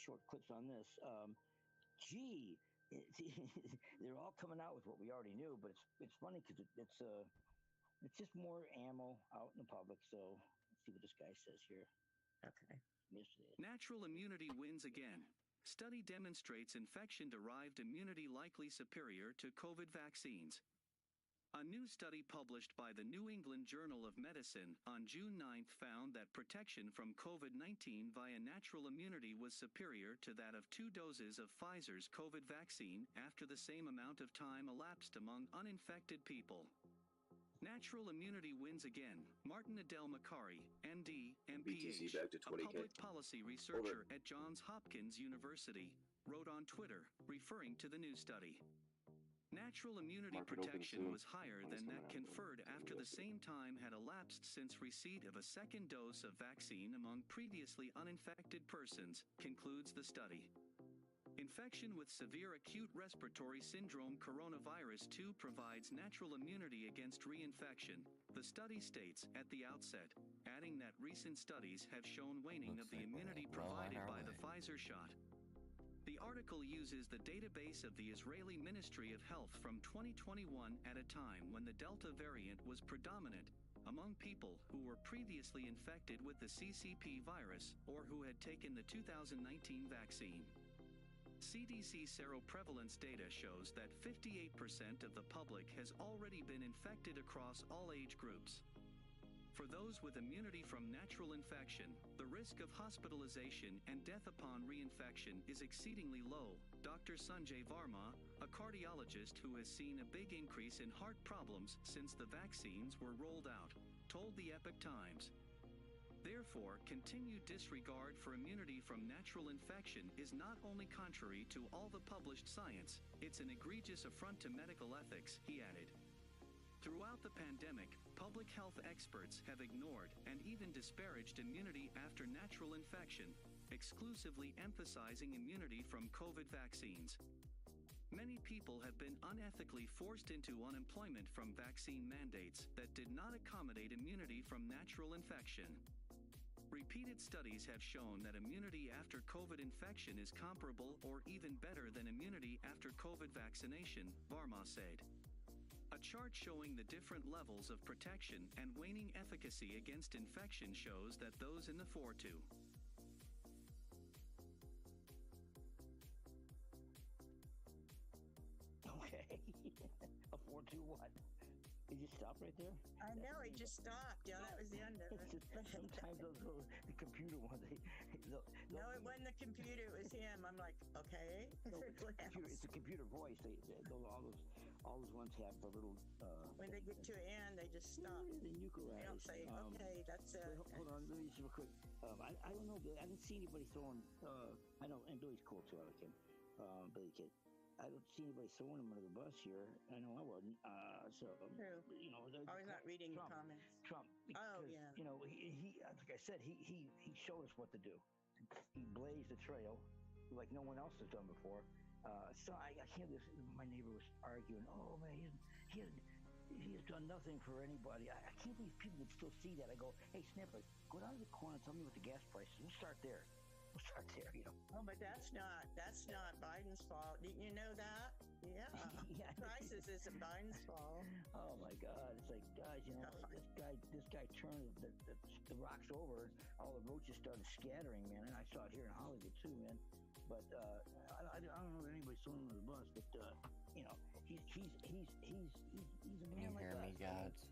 short clips on this. Gee, they're all coming out with what we already knew, but it's funny because it's just more ammo out in the public. So let's see what this guy says here. Okay. Natural immunity wins again. Study demonstrates infection-derived immunity likely superior to COVID vaccines. A new study published by the New England Journal of Medicine on June 9 found that protection from COVID-19 via natural immunity was superior to that of 2 doses of Pfizer's COVID vaccine after the same amount of time elapsed among uninfected people. Natural immunity wins again. Martin Adel Makari, MD, MPH, a public policy researcher at Johns Hopkins University, wrote on Twitter, referring to the new study. Natural immunity protection was higher than that conferred after the same time had elapsed since receipt of a second dose of vaccine among previously uninfected persons, concludes the study. Infection with severe acute respiratory syndrome coronavirus 2 provides natural immunity against reinfection, the study states at the outset, adding that recent studies have shown waning of the immunity provided by the Pfizer shot. The article uses the database of the Israeli Ministry of Health from 2021 at a time when the Delta variant was predominant among people who were previously infected with the CCP virus or who had taken the 2019 vaccine. CDC seroprevalence data shows that 58% of the public has already been infected across all age groups. For those with immunity from natural infection, the risk of hospitalization and death upon reinfection is exceedingly low, Dr. Sanjay Varma, a cardiologist who has seen a big increase in heart problems since the vaccines were rolled out, told the Epoch Times. Therefore, continued disregard for immunity from natural infection is not only contrary to all the published science, it's an egregious affront to medical ethics, he added. Throughout the pandemic, public health experts have ignored and even disparaged immunity after natural infection, exclusively emphasizing immunity from COVID vaccines. Many people have been unethically forced into unemployment from vaccine mandates that did not accommodate immunity from natural infection. Repeated studies have shown that immunity after COVID infection is comparable or even better than immunity after COVID vaccination, Varma said. A chart showing the different levels of protection and waning efficacy against infection shows that those in the 4-2. Okay. A 4-2 what? Did you stop right there? I know, it just stopped. Yeah, that was the end of it. Sometimes the computer one, no, it wasn't the computer, it was him. I'm like, okay. It's a computer voice. All those ones have the little... when they get to an end, they just stop. They nucleize. They don't say, okay, that's it. Hold on, let me just real quick. I don't know, I didn't see anybody throwing... I know, and Billy's cool too, I like him. Billy Kid. I don't see anybody throwing him under the bus here. I know I wasn't. True. You know, I was not reading Trump, the comments. Trump. Because, yeah. You know, he like I said, he showed us what to do. He blazed the trail like no one else has done before. So I can't. My neighbor was arguing. Oh man, he has done nothing for anybody. I can't believe people would still see that. I go, hey Snipper, go down to the corner and tell me what the gas price is. We'll start there. You know. Oh, but that's not Biden's fault. Didn't you know that? Yeah. Yeah. Prices isn't Biden's fault. Oh my God! It's like, guys, you know, this guy turned the rocks over. All the roaches started scattering, man. And I saw it here in Hollywood too, man. But I don't know if anybody's throwing him under the bus, but you know, he's a man like us. Can you hear me, gods?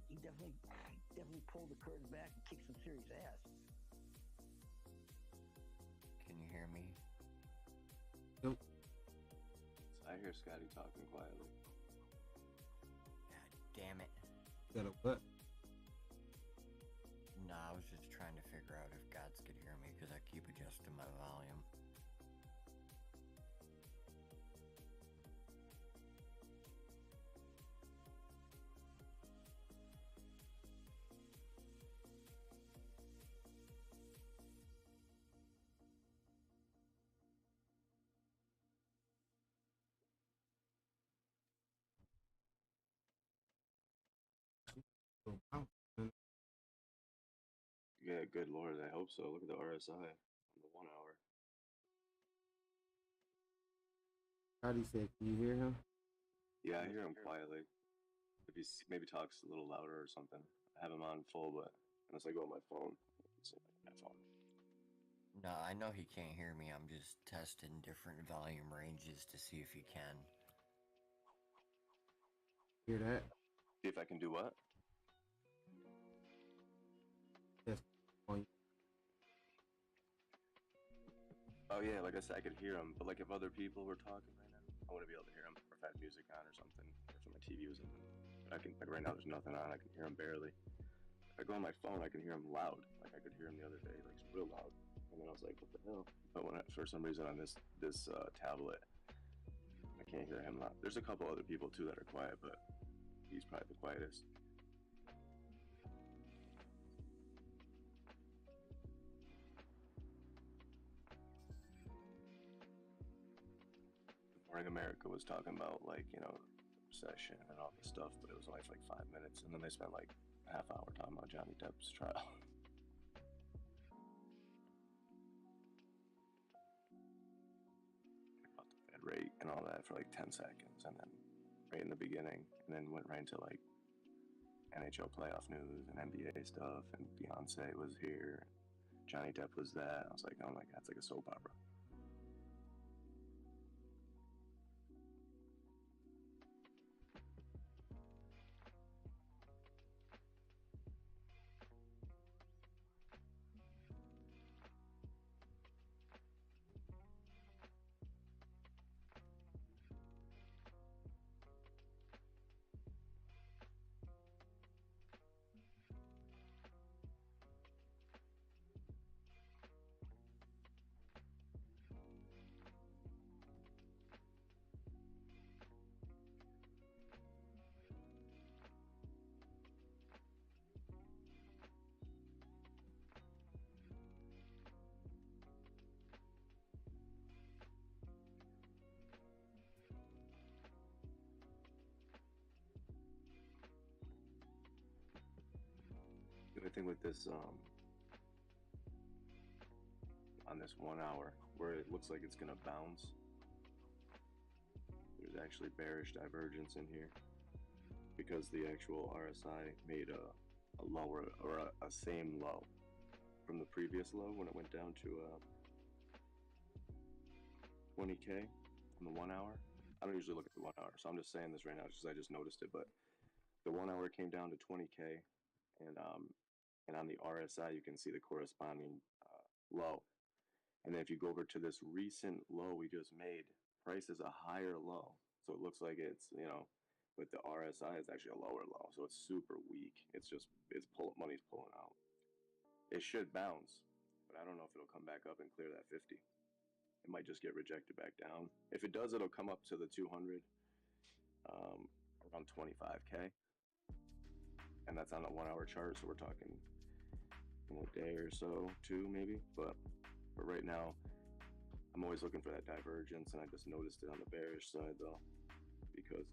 He definitely pulled the curtain back and kicked some serious ass. Can you hear me? Nope. I hear Scotty talking quietly. God damn it. Got a what? No, I was just trying to figure out if gods could hear me because I keep adjusting my volume. Yeah, good lord, I hope so. Look at the RSI on the 1 hour. Scotty said, can you hear him? Yeah, I hear him quietly. If he maybe talks a little louder or something. I have him on full, but unless I go on my phone, let's see my phone. No, I know he can't hear me. I'm just testing different volume ranges to see if he can. Hear that? See if I can do what? Test point. Oh yeah, like I said, I could hear him, but like if other people were talking right now, I wouldn't be able to hear him. Or if I had music on or something, or if my TV was on. But I can, like right now, there's nothing on. I can hear him barely. If I go on my phone, I can hear him loud. Like I could hear him the other day, like real loud. And then I was like, what the hell? But when for some reason on this tablet, I can't hear him loud. There's a couple other people too that are quiet, but he's probably the quietest. Morning America was talking about like, you know, recession and all this stuff, but it was only for like 5 minutes, and then they spent like a half hour talking about Johnny Depp's trial. About the Fed rate and all that for like 10 seconds, and then right in the beginning, and then went right into like NHL playoff news and NBA stuff, and Beyonce was here, Johnny Depp was that. I was like, oh my god, it's like a soap opera. The only thing with this, on this 1 hour, where it looks like it's gonna bounce, there's actually bearish divergence in here because the actual RSI made a lower or a same low from the previous low when it went down to 20K on the 1 hour. I don't usually look at the 1 hour, so I'm just saying this right now just because I just noticed it. But the 1 hour came down to 20K, and on the RSI you can see the corresponding low. And then if you go over to this recent low we just made, price is a higher low. So it looks like it's, you know, but the RSI is actually a lower low. So it's super weak. It's money's pulling out. It should bounce, but I don't know if it'll come back up and clear that 50. It might just get rejected back down. If it does, it'll come up to the 200, around 25K. And that's on a 1 hour chart. So we're talking a day or so, two maybe. But right now, I'm always looking for that divergence, and I just noticed it on the bearish side though, because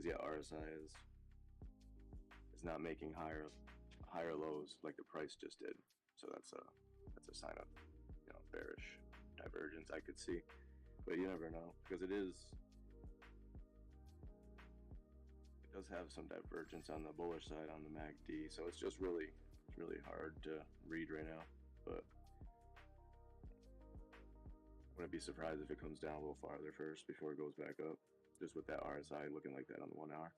yeah, RSI is not making higher lows like the price just did. So that's a sign of, you know, bearish divergence I could see, but you never know because it does have some divergence on the bullish side on the MACD. So it's just really hard to read right now. But I wouldn't be surprised if it comes down a little farther first before it goes back up, just with that RSI looking like that on the 1 hour.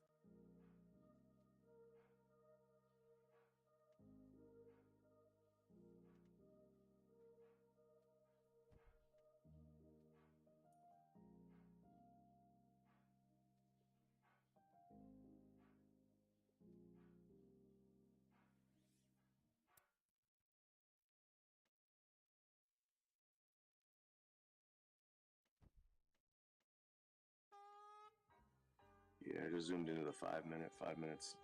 Yeah, I just zoomed into the 5 minute. 5 minutes,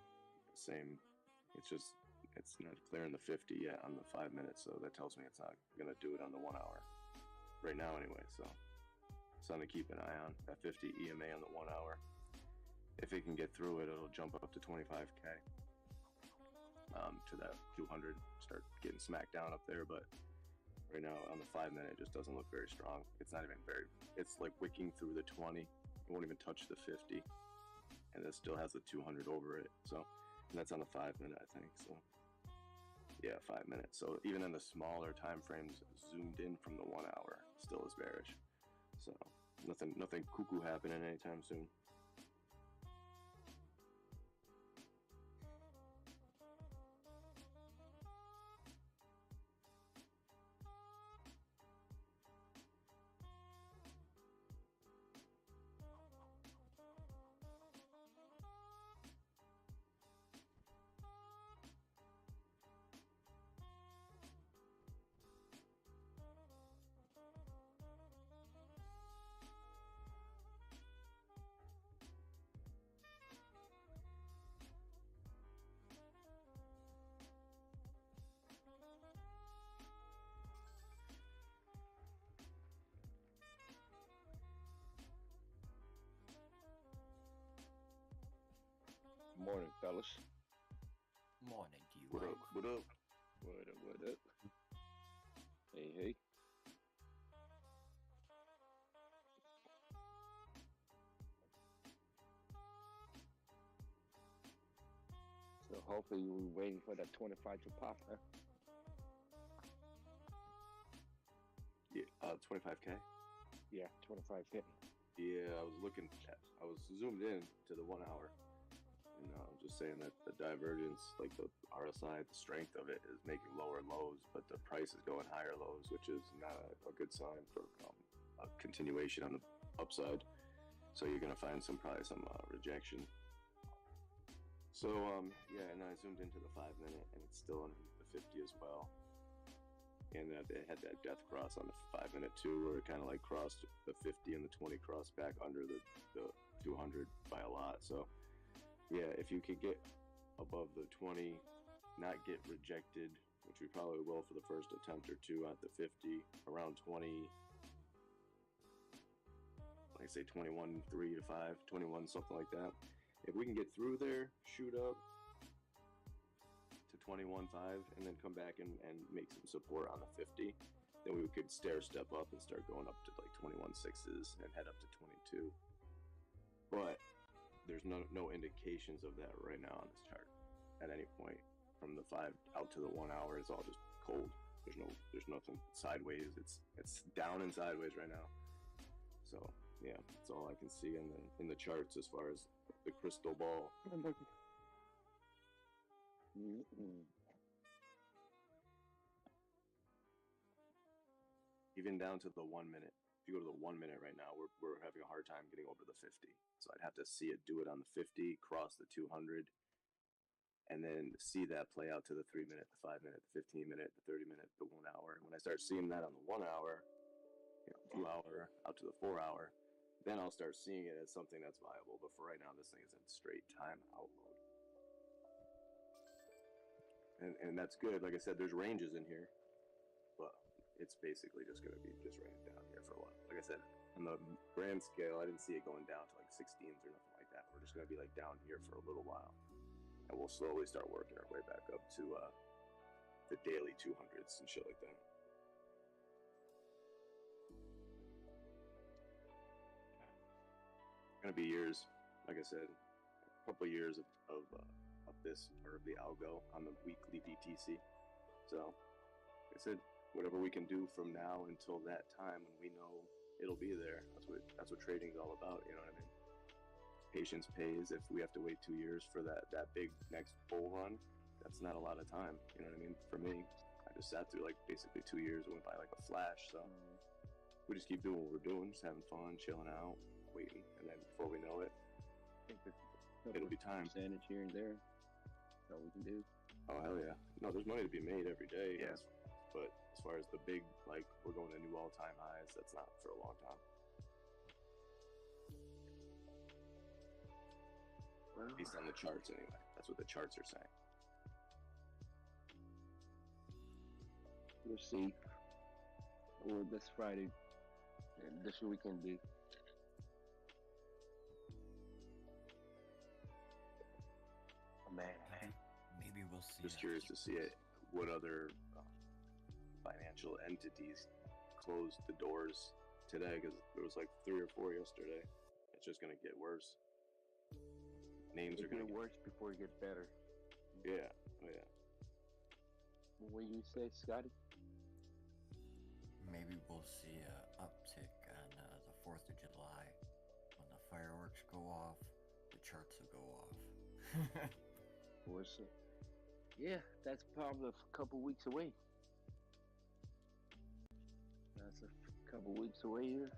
same. It's not clearing the 50 yet on the 5 minutes, so that tells me it's not gonna do it on the 1 hour right now anyway. So something to keep an eye on. That 50 EMA on the 1 hour. If it can get through it, it'll jump up to 25K. To that 200, start getting smacked down up there. But right now on the 5 minute, it just doesn't look very strong. It's not even very. It's like wicking through the 20. It won't even touch the 50, and it still has the 200 over it. So, and that's on the 5 minute, I think. So, yeah, 5 minutes. So even in the smaller time frames, zoomed in from the 1 hour, still is bearish. So nothing cuckoo happening anytime soon. Morning, fellas. Morning to you. What up? What up? What up? What up? Hey, hey. So hopefully we're waiting for that 25 to pop, huh? Yeah, 25K. Yeah, 25K. Yeah, I was zoomed in to the 1 hour, and I'm just saying that the divergence, like the RSI, the strength of it is making lower lows, but the price is going higher lows, which is not a good sign for a continuation on the upside. So you're gonna find probably some rejection. So yeah, and I zoomed into the 5 minute, and it's still underneath the 50 as well. And it had that death cross on the 5 minute too, where it kind of like crossed the 50 and the 20 cross back under the 200 by a lot. So yeah, if you could get above the 20, not get rejected, which we probably will for the first attempt or two at the 50, around 20, like I say 21, 3 to 5, 21, something like that. If we can get through there, shoot up to 21.5, and then come back and make some support on the 50, then we could stair step up and start going up to like 21.6s and head up to 22. But there's no indications of that right now on this chart at any point. From the 5 out to the 1 hour is all just cold. There's nothing sideways. It's down and sideways right now. So yeah, that's all I can see in the charts as far as the crystal ball. Even down to the 1 minute. If you go to the 1 minute right now, we're having a hard time getting over the 50. So I'd have to see it do it on the 50, cross the 200, and then see that play out to the 3 minute, the 5 minute, the 15 minute, the 30 minute, the 1 hour. And when I start seeing that on the 1 hour, 2 hour, out to the 4 hour, then I'll start seeing it as something that's viable. But for right now, this thing is in straight time out mode. And that's good. Like I said, there's ranges in here, but it's basically just going to be just raining down here for a while. Like I said, on the grand scale, I didn't see it going down to like 16s or nothing like that. We're just going to be like down here for a little while, and we'll slowly start working our way back up to the daily 200s and shit like that. Going to be years, like I said, a couple of years of this or the algo on the weekly BTC. So, like I said, whatever we can do from now until that time when we know it'll be there. That's what trading's all about. You know what I mean? Patience pays. If we have to wait 2 years for that big next bull run, that's not a lot of time. You know what I mean? For me, I just sat through like basically 2 years. It went by like a flash. So we just keep doing what we're doing, just having fun, chilling out, waiting, and then before we know it, it'll be time. Percentage here and there. That's all we can do. Oh hell yeah! No, there's money to be made every day. Yeah. But as far as the big, like we're going to new all-time highs, that's not for a long time. Well, Based on the charts, anyway. That's what the charts are saying. we'll see. Or this Friday, this weekend do. Man, maybe we'll see. Just curious to see it. What other financial entities closed the doors today because there was like 3 or 4 yesterday. It's just going to get worse. Names are going to get worse before it gets better. Yeah, yeah. What do you say, Scotty? Maybe we'll see an uptick on the 4th of July. When the fireworks go off, the charts will go off. Yeah, that's probably a couple weeks away. That's a couple weeks away here.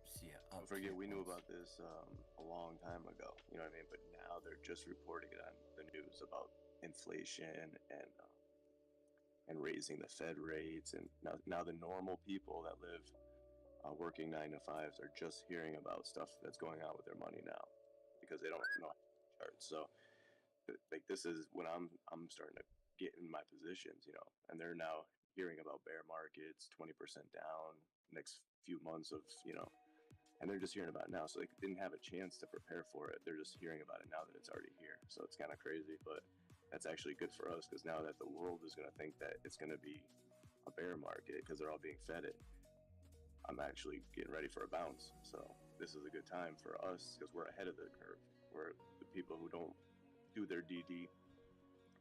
See an Don't uptick forget, we knew once- about this a long time ago. You know what I mean? But now they're just reporting it on the news about inflation and raising the Fed rates, and now the normal people that live working 9 to 5s are just hearing about stuff that's going on with their money now because they don't know charts. So like this is when I'm starting to get in my positions, you know, and they're now hearing about bear markets, 20% down next few months of, you know, and they're just hearing about it now. So they didn't have a chance to prepare for it. They're just hearing about it now that it's already here. So it's kind of crazy, but that's actually good for us because now that the world is going to think that it's going to be a bear market because they're all being fed it, I'm actually getting ready for a bounce. So this is a good time for us because we're ahead of the curve. Where the people who don't do their DD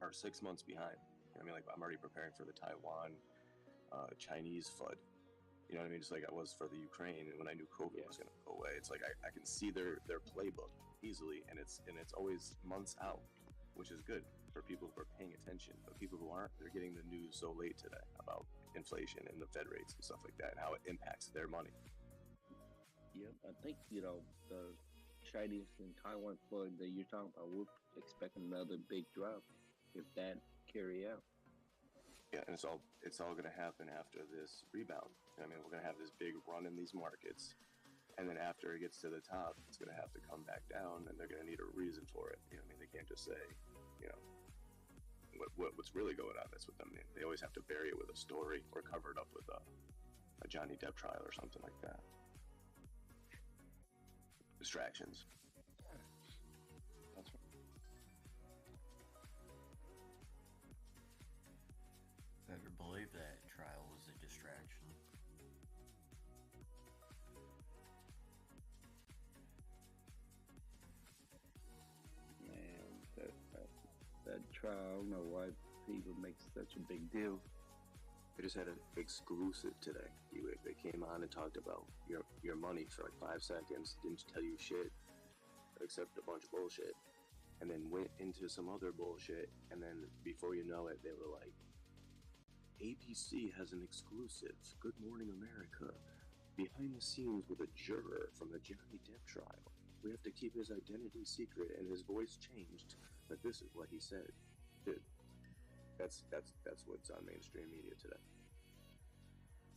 are 6 months behind. You know what I mean? Like I'm already preparing for the Taiwan, Chinese FUD. You know what I mean? Just like I was for the Ukraine, and when I knew COVID was going to go away, it's like I can see their playbook easily, and it's always months out, which is good for people who are paying attention. But people who aren't, they're getting the news so late today about inflation and the Fed rates and stuff like that, and how it impacts their money. Yep, I think, you know, the Chinese and Taiwan flood that you're talking about, we're expecting another big drop if that carry out. Yeah, and it's all going to happen after this rebound. I mean, we're going to have this big run in these markets, and then after it gets to the top, it's going to have to come back down, and they're going to need a reason for it. You know what I mean? They can't just say, you know, what's really going on. That's what I mean. They always have to bury it with a story or cover it up with a Johnny Depp trial or something like that. Distractions. That's right. Better believe that trial was a distraction. Man, that trial, I don't know why people make such a big deal. They just had an exclusive today. They came on and talked about your money for like 5 seconds, didn't tell you shit except a bunch of bullshit, and then went into some other bullshit, and then before you know it, they were like, ABC has an exclusive. Good Morning America. Behind the scenes with a juror from the Johnny Depp trial. We have to keep his identity secret, and his voice changed, but this is what he said. Dude, that's what's on mainstream media today.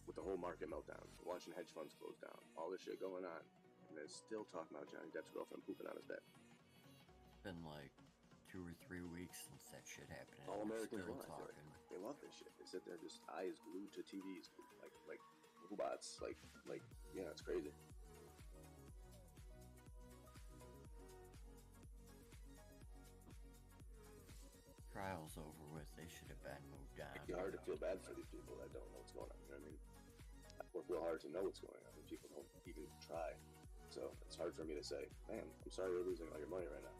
With the whole market meltdown, watching hedge funds close down, all this shit going on, and then still talking about Johnny Depp's girlfriend pooping on his bed. Been like 2 or 3 weeks since that shit happened. All Americans still want it. talking. They love this shit. They sit there just eyes glued to TVs, like robots. Like yeah, it's crazy. Trial's over with. They should have been moved on. It's hard to feel bad for these people that don't know what's going on. You know what I mean? I work real hard to know what's going on, and people don't even try. So it's hard for me to say, man, I'm sorry you're losing all your money right now.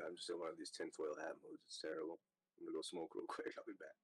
I'm just in one of these tinfoil hat modes. It's terrible. I'm gonna go smoke real quick. I'll be back.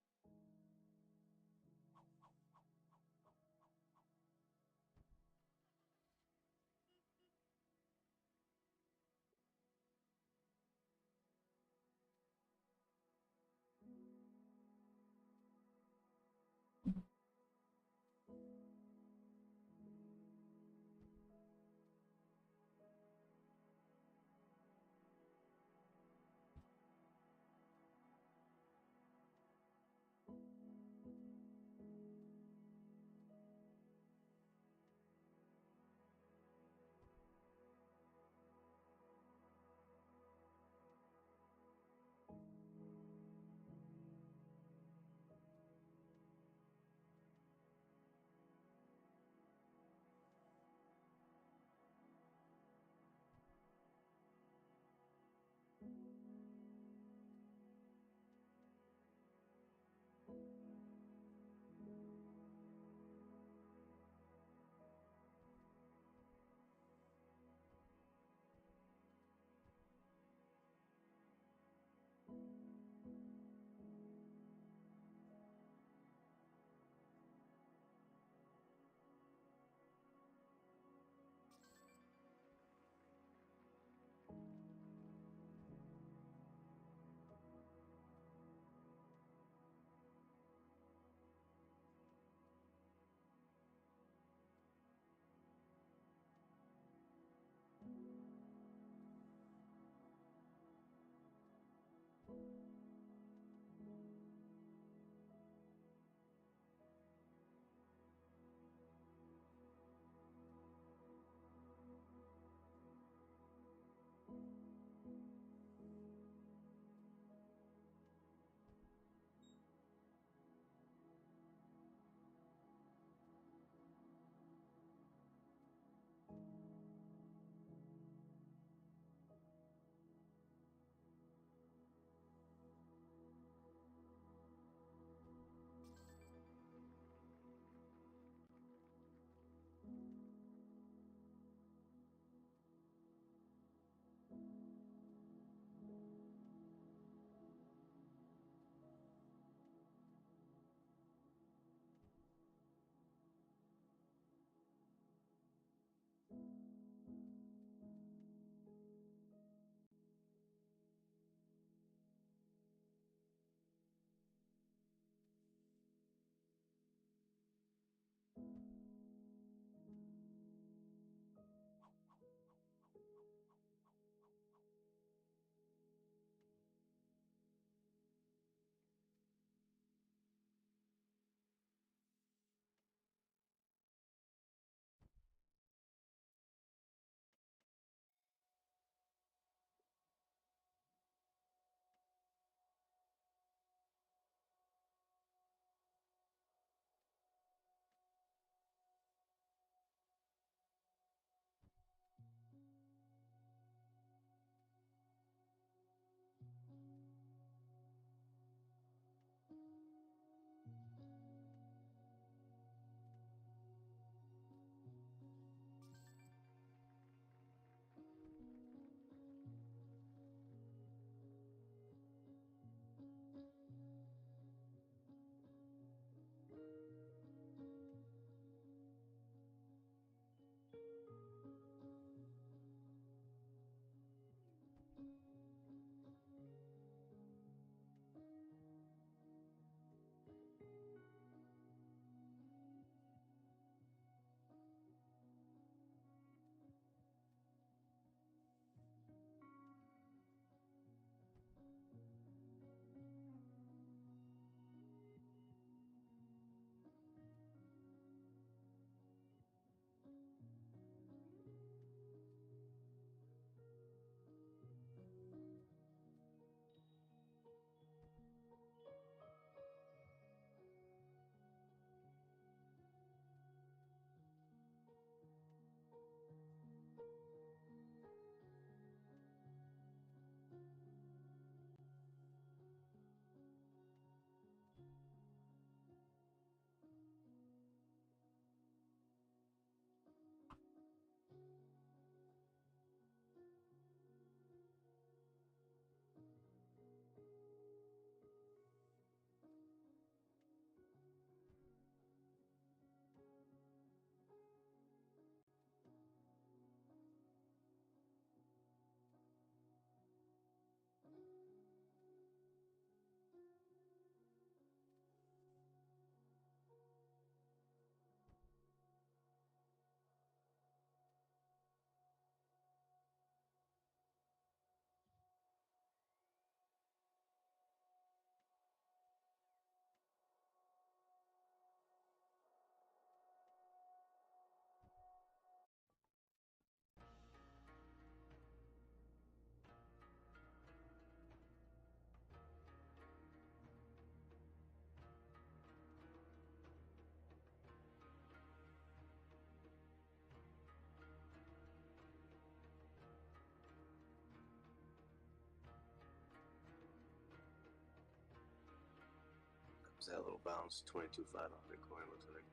that little bounce, 22.5 on Bitcoin looks like.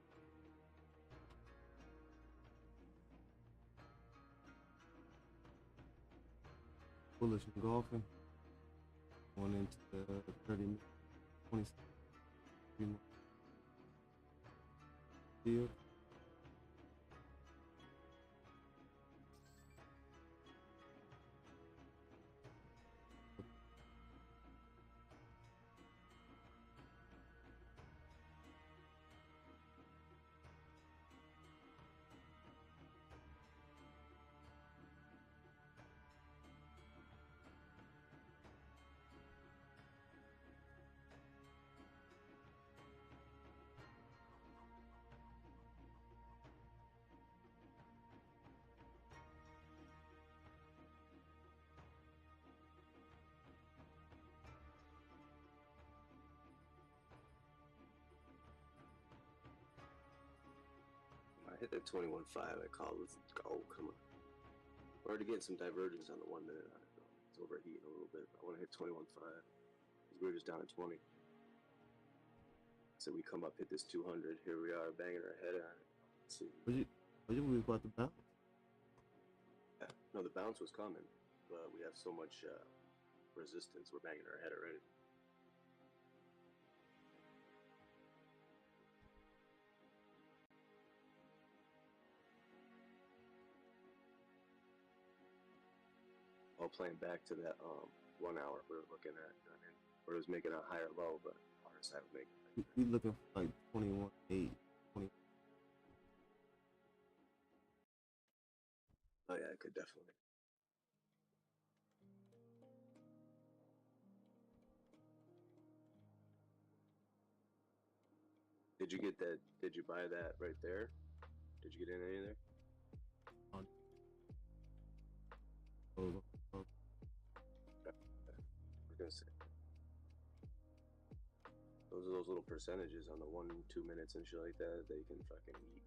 Bullish engulfing. Going into the 30 minutes, 20 minutes. Field. I hit that 21.5. I called. Let's go. Come on. We're already getting some divergence on the 1 minute on it, though. It's overheating a little bit. I want to hit 21.5. We're just down at 20. So we come up, hit this 200. Here we are, banging our head on it. Let's see. We was about to bounce. Yeah. No, the bounce was coming, but we have so much resistance. We're banging our head already. All playing back to that 1 hour we were looking at. I mean, where it was making a higher low, but our side was making. We looking for like 21.8, 20. Oh yeah, it could definitely. Did you get that? Did you buy that right there? Did you get in any there? We're gonna say those are those little percentages on the 1-2 minutes and shit like that they can fucking eat.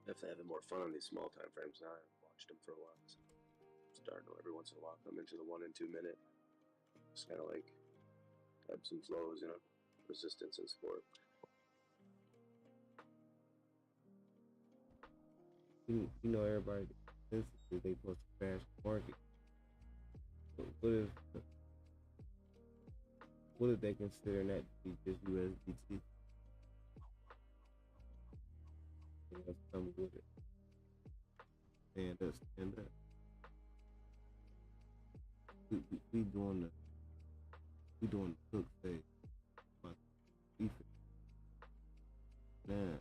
Definitely having more fun on these small time frames now. I've watched them for a while. So starting to every once in a while come into the 1 and 2 minute. It's kind of like ebbs and flows, you know, resistance in sport. You know, everybody sensitive. They supposed to crash the market. But what if they consider that to be just USDT? Let's come with it. Stand up. We doing the cook phase. Man.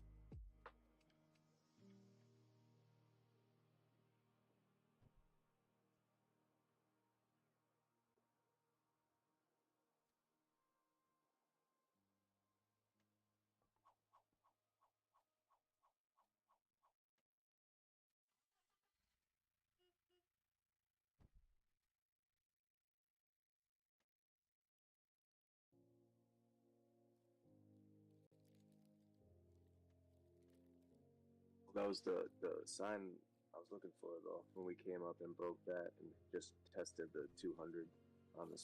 That was the sign I was looking for though when we came up and broke that and just tested the 200 on the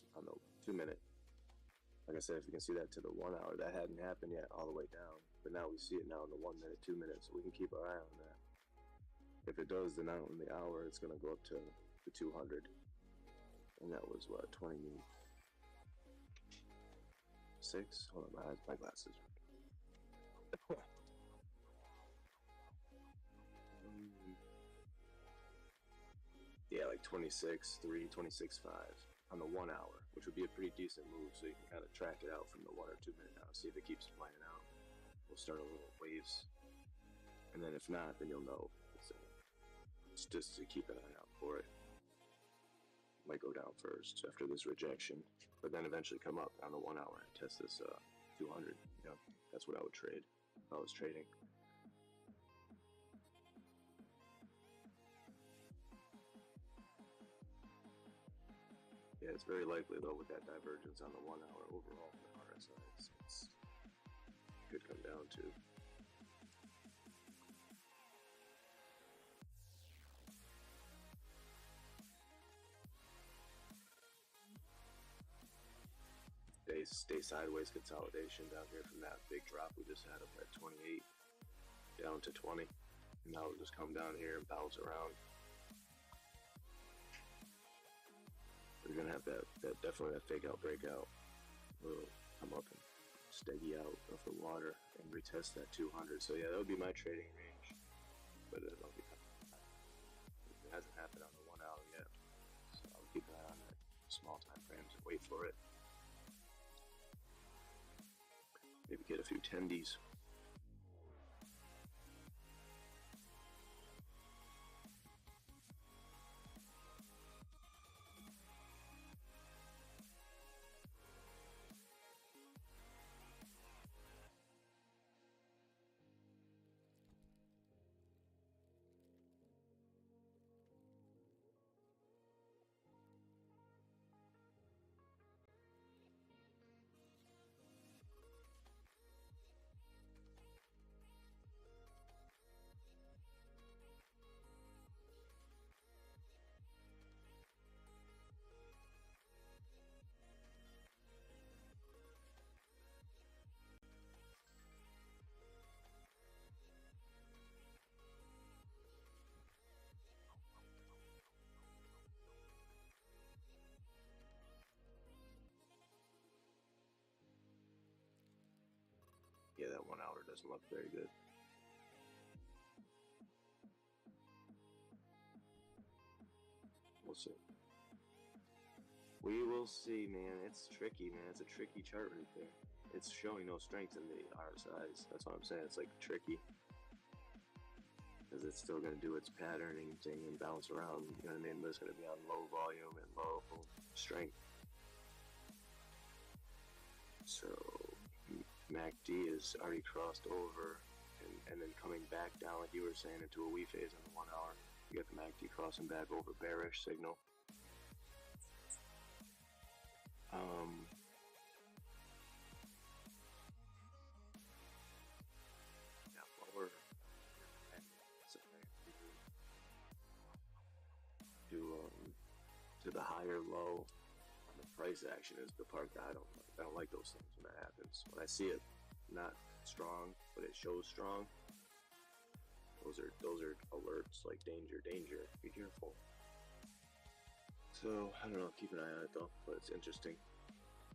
2 minute. Like I said, if you can see that to the 1 hour, that hadn't happened yet all the way down, but now we see it now in the 1 minute, 2 minutes, so we can keep our eye on that. If it does, then out in the hour, it's gonna go up to the 200, and that was what 26. Hold on, my glasses. Yeah, like 26.3, 26.5 on the 1 hour, which would be a pretty decent move. So you can kind of track it out from the 1 or 2 minute now, see if it keeps playing out. We'll start a little waves, and then if not, then you'll know. It's just to keep an eye out for it. Might go down first after this rejection, but then eventually come up on the 1 hour and test this 200. You know, that's what I would trade if I was trading. Yeah, it's very likely though with that divergence on the 1 hour overall for RSIs, it's could come down to. Stay sideways consolidation down here from that big drop we just had up at 28 down to 20, and now it'll just come down here and bounce around. We're gonna have that definitely that fake out breakout will come up and steady out of the water and retest that 200. So yeah, that would be my trading range, but it'll be, it hasn't happened on the 1 hour yet, so I'll keep an eye on that small time frames and wait for it. Maybe get a few tendies. Yeah, that 1 hour doesn't look very good. We'll see. We will see, man. It's tricky, man. It's a tricky chart right there. It's showing no strength in the RSIs. That's what I'm saying. It's like tricky. Because it's still going to do its patterning thing and bounce around. You know what I mean? But it's going to be on low volume and low strength. So MACD is already crossed over and then coming back down, like you were saying, into a weak phase on the 1 hour. You got the MACD crossing back over bearish signal. Yeah, lower to the higher low on the price action is the part that I don't like. I don't like those things when that happens. When I see it not strong, but it shows strong, those are alerts like danger, danger, be careful. So I don't know, keep an eye on it though, but it's interesting.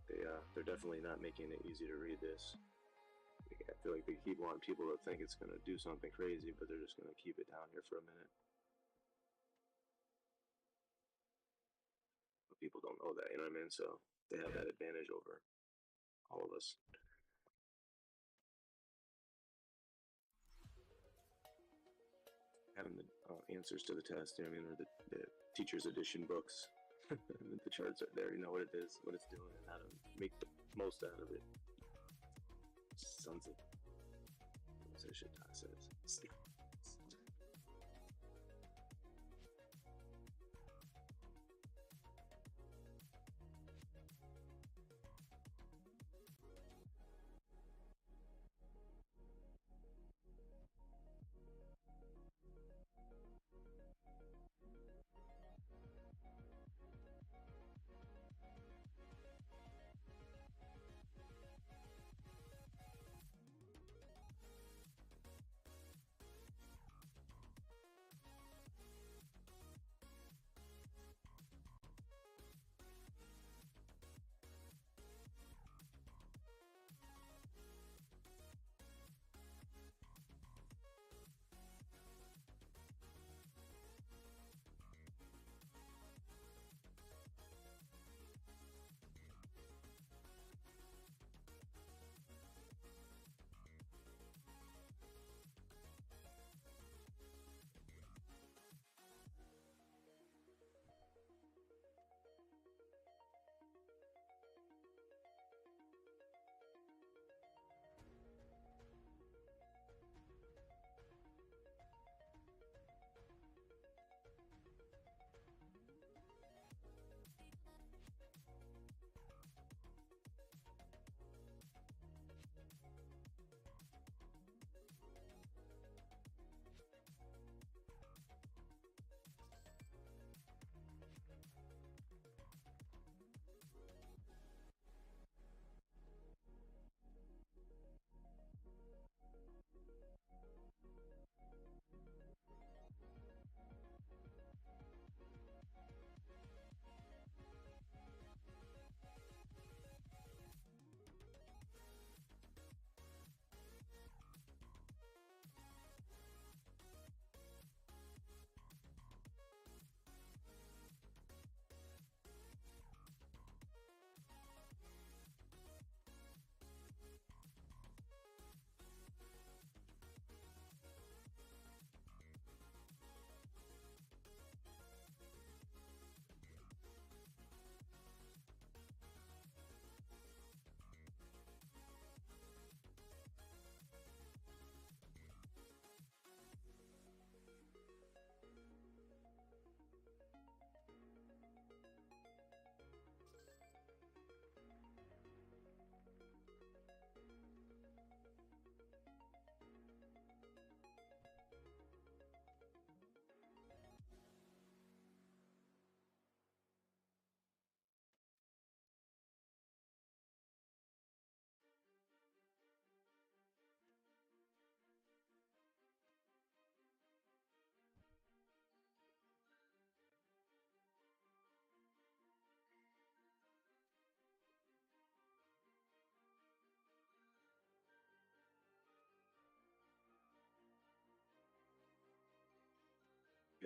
They're definitely not making it easy to read this. I feel like they keep wanting people to think it's gonna do something crazy, but they're just gonna keep it down here for a minute. But people don't know that, you know what I mean? So they have that advantage over all of us. Having the answers to the test, you know what I mean, or the teacher's edition books. The charts are there, you know what it is, what it's doing, and how to make the most out of it. Sons of shit says.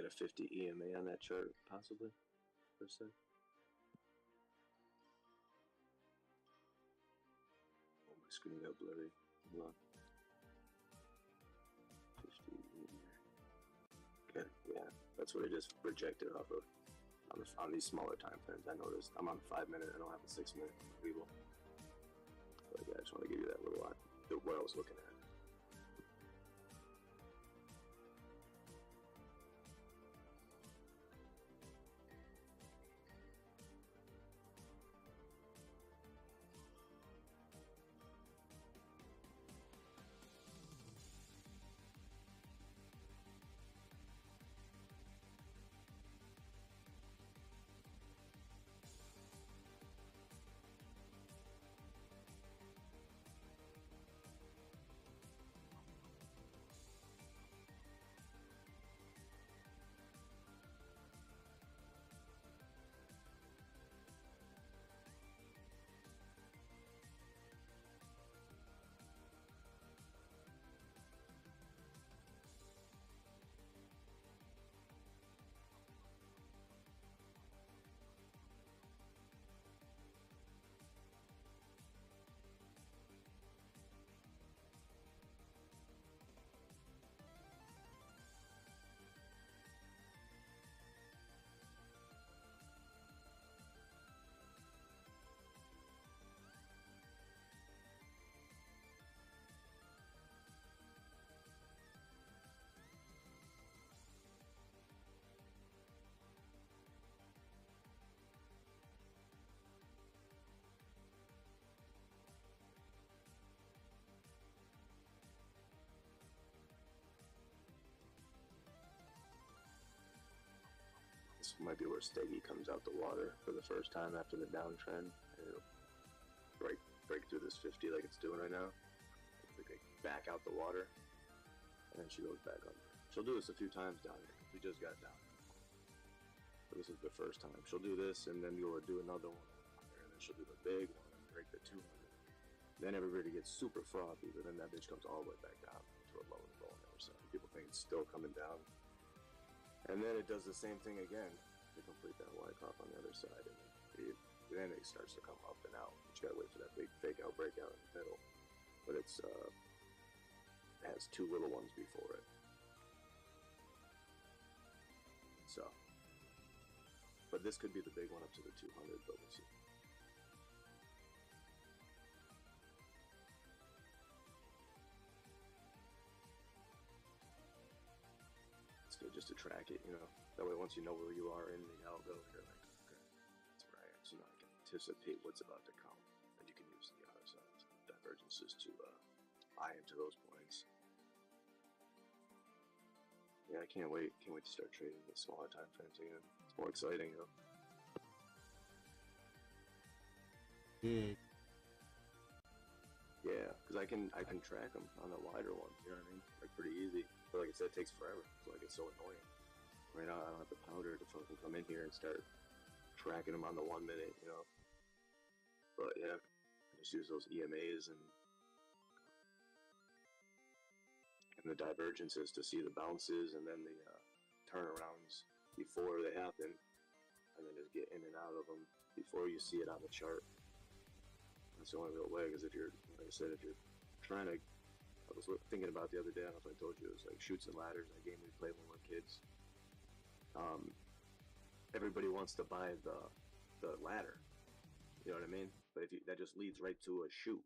a 50 EMA on that chart, possibly, per se. Oh, my screen got blurry. Hold on. 50 EMA. Okay, yeah, that's what it just projected off of on these smaller time frames. I noticed I'm on 5 minute. I don't have a 6 minute Weeble. But yeah, I just want to give you that little what I was looking at. This might be where Steggy comes out the water for the first time after the downtrend. And it'll break through this 50 like it's doing right now. Like back out the water, and then she goes back up. She'll do this a few times down here. We just got down. But this is the first time. She'll do this, and then go do another one, and then she'll do the big one and break the 200. Then everybody gets super frothy, but then that bitch comes all the way back down to a low and low on the other side. People think it's still coming down. And then it does the same thing again to complete that Y crop on the other side. And then it starts to come up and out. But you gotta wait for that big fake out breakout in the middle. But it has two little ones before it. So. But this could be the big one up to the 200, but we'll see. Good just to track it, you know. That way, once you know where you are in the algo, you're like, okay, that's where I am. So now I can anticipate what's about to come, and you can use the divergences to buy into those points. Yeah, I can't wait. Can't wait to start trading the smaller time frames again. It's more exciting, you know. Yeah, because I can track them on the wider ones. You know what I mean? Like pretty easy. But like I said, it takes forever. So like it's so annoying. Right now, I don't have the powder to fucking come in here and start tracking them on the 1 minute. You know. But yeah, just use those EMAs and the divergences to see the bounces and then the turnarounds before they happen, and then just get in and out of them before you see it on the chart. That's the only real way, because if you're, like I said, if you're trying to, I was thinking about the other day, I don't know if I told you, it was like Chutes and Ladders, that game we played when we were kids. Everybody wants to buy the ladder, you know what I mean? But that just leads right to a chute,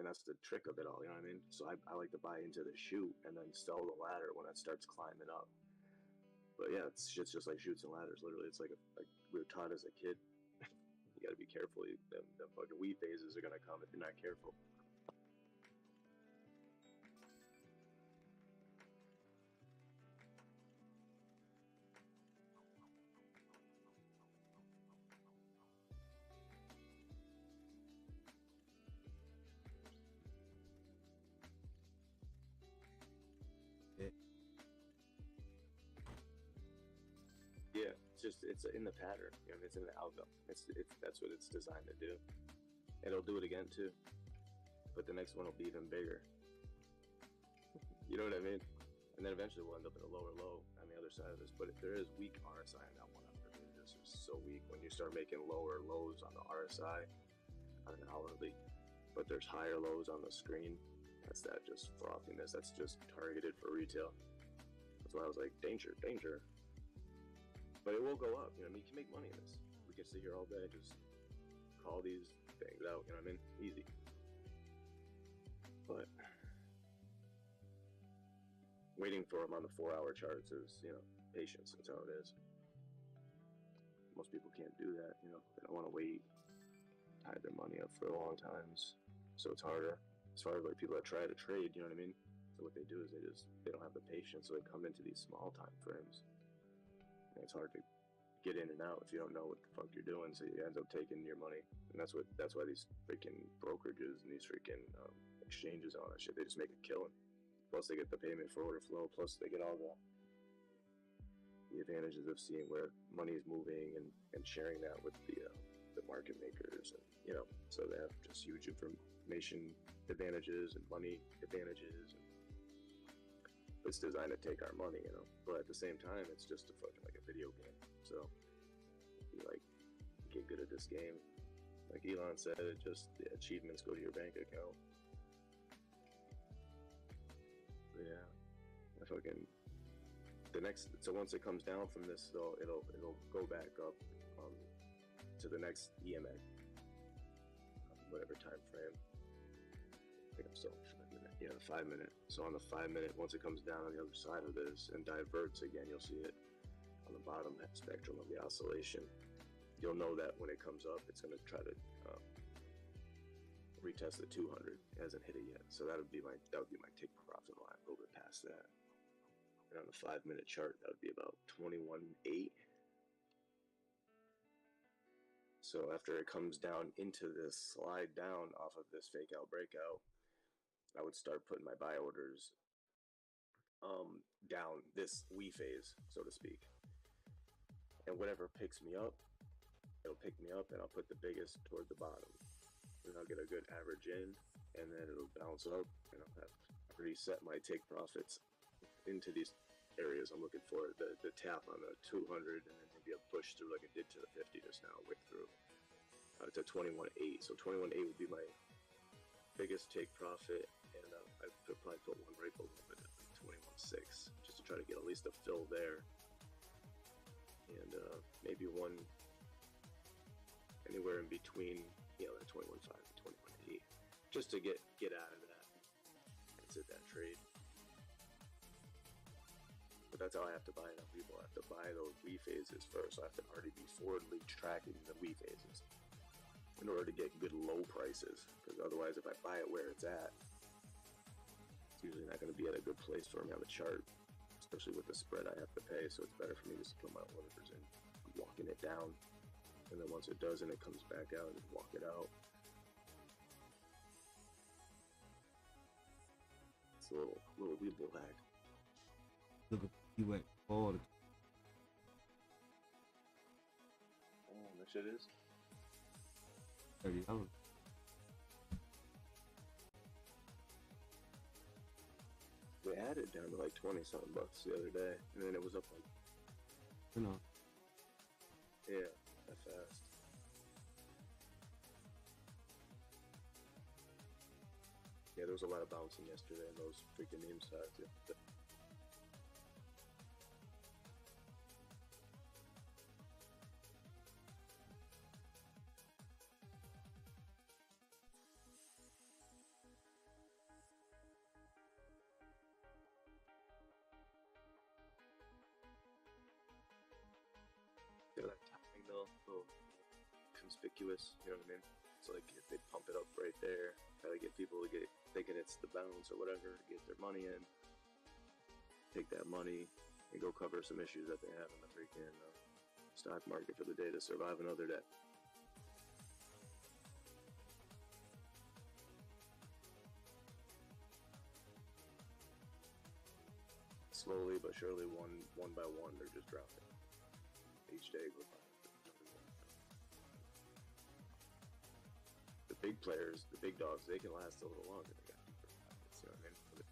and that's the trick of it all, you know what I mean? So I like to buy into the chute and then sell the ladder when it starts climbing up. But yeah, it's just like Chutes and Ladders, literally. It's like we were taught as a kid. You got to be careful. The fucking wee phases are gonna come if you're not careful. Yeah, it's in the pattern. You know, it's in the algo. That's what it's designed to do. It'll do it again too, but the next one will be even bigger. You know what I mean? And then eventually we'll end up at a lower low on the other other side of this, but there is weak RSI in that one. This is so weak when you start making lower lows on the RSI on an hourly, but there's higher lows on the screen. That's that just frothiness. That's just targeted for retail. That's why I was like, danger, danger. But it will go up. You know what I mean? You can make money in this. We can sit here all day, just call these things out. You know what I mean? Easy. But waiting for them on the 4-hour charts is, you know, patience. That's how it is. Most people can't do that. You know, they don't want to wait, tie their money up for long times, so it's harder. As far as like people that try to trade, you know what I mean? So what they do is they don't have the patience, so they come into these small time frames. And it's hard to get in and out if you don't know what the fuck you're doing, so you end up taking your money. And that's why these freaking brokerages and these freaking exchanges and all that shit, they just make a killing. Plus they get the payment for order flow, plus they get all the advantages of seeing where money is moving and sharing that with the market makers, and you know, so they have just huge information advantages and money advantages, and it's designed to take our money, you know, but at the same time it's just a fucking like a video game. So you like get good at this game, like Elon said, it just the achievements go to your bank account. But yeah, I fucking so once it comes down from this, though, it'll go back up to the next EMA, whatever time frame. I think I'm still 5 minute. Yeah, the 5 minute. So on the 5 minute, once it comes down on the other side of this and diverts again, you'll see it on the bottom spectrum of the oscillation. You'll know that when it comes up, it's going to try to retest the 200. It hasn't hit it yet, so that would be my take profit line. A little bit past that. And on the 5 minute chart, that would be about 21.8. So after it comes down into this slide down off of this fake out breakout, I would start putting my buy orders down this W phase, so to speak. And whatever picks me up, it'll pick me up, and I'll put the biggest toward the bottom. And I'll get a good average in, and then it'll bounce up, and I'll have reset my take profits into these areas I'm looking for. The tap on the 200, and then maybe a push through like it did to the 50 just now, wick through to 21.8. So 21.8 would be my biggest take profit, and I could probably put one right below it at 21.6 just to try to get at least a fill there, and maybe one anywhere in between, you know, that 21.5 and 21.8, just to get out of that and sit that trade. But that's how I have to buy it. People have to buy those W phases first. So I have to already be forwardly tracking the W phases in order to get good low prices. Because otherwise, if I buy it where it's at, it's usually not going to be at a good place for me on the chart, especially with the spread I have to pay. So it's better for me just to put my orders in, walking it down, and then once it does and it comes back out, just walk it out. It's a little weeble hack. Look at you at all the That shit is $30. they had it down to like 20 something bucks the other day, and then it was up like, You know, yeah, that fast. Yeah, there was a lot of bouncing yesterday in those freaking meme sites. Yeah. They're like timing though, so conspicuous, you know what I mean? It's like if they pump it up right there, try to get people to get thinking it's the bounce or whatever, get their money in, take that money, and go cover some issues that they have in the freaking stock market for the day to survive another day. Slowly but surely, one by one, they're just dropping. Each day goes by. The big players, the big dogs, they can last a little longer. They got deeper pockets, you know what I mean? But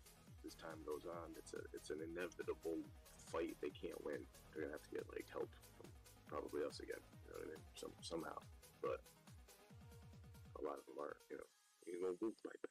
as time goes on, it's an inevitable fight, they can't win. They're gonna have to get like help from probably us again. You know what I mean? Somehow, but a lot of them are. You know, you go boop like that.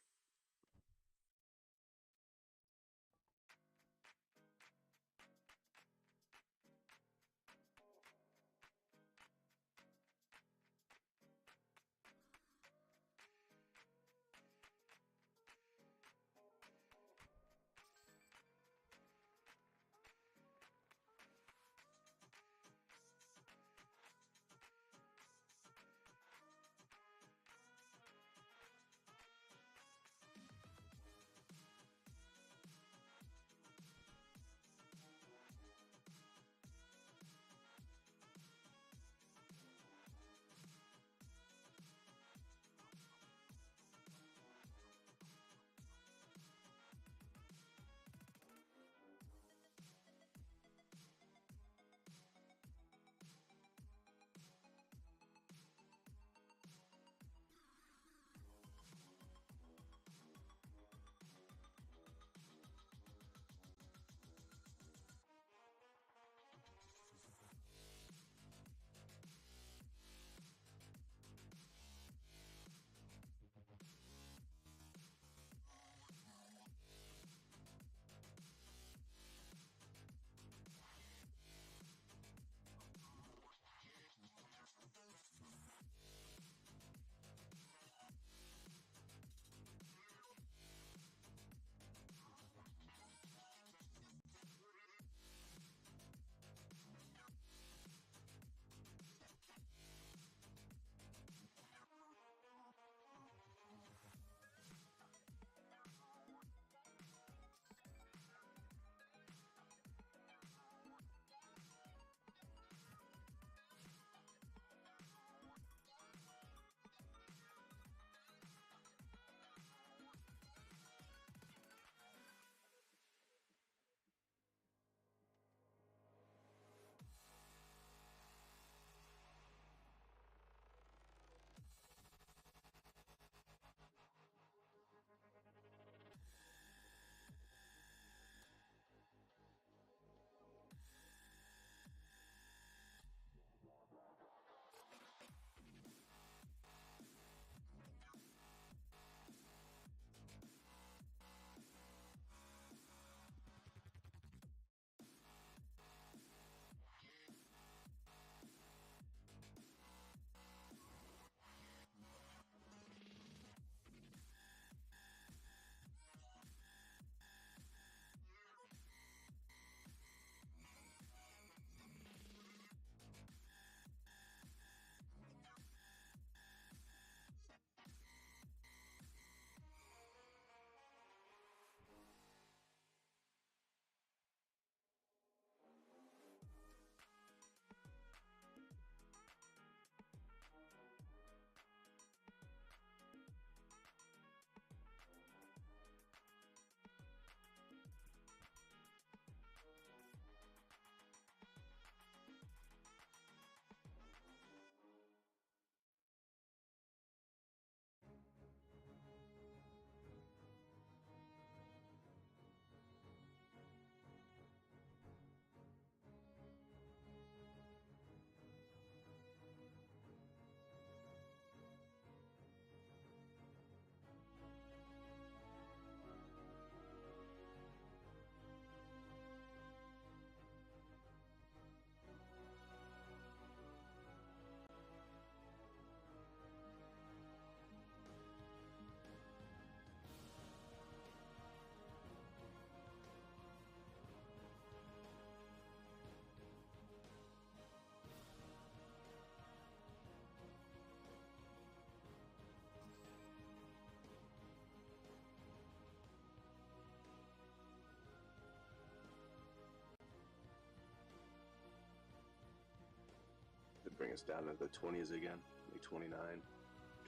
Bring us down to the 20s again, like 29,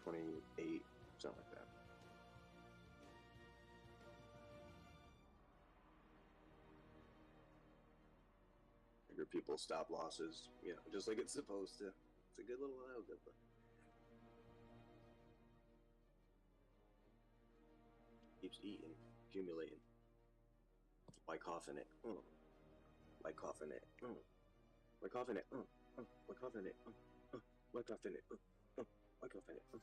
28, something like that. Bigger people stop losses, you know, just like it's supposed to. It's a good little algorithm. Keeps eating, accumulating. Why coughing it? Oh. Like coughing it. Like coughing it. Like coughing it. Like coughing it. Like coughing it.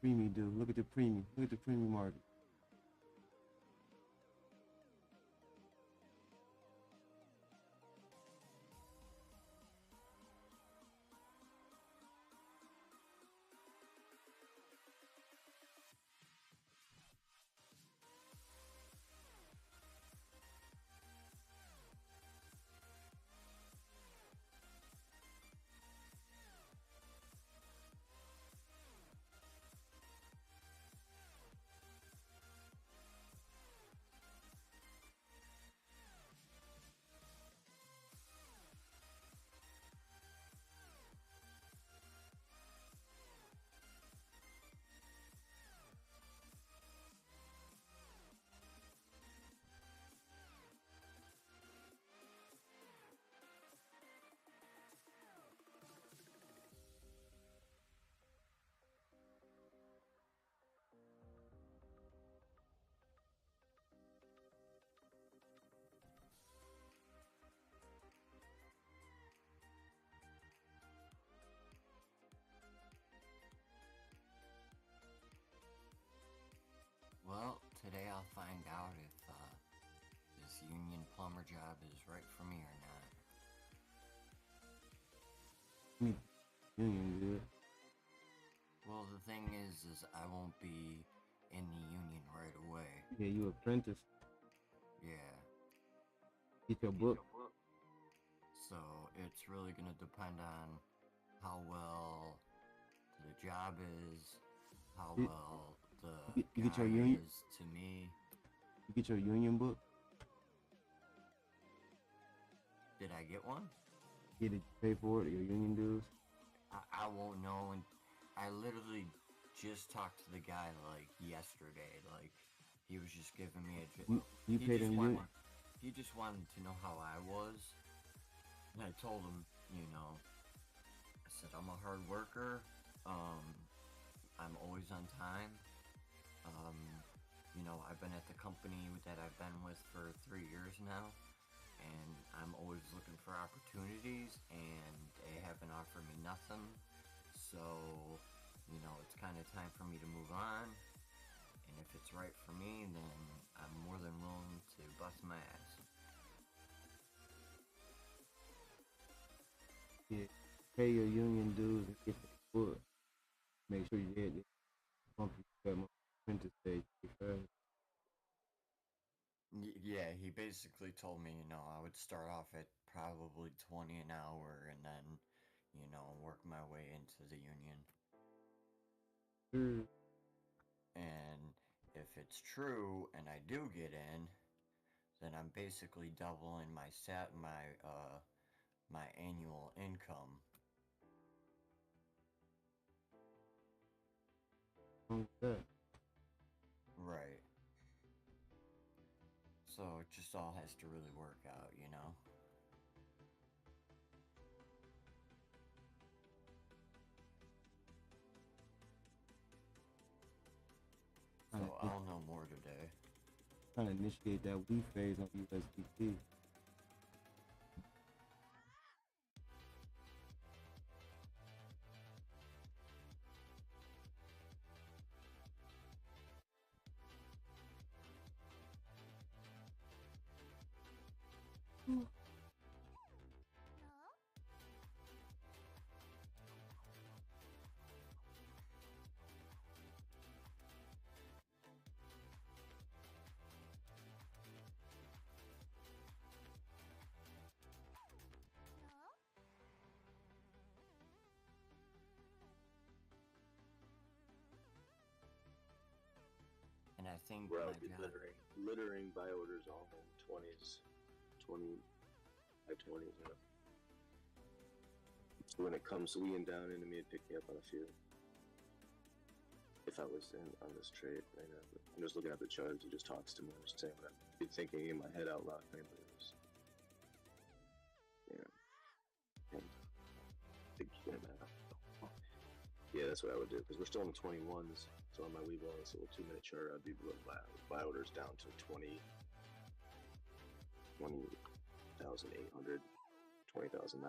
Premium dude. Look at the premium. Look at the premium market. Well, today I'll find out if this union plumber job is right for me or not. Union good. Well, the thing is I won't be in the union right away. Yeah, you apprentice. Yeah. Get your book. So it's really gonna depend on how well the job is, how You- well the you get guy your union? is to me. You get your union book. Did I get one? Did you pay for it? Your union dues. I won't know, and I literally just talked to the guy like yesterday. Like he was just giving me a. You he paid just in wanted, union. he just wanted to know how I was, and I told him, I said I'm a hard worker. I'm always on time. I've been at the company that I've been with for 3 years now, and I'm always looking for opportunities, and they haven't offered me nothing. So, you know, it's kind of time for me to move on. And if it's right for me, then I'm more than willing to bust my ass. Yeah, pay your union dues and get the book. Make sure you get the pump you got my printer stage. Yeah, he basically told me, you know, I would start off at probably 20 an hour and then, you know, work my way into the union. Sure. And if it's true and I do get in, then I'm basically doubling my annual income. Okay. Right. So it just all has to really work out, you know? So I'll know more today. Trying to initiate that we phase on USDT. And I think Where I my would be job, littering buy orders all in 20s, 20 by 20s, you know. So when it comes swinging down into me, it'd pick me up on a few. If I was on this trade right now, but I'm just looking at the charts. It just talks to me. I'm just saying what I've been thinking in my head out loud. If anybody was, yeah. And yeah, that's what I would do, because we're still in the 21s. So on my Webull, it's a little 2-minute chart. I'd be willing to buy orders down to 20,800, 20,900,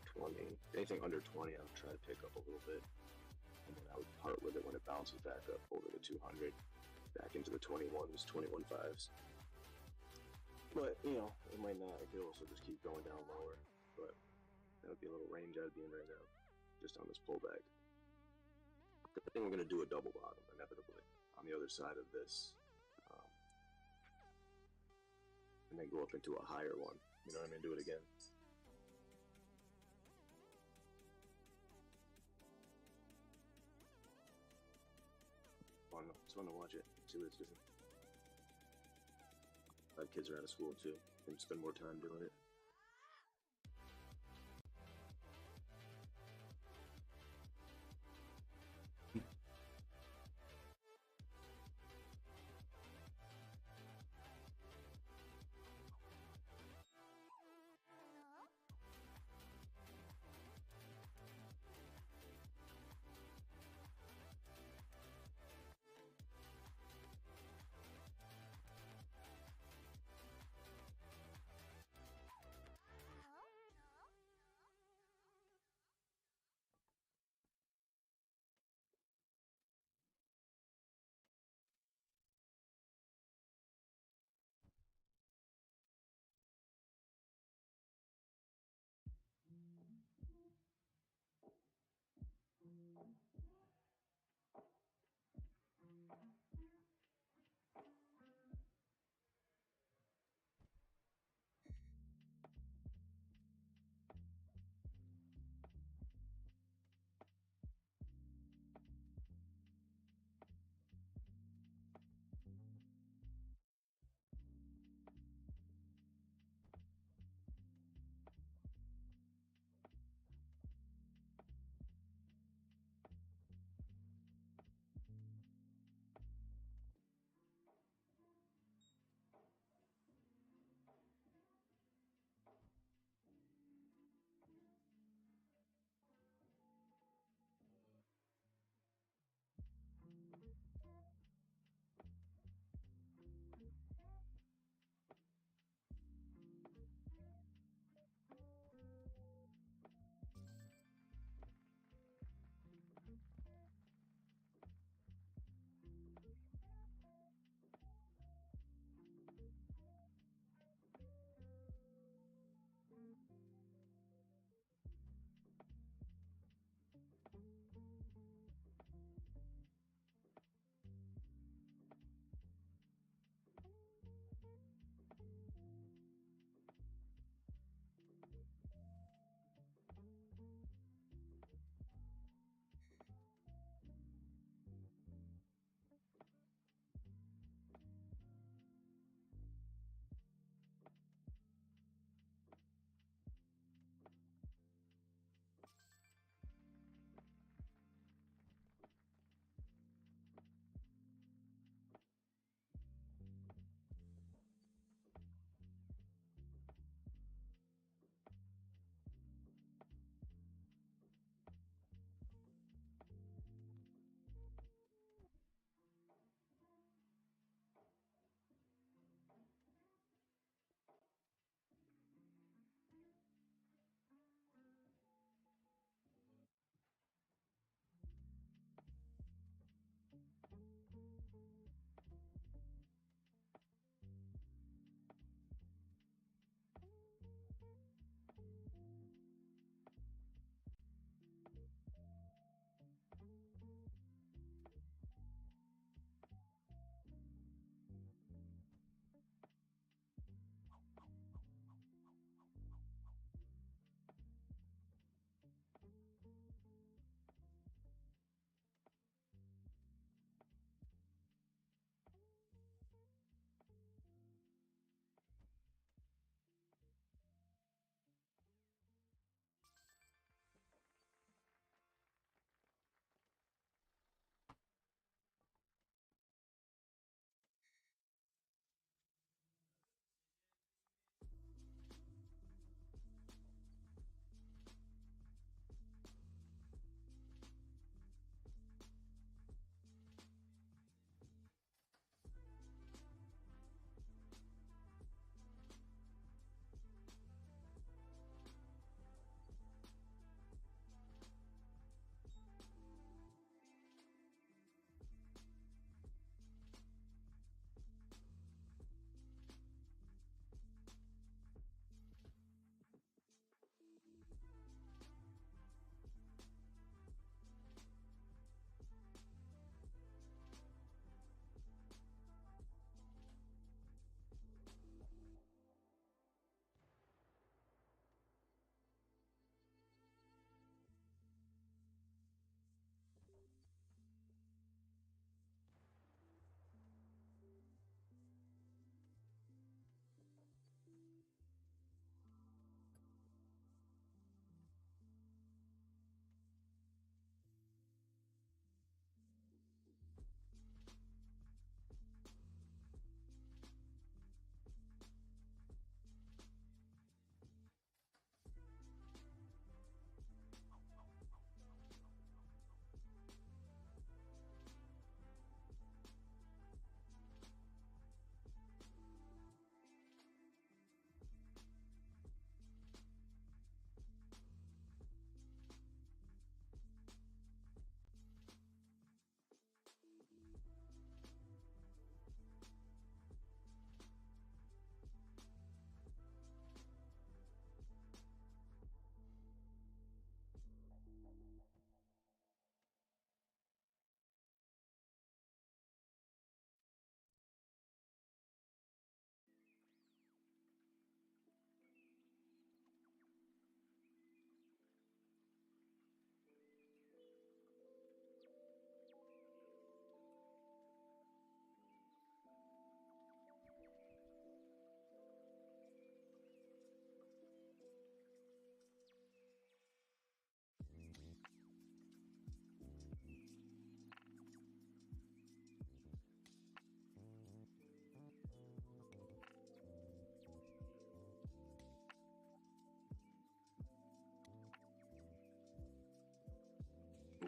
20. Anything under 20, I would try to pick up a little bit. And then I would part with it when it bounces back up over the 200, back into the 21s, 21.5s. But, you know, it might not. It could also just keep going down lower. But that would be a little range I'd be in right now, just on this pullback. I think we're going to do a double bottom, inevitably, on the other side of this. And then go up into a higher one. You know what I mean? Do it again. It's fun to watch it, see what it's doing. My kids are out of school too, and spend more time doing it.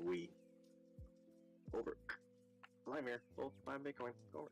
We. Over. Climb here. Oh, climb Bitcoin. Over.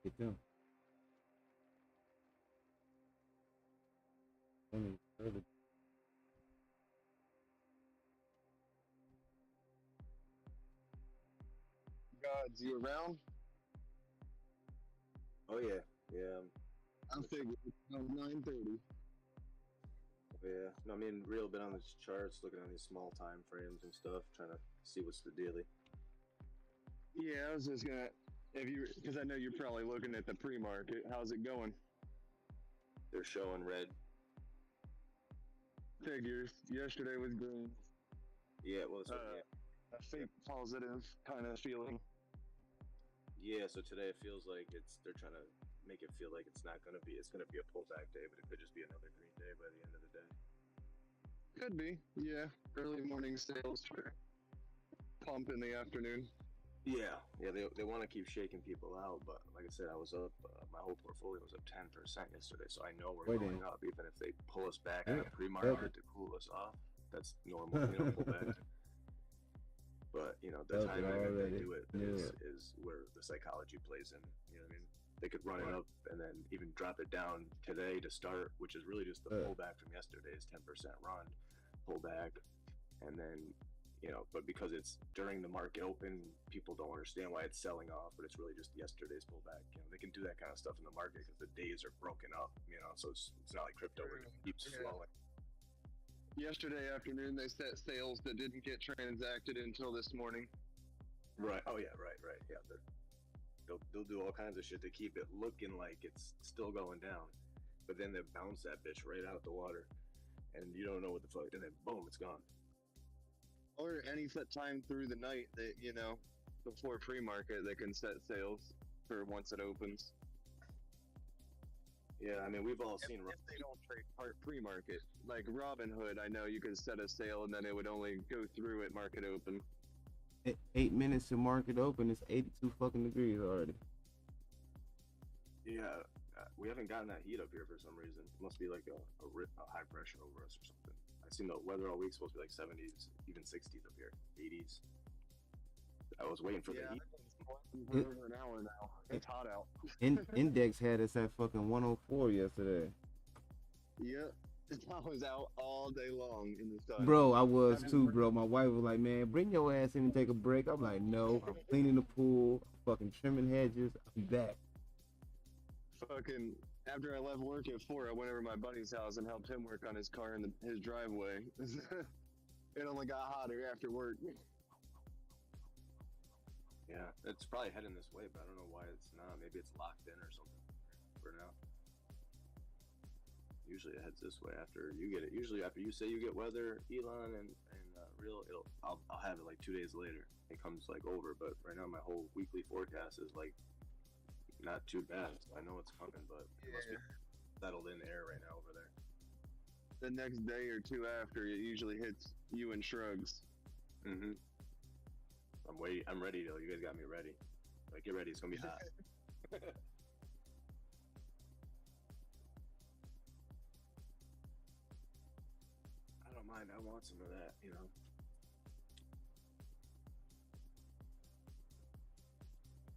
Get them. Further. Gods, you around? Oh yeah, yeah, I figured around 9:30. yeah. No, I mean, real bit on these charts, looking on these small time frames and stuff, trying to see what's the dealie. Yeah, I was just gonna, because I know you're probably looking at the pre-market. How's it going? They're showing red. Figures. Yesterday was green. Yeah, well, so, A fake positive kind of feeling. yeah. So today it feels like they're trying to make it feel like it's not gonna be. It's gonna be a pullback day, but it could just be another green day by the end of the day. Could be. Yeah. Early morning sales for pump in the afternoon. Yeah, they want to keep shaking people out, but like I said, I was up. My whole portfolio was up 10% yesterday, so I know we're going up. Even if they pull us back in the pre-market to cool us off, that's normal. Pullback. But the timing that they do it is where the psychology plays in. You know what I mean? They could run it up and then even drop it down today to start, which is really just the pullback from yesterday's 10% run pullback, and then. But because it's during the market open, people don't understand why it's selling off, but it's really just yesterday's pullback. They can do that kind of stuff in the market because the days are broken up, so it's not like crypto where it keeps flowing. Yesterday afternoon, they set sales that didn't get transacted until this morning. Right. Oh, yeah, right. Yeah, they'll do all kinds of shit to keep it looking like it's still going down, but then they bounce that bitch right out the water, and you don't know what the fuck, and then boom, it's gone. Or any set time through the night that, before pre-market, they can set sales for once it opens. Yeah, I mean, we've all seen... If they don't trade pre-market. Like Robinhood, I know you could set a sale and then it would only go through at market open. 8 minutes to market open, it's 82 fucking degrees already. Yeah, we haven't gotten that heat up here for some reason. It must be like a high pressure over us or something. I've seen the weather all week supposed to be like 70s, even 60s up here, 80s. I was waiting for the heat. For over an hour now. It's hot out. Index had us at fucking 104 yesterday. Yep. I was out all day long in the sun. Bro, I was too, bro. My wife was like, man, bring your ass in and take a break. I'm like, no, I'm cleaning the pool, I'm fucking trimming hedges, I'll be back. Fucking, after I left work at 4, I went over to my buddy's house and helped him work on his car in his driveway. It only got hotter after work. Yeah, it's probably heading this way, but I don't know why it's not. Maybe it's locked in or something for now. Usually it heads this way after you get it. Usually after you say you get weather, Elon and real, I'll have it like 2 days later. It comes like over, but right now my whole weekly forecast is like not too bad. So I know it's coming, but it must be settled in air right now over there. The next day or two after, it usually hits you in shrugs. Mm-hmm. I'm ready though. You guys got me ready. Like, get ready. It's gonna be hot. I don't mind. I want some of that,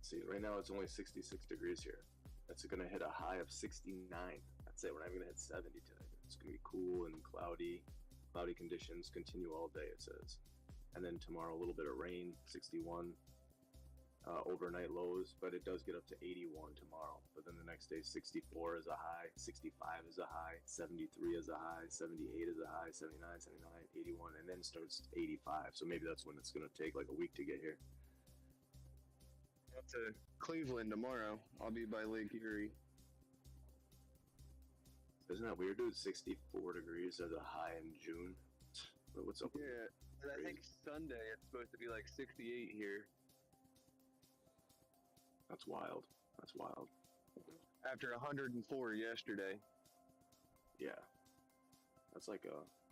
See, right now it's only 66 degrees here. That's gonna hit a high of 69. That's it. We're not even gonna hit 70 today. It's gonna be cool and cloudy. Cloudy conditions continue all day, it says. And then tomorrow, a little bit of rain, 61 overnight lows, but it does get up to 81 tomorrow. But then the next day, 64 is a high, 65 is a high, 73 is a high, 78 is a high, 79, 79, 81, and then starts 85. So maybe that's when it's going to take like a week to get here. Up to Cleveland tomorrow. I'll be by Lake Erie. Isn't that weird, dude? 64 degrees as a high in June. What's up? Yeah, and I think Sunday it's supposed to be like 68 here. That's wild. That's wild. After 104 yesterday. Yeah. That's like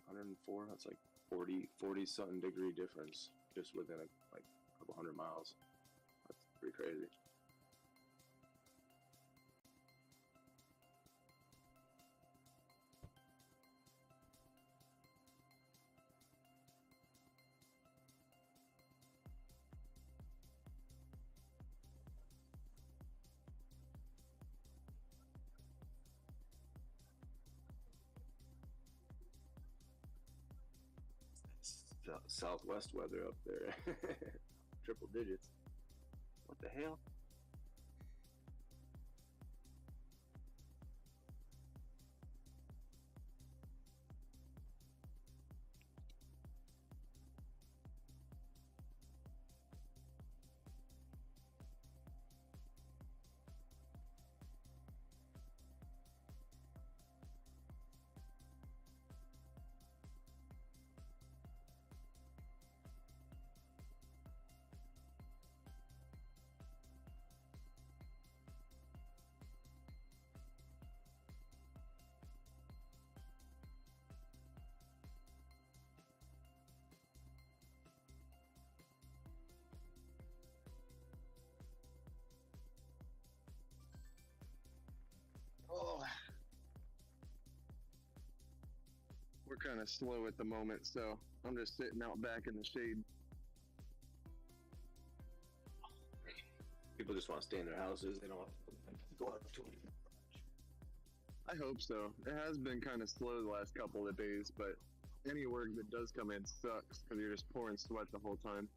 104. That's like 40 something degree difference just within a couple hundred miles. That's pretty crazy. southwest weather up there. Triple digits. What the hell? Oh, we're kind of slow at the moment, so I'm just sitting out back in the shade. People just want to stay in their houses. They don't want to go out too much. I hope so. It has been kind of slow the last couple of days, but any work that does come in sucks because you're just pouring sweat the whole time.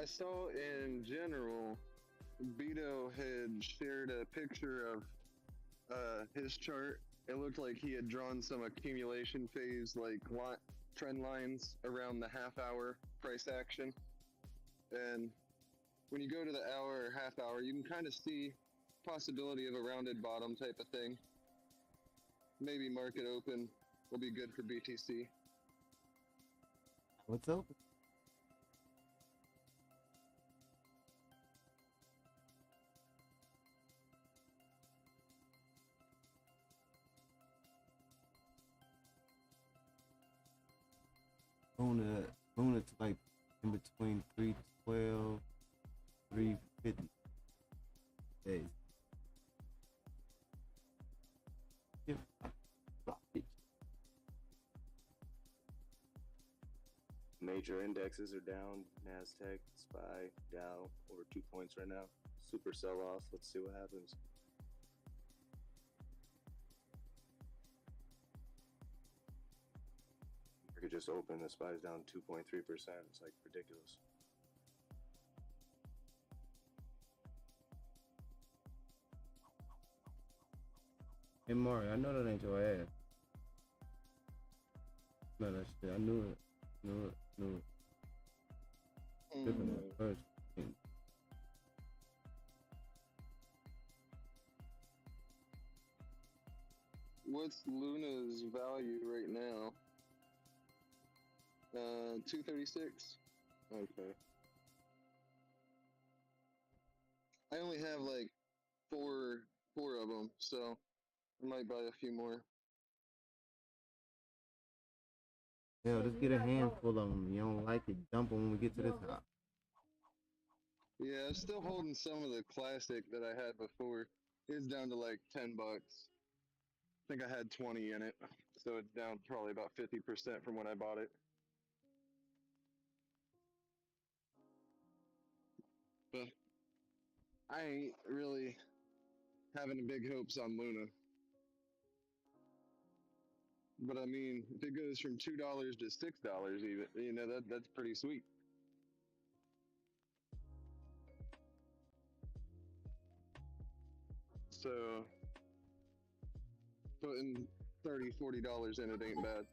I saw in general, Beto had shared a picture of his chart. It looked like he had drawn some accumulation phase, like trend lines around the half hour price action. And when you go to the hour or half hour, you can kind of see possibility of a rounded bottom type of thing. Maybe market open will be good for BTC. What's open? Luna to like in between 312, 350 days. Major indexes are down. NASDAQ, SPY, Dow over 2 points right now. Super sell off. Let's see what happens. Market just opened. The SPY's down 2.3%. It's like ridiculous. Hey Mario, I know that ain't your ass. No, that shit. I knew it. Knew it. Tripping at first. What's Luna's value right now? 236. Okay. I only have like four of them, so I might buy a few more. Hell, just get a handful of them. You don't like it, dump them when we get to this top. Yeah, I'm still holding some of the classic that I had before. It's down to like $10. I think I had 20 in it, so it's down probably about 50% from when I bought it. But I ain't really having big hopes on Luna. But I mean, if it goes from $2 to $6 even, you know, that's pretty sweet. So putting $30, $40 in it ain't bad.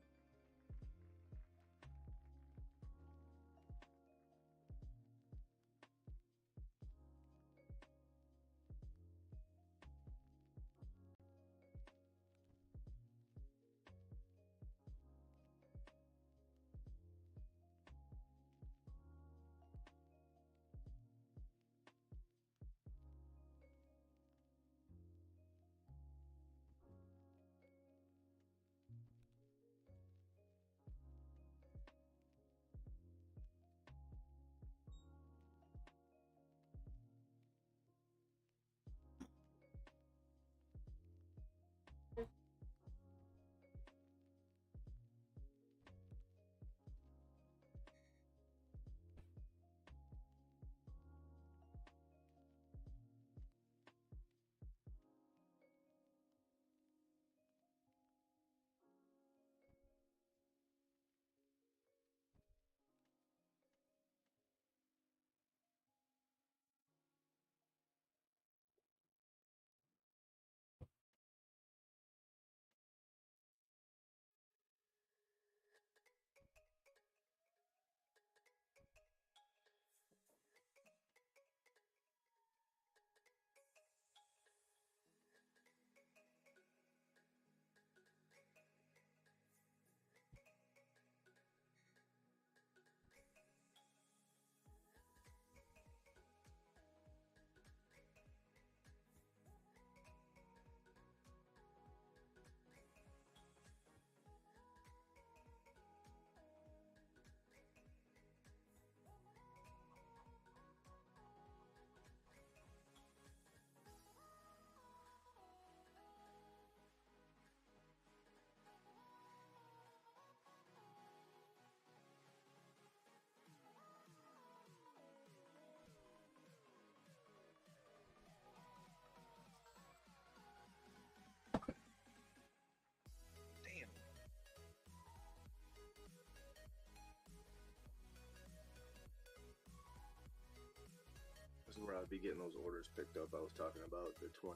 I'll be getting those orders picked up. I was talking about the 28.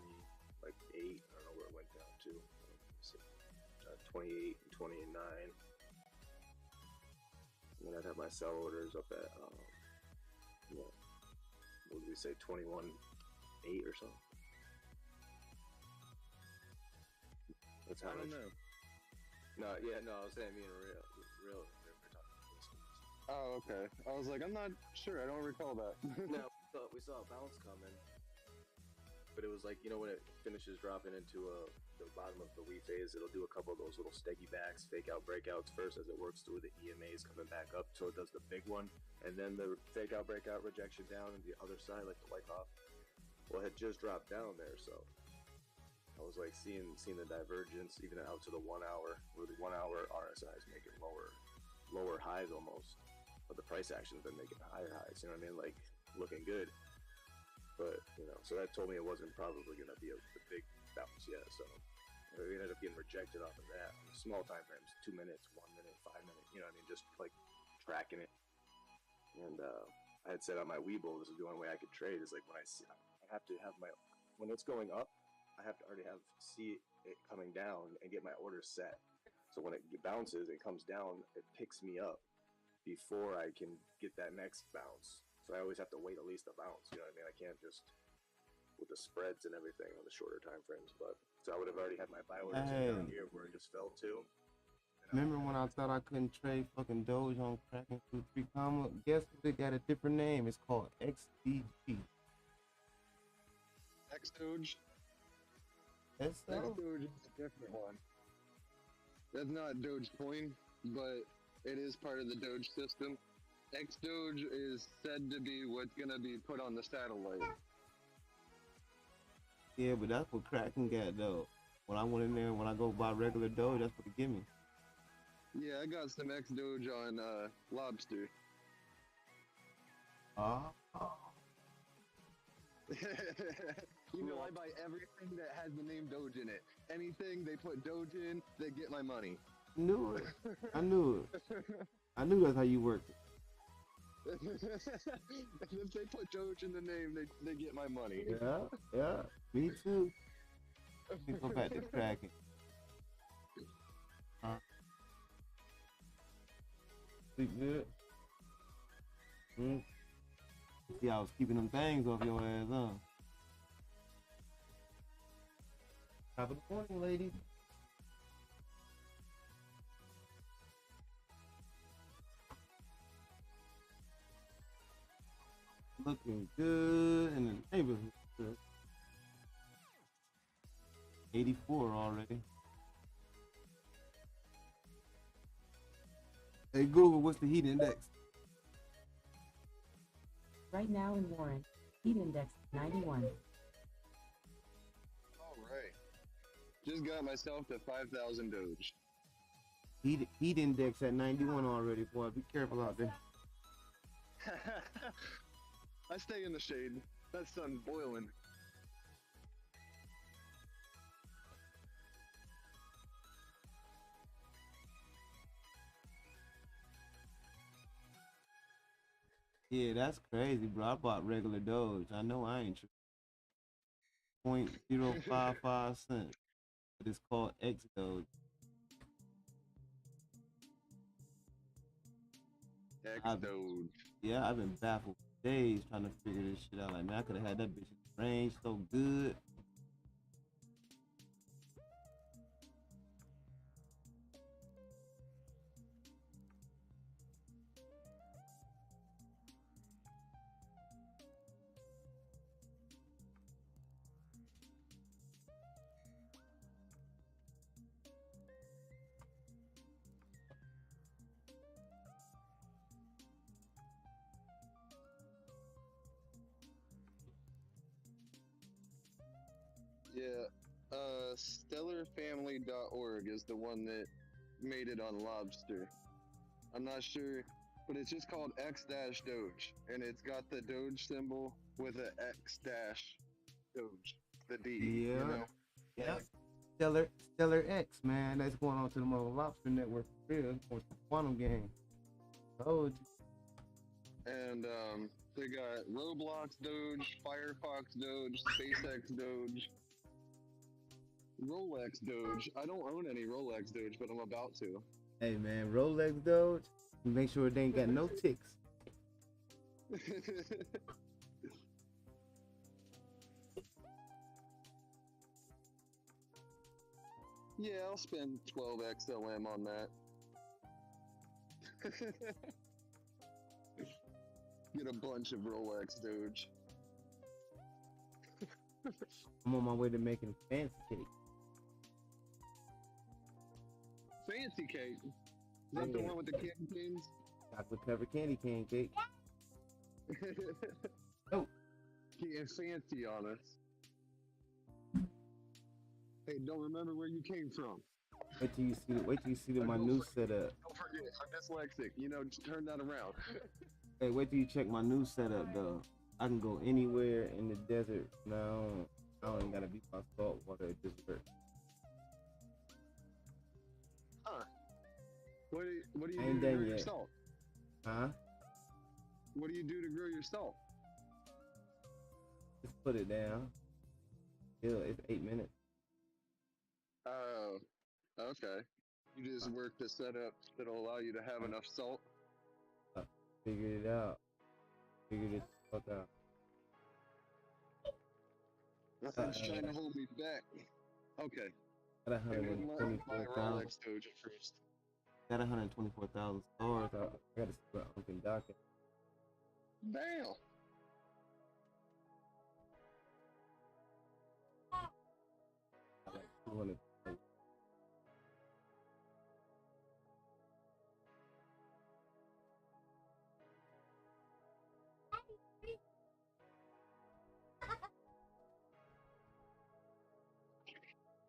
I don't know where it went down to. 28 and 29. And then I'd have my sell orders up at, what did we say, 21.8 or something? That's how I don't much. know. No, I was saying me and real. We're talking about this. Oh, okay. I was like, I'm not sure. I don't recall that. No, we saw a bounce coming, but it was like, when it finishes dropping into the bottom of the wheat phase, it'll do a couple of those little steggy backs, fake out breakouts first as it works through the EMAs coming back up. So it does the big one, and then the fake out breakout rejection down on the other side, like the Wyckoff. Well, it had just dropped down there, so I was like seeing the divergence even out to the 1 hour, where the 1 hour RSI is making lower highs almost, but the price action's been making higher highs. You know what I mean? Like looking good. But so that told me it wasn't probably going to be a big bounce yet. So we ended up getting rejected off of that on the small time frames, 2 minutes, 1 minute, 5 minutes. You know what I mean? Just like tracking it. And I had said on my Webull, this is the only way I could trade. Is like when I have to have when it's going up, I have to already see it coming down and get my orders set. So when it bounces, it comes down, it picks me up before I can get that next bounce. So I always have to wait at least a bounce. You know what I mean? I can't just with the spreads and everything on the shorter time frames. But so I would have already had my buy orders down here where it just fell to. Remember when I thought I couldn't trade fucking Doge on Kraken 2-3 comma? Guess what? They got a different name. It's called XDG. X-Doge? That's so. X-Doge is a different one. That's not Dogecoin, but it is part of the Doge system. X-Doge is said to be what's going to be put on the satellite. Yeah, but that's what Kraken got though. When I went in there, when I go buy regular Doge, that's what they give me. Yeah, I got some X-Doge on Lobster. I buy everything that has the name Doge in it. Anything they put Doge in, they get my money. Knew it. I knew it. I knew that's how you worked it. If they put Doge in the name, they get my money. Yeah, me too. Let me go back to Kraken. Sleep good? See, I was keeping them things off your ass, huh? Top of the morning, ladies. Looking good in the neighborhood. 84 already. Hey Google, what's the heat index? Right now in Warren, heat index 91. All right. Just got myself to 5,000 Doge. Heat index at 91 already, boy. Be careful out there. I stay in the shade. That sun's boiling. Yeah, that's crazy, bro. I bought regular Doge. I know I ain't 0.055 cents. But it's called X Doge. X-Doge. Yeah, I've been baffled for days trying to figure this shit out. Like, man, I could have had that bitch in the range so good. Yeah, stellarfamily.org is the one that made it on Lobster. I'm not sure, but it's just called X-Doge, and it's got the Doge symbol with an X-Doge, the D. Yeah. You know? Yeah. Stellar X, man. That's going on to the Lobster Network for real. It's going to the quantum game. Told you. and they got Roblox Doge, Firefox Doge, SpaceX Doge, Rolex Doge. I don't own any Rolex Doge, but I'm about to. Hey man, Rolex Doge, make sure it ain't got no ticks. Yeah, I'll spend 12 XLM on that. Get a bunch of Rolex Doge. I'm on my way to making fancy cake. Fancy cake? Is that the one with the candy canes? Chocolate covered candy cane cake. Oh. Getting fancy on us. Hey, don't remember where you came from. Wait till you see my new setup. Don't forget, I'm dyslexic. You know, just turn that around. Hey, wait till you check my new setup though. I can go anywhere in the desert now. I don't even gotta be by salt water. It just works. Huh? What do you I ain't do to done grow your yet. salt? Huh? What do you do to grow your salt? Just put it down. Still, it's 8 minutes. Oh, okay. You just work the setup that'll allow you to have enough salt. Figured it out. Figured it fuck out. Nothing's trying to hold me back. Okay. Got Maybe I'm letting my 124,000. Rolex Doge at first. Got 124,000 stars. I gotta see what Uncle Doc. Damn. I like 200.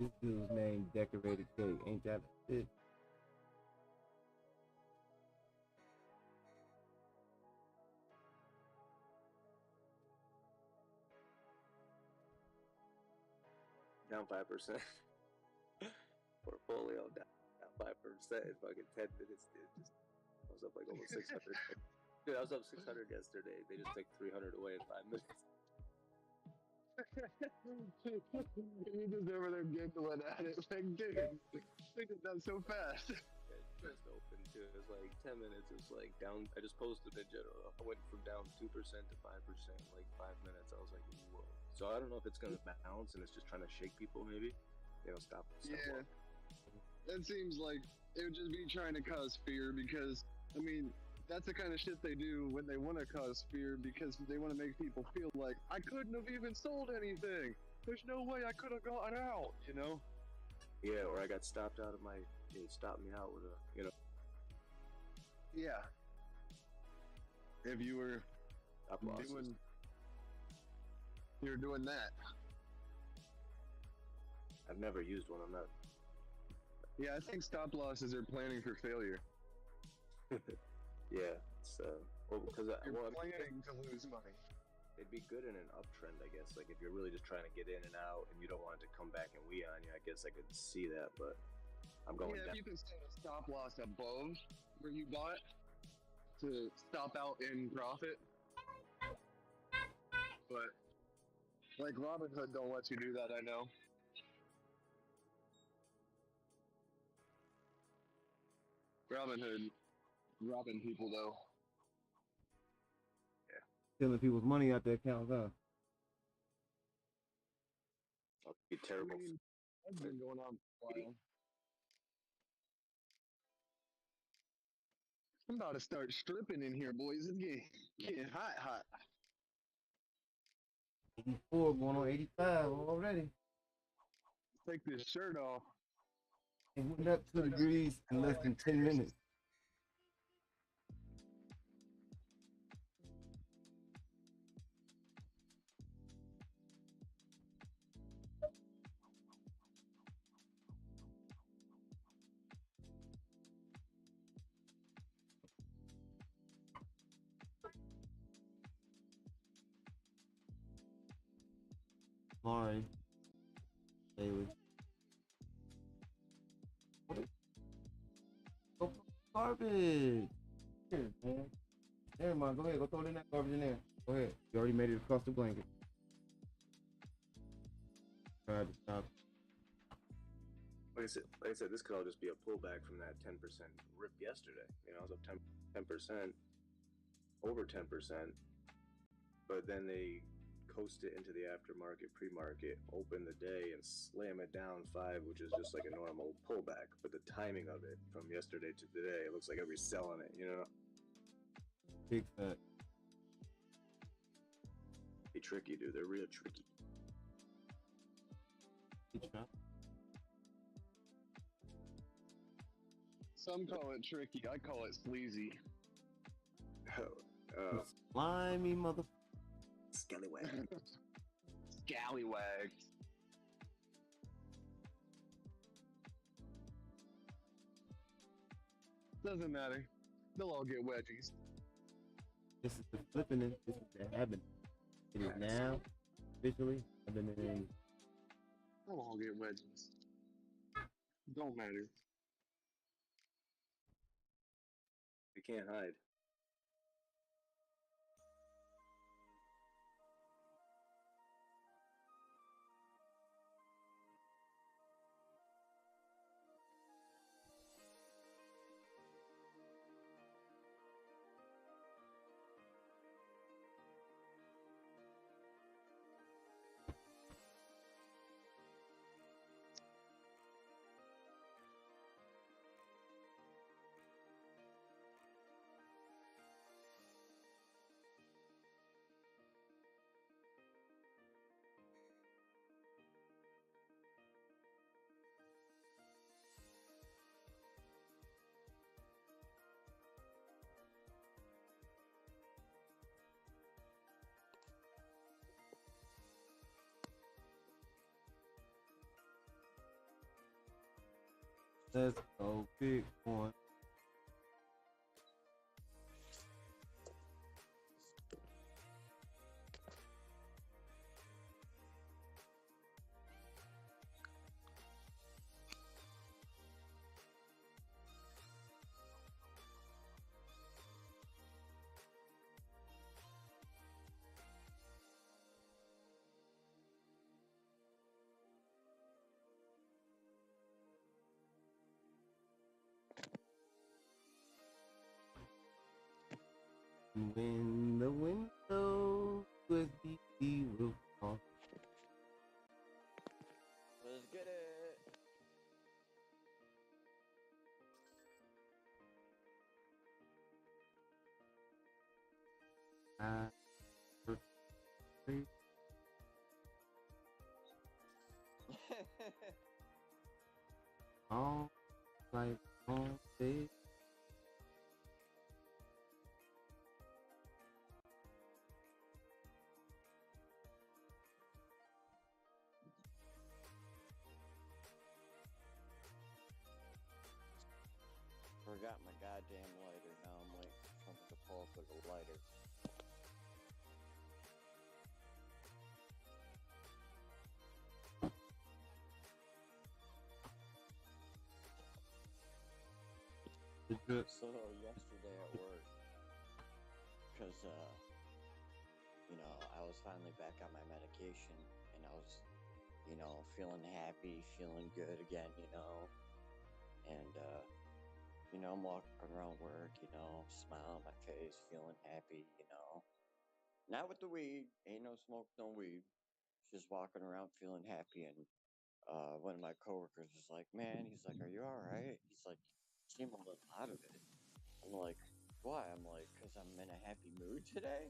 This dude's name Decorated Cake. Ain't that it? Down 5%. Portfolio down 5% in fucking 10 minutes, dude. I was up like almost 600. Dude, I was up 600 yesterday. They just took 300 away in 5 minutes. You just over there giggling at it. Like, dude, they did that so fast. It just opened too. It was like 10 minutes. It was like down. I just posted in general. I went from down 2% to 5% in like 5 minutes. I was like, whoa. So I don't know if it's gonna bounce and it's just trying to shake people. Maybe they don't stop. Yeah, that seems like it would just be trying to cause fear because, I mean, that's the kind of shit they do when they want to cause fear because they want to make people feel like, I couldn't have even sold anything. There's no way I could have gotten out, you know? Yeah, or I got stopped out of my. They stopped me out with a, you know. Yeah. If you were doing, you're doing that. I've never used one. I'm not. Yeah, I think stop losses are planning for failure. Yeah, it's well, because you're planning to lose money. It'd be good in an uptrend, I guess. Like if you're really just trying to get in and out, and you don't want it to come back and wee on you, I guess I could see that. But I'm going. Yeah, if you can set a stop loss above where you bought to stop out in profit. But like Robinhood don't let you do that, I know. Robinhood robbing people though. Yeah. Stealing people's money out their accounts, huh? That'd be terrible. I mean, that's been going on for a while. I'm about to start stripping in here, boys. It's getting hot. 84 going on 85 already. Take this shirt off. It went up 2 degrees in less than 10 minutes. Sorry, Haley. Garbage. Here, man. There, my Go ahead. Go throw it in that garbage in there. Go ahead. You already made it across the blanket. Try to stop. Like I said, this could all just be a pullback from that 10% rip yesterday. You know, it was up 10%, over 10%, but then they coast it into the aftermarket, pre-market, open the day, and slam it down 5, which is just like a normal pullback. But the timing of it from yesterday to today, it looks like everybody's selling it, you know? Big fat. Be tricky, dude. They're real tricky. Some call it tricky. I call it sleazy. Slimy mother. Scallywag. Scallywags. Doesn't matter. They'll all get wedgies. This is the flipping it. This is the habit. It is now officially happening. They'll all get wedgies. Don't matter. We can't hide. Let's go, big one. When the window with the roof off. Let's get it. All like all day. Forgot my goddamn lighter. Now I'm waiting for someone to pull up with a lighter. So yesterday at work, because I was finally back on my medication, and I was, feeling happy, feeling good again, and I'm walking around work, smile on my face, feeling happy, not with the weed, ain't no smoke, no weed, just walking around feeling happy. And one of my coworkers was like, man, he's like, are you all right? He's like, you seem a little out of it. I'm like, why? I'm like, because I'm in a happy mood today.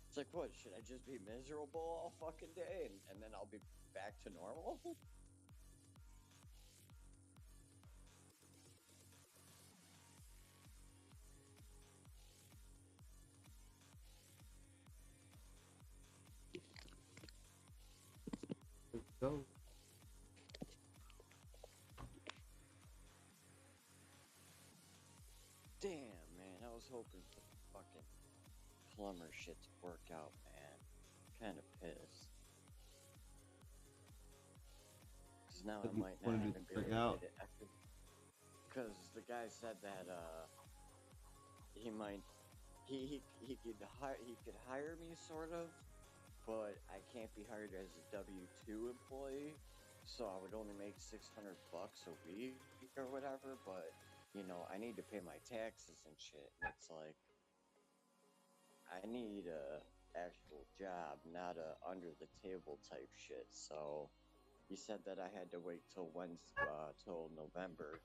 It's like, what, should I just be miserable all fucking day and then I'll be back to normal? Let's go. Damn, man, I was hoping for the fucking plumber shit to work out, man. Kind of pissed. Because now I might not even be able to get it. Because the guy said that he might he could hire me sort of, but I can't be hired as a W-2 employee, so I would only make $600 a week or whatever. But you know, I need to pay my taxes and shit. And it's like I need a actual job, not a under the table type shit. So he said that I had to wait till till November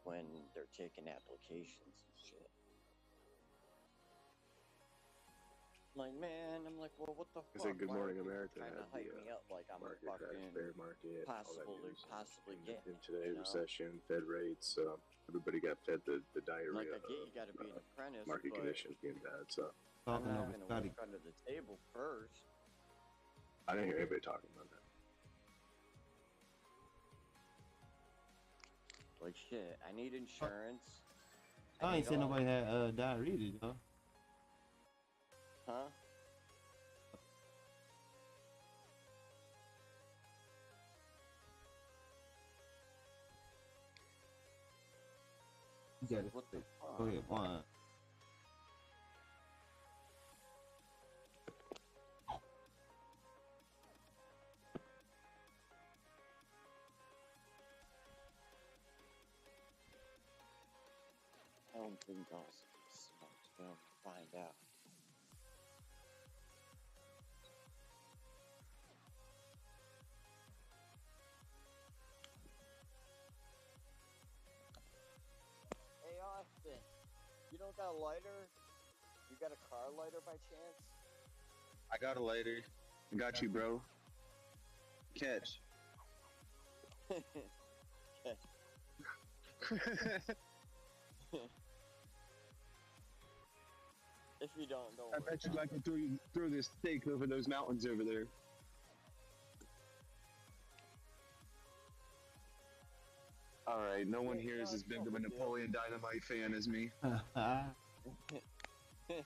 when they're taking applications and shit. Like, man, I'm like, well, what the I fuck? said Good Why Morning are you America trying to had hype the me up like I'm a market crash, fucking bear market, all that news. possibly get In me, today, you know? recession, Fed rates, everybody got fed the diarrhea Like, I get you of gotta be an apprentice, market but conditions being bad. So I'm Talking not over gonna Scotty. work under the table first. I didn't hear anybody talking about that. Like, shit, I need insurance. I ain't need said all- nobody had diarrhea, you know. Huh? You got it. What the fuck? Go ahead, Juan. I don't think I'll smoke. We'll find out. Hey, Austin, you don't got a lighter? You got a car lighter by chance? I got a lighter. I got you, bro. Catch. If you don't I worry bet you about I can throw this steak over those mountains over there. All right, no one here is as big of a Napoleon Dynamite fan as me. it.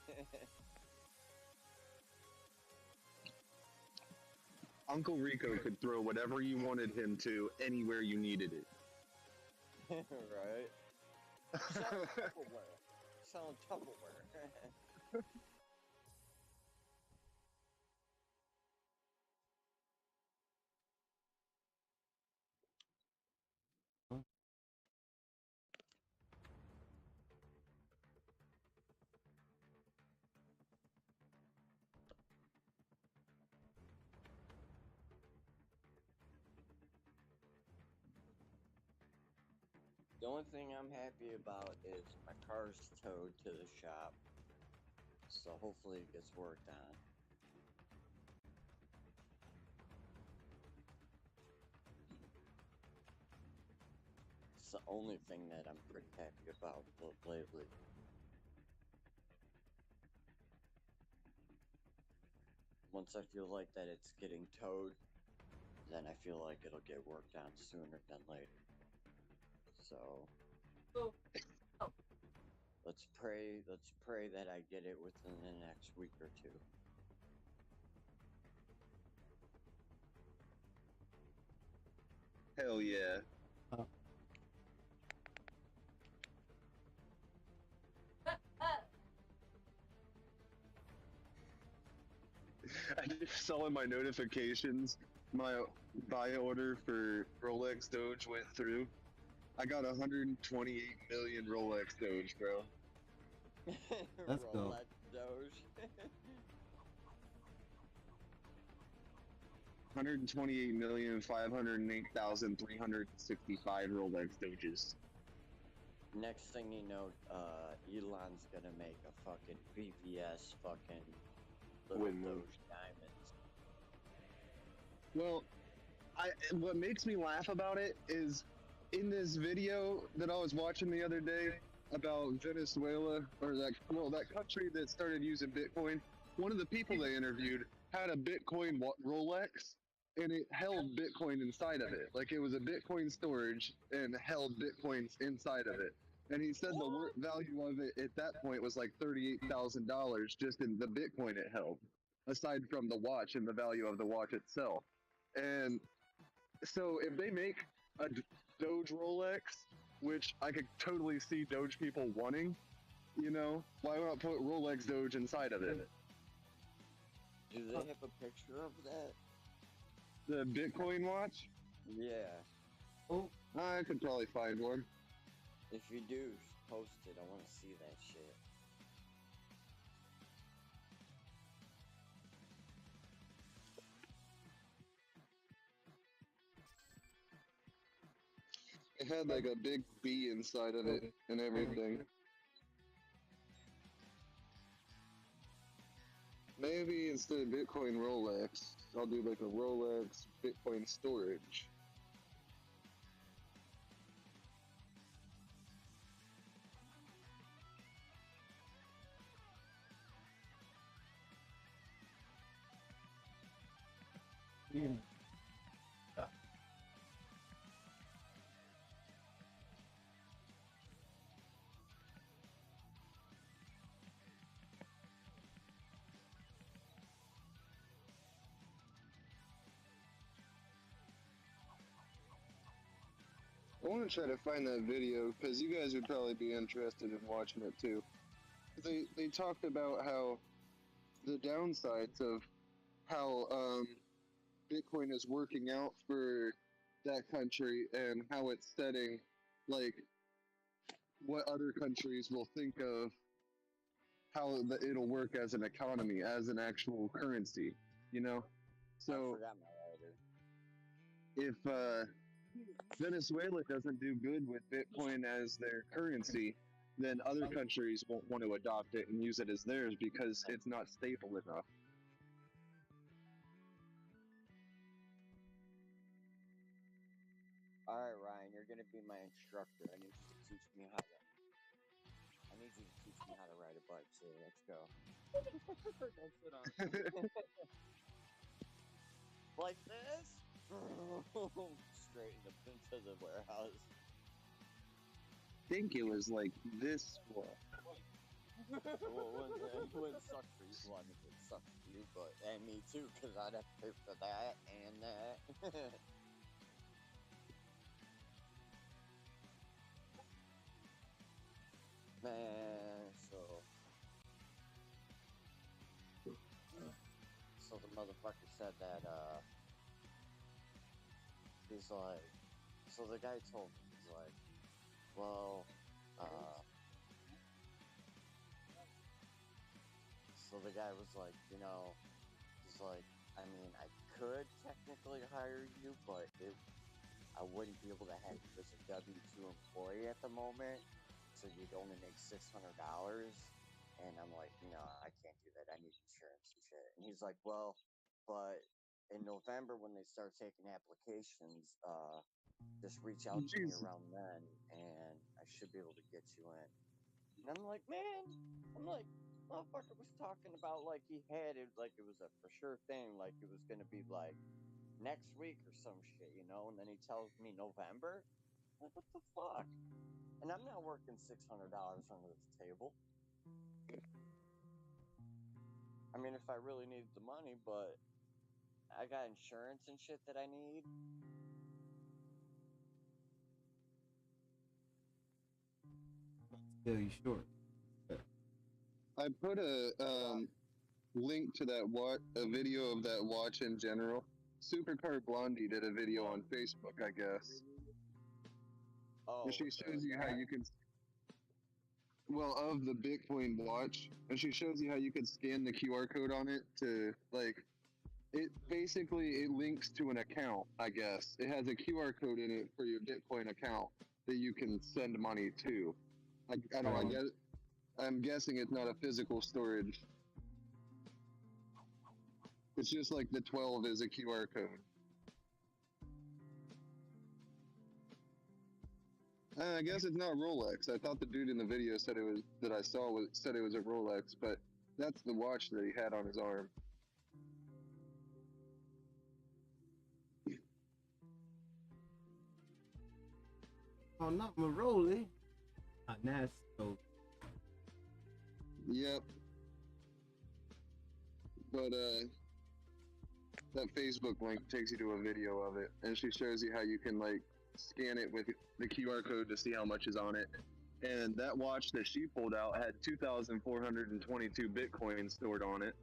Uncle Rico could throw whatever you wanted him to anywhere you needed it. Right? Sound Tupperware. Sound Tupperware. The only thing I'm happy about is my car's towed to the shop, so hopefully it gets worked on. It's the only thing that I'm pretty happy about lately. Once I feel like that it's getting towed, then I feel like it'll get worked on sooner than later. So let's pray that I get it within the next week or two. Hell yeah. I just saw in my notifications my buy order for Rolex Doge went through. I got 128 million Rolex Doge, bro. Let's go. Roulette Doge. 128,508,365 Rolex Doges. Next thing you know, Elon's gonna make a fucking BVS fucking little Doge diamonds. Well, what makes me laugh about it is in this video that I was watching the other day about Venezuela, or that country that started using Bitcoin, one of the people they interviewed had a Bitcoin Rolex, and it held Bitcoin inside of it. Like, it was a Bitcoin storage and held Bitcoins inside of it. And he said the value of it at that point was like $38,000 just in the Bitcoin it held, aside from the watch and the value of the watch itself. And so if they make a Doge Rolex, which I could totally see Doge people wanting, You know, why not put Rolex Doge inside of it? Do they have a picture of that? The Bitcoin watch? Yeah. Oh, I could probably find one. If you do, post it. I want to see that shit. It had like a big B inside of it and everything. Maybe instead of Bitcoin Rolex, I'll do like a Rolex Bitcoin storage. yeah. I want to try to find that video because you guys would probably be interested in watching it too. They talked about how the downsides of how Bitcoin is working out for that country and how it's setting like what other countries will think of how it'll work as an economy, as an actual currency, you know? I So forgot my lighter. if Venezuela doesn't do good with Bitcoin as their currency, then other countries won't want to adopt it and use it as theirs because it's not stable enough. All right, Ryan, you're gonna be my instructor. I need you to teach me how to. I need you to teach me how to ride a bike. So let's go. Don't sit on it. Like this? Straight into the warehouse. I think it was like this one. Well, it wouldn't suck for you. Well, I mean, it sucks for you, but and me too, because I'd have to pay for that and that. Man, so the motherfucker said that, he's like, so the guy told me, he's like, well, so the guy was like, you know, he's like, I mean, I could technically hire you, but I wouldn't be able to have you as a W-2 employee at the moment, so you'd only make $600. And I'm like, no, I can't do that. I need insurance and shit. And he's like, well, but in November when they start taking applications, just reach out to me around then, and I should be able to get you in. And I'm like, man, motherfucker was talking about like he had it, like it was a for sure thing, like it was gonna be like next week or some shit, you know. And then he tells me November. Like, what the fuck? And I'm not working $600 under this table. I mean, if I really needed the money, but I got insurance and shit that I need. Tell you short. I put a link to that a video of that watch in general. Supercar Blondie did a video on Facebook, I guess. Oh, and she shows you how you can. Well, of the Bitcoin watch, and she shows you how you can scan the QR code on it to like. It basically links to an account, I guess. It has a QR code in it for your Bitcoin account that you can send money to. I don't know. I'm guessing it's not a physical storage. It's just like the 12 is a QR code. I guess it's not Rolex. I thought the dude in the video said it was that I saw said it was a Rolex, but that's the watch that he had on his arm. Oh, not Maroli. Nasco. Yep. But that Facebook link takes you to a video of it, and she shows you how you can like scan it with the QR code to see how much is on it. and that watch that she pulled out had 2,422 Bitcoin stored on it.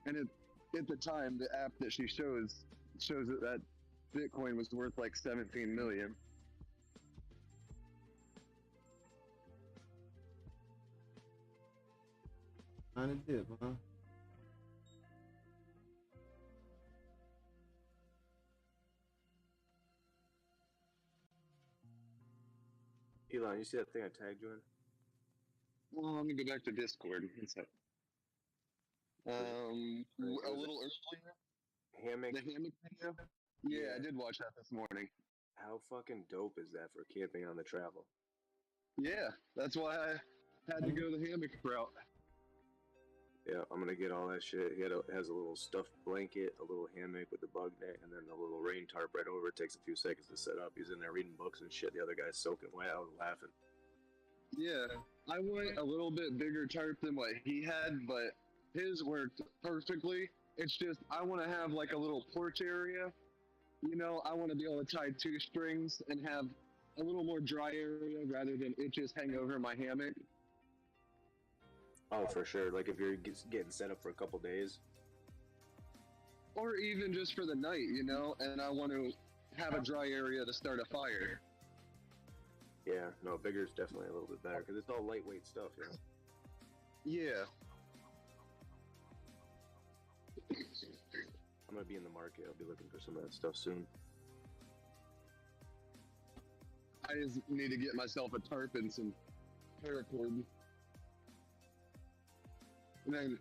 And at the time, the app that she shows that Bitcoin was worth like 17 million. Kind of dip, huh? Elon, you see that thing I tagged you in? Well, let me go back to Discord. A little earlier. Hammock. The hammock video? Yeah, I did watch that this morning. How fucking dope is that for camping on the travel? Yeah, that's why I had to go the hammock route. Yeah, I'm gonna get all that shit. It has a little stuffed blanket, a little hammock with the bug net, and then a little rain tarp right over. It takes a few seconds to set up. He's in there reading books and shit. The other guy's soaking wet out and laughing. Yeah, I went a little bit bigger tarp than what he had, but his worked perfectly. It's just, I want to have like a little porch area. You know, I want to be able to tie 2 strings and have a little more dry area rather than it just hang over my hammock. Oh, for sure. Like if you're getting set up for a couple days. Or even just for the night, you know, and I want to have a dry area to start a fire. Yeah, no, bigger is definitely a little bit better because it's all lightweight stuff, you know? Yeah. I'm going to be in the market. I'll be looking for some of that stuff soon. I just need to get myself a tarp and some paracord. And then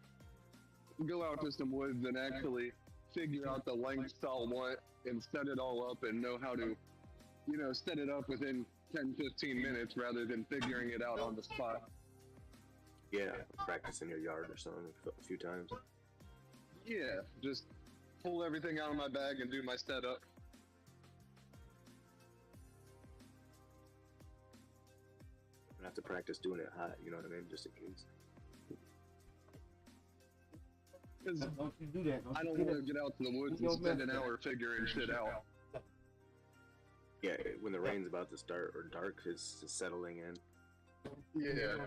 go out to some woods and actually figure out the lengths I'll want and set it all up and know how to, you know, set it up within 10, 15 minutes rather than figuring it out on the spot. Yeah, practice in your yard or something a few times. Yeah, just pull everything out of my bag and do my setup. I have to practice doing it hot, you know what I mean, just in case. Don't you do that. I don't want to get out to the woods and spend an hour figuring shit out. Yeah, when the rain's about to start or dark is settling in. Yeah.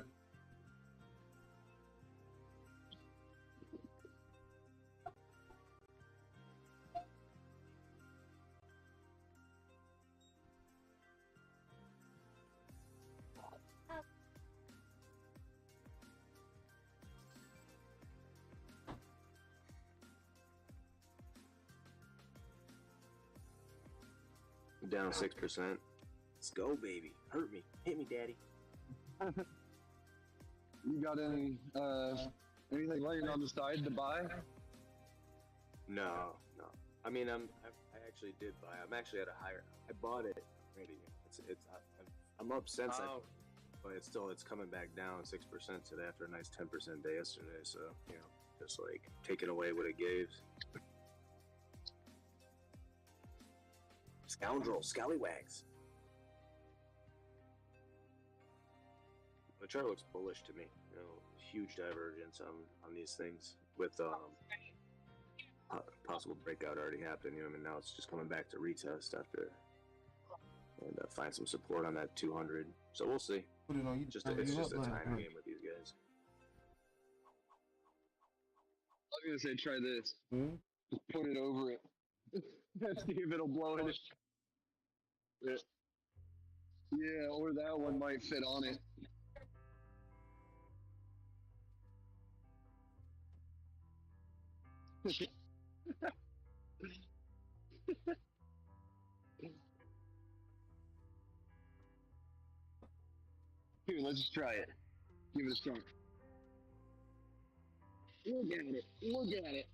Down 6%. Let's go, baby. Hurt me. Hit me, daddy. You got anything laying on the side to buy? No. I mean, I actually did buy. I'm actually at a higher. I bought it. Maybe I'm up since but it's coming back down 6% today after a nice 10% day yesterday. So you know, just like taking away what it gave. Scoundrel, scallywags. The chart looks bullish to me. You know, huge divergence on these things with possible breakout already happened. You know, I mean, now it's just coming back to retest after and find some support on that 200. So we'll see. Put it on you. It's just a time game with these guys. I was gonna say try this. Just put it over it. Let's see if it'll blow it. Yeah, or that one might fit on it. Here, let's just try it. Give it a shot. Look at it. Look at it.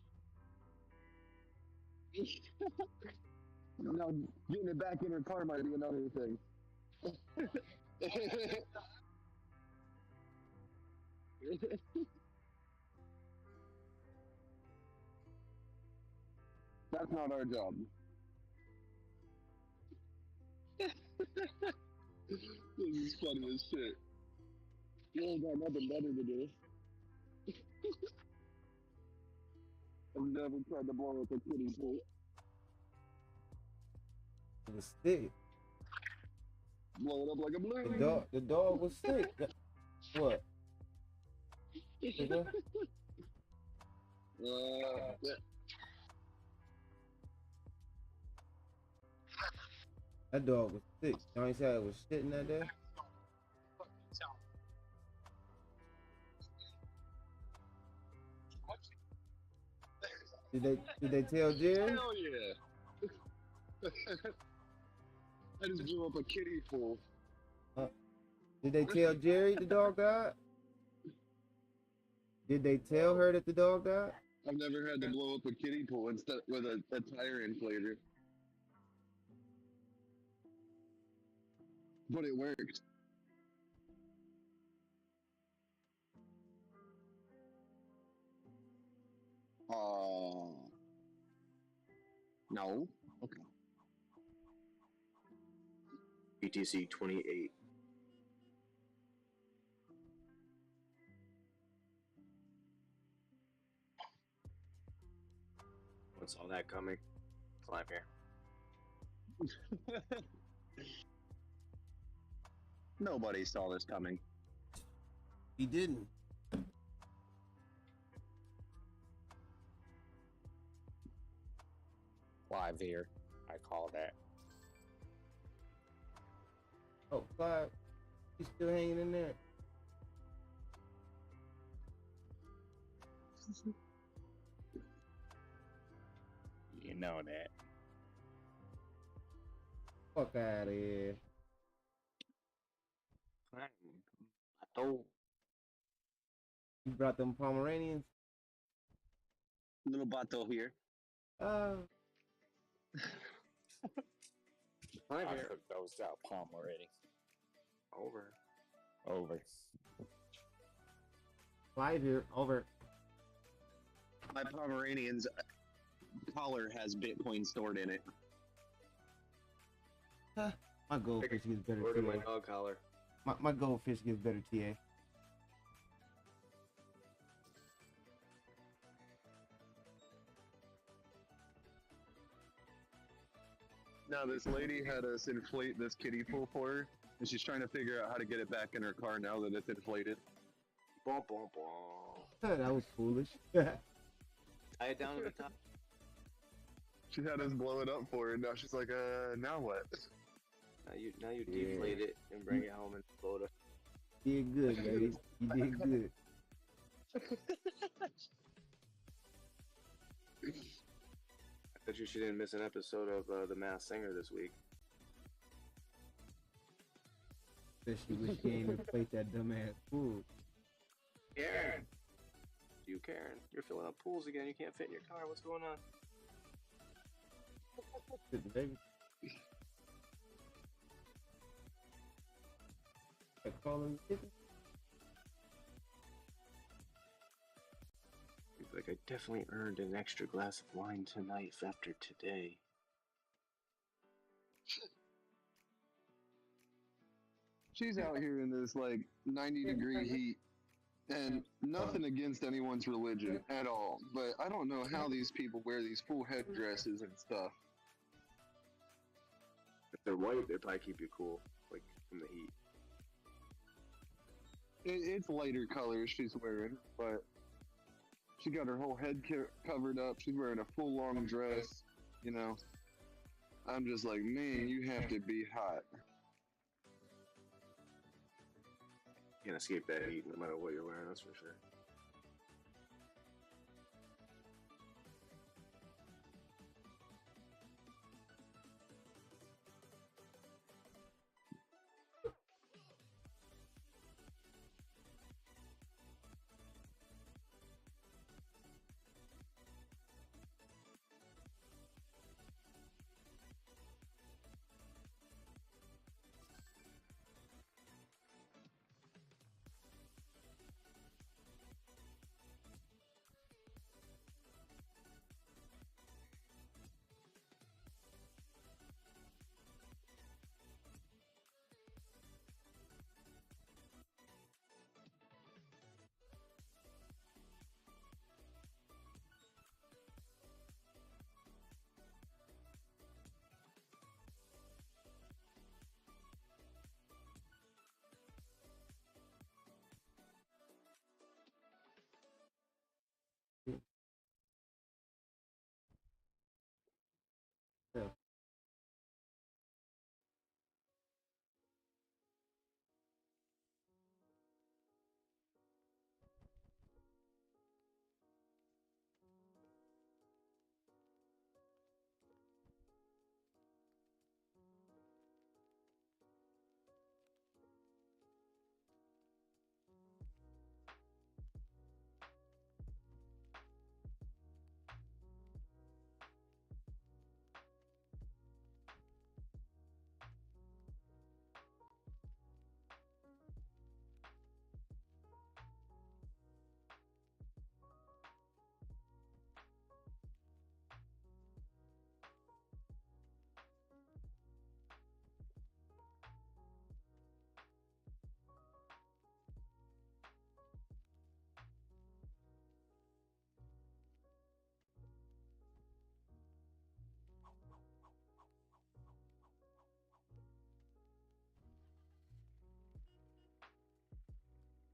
Now, getting it back in her car might be another thing. That's not our job. This is funny as shit. You ain't got nothing better to do. I've never tried to blow up a kitty pool. The stick. blow it up like a balloon. The dog was sick. What? That dog was sick. Johnny said it was sitting that day. Did they tell Jerry? Hell yeah! I just blew up a kiddie pool. Did they tell Jerry the dog died? Did they tell her that the dog died? I've never had to blow up a kiddie pool instead with a tire inflator. But it worked. No. Okay. BTC 28. What's all that coming? Climb here. Nobody saw this coming. He didn't. Live here. I call that. Oh, Clive, he's still hanging in there. You know that. Fuck out of here. Bato. You brought them Pomeranians? Little Bato here. I took those out palm already. Over. Clive here. Over. My Pomeranian's collar has Bitcoin stored in it. My goldfish gets better Order my TA. dog collar. My goldfish gets better TA. Now, this lady had us inflate this kiddie pool for her, and she's trying to figure out how to get it back in her car now that it's inflated. Bom, bom, bom. That was foolish. Tie it down to the top. She had us blow it up for her, and now she's like, now what? Now you deflate it and bring it home and blow it up. You did good, lady. You did good. I bet you she didn't miss an episode of The Masked Singer this week. Especially when she ain't even played that dumbass fool. Karen! You, Karen. You're filling up pools again. You can't fit in your car. What's going on? Fit the baby. I call him the chicken. He's like, I definitely earned an extra glass of wine tonight after today. She's out here in this, like, 90-degree heat, and nothing against anyone's religion at all, but I don't know how these people wear these full headdresses and stuff. If they're white, they probably keep you cool, like, from the heat. It's lighter colors she's wearing, but she got her whole head covered up. She's wearing a full long dress, you know. I'm just like, man, you have to be hot. You can't escape that heat no matter what you're wearing, that's for sure.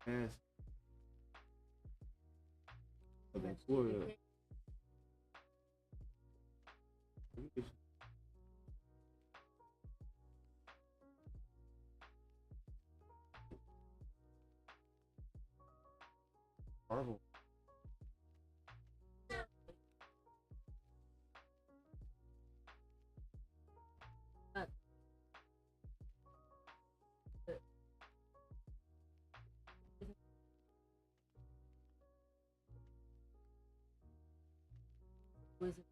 Ass. But then for Marvel. Was it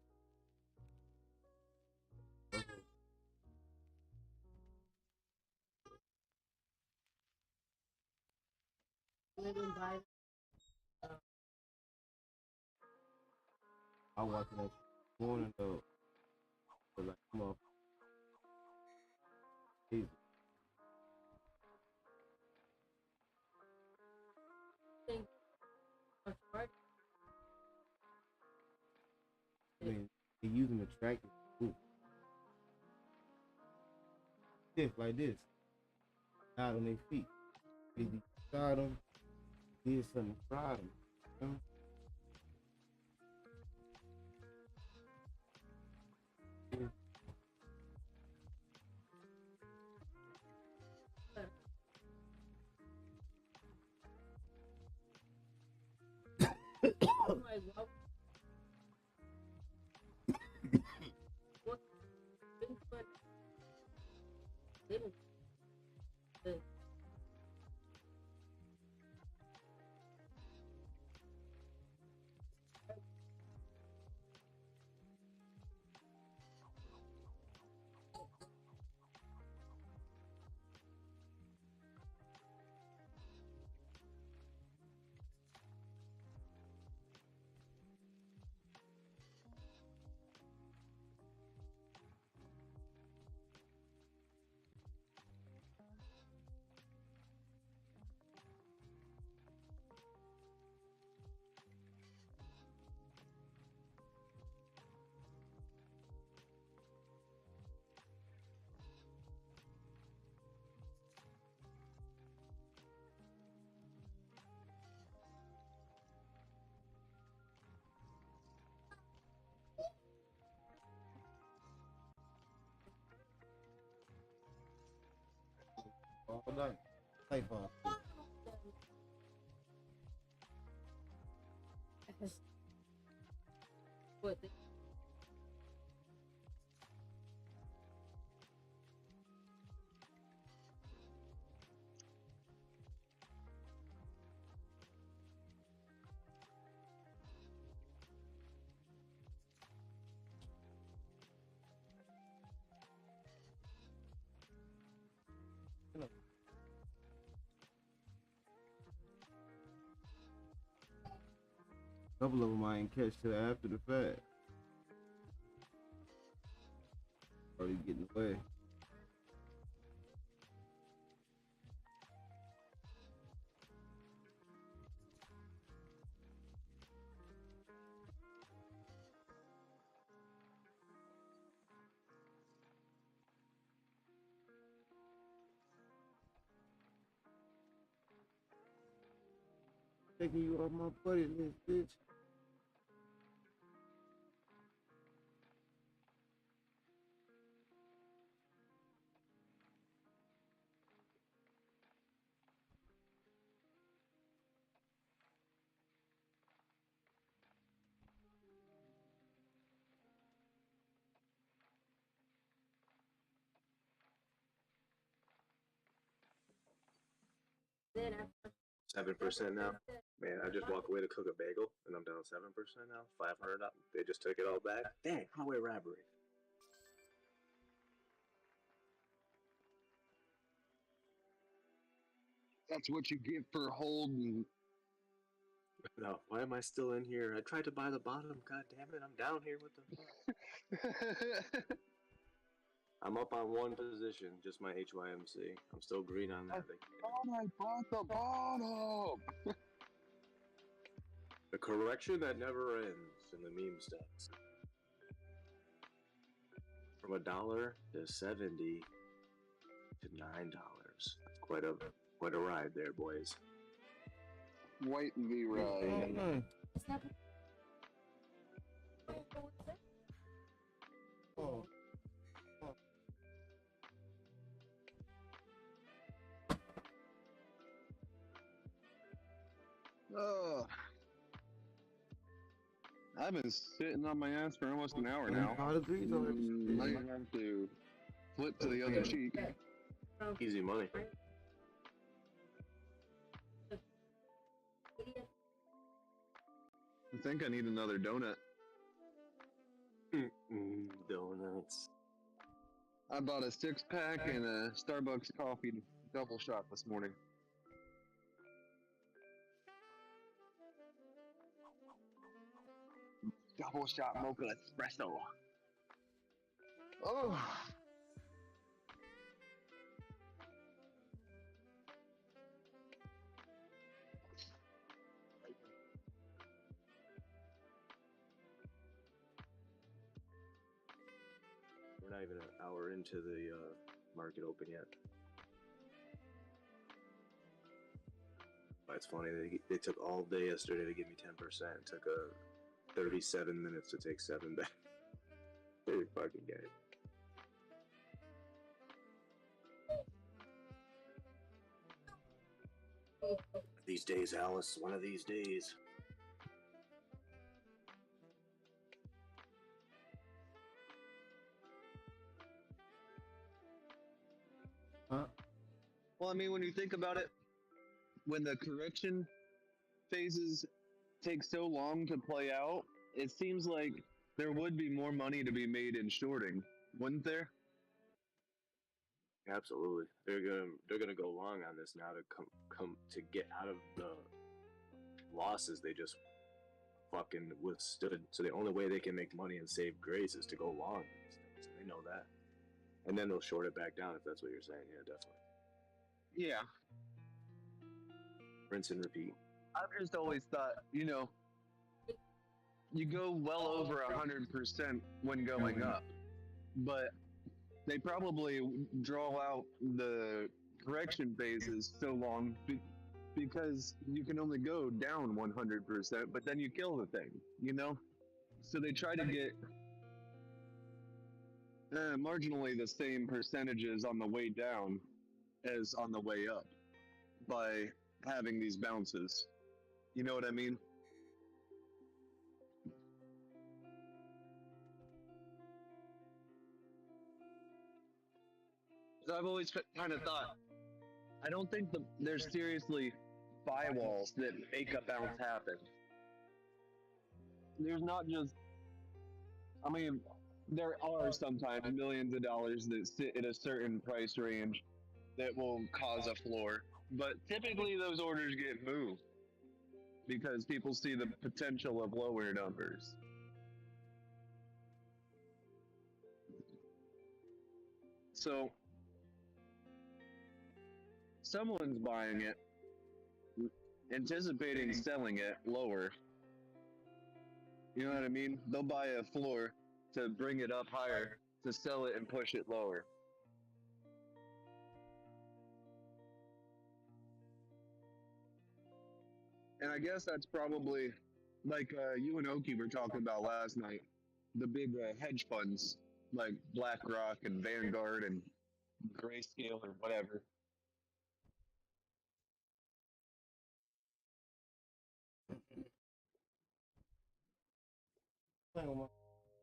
living by I watched that morning though. But like, come on. Jesus. thing of art? I mean, they using the tractor. Stiff like this. Out on their feet. They shot them. Did something, fried them. You know? Yeah. Oh my God. What? Bigfoot. Little. The All night. Type on. what? A couple of them I ain't catch till after the fact. Already getting away. Taking you off my buddy list, bitch. Then after 7% now. Man, I just walk away to cook a bagel, and I'm down 7% now. 500. They just took it all back. Dang, highway robbery. That's what you get for holding. No, why am I still in here? I tried to buy the bottom. God damn it, I'm down here with the. I'm up on one position, just my HYMC. I'm still green on that. I bought the bottom. The correction that never ends in the meme stacks. From $1 to 70 to $9. Quite a ride there, boys. White V ride. Oh. Oh. I've been sitting on my ass for almost an hour now. Might have to flip to the other cheek. Easy money. I think I need another donut. Donuts. I bought a 6-pack and a Starbucks coffee double shot this morning. Double shot mocha espresso. Oh. We're not even an hour into the market open yet. But it's funny, they took all day yesterday to give me 10%. It took 37 minutes to take 7 back. They fucking get it. These days, Alice, one of these days. Well, I mean, when you think about it, when the correction phases take so long to play out, it seems like there would be more money to be made in shorting, wouldn't there? Absolutely, they're gonna go long on this now to come to get out of the losses they just fucking withstood. So the only way they can make money and save grace is to go long on these things. And they know that, and then they'll short it back down if that's what you're saying. Yeah, definitely. Yeah. Rinse and repeat. I've just always thought, you know, you go well over 100% when going up, but they probably draw out the correction phases so long because you can only go down 100%, but then you kill the thing, you know? So they try to get marginally the same percentages on the way down as on the way up by having these bounces. You know what I mean? So I've always kind of thought, I don't think there's seriously buy walls that make a bounce happen. There's not just, I mean, there are sometimes millions of dollars that sit at a certain price range that will cause a floor, but typically those orders get moved because people see the potential of lower numbers. So someone's buying it, anticipating selling it lower. You know what I mean? They'll buy a floor to bring it up higher, to sell it and push it lower. And I guess that's probably, like you and Oki were talking about last night, the big hedge funds, like BlackRock and Vanguard and Grayscale or whatever.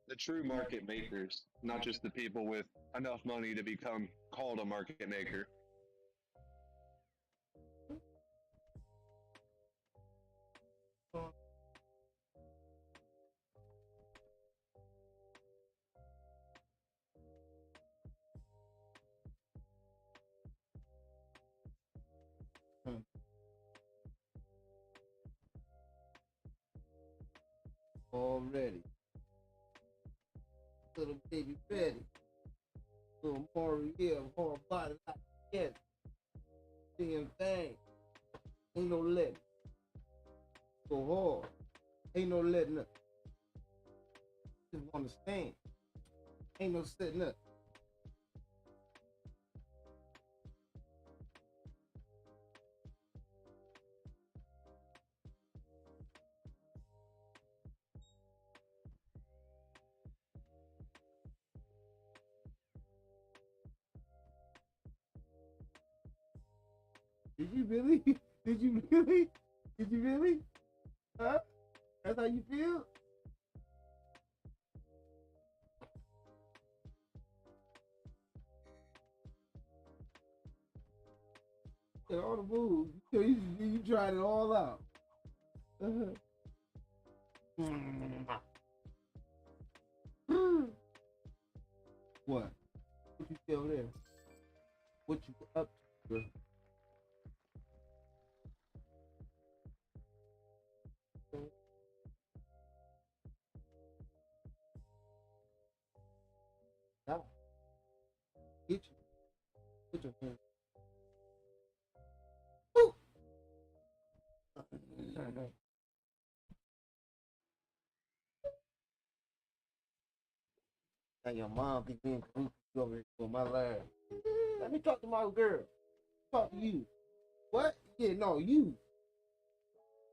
The true market makers, not just the people with enough money to become called a market maker. Already. Little baby Betty. Little Maria, hard body like yes. Damn thing. Ain't no letting. Go hard. Ain't no letting up. Just wanna stand. Ain't no sitting up. Did you really? Did you really? Did you really? Huh? That's how you feel? Yeah, all the moves. You tried it all out. What? What you see over there? What you up to, bro? Stop. Get you. Put your hand. Woo! Now your mom be being goofy over here for my laugh. Let me talk to my girl. Talk to you. What? Yeah, no, you.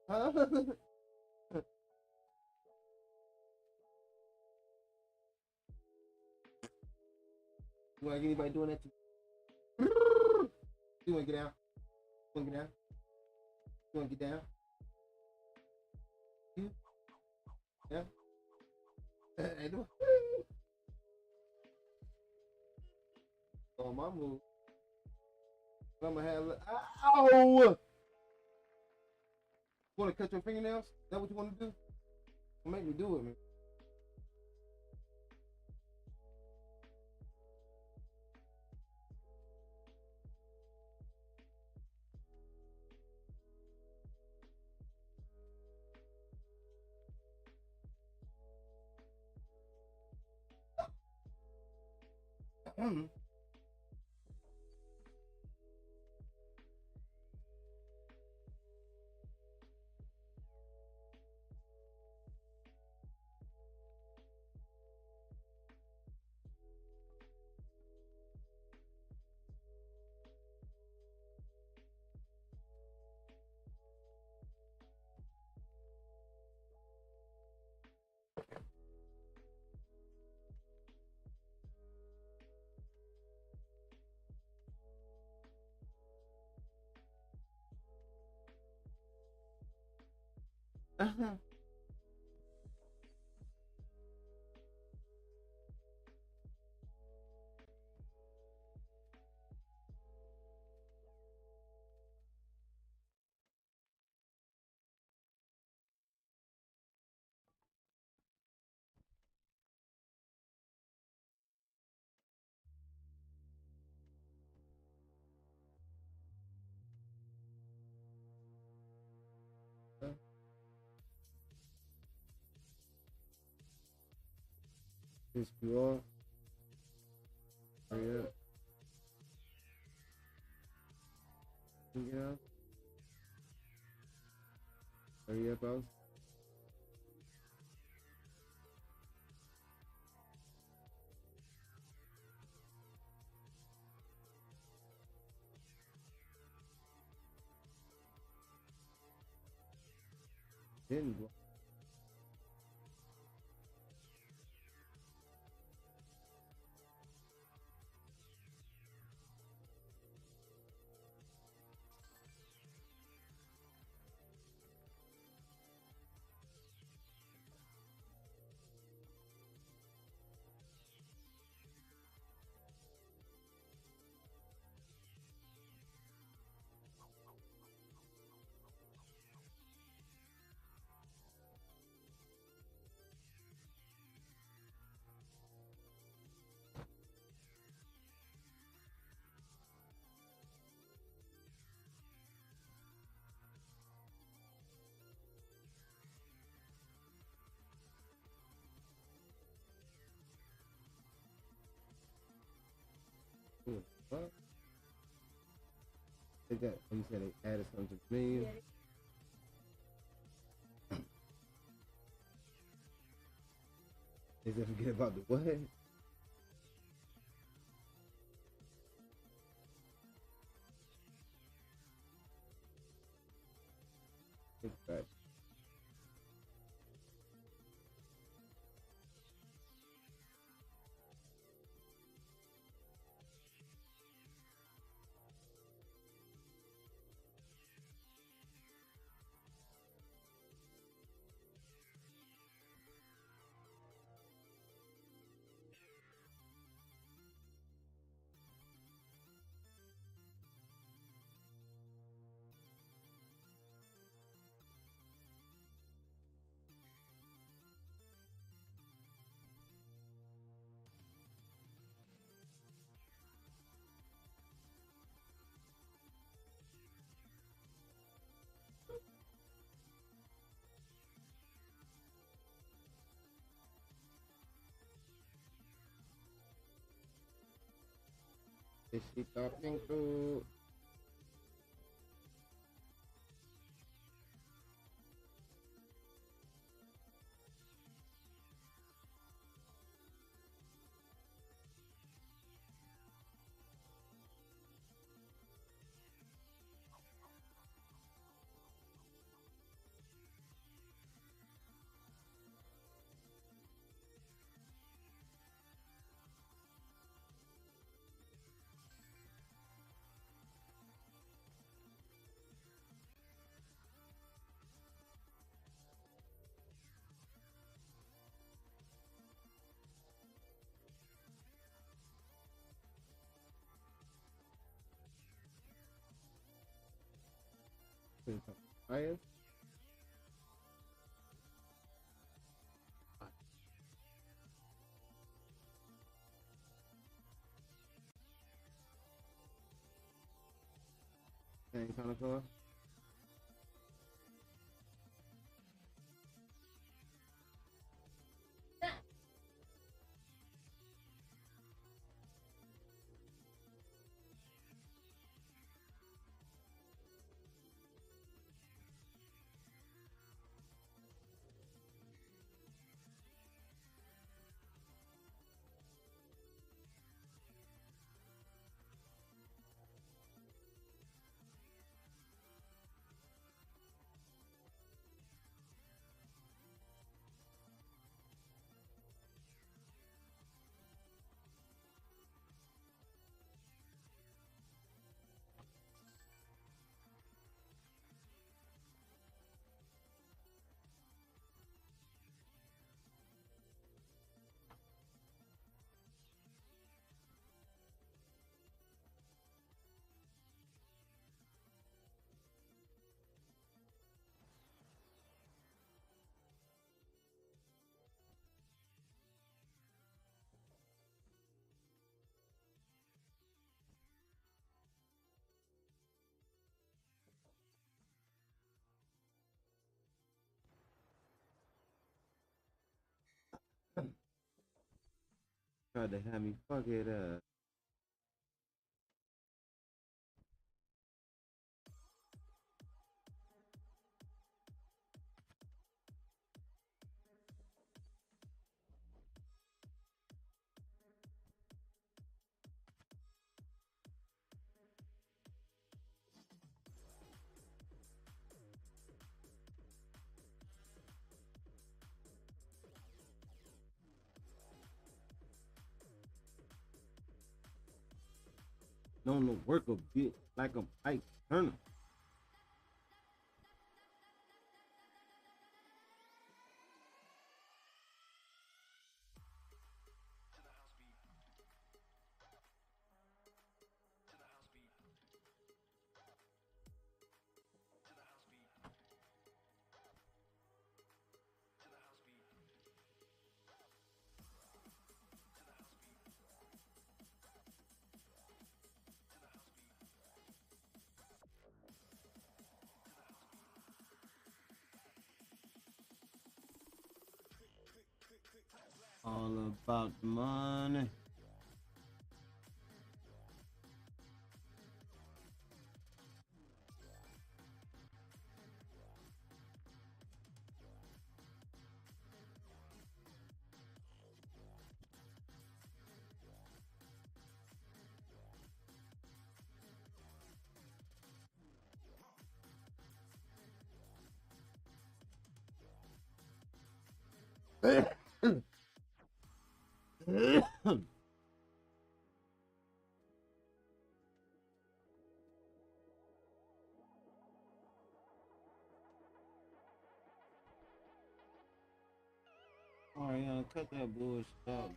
Huh? You want anybody doing that to you? You want to get down? You want to get down? You want to get down? You? Yeah? Hey, do on my move. I'm gonna have. Ow! Want to cut your fingernails? Is that what you want to do? Don't make me do it, man. Piss you off. Hurry up. Get out. Hurry up, out. Didn't go. What? They got, you said they added something to me. They didn't forget about the what? Right. Besito pintu. Fire. Same kind of color. Tried to have me fuck it up. Known to work a bit like a Ike Turner. All about the money. Alright, cut that bullshit out.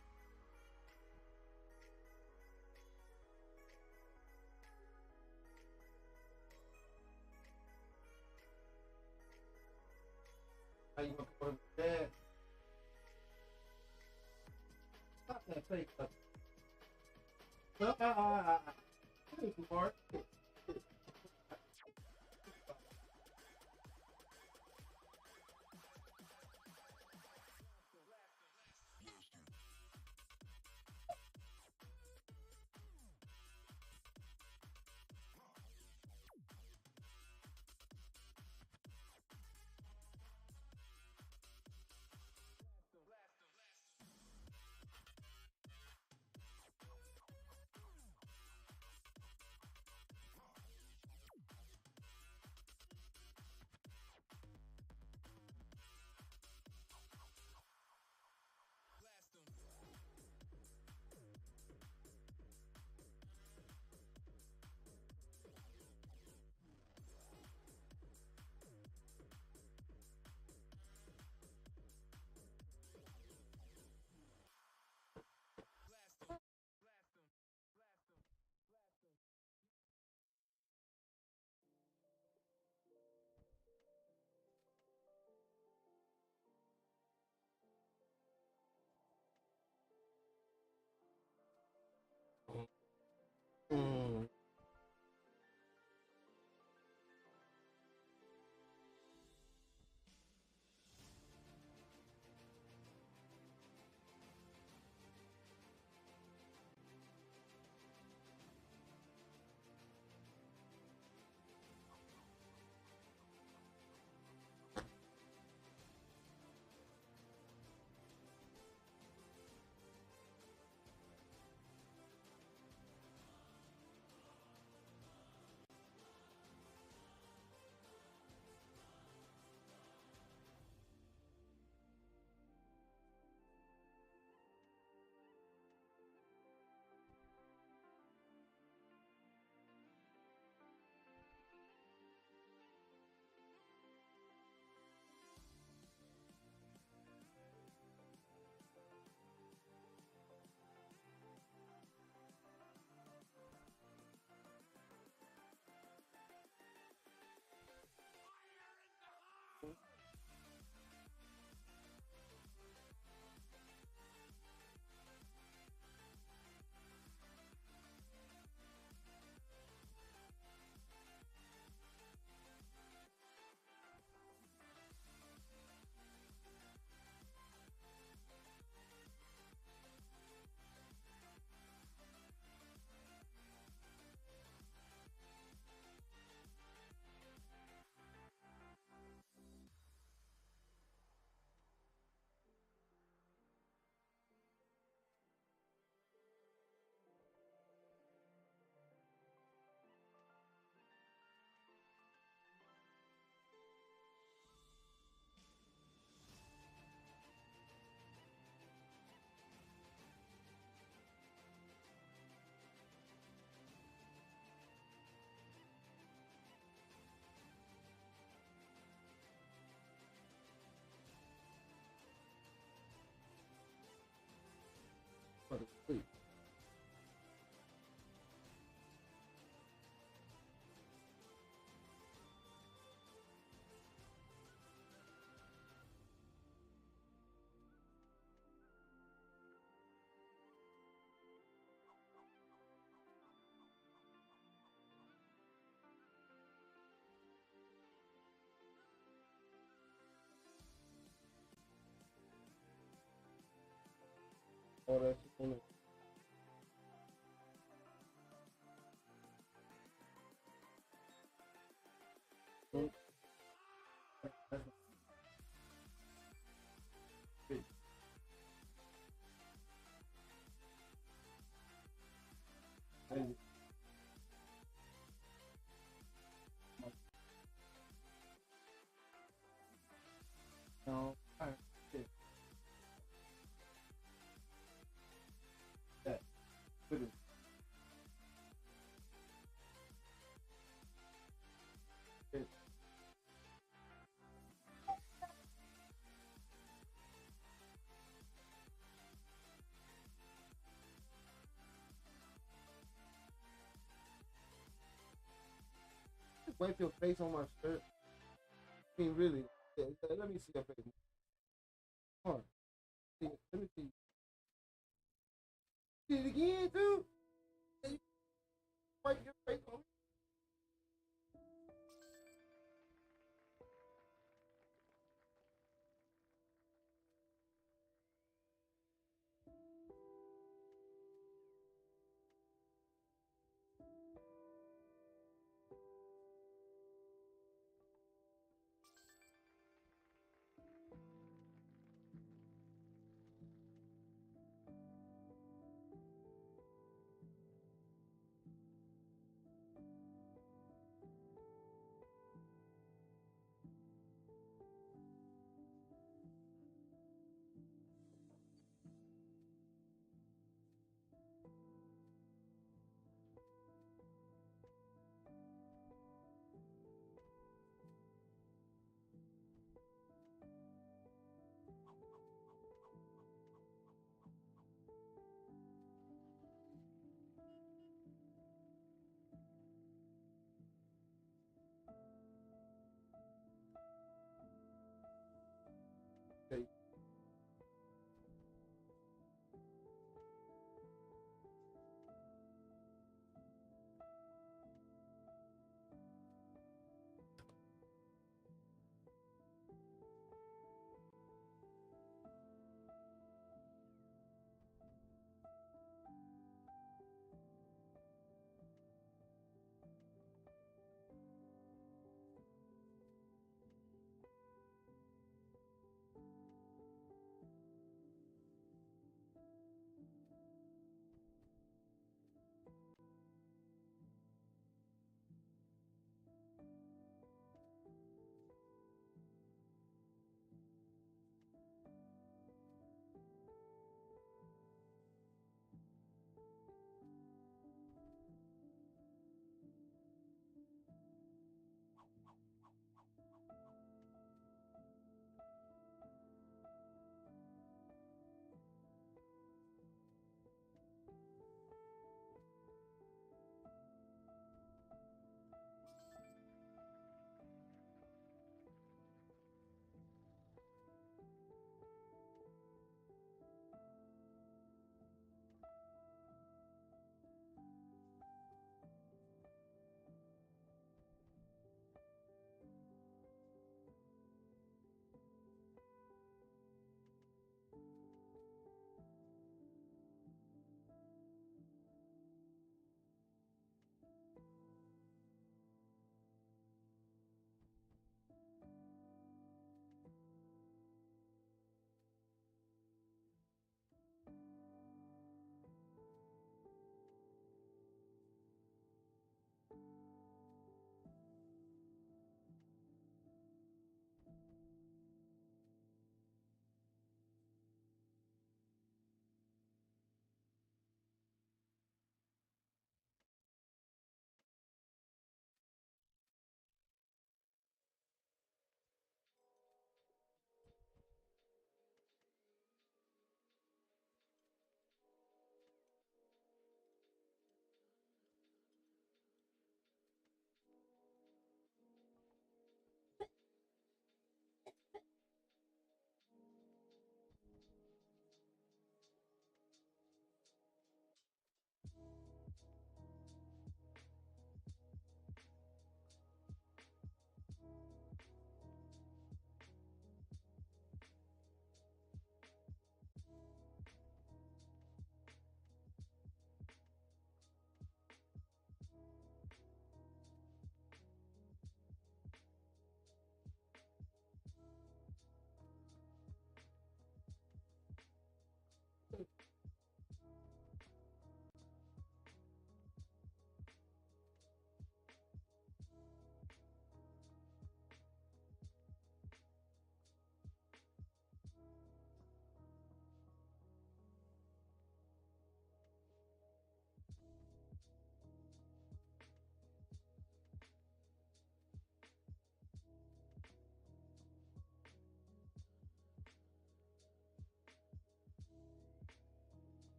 How you gonna come over with that? Stop that fake stuff. Thank you, Mark. all that shit on it. No, I shit. That good. Wipe your face on my shirt. I mean, really. Yeah, let me see your face. Come on. Let me see. See it again, dude. Wipe your face on me.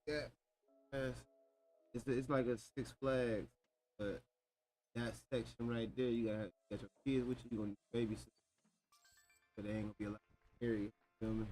Yeah. It's like a Six Flags, but that section right there, you gotta get your kids with you. You gonna babysit, but they ain't gonna be a lot of area. You feel me?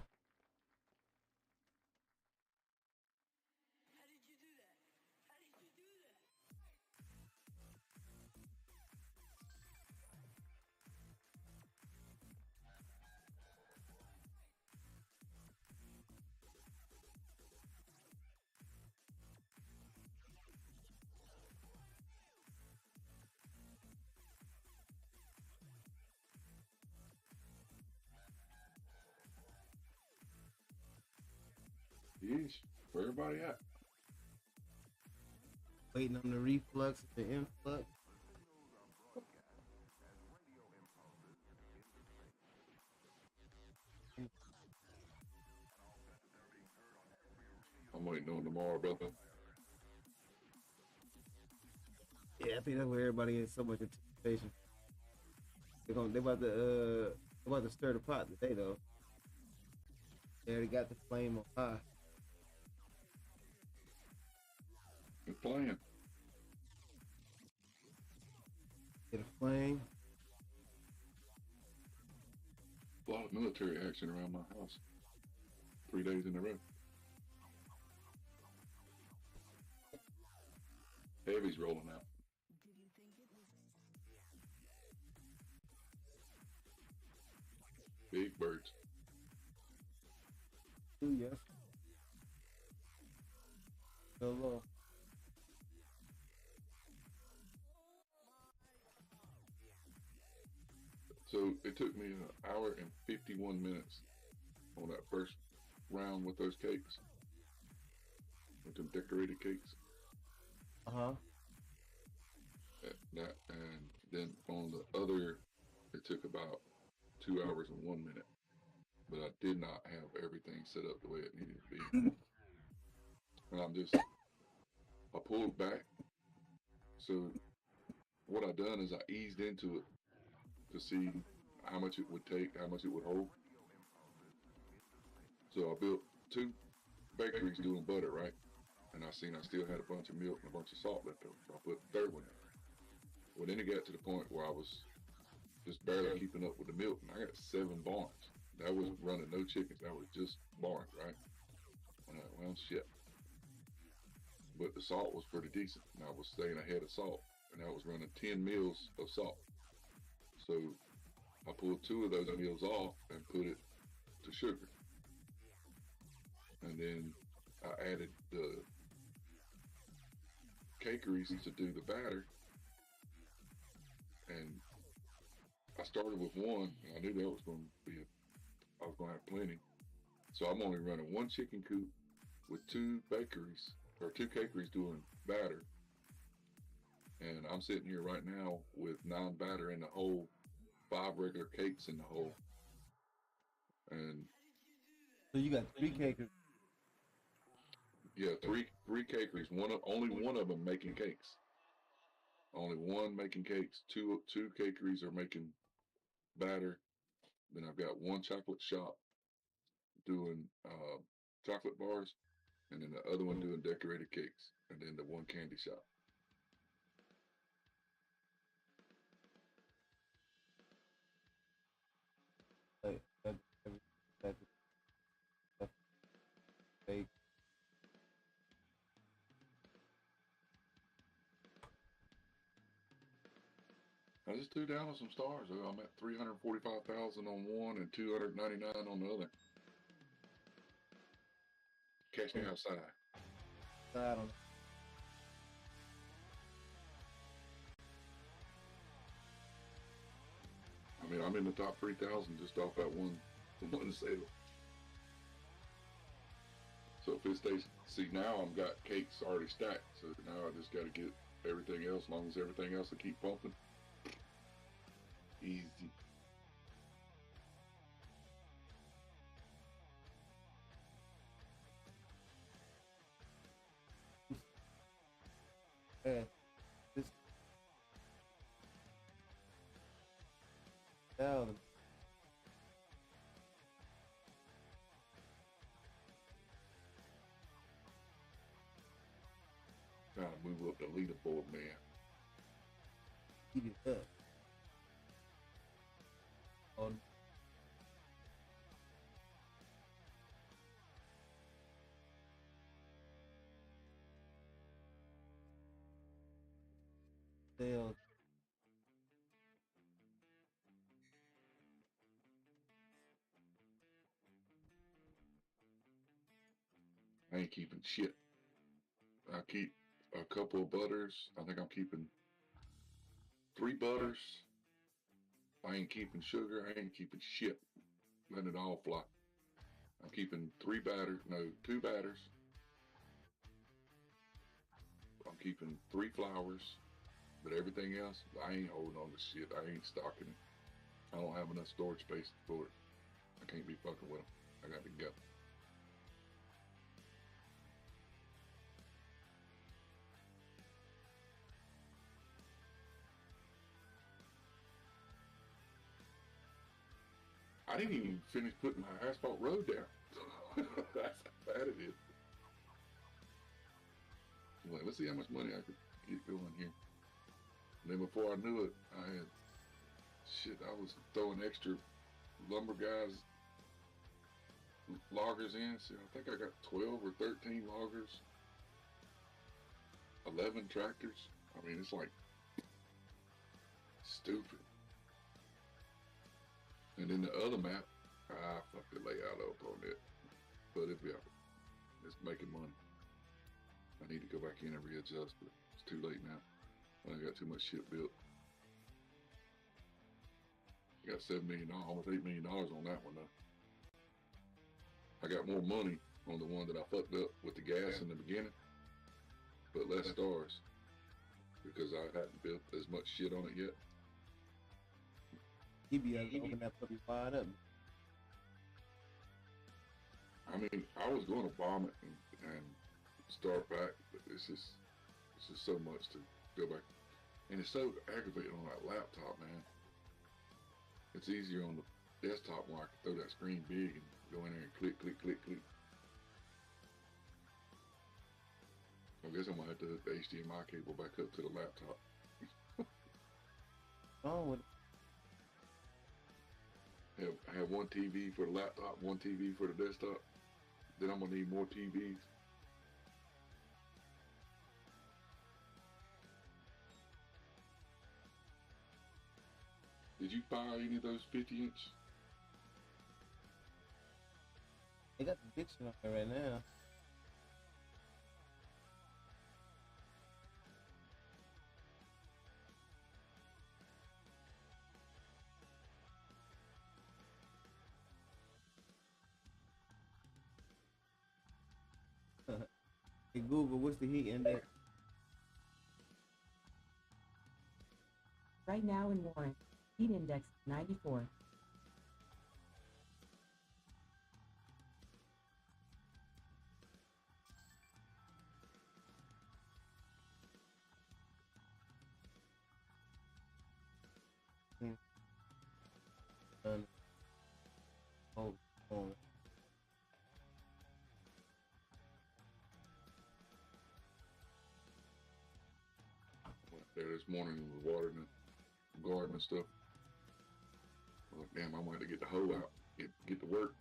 Yeesh, where everybody at? Waiting on the reflux and the influx. I'm waiting on tomorrow, brother. Yeah, I think that's where everybody is so much anticipation. They about to stir the pot today though. They already got the flame on high. Good plan. Get a flame. A lot of military action around my house. 3 days in a row. Heavy's rolling out. Big birds. Ooh, yes. So low. So it took me an hour and 51 minutes on that first round with those cakes. With them decorated cakes. Uh-huh. And then on the other, it took about 2 hours and 1 minute. But I did not have everything set up the way it needed to be. And I pulled back. So what I done is I eased into it to see how much it would take, how much it would hold. So I built 2 bakeries doing butter, right? And I seen I still had a bunch of milk and a bunch of salt left over. So I put the 3rd one in. Well, then it got to the point where I was just barely keeping up with the milk, and I got 7 barns. That was running no chickens. That was just barns, right? Well, shit. But the salt was pretty decent, and I was staying ahead of salt, and I was running 10 meals of salt. So I pulled 2 of those meals off and put it to sugar. And then I added the cakeries to do the batter. And I started with 1, and I knew that was going to be I was going to have plenty. So I'm only running 1 chicken coop with 2 bakeries, or 2 cakeries doing batter. And I'm sitting here right now with 9 batter in the hole, 5 regular cakes in the hole. And so you got 3 cakers. Yeah, three cakeries. Only one of them making cakes. Only one making cakes. Two cakeries are making batter. Then I've got 1 chocolate shop doing chocolate bars, and then the other one doing decorated cakes, and then the 1 candy shop. I just threw down with some stars. I'm at 345,000 on one and 299 on the other. Catch me outside. I mean, I'm in the top 3,000 just off that one sale. So if it stays, see now I've got cakes already stacked. So now I just got to get everything else. As long as everything else will keep pumping. Easy. Yeah. This down. Trying to move up the leaderboard, man. Heat it up. On sales. I ain't keeping shit. I keep a couple of butters. I think I'm keeping 3 butters. I ain't keeping sugar. I ain't keeping shit. Letting it all fly. I'm keeping 2 batters. I'm keeping 3 flours. But everything else, I ain't holding on to shit. I ain't stocking it. I don't have enough storage space for it. I can't be fucking with them. I got to go. I didn't even finish putting my asphalt road down. That's how bad it is. Like, let's see how much money I could get going here. And then before I knew it, I was throwing extra lumber guys loggers in. So I think I got 12 or 13 loggers, 11 tractors. I mean, it's like stupid. And then the other map, I fucked the layout up on it. But it's making money. I need to go back in and readjust, but it's too late now. I got too much shit built. I got $7 million, almost $8 million on that one though. I got more money on the one that I fucked up with the gas in the beginning, but less stars because I hadn't built as much shit on it yet. He be open that puppy wide up. I mean, I was going to bomb it and start back, but it's just so much to go back. And it's so aggravating on that laptop, man. It's easier on the desktop where I can throw that screen big and go in there and click, click, click, click. I guess I'm going to have to hook the HDMI cable back up to the laptop. Oh, with have one TV for the laptop, one TV for the desktop. Then I'm gonna need more TVs. Did you buy any of those 50-inch? they got the big shit on there right now. Hey Google, what's the heat index? Right now in Warren, heat index 94. Oh. There this morning and was watering the garden and stuff. I was like, damn, I might have to get the hoe out, get to work.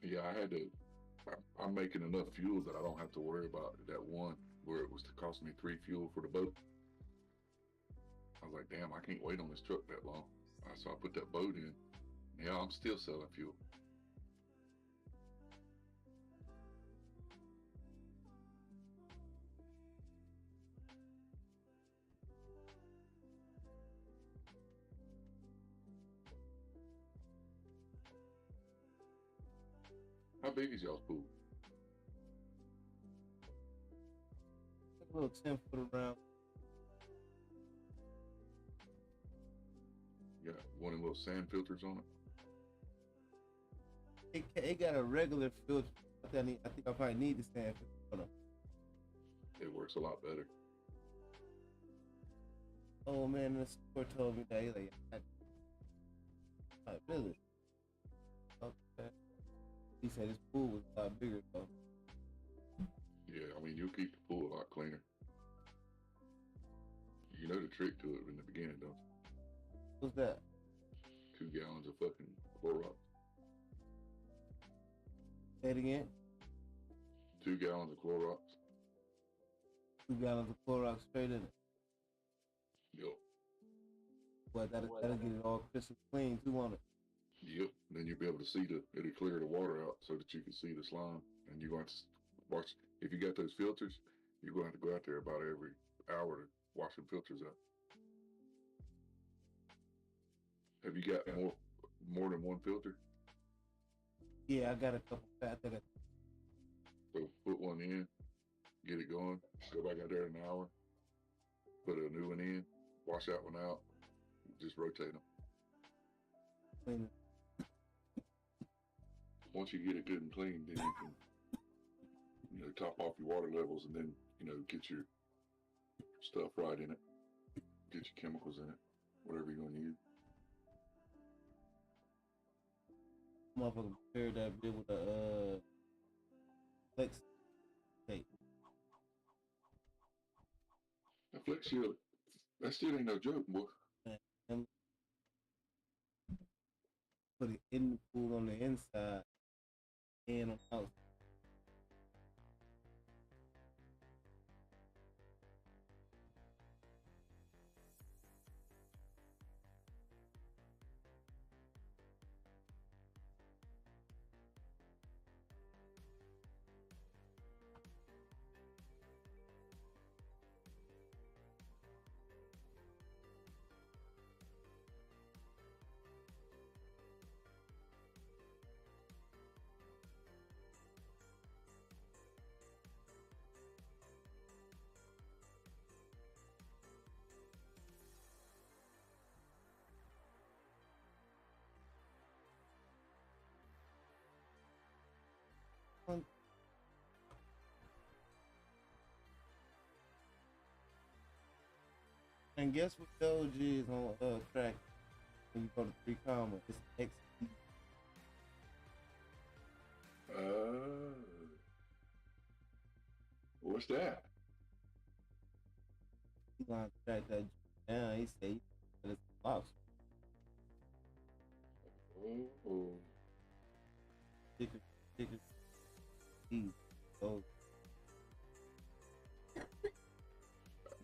Yeah, I'm making enough fuel that I don't have to worry about that one where it was to cost me 3 fuel for the boat. I was like, damn, I can't wait on this truck that long. So I put that boat in. Yeah, I'm still selling fuel. How big is y'all's pool? A little 10-foot around. You got one of them little sand filters on it? It got a regular filter. I think I probably need the sand filter. Hold on. It works a lot better. Oh man, the store told me that. He's like, really? Okay. He said his pool was a lot bigger though. Yeah, I mean, you'll keep the pool a lot cleaner. You know the trick to it in the beginning, don't you? What's that? 2 gallons of fucking Clorox. Say it again. 2 gallons of Clorox. 2 gallons of Clorox straight in it. Yup. Well, that'll get it all crystal clean too, won't it? Yep. Then you'll be able to see it'll clear the water out so that you can see the slime. And you're going to watch, if you got those filters, you're going to have to go out there about every hour to wash them filters out. Have you got more than one filter? Yeah, I got a couple. I think So put one in, get it going, go back out there in an hour, put a new one in, wash that one out, just rotate them. clean Once you get it good and clean, then you can, top off your water levels and then, get your stuff right in it, get your chemicals in it, whatever you're going to use. Motherfucker prepared that bit with a flex tape. The Flex Shield, that still ain't no joke, boy. And put it in the pool on the inside and on the outside. And guess what Doge is on track when you go to 3 comma? It's XP. What's that? He gonna track that down. He said it's a lobster. Oh. Chicken. So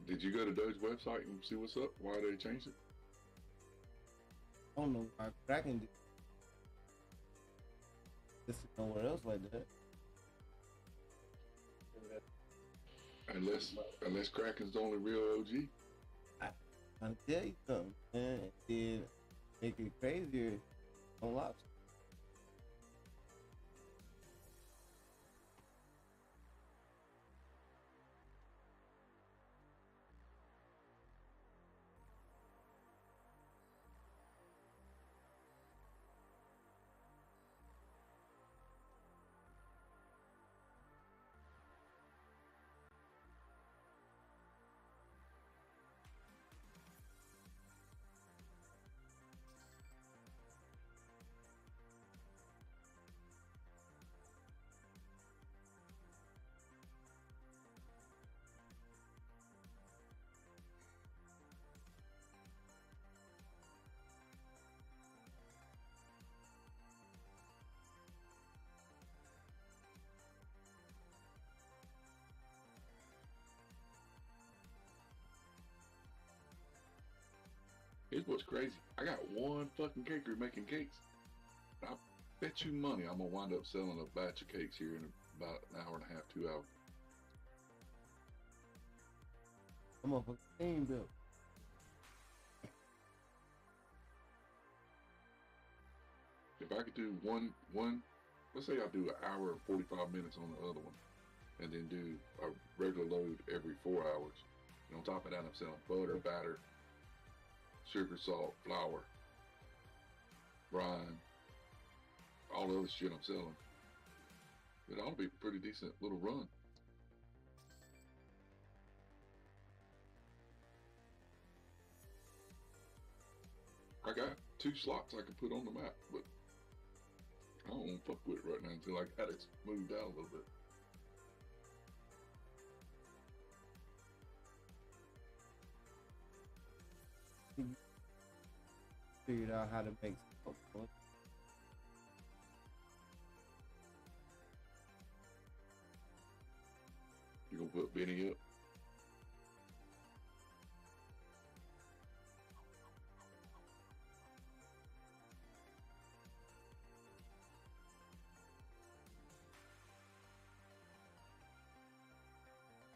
Did you go to Doge's website and see what's up? Why they changed it? I don't know why Kraken did this is nowhere else like that. Unless Kraken's the only real OG. I'm tell you something, man. It did make it crazier on lobster. Here's what's crazy. I got one fucking cakery making cakes. I bet you money I'm gonna wind up selling a batch of cakes here in about an hour and a half, 2 hours. I'm a fucking team built. If I could do one let's say I do an hour and 45 minutes on the other one, and then do a regular load every 4 hours. And on top of that, I'm selling butter, batter, sugar, salt, flour, brine, all the other shit I'm selling. It ought to be a pretty decent little run. I got 2 slots I can put on the map, but I don't want to fuck with it right now until I got it smoothed out a little bit. Figured out how to make some. You gonna put Benny up?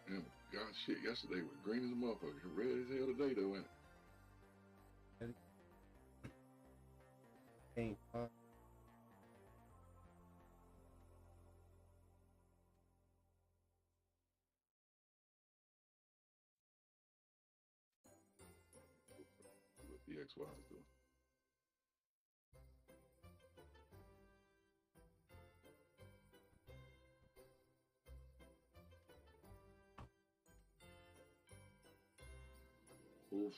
Damn, God, shit, yesterday was green as a motherfucker. Red as hell today, though, ain't it? Ain't fun. What the XY is doing. Oof.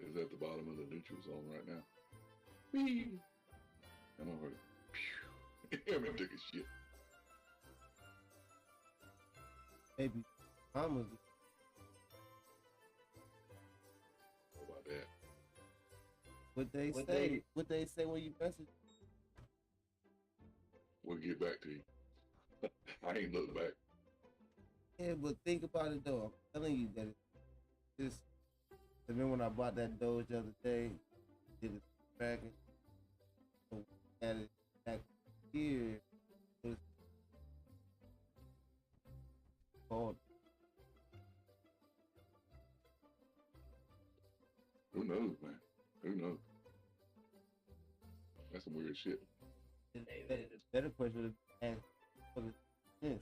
Is at the bottom of the neutral zone right now. Whee! I'm over it. Damn, it took a shit. Maybe Thomas. How about that? What they say? What they say when you message? We'll get back to you. I ain't looked back. Yeah, but think about it though. I'm telling you that it's. Remember when I bought that Doge the other day? Did it tracking? So had it back here. It was called. Who knows, man? Who knows? That's some weird shit. Better question would have asked for this.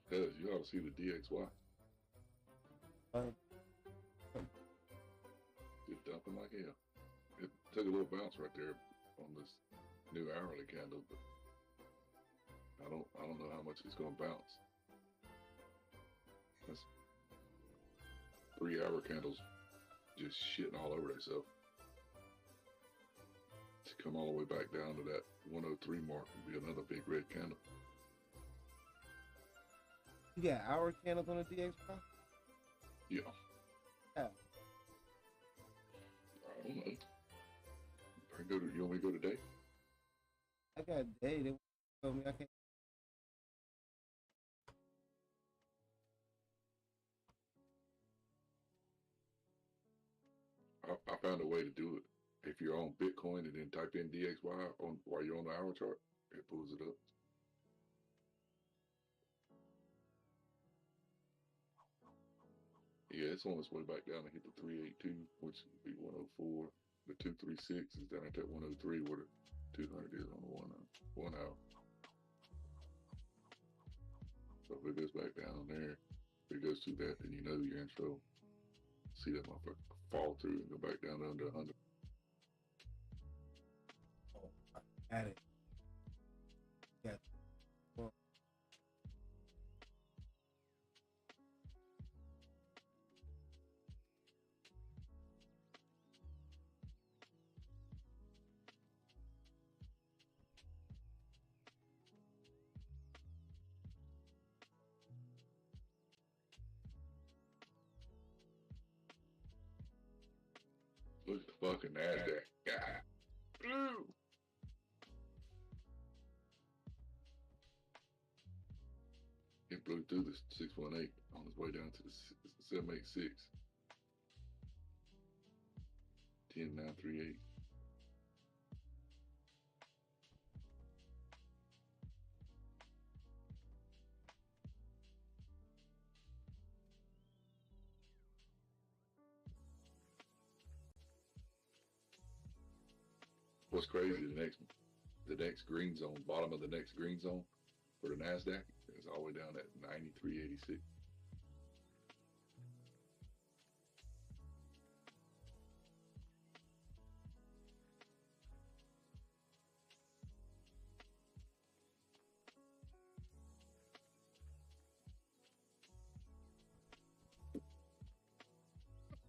Cause you ought to see the DXY. Just dumping like hell. It took a little bounce right there on this new hourly candle, but I don't know how much it's gonna bounce. That's 3-hour candles just shitting all over themselves. To come all the way back down to that 103 mark would be another big red candle. You got hour candles on the DXY? Yeah. Yeah. I don't know. I can go to, you want me to go today? I got day. They told me I can't. I found a way to do it. If you're on Bitcoin and then type in DXY on while you're on the hour chart, it pulls it up. Yeah, it's on its way back down to hit the 382, which would be 104. The 236 is down at that 103 where the 200 is on the 1 hour. So if it goes back down there, if it goes through that, then you know you're in trouble. See that motherfucker fall through and go back down to under 100. Oh, I got it. Yeah. Well, Look at the fucking NASDAQ. God. Blue. It blew through the 618 on its way down to the 786. 10938. what's crazy, the next green zone, bottom of the next green zone for the NASDAQ is all the way down at 93.86.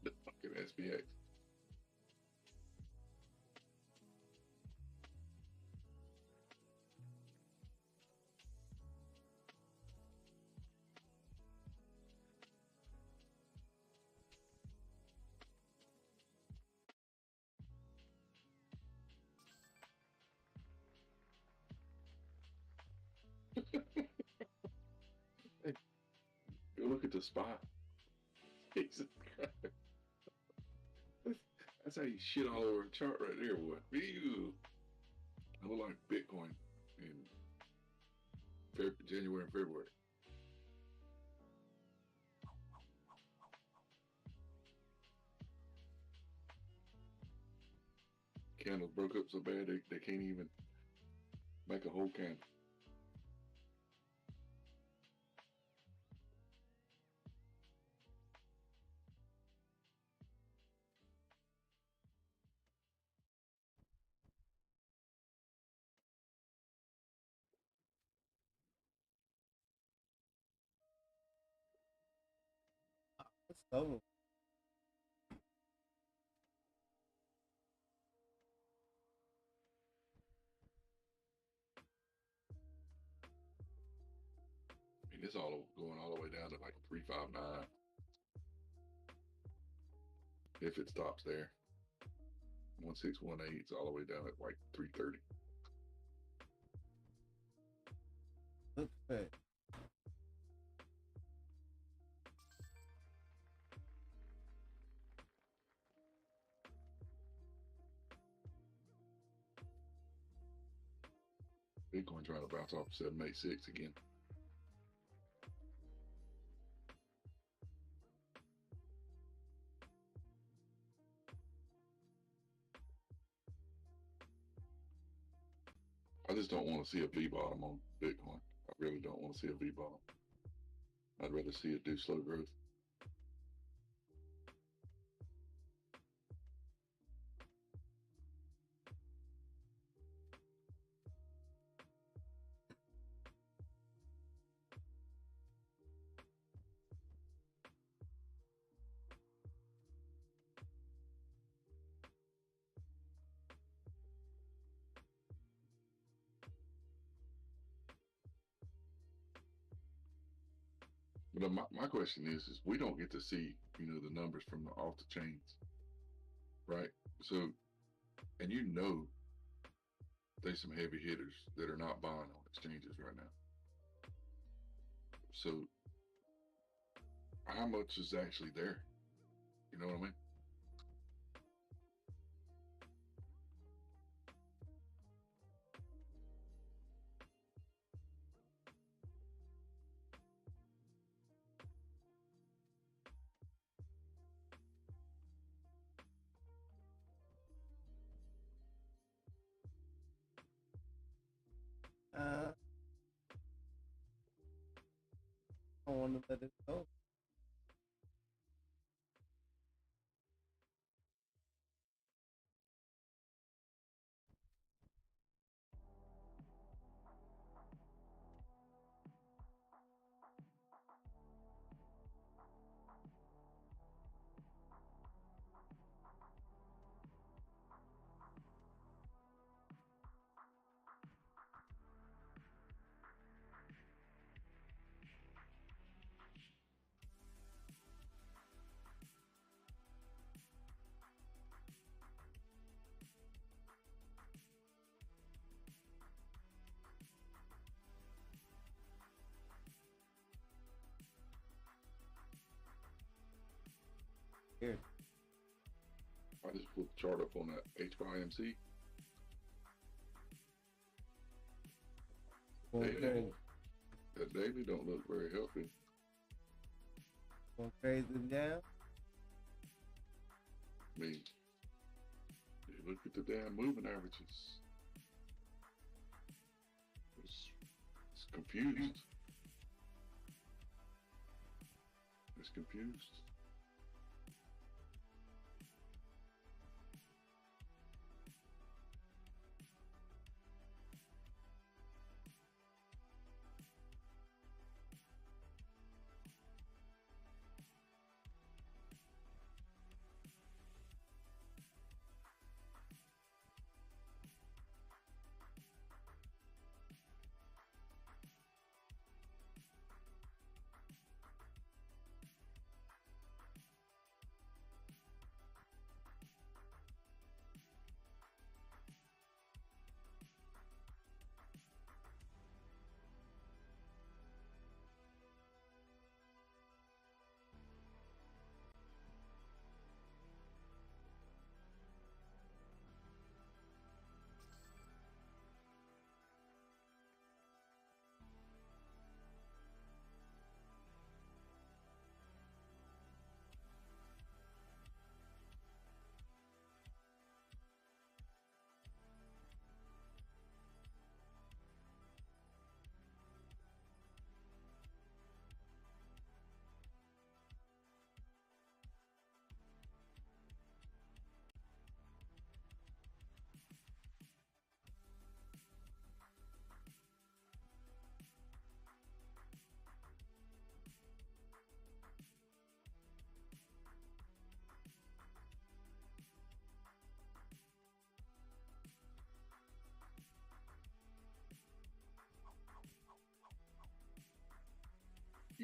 The fucking SPX. Hey, go look at the spot. Jesus Christ. That's how you shit all over a chart right there, boy. Ew. I look like Bitcoin in January and February. Candles broke up so bad they can't even make a whole candle. It's over. I mean, it's all going all the way down to like 359. If it stops there. 1618 is all the way down at like 330. Look at Bitcoin trying to bounce off 786 again. I just don't want to see a V bottom on Bitcoin. I really don't want to see a V bottom. I'd rather see it do slow growth. But my question is we don't get to see, the numbers from the off the chains, right? So, and there's some heavy hitters that are not buying on exchanges right now. So, how much is actually there? You know what I mean? I want to let it go. Here. I just put the chart up on that HYMC. Okay. That daily don't look very healthy. Going crazy down. I mean, it Look at the damn moving averages. It's confused. It's confused.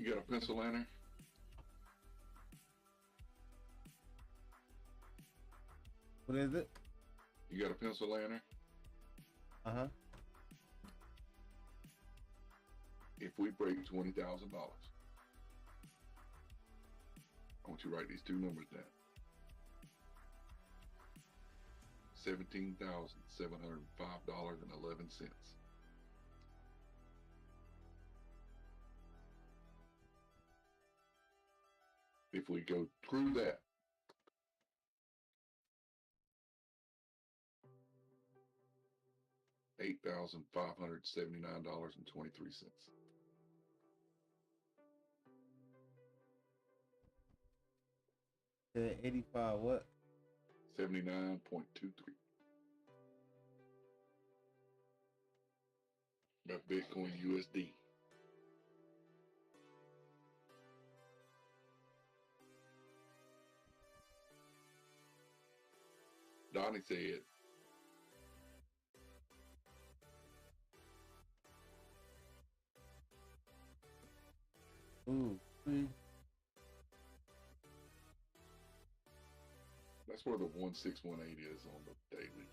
You got a pencil lantern? What is it? You got a pencil lantern? Uh-huh. If we break $20,000, I want you to write these two numbers down. $17,705.11. If we go through that, $8,579.23. 85 what? 79.23. Got Bitcoin USD. Donnie said, Ooh, see? that's where the 1618 is on the daily.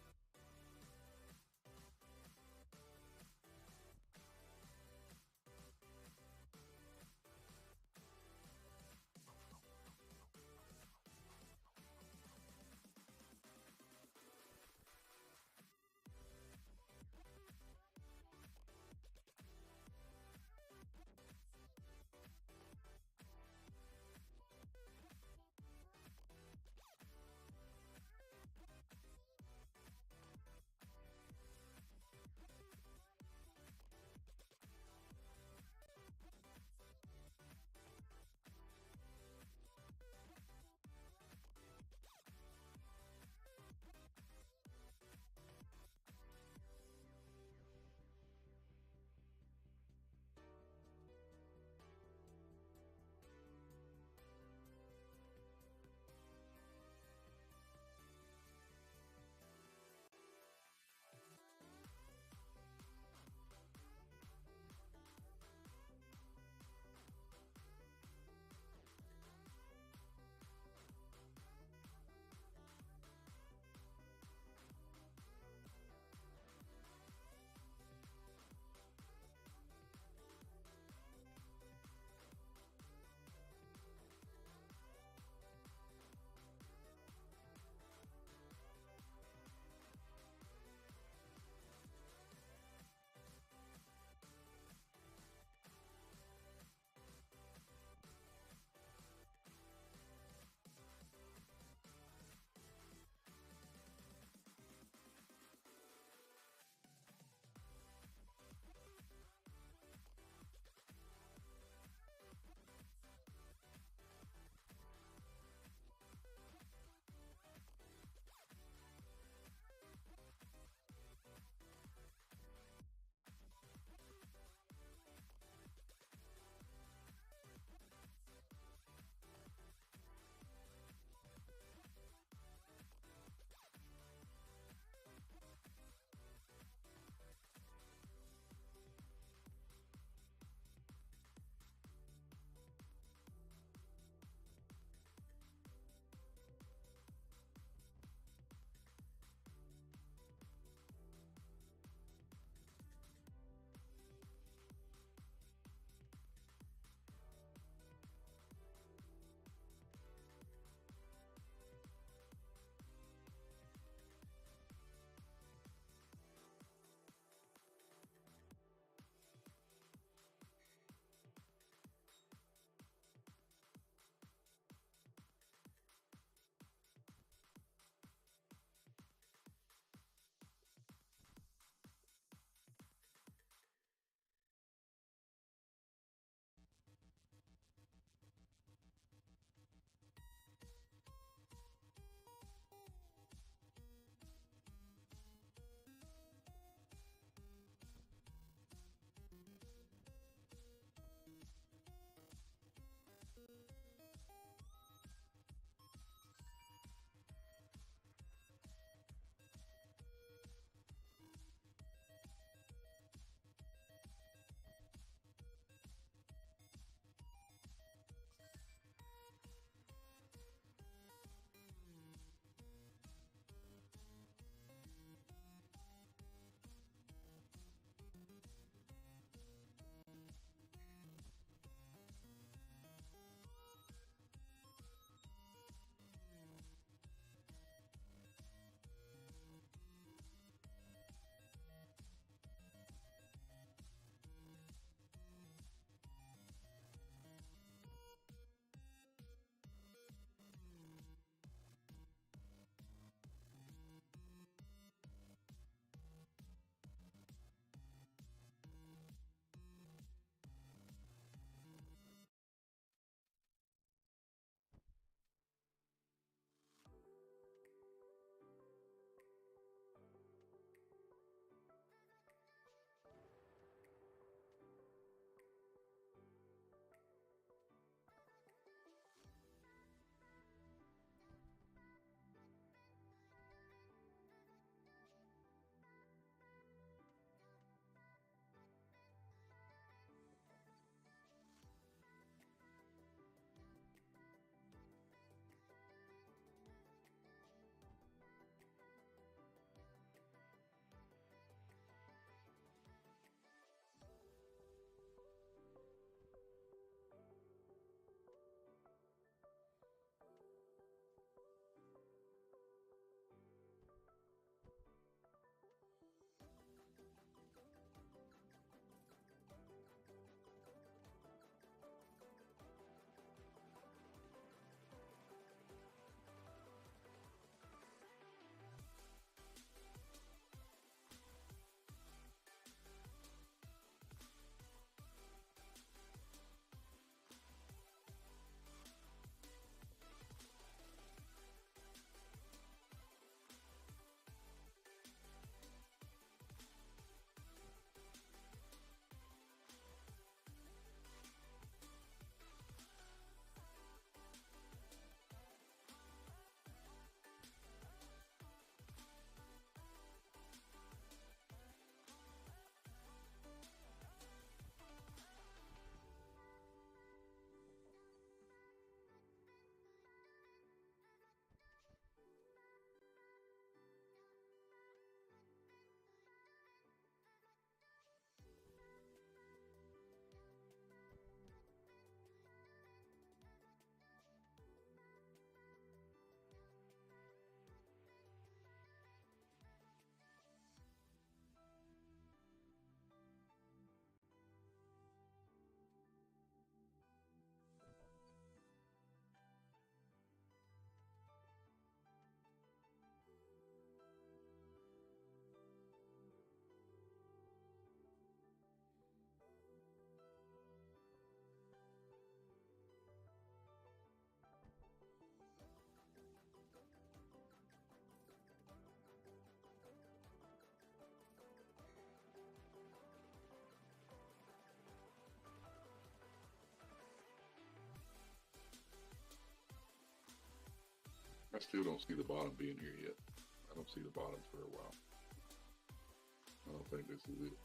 I still don't see the bottom being here yet. I don't see the bottom for a while. I don't think this is it.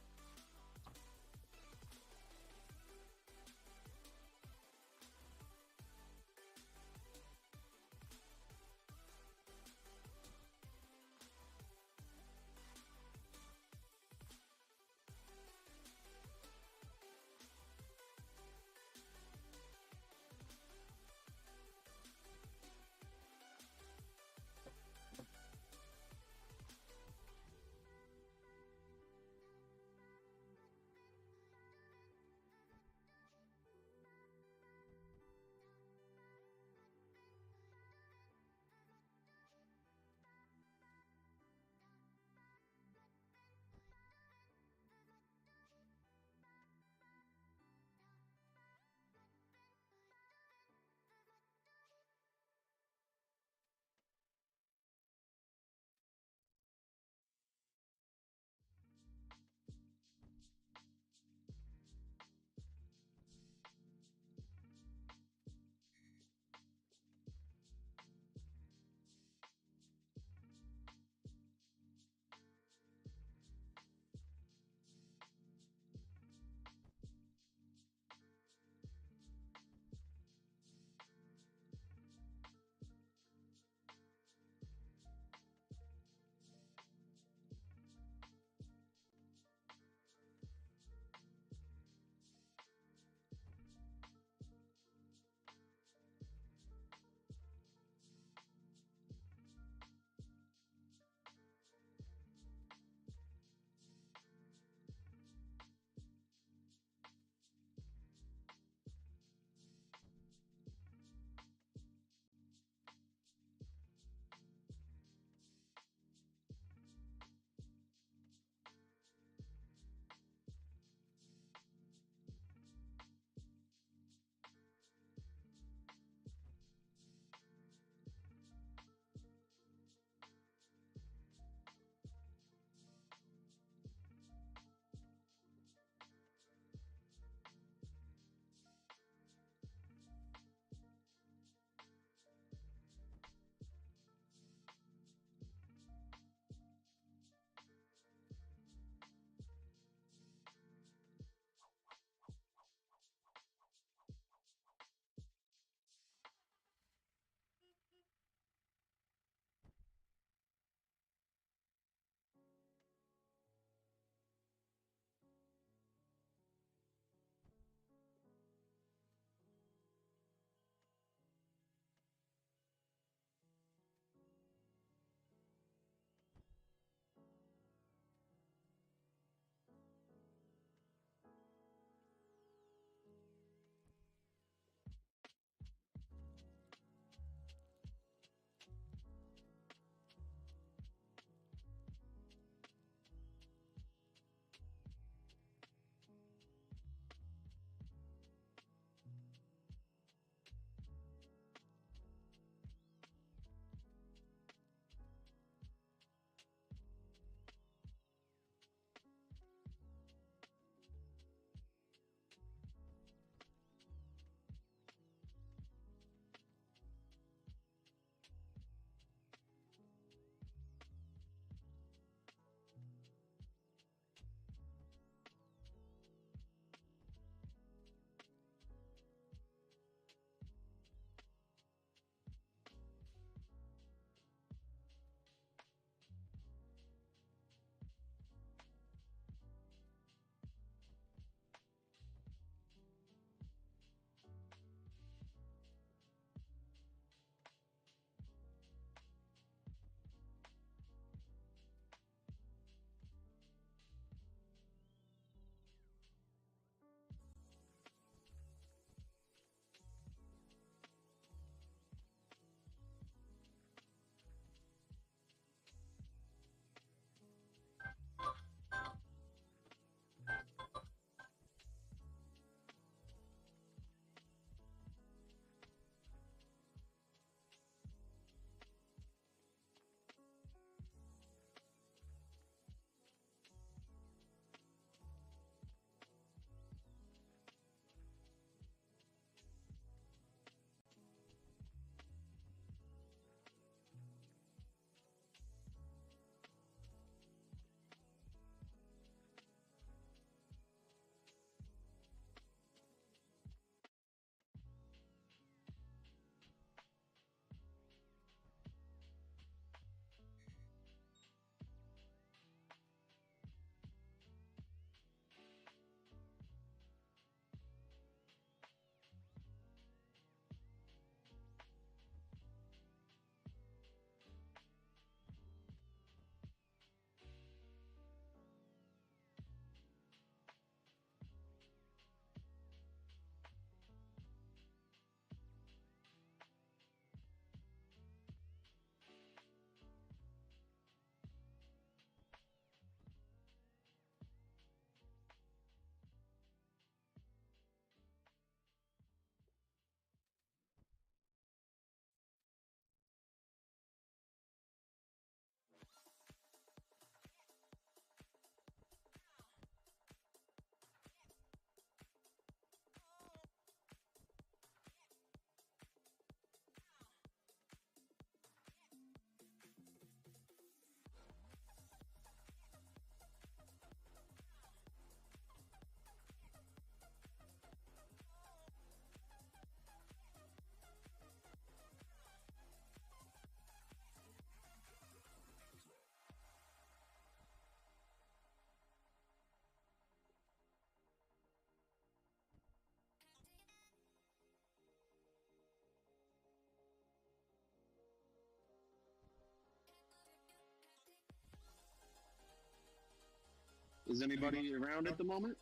Is anybody around at the moment?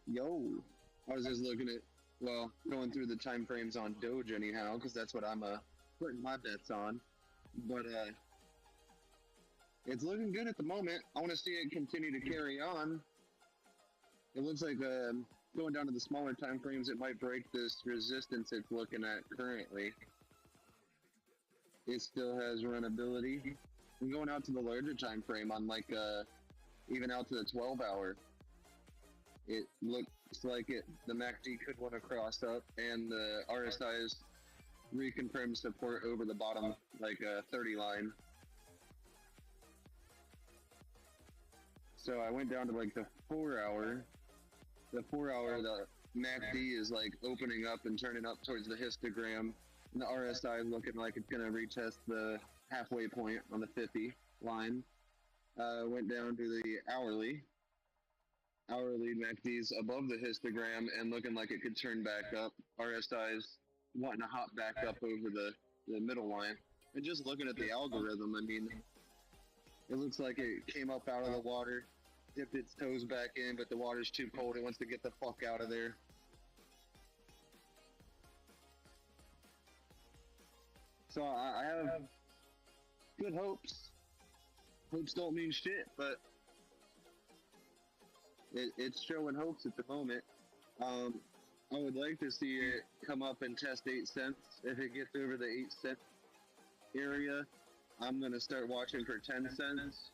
Yo, I was just looking at, well, going through the time frames on Doge anyhow, because that's what I'm putting my bets on. But it's looking good at the moment. I want to see it continue to carry on. It looks like going down to the smaller time frames, it might break this resistance it's looking at currently. It still has runnability. And going out to the larger time frame on like even out to the 12-hour, it looks like the MACD could want to cross up, and the RSI is reconfirmed support over the bottom, like 30 line. So I went down to like the 4-hour. The 4-hour, the MACD is like opening up and turning up towards the histogram. And the RSI is looking like it's going to retest the halfway point on the 50 line. Went down to the hourly. Hourly MACD is above the histogram and looking like it could turn back up. RSI is wanting to hop back up over the middle line. And just looking at the algorithm, I mean, it looks like it came up out of the water, dipped its toes back in, but the water's too cold. It wants to get the fuck out of there. So I have good hopes. Hopes don't mean shit, but it's showing hopes at the moment. I would like to see it come up and test 8 cents. If it gets over the 8 cent area, I'm going to start watching for 10 cents.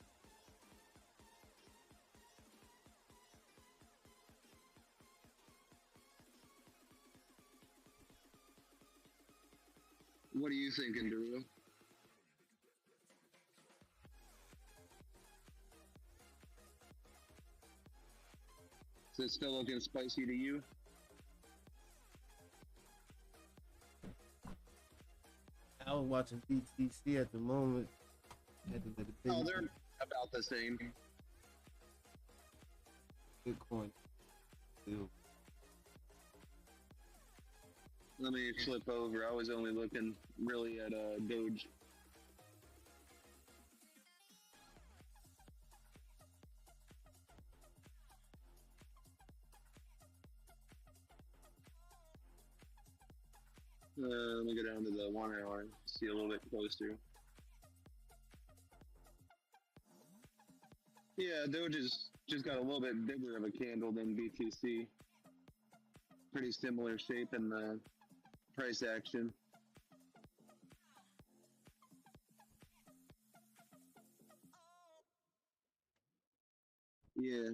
What are you thinking, Drew? Is it still looking spicy to you? I was watching BTC at the moment. Oh, they're about the same. Bitcoin. Still. Let me flip over. I was only looking really at Doge. Let me go down to the 1 hour, see a little bit closer. Yeah, Doge is just got a little bit bigger of a candle than BTC. Pretty similar shape in the price action. Yeah,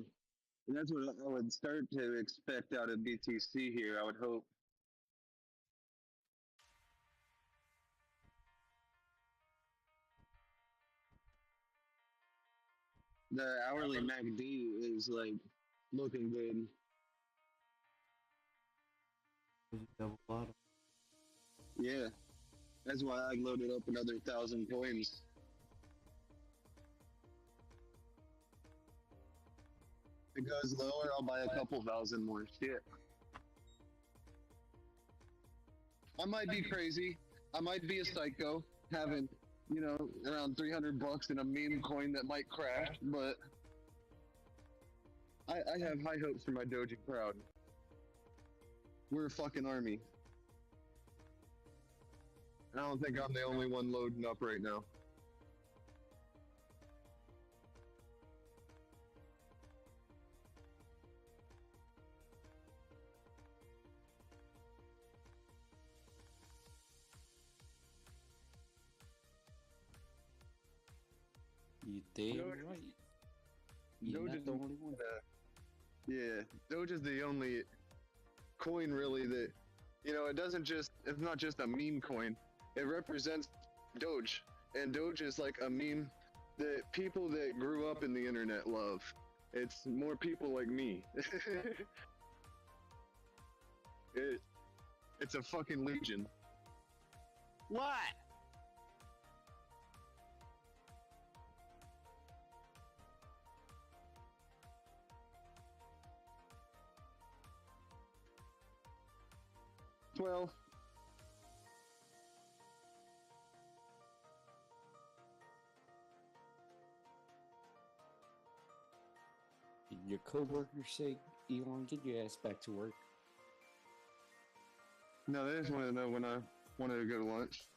and that's what I would start to expect out of BTC here, I would hope. The hourly MACD is like looking good. Double bottom. Yeah, that's why I loaded up another 1,000 coins. If it goes lower, I'll buy a couple thousand more. Shit. I might be crazy. I might be a psycho, having, you know, around 300 bucks in a meme coin that might crash, but I have high hopes for my Doji crowd. We're a fucking army. I don't think I'm the only one loading up right now. You damn right. You're not the only one. Yeah, Doge is the only coin really that, you know, it's not just a meme coin. It represents Doge, and Doge is like a meme that people that grew up in the internet love. It's more people like me. It's a fucking legion. What? Well, your coworkers say, Elon, get your ass back to work. No, they just wanted to know when I wanted to go to lunch.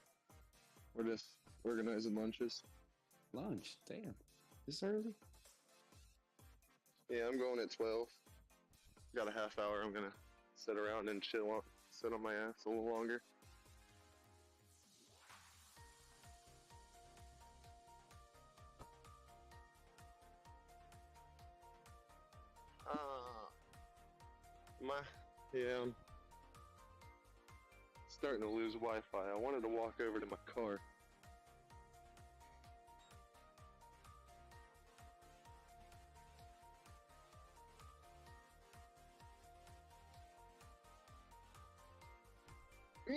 We're just organizing lunches. Lunch? Damn. This early? Yeah, I'm going at 12. Got a half hour. I'm gonna sit around and sit on my ass a little longer. I'm starting to lose Wi-Fi. I wanted to walk over to my car. Yeah.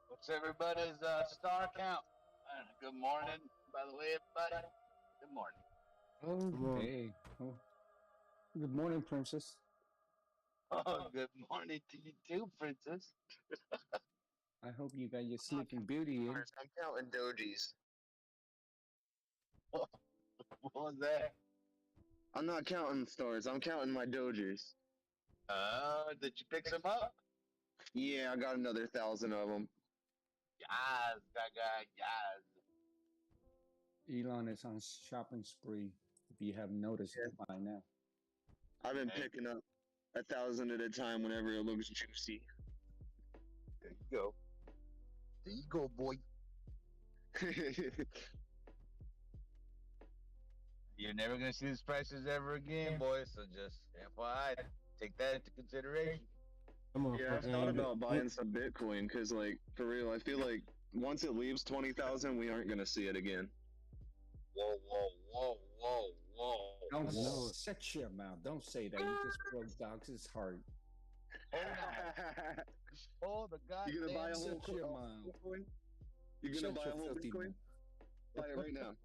What's everybody's star count? Good morning, by the way, everybody. Good morning. Oh, hey. Oh. Good morning, Princess. Oh, good morning to you too, Princess. I hope you got your Sleeping Beauty in. I'm counting dojis. What was that? I'm not counting stars. I'm counting my dojis. Did you pick some up? Yeah, I got another 1,000 of them. Yes, Gaga, yes. Elon is on shopping spree, if you haven't noticed it by now. I've been picking up 1,000 at a time whenever it looks juicy. There you go. There you go, boy. You're never gonna see these prices ever again, boys. So just FYI, take that into consideration. Yeah, I thought about buying some Bitcoin because, like, for real, I feel like once it leaves 20,000, we aren't gonna see it again. Whoa, whoa, whoa, whoa, whoa. Don't set your mouth. Don't say that. You just broke Dox's heart. Oh, the goddamn. You gonna buy a whole Shut your mouth. Bitcoin? You gonna buy a whole Bitcoin? Buy it right now.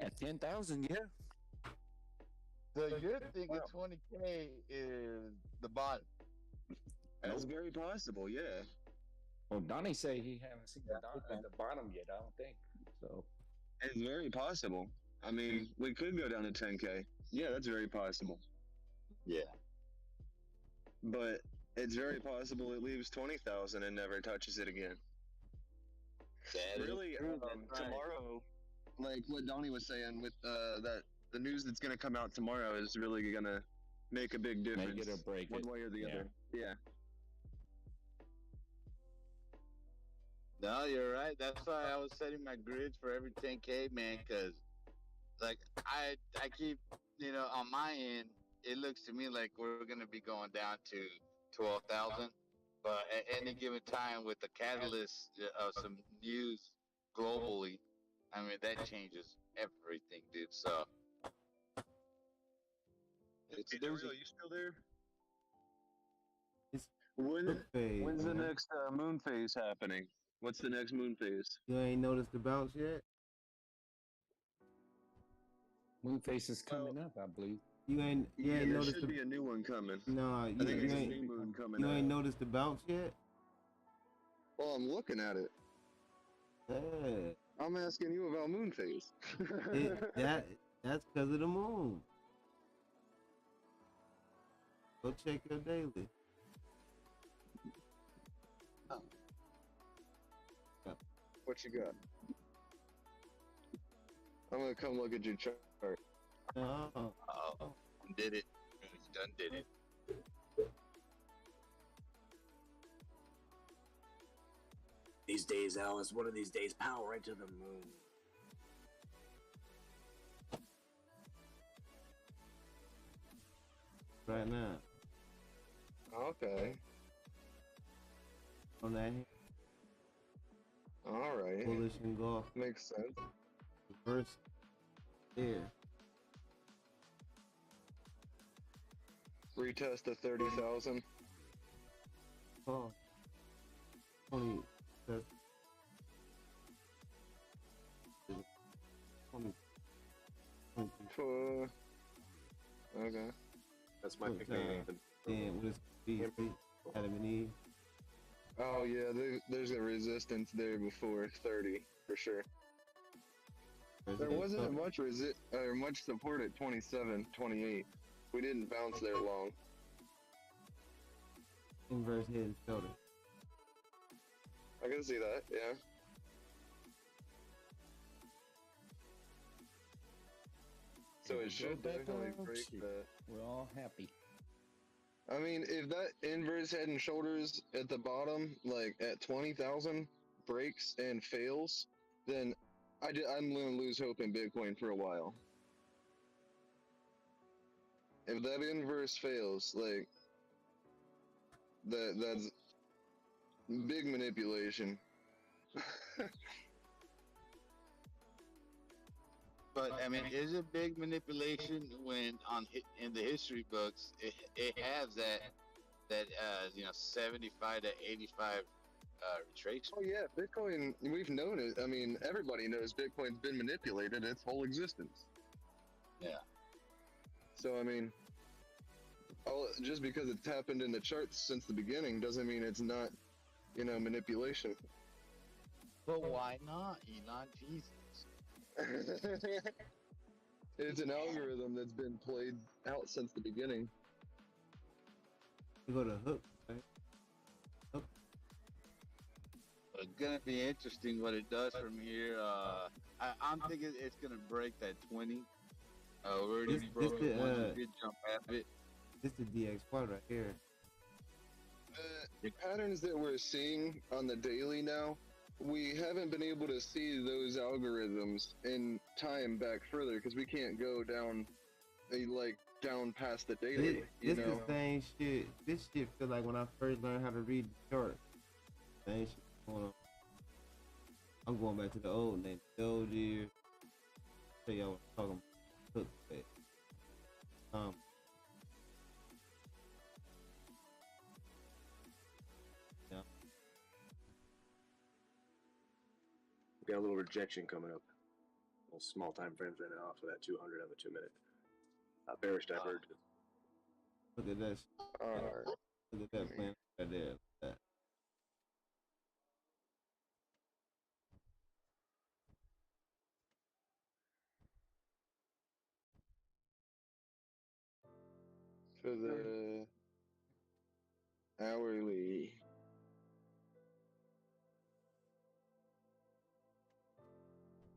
At 10,000, yeah. So you're thinking 20K is the bottom? That's very possible, yeah. Well, Donnie say he haven't seen the bottom yet, I don't think. So it's very possible. I mean, we could go down to 10K. Yeah, that's very possible. Yeah. But it's very possible it leaves 20,000 and never touches it again. Really, tomorrow, like what Donnie was saying with that the news that's going to come out tomorrow is really going to make a big difference. Make it or break one it. way or the other. Yeah. No, you're right. That's why I was setting my grids for every 10K, man, because, like, I keep, on my end, it looks to me like we're going to be going down to 12,000. But at any given time with the catalyst of some news globally, I mean, that changes everything, dude. So, Hey, Daryl, you still there? When's the next moon phase happening? What's the next moon phase? You ain't noticed the bounce yet? Moon phase is coming up, I believe. You ain't there noticed should be a new one coming. No, I think there's a new moon coming you up. ain't noticed the bounce yet? Well, I'm looking at it. I'm asking you about moon phase. That's because of the moon. Go check your daily. What you got? I'm gonna come look at your chart. Oh, did it. He's done did it. These days, Alice, one of these days, power right to the moon. right now. Okay. On that All right. bullish and golf. Makes sense. Reverse here. Retest to 30,000. Oh. 20. That's 20. Okay. That's my nickname. Then what is B? Adam and Eve. Oh yeah, there's a resistance there before 30 for sure. There wasn't much much support at 27, 28. We didn't bounce there long. Inverse head and shoulder. I can see that, yeah. So it should definitely break the... We're all happy. I mean, if that inverse head and shoulders at the bottom, like at 20,000, breaks and fails, then I'm going to lose hope in Bitcoin for a while. If that inverse fails, like, that's big manipulation. But I mean, is it big manipulation when in the history books it has that 75 to 85 retracement? Oh yeah, Bitcoin. We've known it. I mean, everybody knows Bitcoin's been manipulated its whole existence. Yeah. So I mean, just because it's happened in the charts since the beginning doesn't mean it's not, manipulation. But why not, Elon? Jesus. It's an algorithm that's been played out since the beginning. You go to hook, right? Hook. It's gonna be interesting what it does from here. I'm thinking it's gonna break that 20. Already broke it once it did jump past it. This is the DX1 right here. The patterns that we're seeing on the daily now, we haven't been able to see those algorithms in time back further because we can't go down, down past the daily. This the same shit. This shit feel like when I first learned how to read the chart. Same shit going on. I'm going back to the old name, Doji. Tell y'all what I'm talking about. Hook back. Yeah. We got a little rejection coming up. Little small time frames right now off of that 200 on the 2 minute. Bearish divergence. Look at this. Look at that plan right there. Look at that. For the hourly.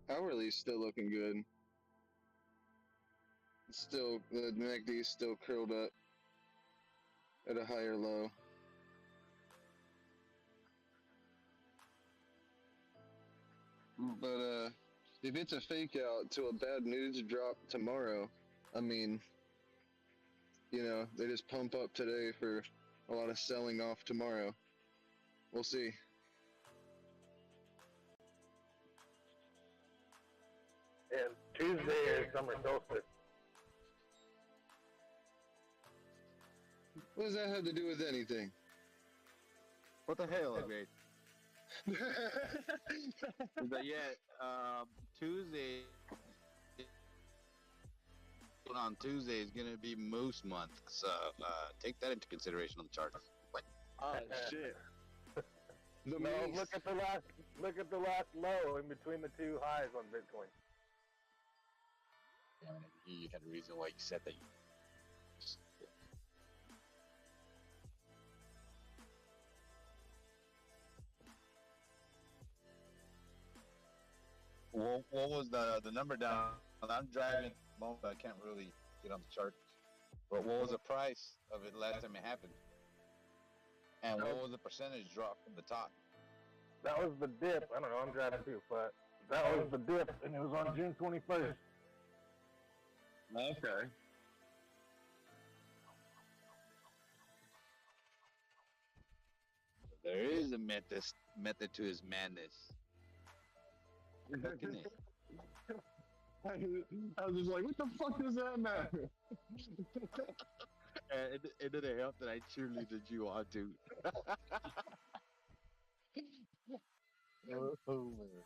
Hourly's still looking good. Still, the MACD's still curled up at a higher low. But if it's a fake out to a bad news drop tomorrow, I mean, they just pump up today for a lot of selling off tomorrow. We'll see. And Tuesday is summer solstice. What does that have to do with anything? What the hell, mate? But yeah, Tuesday on Tuesday is gonna be Moose Month, so take that into consideration on the chart. Oh shit! Look at the last low in between the two highs on Bitcoin. Yeah, you had a reason why you said that. What was the number down? I'm driving, but I can't really get on the chart. But what was the price of it last time it happened? And what was the percentage drop from the top? That was the dip. I don't know, I'm driving too, but that was the dip, and it was on June 21st. Okay. There is a method to his madness. Looking it. I was just like, what the fuck does that matter? It didn't help that I cheerleaded you on, dude. Oh, man.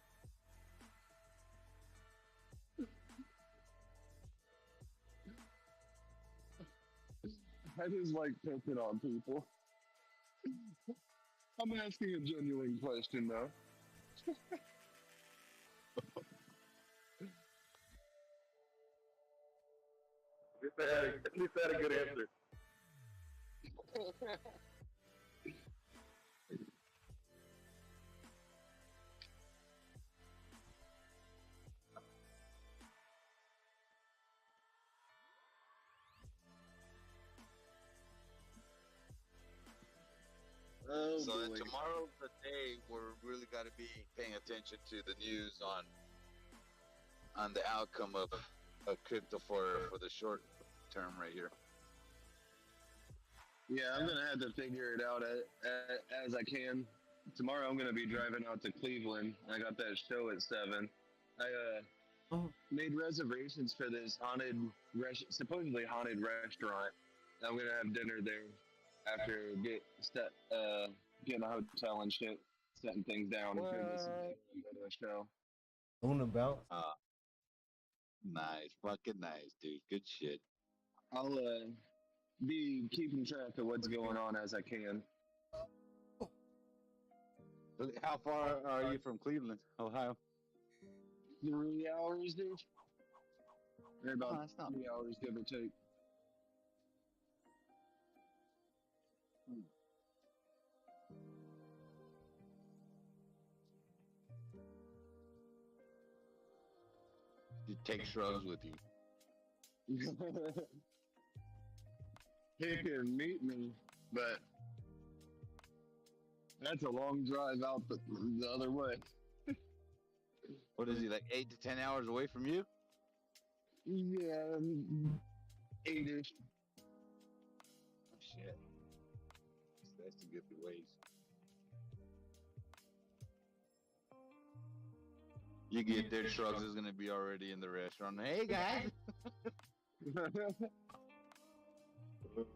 I just like picking on people. I'm asking a genuine question, though. At least I had a good answer. Oh, So boy. tomorrow's the day we're really got to be paying attention to the news on the outcome of crypto for the short term right here. Yeah, I'm gonna have to figure it out as I can. Tomorrow I'm gonna be driving out to Cleveland. I got that show at 7. I made reservations for this supposedly haunted restaurant. I'm gonna have dinner there after getting a hotel and shit, setting things down for this show. On about. Nice, fucking nice, dude. Good shit. I'll be keeping track of what's going on as I can. How far are you from Cleveland, Ohio? 3 hours, dude. Or about that's not 3 hours, give or take. You take Shrugs with you. He can meet me, but that's a long drive out the other way. What is he, like 8 to 10 hours away from you? Yeah, 8-ish. Oh, shit. That's a good ways. You get there, Shrugs is gonna be already in the restaurant. Hey guys.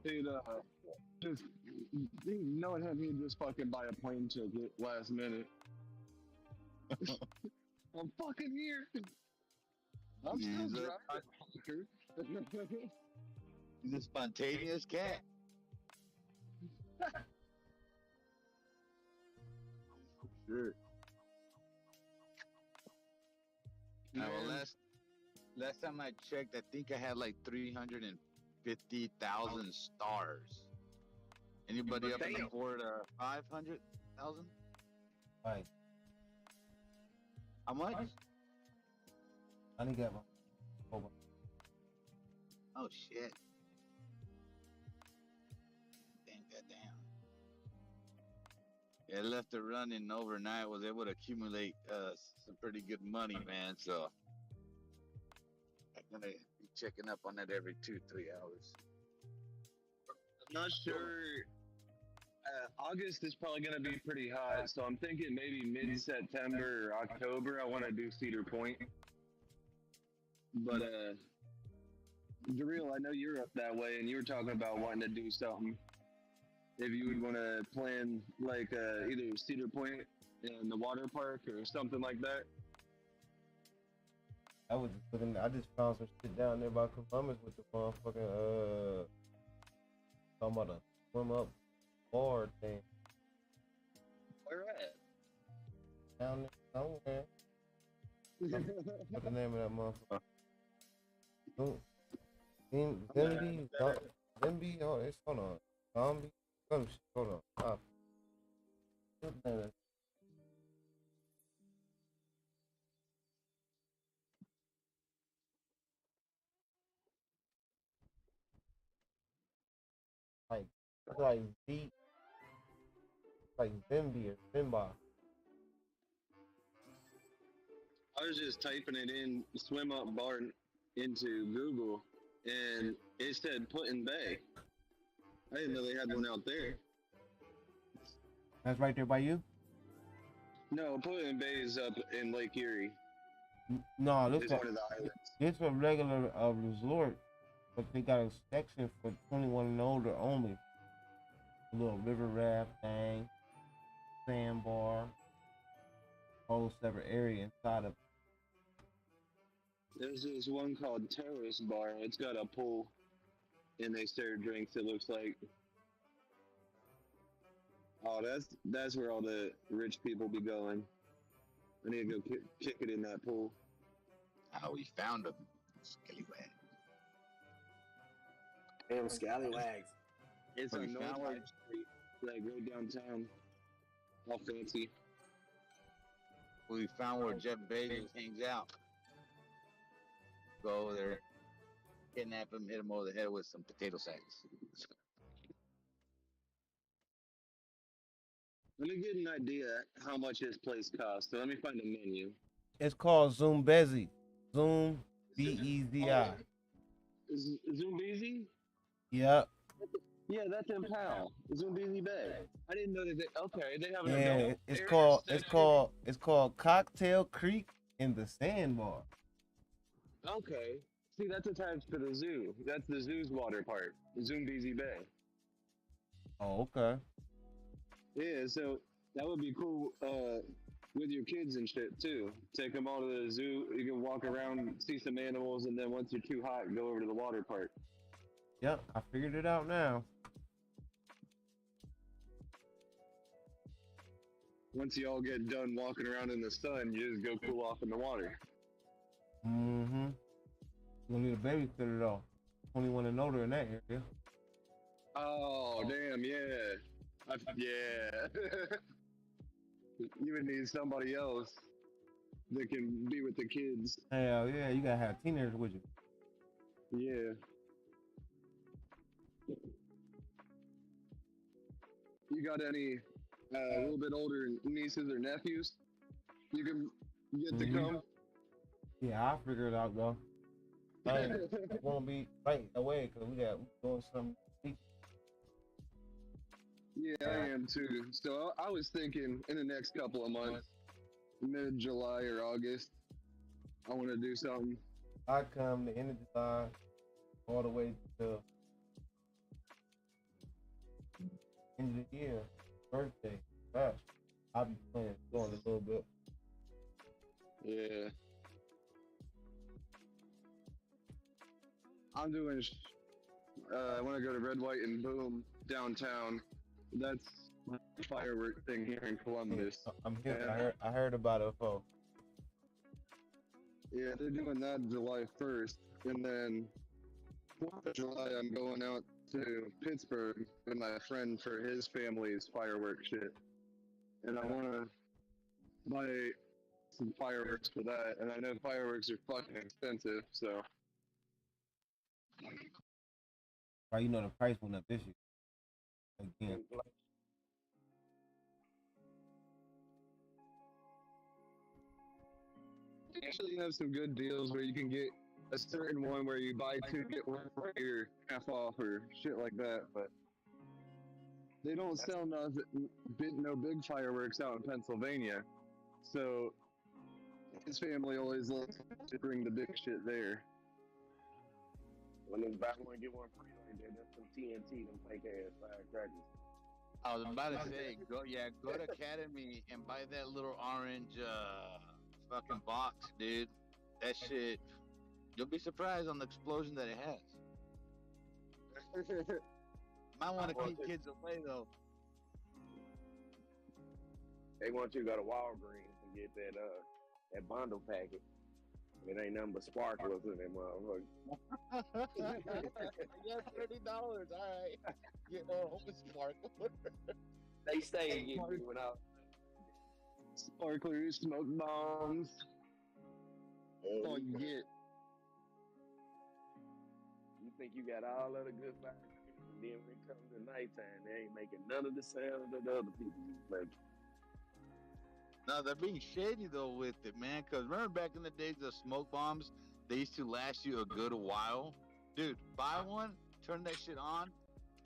Dude, just no one had me just fucking buy a plane ticket last minute. I'm fucking here. I'm still driving. He's a spontaneous cat. Sure. Well, last time I checked, I think I had like 350,000 stars. Anybody up in the board 500,000? Right. How much? I didn't get one. Oh shit. Damn. Yeah, I left it running overnight. Was able to accumulate some pretty good money, man. So I'm gonna be checking up on that every 2-3 hours. I'm not sure. August is probably gonna be pretty hot, so I'm thinking maybe mid-September or October. I want to do Cedar Point, but Jareel, I know you're up that way, and you were talking about wanting to do something. If you would want to plan like either Cedar Point and the water park or something like that. I was just looking. I just found some shit down there about Columbus with the motherfucking talking about a swim up bar thing. Where at? Down there somewhere. What's the name of that motherfucker? Zimby. Oh, it's hold on. Zombie. Some shit. Hold on. What's the name of that? Like Z, like Zimby or Simba. I was just typing it in, swim up bar into Google, and it said Put-in Bay. I didn't know they had one out there. That's right there by you? No, Put-in Bay is up in Lake Erie. No, this is one of the islands. This a regular resort, but they got a section for 21 and older only. A little river raft thing, sandbar, whole separate area inside of. There's this one called Terrace Bar. It's got a pool, and they serve drinks. It looks like. Oh, that's where all the rich people be going. I need to go kick it in that pool. Oh, we found him. Scallywag. Damn scallywags. It's We on North found High where Street, like right downtown. All fancy. we found where Jeff Bezos hangs out. Go over there, kidnap him, hit him over the head with some potato sacks. Let me get an idea how much this place costs. So let me find a menu. It's called Zoombezi. Zoom Bezi. Zoombezi? Yep. Yeah, that's in Powell. Zoombezi Bay. I didn't know that they have an Yeah, adult it's area called Cocktail Creek in the Sandbar. Okay. See, that's attached to the zoo. That's the zoo's water park, Zoombezi Bay. Oh, okay. Yeah, so that would be cool with your kids and shit too. Take them all to the zoo. You can walk around, see some animals, and then once you're too hot, go over to the water park. Yep, I figured it out now. Once you all get done walking around in the sun, you just go cool off in the water. Mm-hmm. You'll need a babysitter though. 21 and older in that area. Oh, damn, yeah. Yeah. You would need somebody else that can be with the kids. Hell yeah, you gotta have teenagers with you. Yeah. You got any a little bit older nieces or nephews you can get to come? Yeah, I'll figure it out though. It won't be right away because we doing something. Yeah, I am too. So I was thinking in the next couple of months, mid-July or August, I want to do something. I come the end of July all the way to end of the year, birthday. Gosh, I'll be playing going a little bit. Yeah. I'm doing, I want to go to Red, White, and Boom downtown. That's my firework thing here in Columbus. I'm here. I heard about it before. Yeah, they're doing that July 1st. And then 4th of July, I'm going out to Pittsburgh with my friend for his family's fireworks shit. And I want to buy some fireworks for that. And I know fireworks are fucking expensive, so. Right, you know the price went up this year. Again. They actually have some good deals where you can get a certain one where you buy two, get one for your half off or shit like that, but they don't sell no big fireworks out in Pennsylvania. So his family always loves to bring the big shit there. When they buy one, get one free like that, that's some TNT, them fake ass firecrackers. I was about to say, go to Academy and buy that little orange fucking box, dude. That shit, you'll be surprised on the explosion that it has. Might want to keep kids away though. They want you to go to Walgreens and get that bundle packet. It ain't nothing but sparklers in that motherfucker. Yeah, $30. All right, get a whole sparkler. They stay getting me when I. Sparklers, smoke bombs. That's all you get. You think you got all of the good firecrackers, and then when it comes to nighttime, they ain't making none of the sounds that the other people make. No, they're being shady though with it, man. Cause remember back in the days of smoke bombs, they used to last you a good while. Dude, buy one, turn that shit on.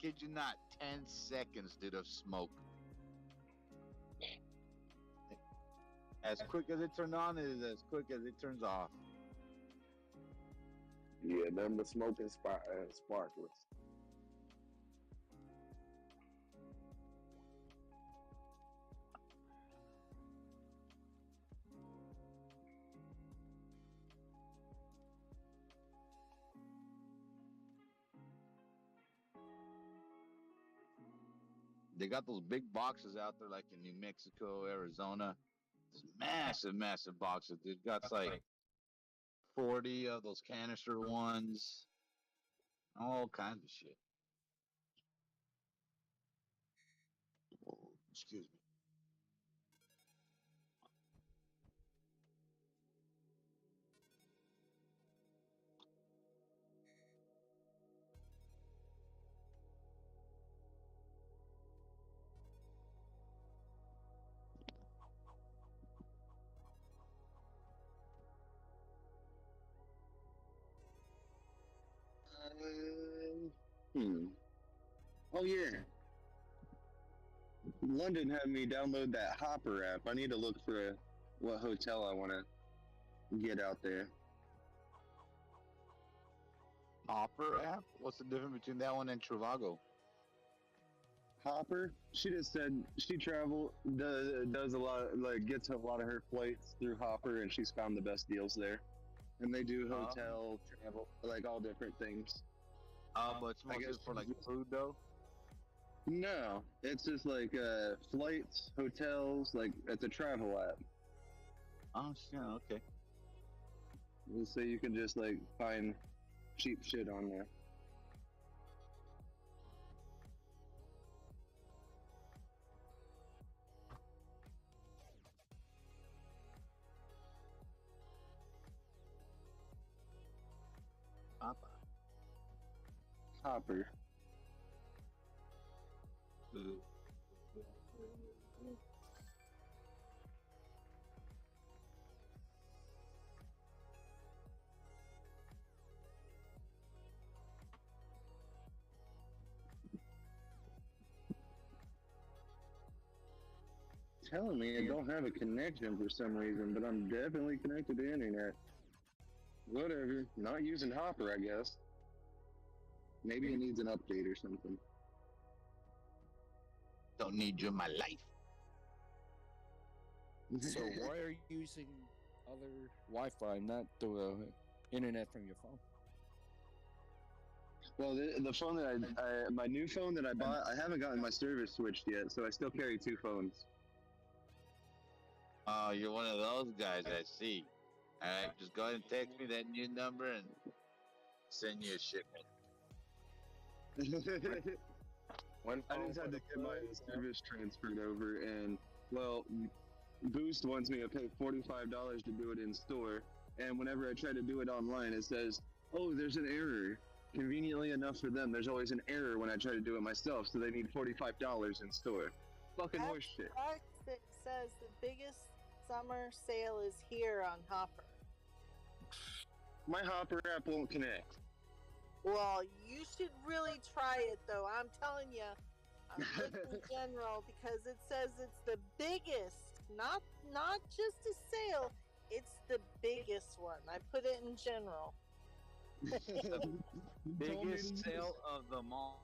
Kid you not, 10 seconds, dude, of smoke. As quick as it turned on, it is as quick as it turns off. Yeah, nothing but smoking sparklers. They got those big boxes out there, like in New Mexico, Arizona. These massive, massive boxes. They've got like 40 of those canister ones, all kinds of shit. Oh, excuse me. Oh yeah, London had me download that Hopper app. I need to look for what hotel I want to get out there. Hopper app? What's the difference between that one and Trivago? Hopper. She just said she does a lot, like gets a lot of her flights through Hopper, and she's found the best deals there. And they do hotel, travel, like all different things. But it's mostly for like food though. No, it's just like flights, hotels. Like it's a travel app. Oh yeah, okay. So you can just like find cheap shit on there. Hopper. Telling me I don't have a connection for some reason, but I'm definitely connected to the internet. Whatever. Not using Hopper, I guess. Maybe it needs an update or something. Don't need you in my life. So why are you using other Wi-Fi, not the internet from your phone? Well, the phone that my new phone that I bought, I haven't gotten my service switched yet, so I still carry two phones. Oh, you're one of those guys, I see. All right, just go ahead and text me that new number and send you a shipment. I just had to get my service transferred over, and well, Boost wants me to pay $45 to do it in store, and whenever I try to do it online, it says, "Oh, there's an error." Conveniently enough for them, there's always an error when I try to do it myself, so they need $45 in store. Fucking horse shit. It says the biggest summer sale is here on Hopper. My Hopper app won't connect. Well, you should really try it, though. I'm telling you, I'm looking in general because it says it's the biggest, not just a sale. It's the biggest one. I put it in general. Biggest sale of the mall.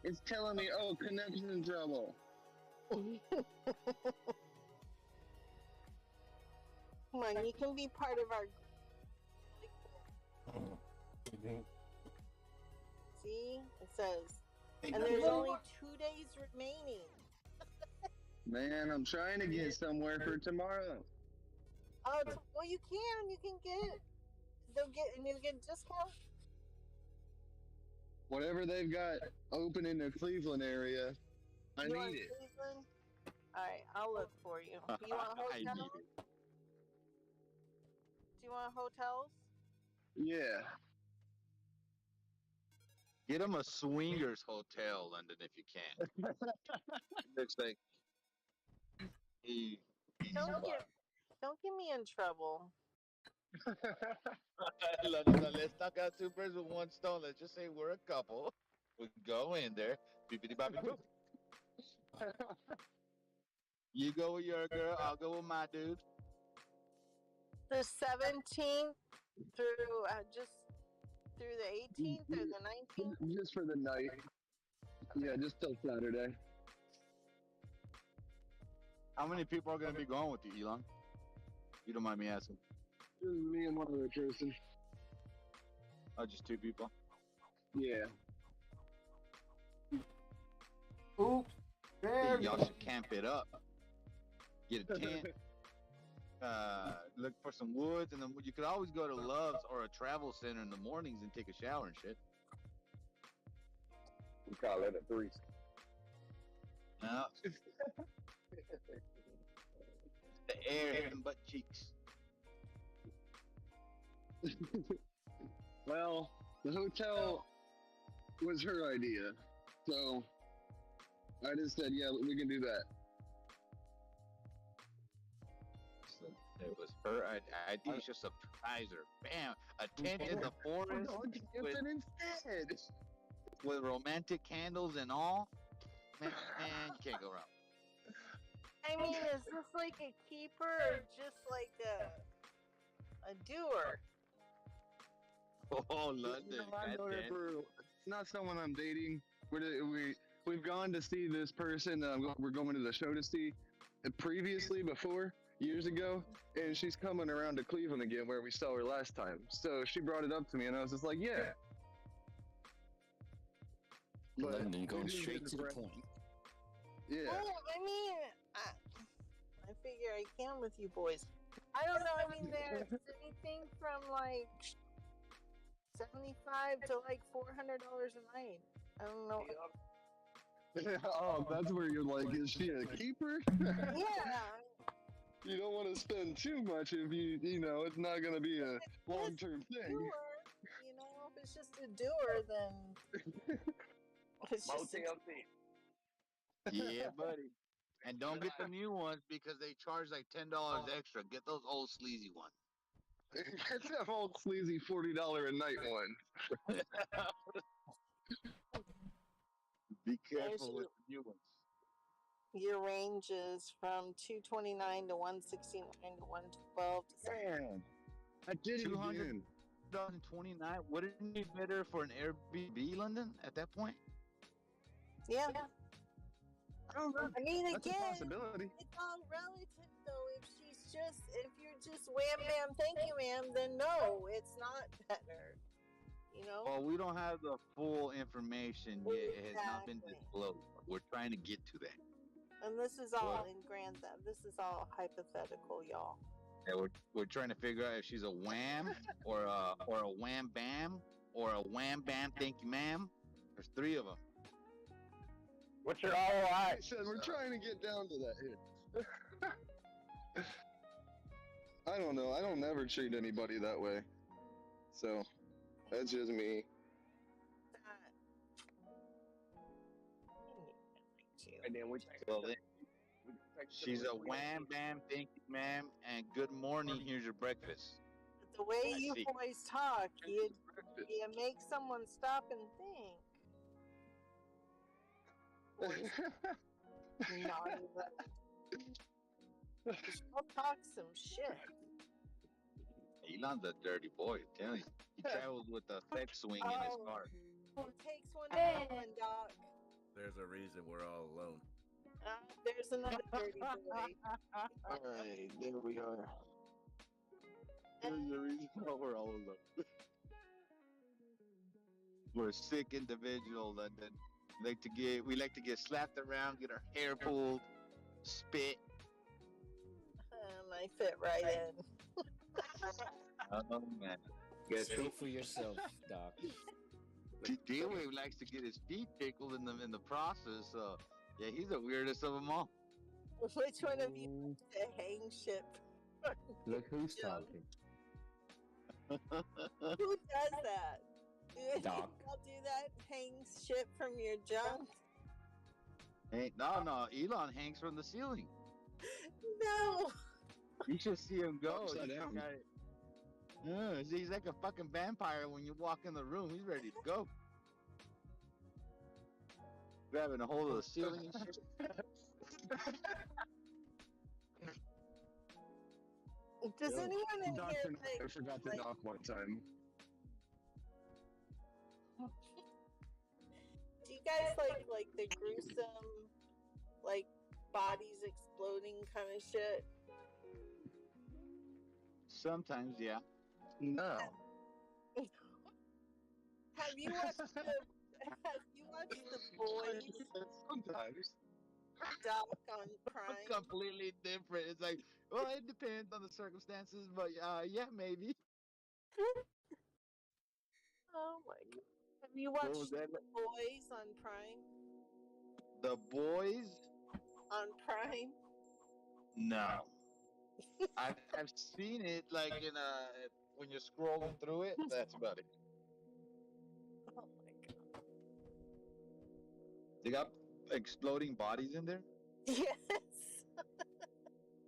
It's telling me, oh, connection trouble. Come on, you can be part of our. See, it says, and there's only 2 days remaining. Man, I'm trying to get somewhere for tomorrow. Oh, well, you can get. You get discount. Whatever they've got open in the Cleveland area, I You want need it. Cleveland? All right, I'll look for you. You want hotels? Do you want hotels? Yeah. Get them a swingers hotel, London, if you can. Looks like Don't get me in trouble. London, let's knock out two birds with one stone. Let's just say we're a couple. We go in there. Beepity boppity boop. You go with your girl, I'll go with my dude. The 17th through just through the 18th or the 19th? Just for the night. Yeah, just till Saturday. How many people are going to be going with you, Elon? You don't mind me asking. Just me and one other person. Oh, just two people? Yeah. Oops. Hey, y'all should camp it up. Get a tent. Look for some woods, and then you could always go to Love's or a travel center in the mornings and take a shower and shit. We call it a threesome. No. The air and butt cheeks. Well, the hotel was her idea, so I just said, yeah, we can do that. So it was her idea. You should surprise her. Bam! A tent in the forest with romantic candles and all. Man, you can't go wrong. I mean, is this like a keeper or just like a doer? Oh, London. I'm doing it for not someone I'm dating. We've gone to see this person. We're going to the show to see previously before years ago, and she's coming around to Cleveland again where we saw her last time. So she brought it up to me, and I was just like, yeah. London going straight to the point. Yeah. Well, I mean, I figure I can with you boys. I don't know. I mean, there's anything from like $75 to like $400 a night. I don't know. Oh, that's where you're like, is she a keeper? Yeah. You don't want to spend too much if you know, it's not going to be a long-term thing. Doer, you know, if it's just a doer, then it's just Yeah, buddy. And don't get the new ones because they charge like $10 extra. Get those old sleazy ones. Get that old sleazy $40 a night one. Be careful with the new ones. Your range is from 229 to 169 to 112 to Man, I did it again. 229. Wouldn't it be better for an Airbnb, London, at that point? Yeah. I mean, that's again, a possibility. it's all relative, though. If you're just wham bam, thank you, ma'am, then no, it's not better. You know? Well, we don't have the full information yet. It has not been disclosed. We're trying to get to that. And this is all in grand theft. This is all hypothetical, y'all. Yeah, we're trying to figure out if she's a wham or a wham bam or a wham bam, thank you, ma'am. There's 3 of them. What's your ROI? I said we're trying to get down to that here. I don't know. I don't never treat anybody that way. So, that's just me. And then She's a wham bam, thank you, ma'am, and good morning. Here's your breakfast. But the way you boys talk, you make someone stop and think. Naughty She'll talk some shit. Elon's a dirty boy, I'm telling you. He travels with a sex swing in his car. It takes one to know one, Doc. There's a reason we're all alone. There's another dirty boy. Alright, there we are. There's the reason why we're all alone. We're a sick individual, London. We like to get slapped around, get our hair pulled, spit. I fit right in. Oh man. Speak for yourself, Doc. D-Wave likes to get his feet tickled in the process. Yeah, he's the weirdest of them all. Which one of you to hang shit? Look who's talking. Who does that? Doc. Y'all do that? Hang shit from your junk? Hey, no. Elon hangs from the ceiling. No. You should see him go. Upside down. He's like a fucking vampire when you walk in the room. He's ready to go. Grabbing a hold of the ceiling and shit. Does anyone in here I forgot to knock one time. Do you guys like the gruesome, like bodies exploding kind of shit? Sometimes, yeah. No. Have you watch The Boys? Sometimes. Doc on Prime. Completely different. It's like, well, it depends on the circumstances, but yeah, maybe. Oh my god. Have you What was watched that? The Boys on Prime? The Boys? On Prime? No. I've seen it like in when you're scrolling through it. That's about it. Oh my god. They got exploding bodies in there, Yes.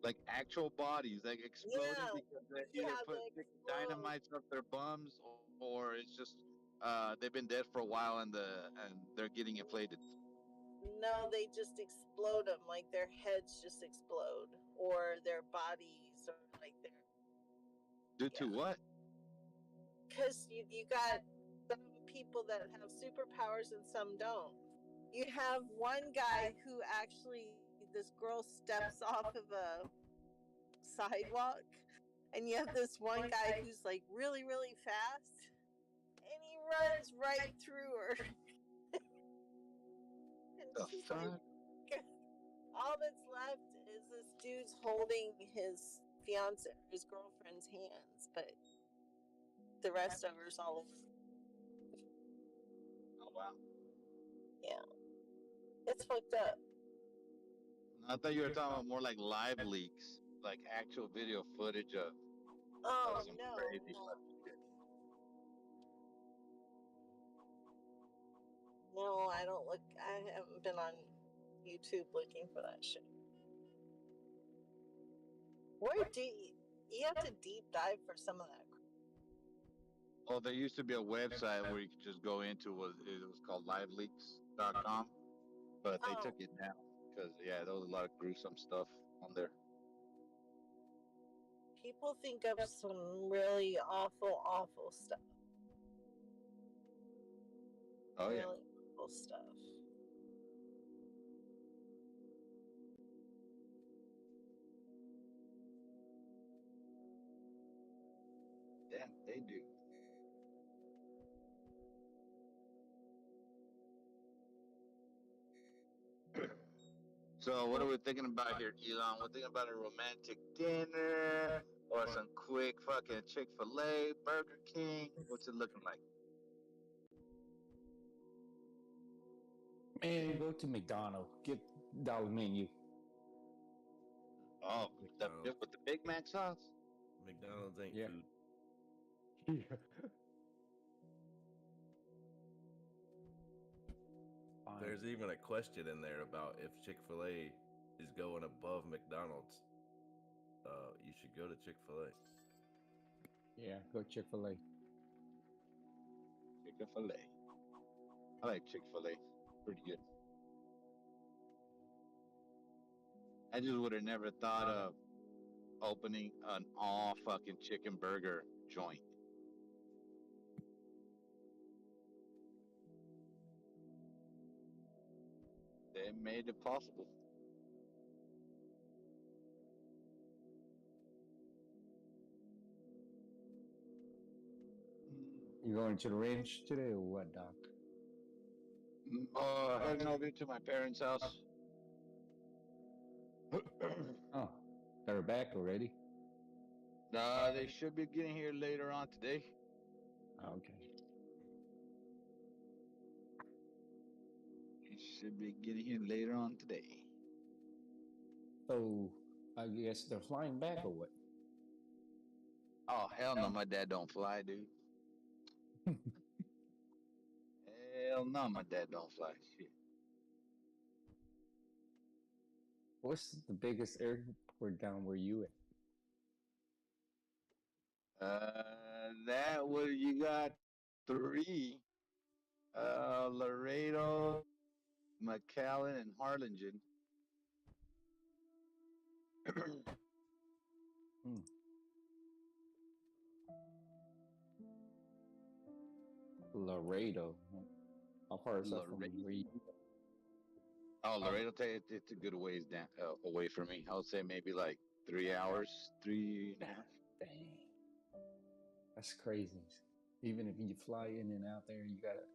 like actual bodies, like exploding Yeah. because they Yeah, either put they big explode. dynamites up their bums, or it's just they've been dead for a while and they're getting inflated. No, they just explode them. Like their heads just explode, or their bodies, or like their. Due to what? Because you got some people that have superpowers and some don't. You have one guy who actually, this girl steps off of a sidewalk, and you have this one guy who's like really, really fast, and he runs right through her. And she's like, all that's left is this dude's holding his fiance or his girlfriend's hands, but the rest of her's all over. Oh wow. Yeah. It's fucked up. I thought you were talking about more like live leaks, like actual video footage of like some crazy fucking shit. No, I don't look. I haven't been on YouTube looking for that shit. Where do you have to deep dive for some of that? Oh, there used to be a website where you could just go into it was called liveleaks.com, but they took it down because there was a lot of gruesome stuff on there. People think of some really awful stuff. Oh yeah. Really awful stuff. Damn, they do. So what are we thinking about here, Elon? We're thinking about a romantic dinner or some quick fucking Chick-fil-A, Burger King. What's it looking like? Man, go to McDonald's. Get dollar menu. Oh, with the Big Mac sauce? McDonald's ain't Yeah. food. There's even a question in there about if Chick-fil-A is going above McDonald's. You should go to Chick-fil-A. Yeah, go Chick-fil-A. Chick-fil-A. I like Chick-fil-A. Pretty good. I just would have never thought of opening an all fucking chicken burger joint. They made it possible. You going to the range today or what, Doc? Heading over to my parents' house. Oh, they're back already? They should be getting here later on today. Okay. They should be getting here later on today. So, I guess they're flying back or what? Oh, hell no, my dad don't fly, dude. Hell no, my dad don't fly. Shit. What's the biggest airport down where you at? That would you got 3. Laredo, McAllen, and Harlingen. Laredo. How far is that from where you? Oh, Laredo, it's a good ways down away from me. I would say maybe like 3 hours, 3.5. Dang. That's crazy. Even if you fly in and out there, you gotta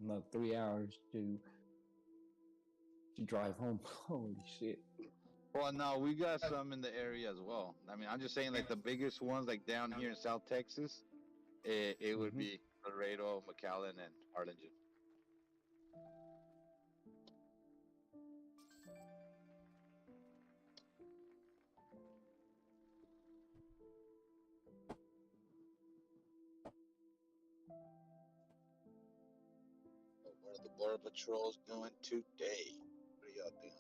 another 3 hours to drive home. Holy shit. Well, no, we got some in the area as well. I mean, I'm just saying, like the biggest ones, like down here in South Texas, it would be Laredo, McAllen, and Harlingen. What are the border patrols doing today? What are y'all doing?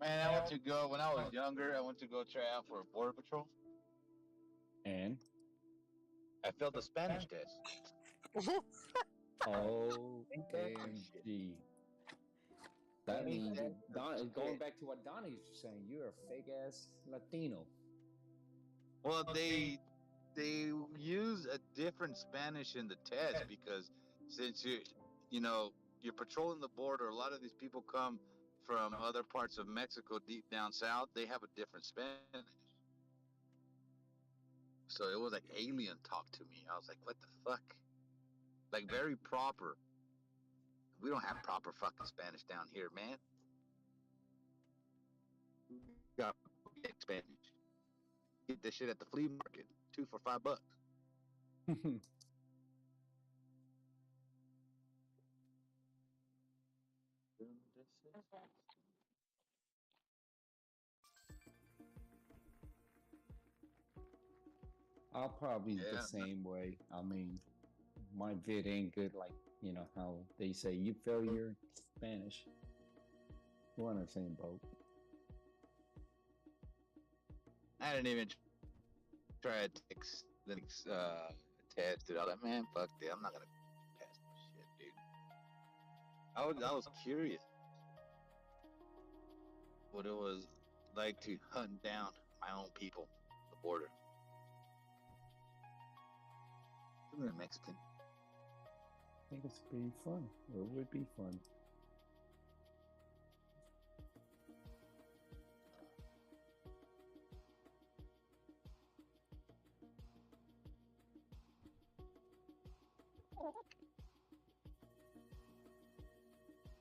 Man, I went to go when I was younger. I went to go try out for a border patrol. And I failed the Spanish test. OMG. That means going back to what Donnie was saying, you're a fake ass Latino. Well, they use a different Spanish in the test because since you're patrolling the border, a lot of these people come from other parts of Mexico deep down south. They have a different Spanish. So it was like alien talk to me. I was like, what the fuck? Like very proper. We don't have proper fucking Spanish down here, man. We got Spanish. Get this shit at the flea market. 2 for $5. I'll probably the same way. I mean, my vid ain't good like, how they say you fail your Spanish. We're on the same boat. I didn't even try to test it. I was like, man, fuck that. I'm not gonna pass this shit, dude. I was curious what it was like to hunt down my own people at the border. I'm a Mexican. I think it's pretty fun. It would be fun.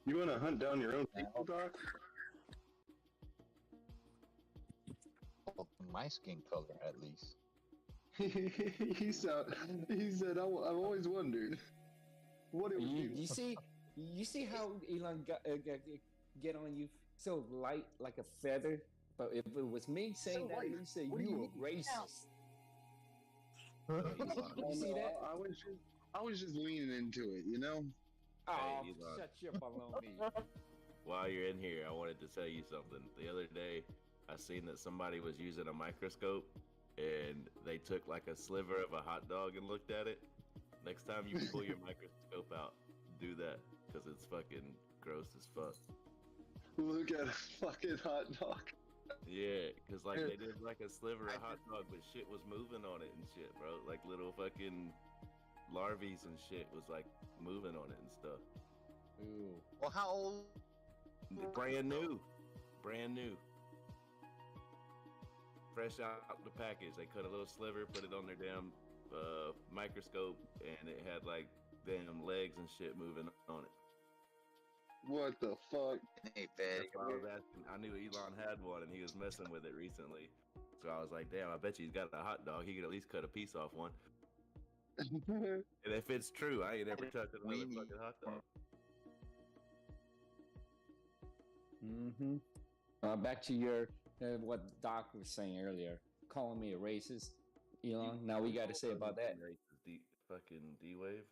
You want to hunt down your own people, Doc? My skin color, at least. he said, I've always wondered what it would do. You see how Elon get on you so light like a feather? But if it was me saying that, he said you a racist. You see that? I was just leaning into it, you know? Oh, Hey, Elon. shut your baloney. While you're in here, I wanted to tell you something. The other day, I seen that somebody was using a microscope and they took like a sliver of a hot dog and looked at it. Next time you pull your microscope out, do that because it's fucking gross as fuck. Look at a fucking hot dog. Yeah, because like they did like a sliver of hot dog, but shit was moving on it and shit, bro. Like little fucking larvae and shit was like moving on it and stuff. Ooh. Well, how old? Brand new. Fresh out the package. They cut a little sliver, put it on their damn microscope, and it had like damn legs and shit moving on it. What the fuck? Hey, That's why I was asking. I knew Elon had one, and he was messing with it recently. So I was like, damn, I bet you he's got a hot dog. He could at least cut a piece off one. And if it's true, I ain't ever touched another fucking hot dog. Mm-hmm. Back to your what Doc was saying earlier, calling me a racist. Elon, now we got to say about that. Racist fucking D-Wave.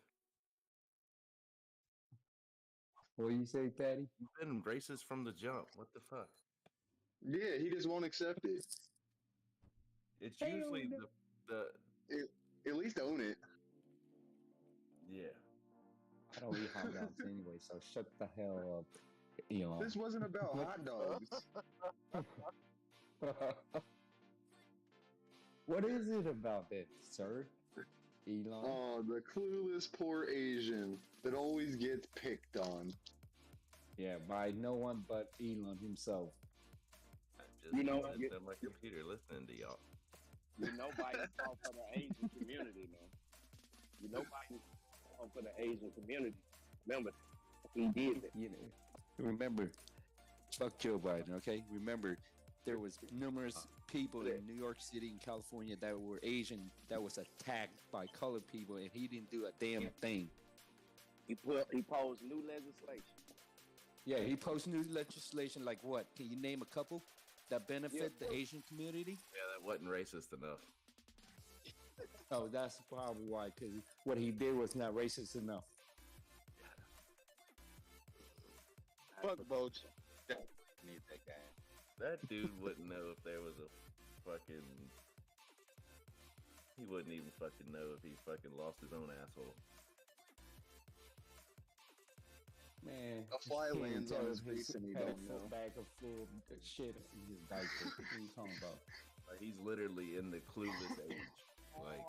What do you say, Patty? You've been racist from the jump. What the fuck? Yeah, he just won't accept it. It's usually at least own it. Yeah. I don't eat hot dogs anyway, so shut the hell up, Elon. This wasn't about hot dogs. What is it about that, sir? Elon? Oh, the clueless poor Asian that always gets picked on. Yeah, by no one but Elon himself. I'm Just sitting at my computer listening to y'all. You know Biden's fault for the Asian community, man. You know Biden's fault for the Asian community. Remember, he did it. You know, remember, fuck Joe Biden, okay? Remember, there was numerous people in New York City and California that were Asian that was attacked by colored people, and he didn't do a damn thing. He posed new legislation. Yeah, he posed new legislation like what? Can you name a couple that benefit the Asian community? Yeah, that wasn't racist enough. Oh, that's probably why, because what he did was not racist enough. Fuck Boach. Need that guy. That dude wouldn't know if there was a fucking... He wouldn't even fucking know if he fucking lost his own asshole. Man, A fly lands on his face and he don't know. Bag of full shit in his diaper. What are you talking about? Like, he's literally in the clueless age. Like,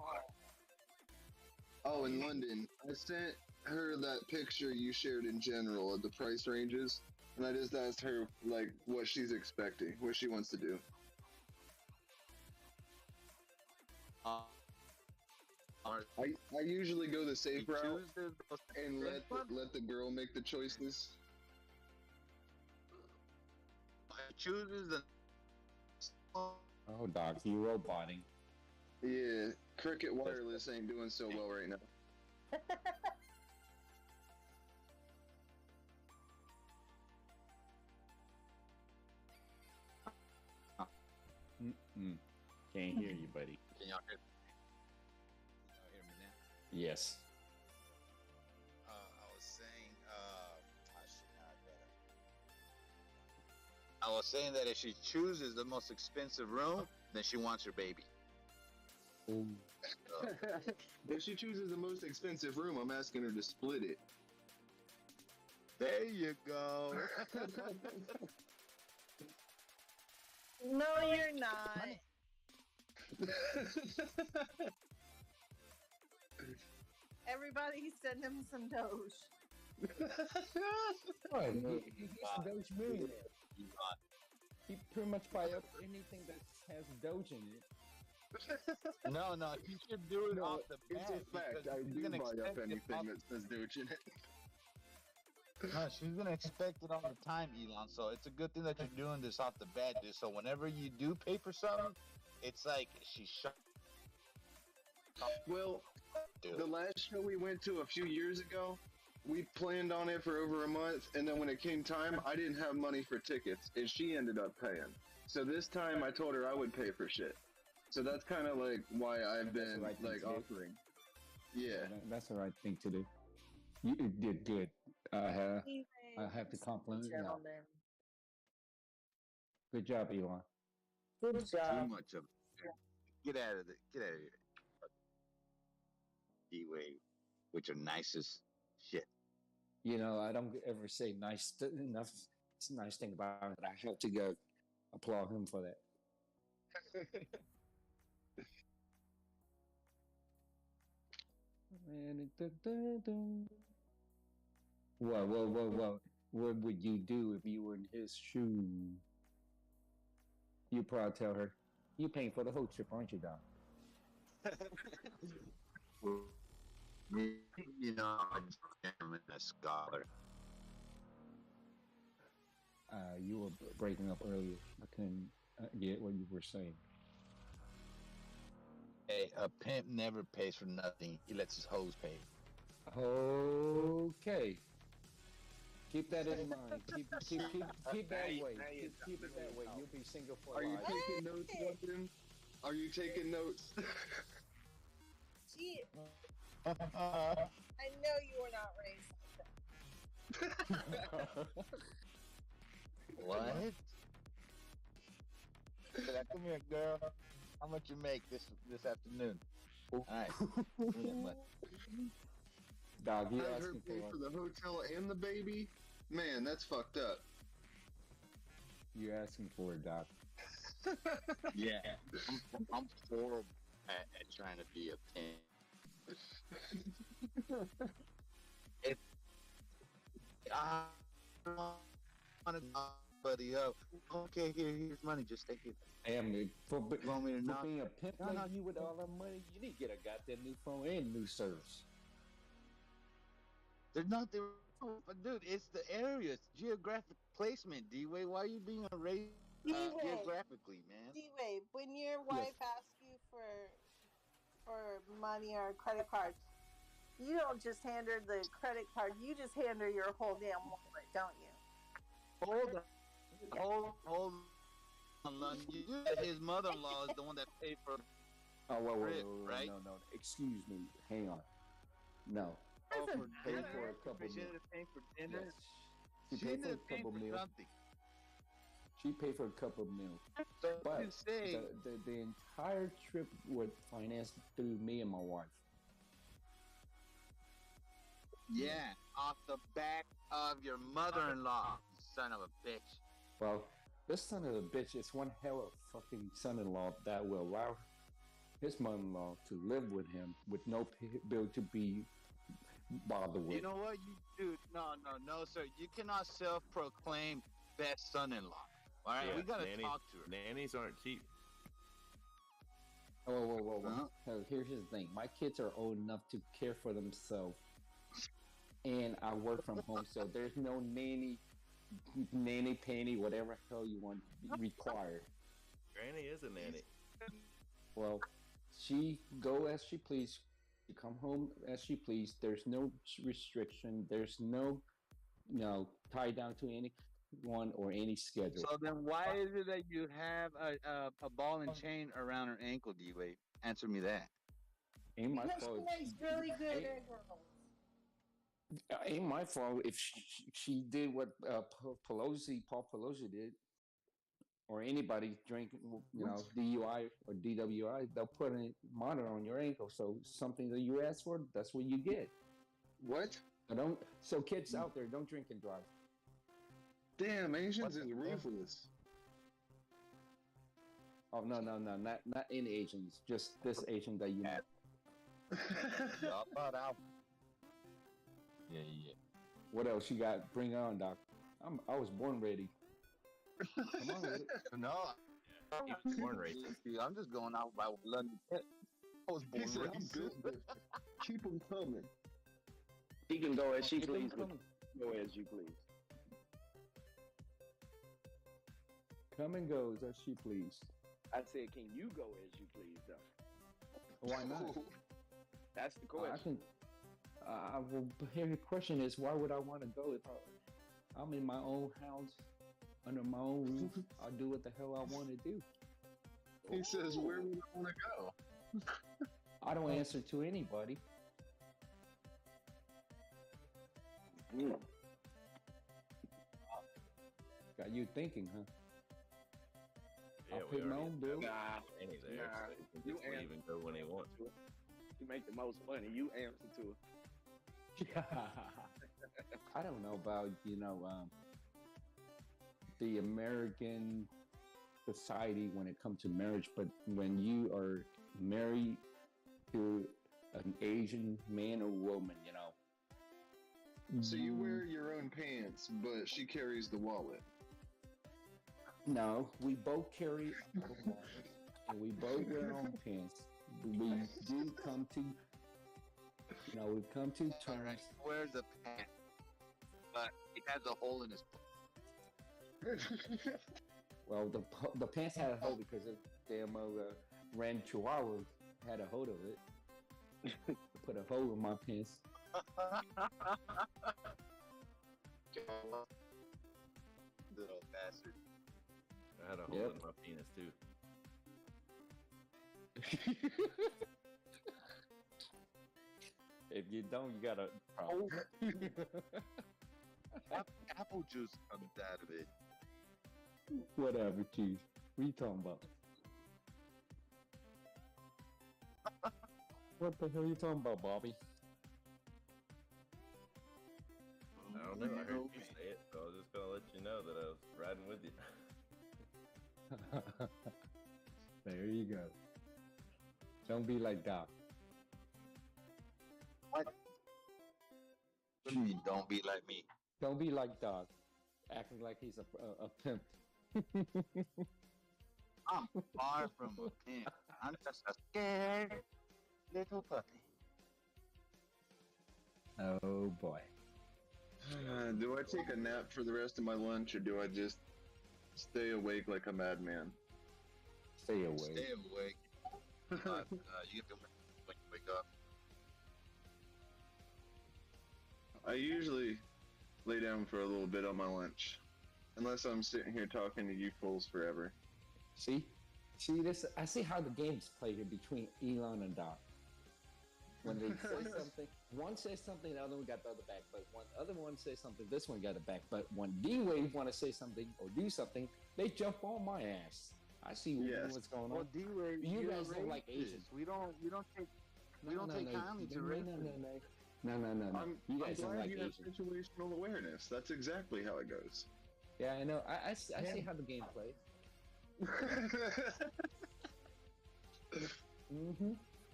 Oh, in London, I sent her that picture you shared in general of the price ranges, and I just asked her like what she's expecting, what she wants to do. I usually go the safe route and let the girl make the choices. Chooses the. Oh, Doc, you roboting. Yeah, Cricket Wireless ain't doing so well right now. Can't hear you, buddy. Can y'all hear? Me now? Yes. I was saying, I was saying that if she chooses the most expensive room, then she wants her baby. If she chooses the most expensive room, I'm asking her to split it. There you go. No, you're not. Everybody send him some Doge. What? He's a Doge millionaire. He pretty much buy up anything that has Doge in it. No, you should do it off the bat. It's a fact. I do buy up anything that says Doge in it. No, she's gonna expect it all the time, Elon. So it's a good thing that you're doing this off the bat, just so whenever you do pay for something, it's like she's shocked. Well, the last show we went to a few years ago, we planned on it for over a month, and then when it came time, I didn't have money for tickets, and she ended up paying. So this time, I told her I would pay for shit. So that's kind of like why I've been like offering. Yeah, that's the right thing to do. You did good. I have to compliment you. Good job, Elon. Good job. Too much of it. Get out of here. D-Wave, with your nicest shit. You know, I don't ever say nice enough. It's a nice thing about it. I have to go applaud him for that. Whoa. What would you do if you were in his shoes? You probably tell her, you're paying for the whole trip, aren't you, Doc? You know, I'm a scholar. You were breaking up earlier. I couldn't get what you were saying. Hey, a pimp never pays for nothing. He lets his hoes pay. Okay. Keep that in mind. Keep that way. Keep it that way. You'll be single for life. Are you taking notes, London? Are you taking notes? Gee, I know you were not raised like that. What? Come here, girl. How much you make this afternoon? All right. Dog, you Have her asking pay for the hotel and the baby? Man, that's fucked up. You're asking for it, Doc. Yeah, I'm horrible at trying to be a pimp. I want to, somebody up. Okay, here's money. Just take it. Damn, for Want me to knock? being a pimp No, like no. you with all that money, you need to get a goddamn new phone and new service. There's nothing wrong with, dude. It's the area. It's geographic placement. D-Way, why are you being erased D-Way, geographically, man? D-Way, when your wife asks you for money or a credit card, you don't just hand her the credit card. You just hand her your whole damn wallet, don't you? Hold on, Lon. His mother-in-law is the one that paid for. Oh, whoa, right? no. Excuse me. Hang on. No. Pay for a couple She meals. ended up paying for dinner. Yes. She paid for a couple meals. She paid for a couple meals. So But you say the entire trip was financed through me and my wife. yeah, off the back of your mother-in-law, son of a bitch. Well, this son of a bitch is one hell of a fucking son-in-law that will allow his mother-in-law to live with him with no bill to be bothered with. You know what, you dude? No, sir. You cannot self-proclaim best son-in-law. All right, we gotta talk to her. Nannies aren't cheap. Whoa. So here's the thing. My kids are old enough to care for themselves. And I work from home, so there's no nanny, penny, whatever hell you want required. Granny is a nanny. Well, she go as she please. She come home as she please. There's no restriction. There's no, tie down to anyone or any schedule. So then, why is it that you have a ball and chain around her ankle, D-Wade? Answer me that. Ain't my Because fault. she makes really good egg rolls. Ain't my fault if she did what Paul Pelosi did, or anybody drinking, DUI or DWI. They'll put a monitor on your ankle. So something that you ask for, that's what you get. What? So kids out there, don't drink and drive. Damn, Asians is ruthless. Oh no, not any Asians, just this Asian that you met. Yeah. What else you got? Bring it on, Doc. I was born ready. Come on with it. No, He was born racist. I'm just going out by London. I was born He said, I'm racist. good, but keep them coming. He can go as she Keep 'em please. coming. Go as you please. Come and goes as she please. I said, can you go as you please, though? Why not? That's the question. Well, here the question is, why would I want to go if I'm in my own house, under my own roof? I'll do what the hell I want to do. He says, where would I want to go? I don't answer to anybody. Got you thinking, huh? Yeah, I'll pay my own bill. Nanny there, so he can just leave and go when he wants. You make the most money. You answer to it. I don't know about, the American society when it comes to marriage, but when you are married to an Asian man or woman, So you wear your own pants, but she carries the wallet. No, we both carry our wallets, and we both wear our own pants. We do come to, we've come to terms. Alright, where's the pants? But he has a hole in his. Well, the pants had a hole because the damn Ran Chihuahua had a hold of it. Put a hole in my pants. Little bastard. I had a hole in my penis too. If you don't, you got a problem. Apple juice comes out of it. Whatever, Chief. What are you talking about? What the hell are you talking about, Bobby? I don't know. I heard you say it, so I was just gonna let you know that I was riding with you. There you go. Don't be like Doc. What do you mean, don't be like me? Don't be like Doc. acting like he's a pimp. I'm far from a pimp. I'm just a scared little puppy. Oh boy. Do I take a nap for the rest of my lunch, or do I just stay awake like a madman? Stay awake. Stay awake. You get to when you wake up. I usually lay down for a little bit on my lunch, unless I'm sitting here talking to you fools forever. See this. I see how the game's played here between Elon and Doc. When they say something, one says something, the other one got the other back. But when the other one says something, this one got it back. But when D-Wave want to say something or do something, they jump on my ass. I see what's going on. Well, D-Wave, You guys don't like Asians. We don't take kindly to racism. No. You guys don't like you have Asians. situational awareness. That's exactly how it goes. Yeah, I know. I see how the game plays.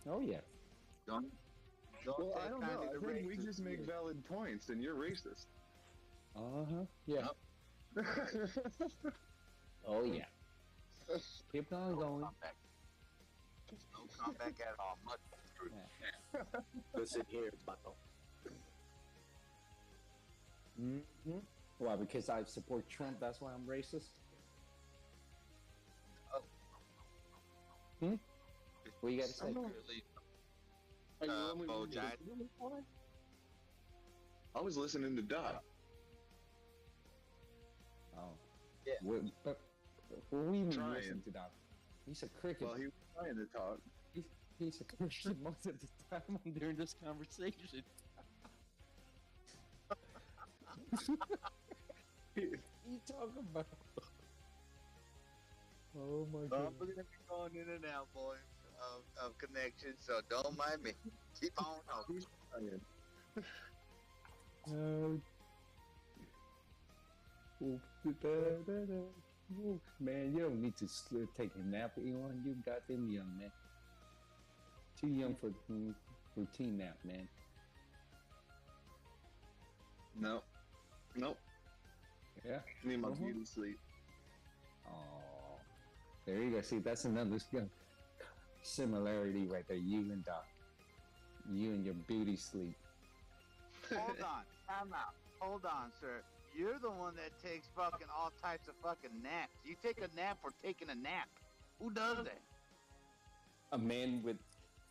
Oh yeah. Don't well, I take don't know. kindly I to think we racism. just make valid points, and you're racist. Yeah. Oh yeah. Keep on going. No comeback at all. Much truth. Listen here, Buckle. Why? Because I support Trump. That's why I'm racist. What you got to say? I was listening to Doc. Oh. Yeah. What we even Trying. listen to Doc? He's a cricket. Well, he was trying to talk. He's a Christian most of the time during this conversation. What you talking about? Oh my God. We're gonna be going in and out, boys, of connection, so don't mind me. Keep on talking. Man, you don't need to take a nap, Elon. You goddamn young, man. Too young for routine nap, man. Nope. Yeah. I need my beauty sleep. Oh, there you go. See, that's another similarity right there. You and Doc. You and your beauty sleep. Hold on. Time out. Hold on, sir. You're the one that takes fucking all types of fucking naps. You take a nap for taking a nap. Who does that? A man with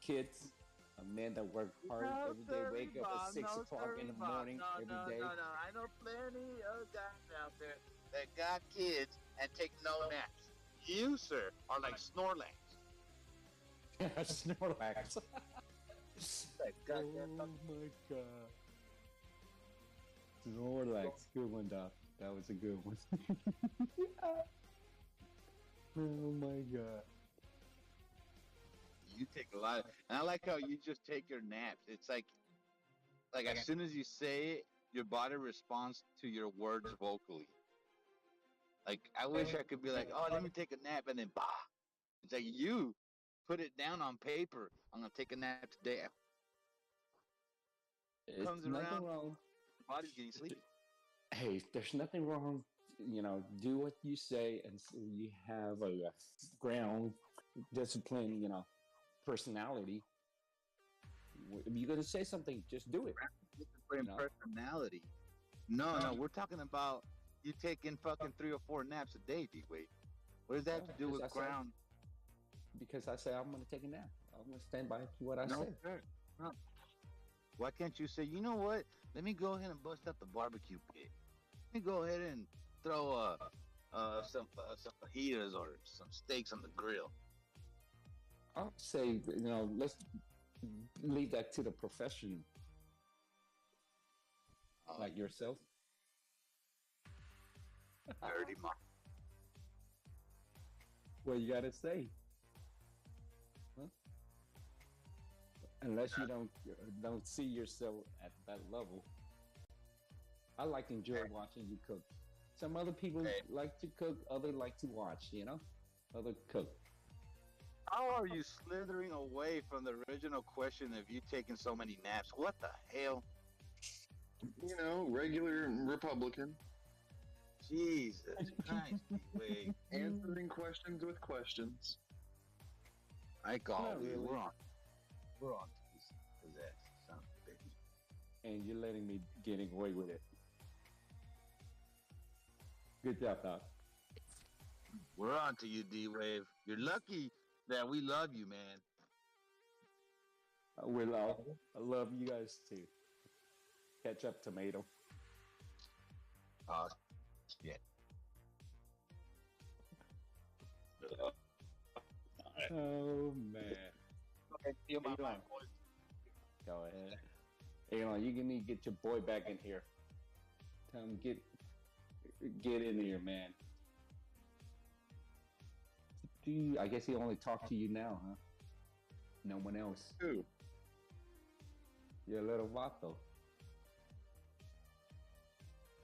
kids. A man that works hard every day, wake up at 6 o'clock in the morning every day. No. I know plenty of guys out there that got kids and take no naps. You, sir, are like Snorlax. Snorlax. Oh my God. Snorlax. Good one, Doc. That was a good one. Oh my God. You take a lot, and I like how you just take your naps. It's like as soon as you say it, your body responds to your words vocally. Like, I wish I could be like, oh, let me take a nap, and then bah. It's like, you put it down on paper. I'm gonna take a nap today. There's Comes nothing around, wrong. the body's getting sleepy. Hey, there's nothing wrong. Do what you say, and so you have a ground discipline, personality. If you're gonna say something, just do it. Discipline, personality. No, we're talking about you taking fucking 3 or 4 naps a day, D-Wade. What does that have to do with ground? Because I say I'm gonna take a nap. I'm gonna stand by what I No, said. sir. No. Why can't you say, you know what? Let me go ahead and bust up the barbecue pit. Let me go ahead and throw some fajitas or some steaks on the grill. I'll say, let's leave that to the professional, like yourself. Dirty mom. What you gotta say? Huh? Unless you don't see yourself at that level. I enjoy watching you cook. Some other people like to cook, others like to watch. Other cook. How are you slithering away from the original question of you taking so many naps? What the hell? Regular Republican. Jesus Christ, D-Wave. Answering questions with questions. I call Not it. really. We're on to his ass, son of a bitch. And you're letting me getting away with it. Good job, Doc. We're on to you, D-Wave. You're lucky that we love you, man. I love you guys too. Ketchup, tomato. Yeah. Oh man. Okay, feel my mind, boys. Go ahead. Elon, you need to get your boy back in here. Tell him get in here, man. I guess he only talked to you now, huh? No one else. Who? Your little vato.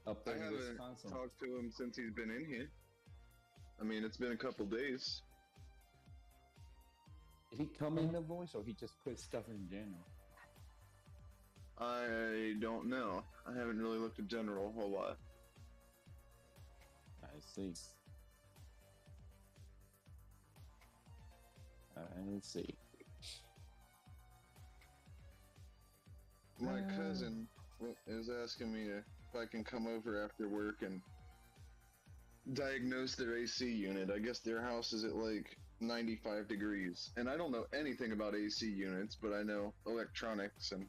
Up I in haven't Wisconsin. talked to him since he's been in here. I mean, it's been a couple days. Did he come in the voice or he just put stuff in general? I don't know. I haven't really looked at general a whole lot. I see. I see. My cousin is asking me if I can come over after work and diagnose their AC unit. I guess their house is at like 95 degrees. And I don't know anything about AC units, but I know electronics and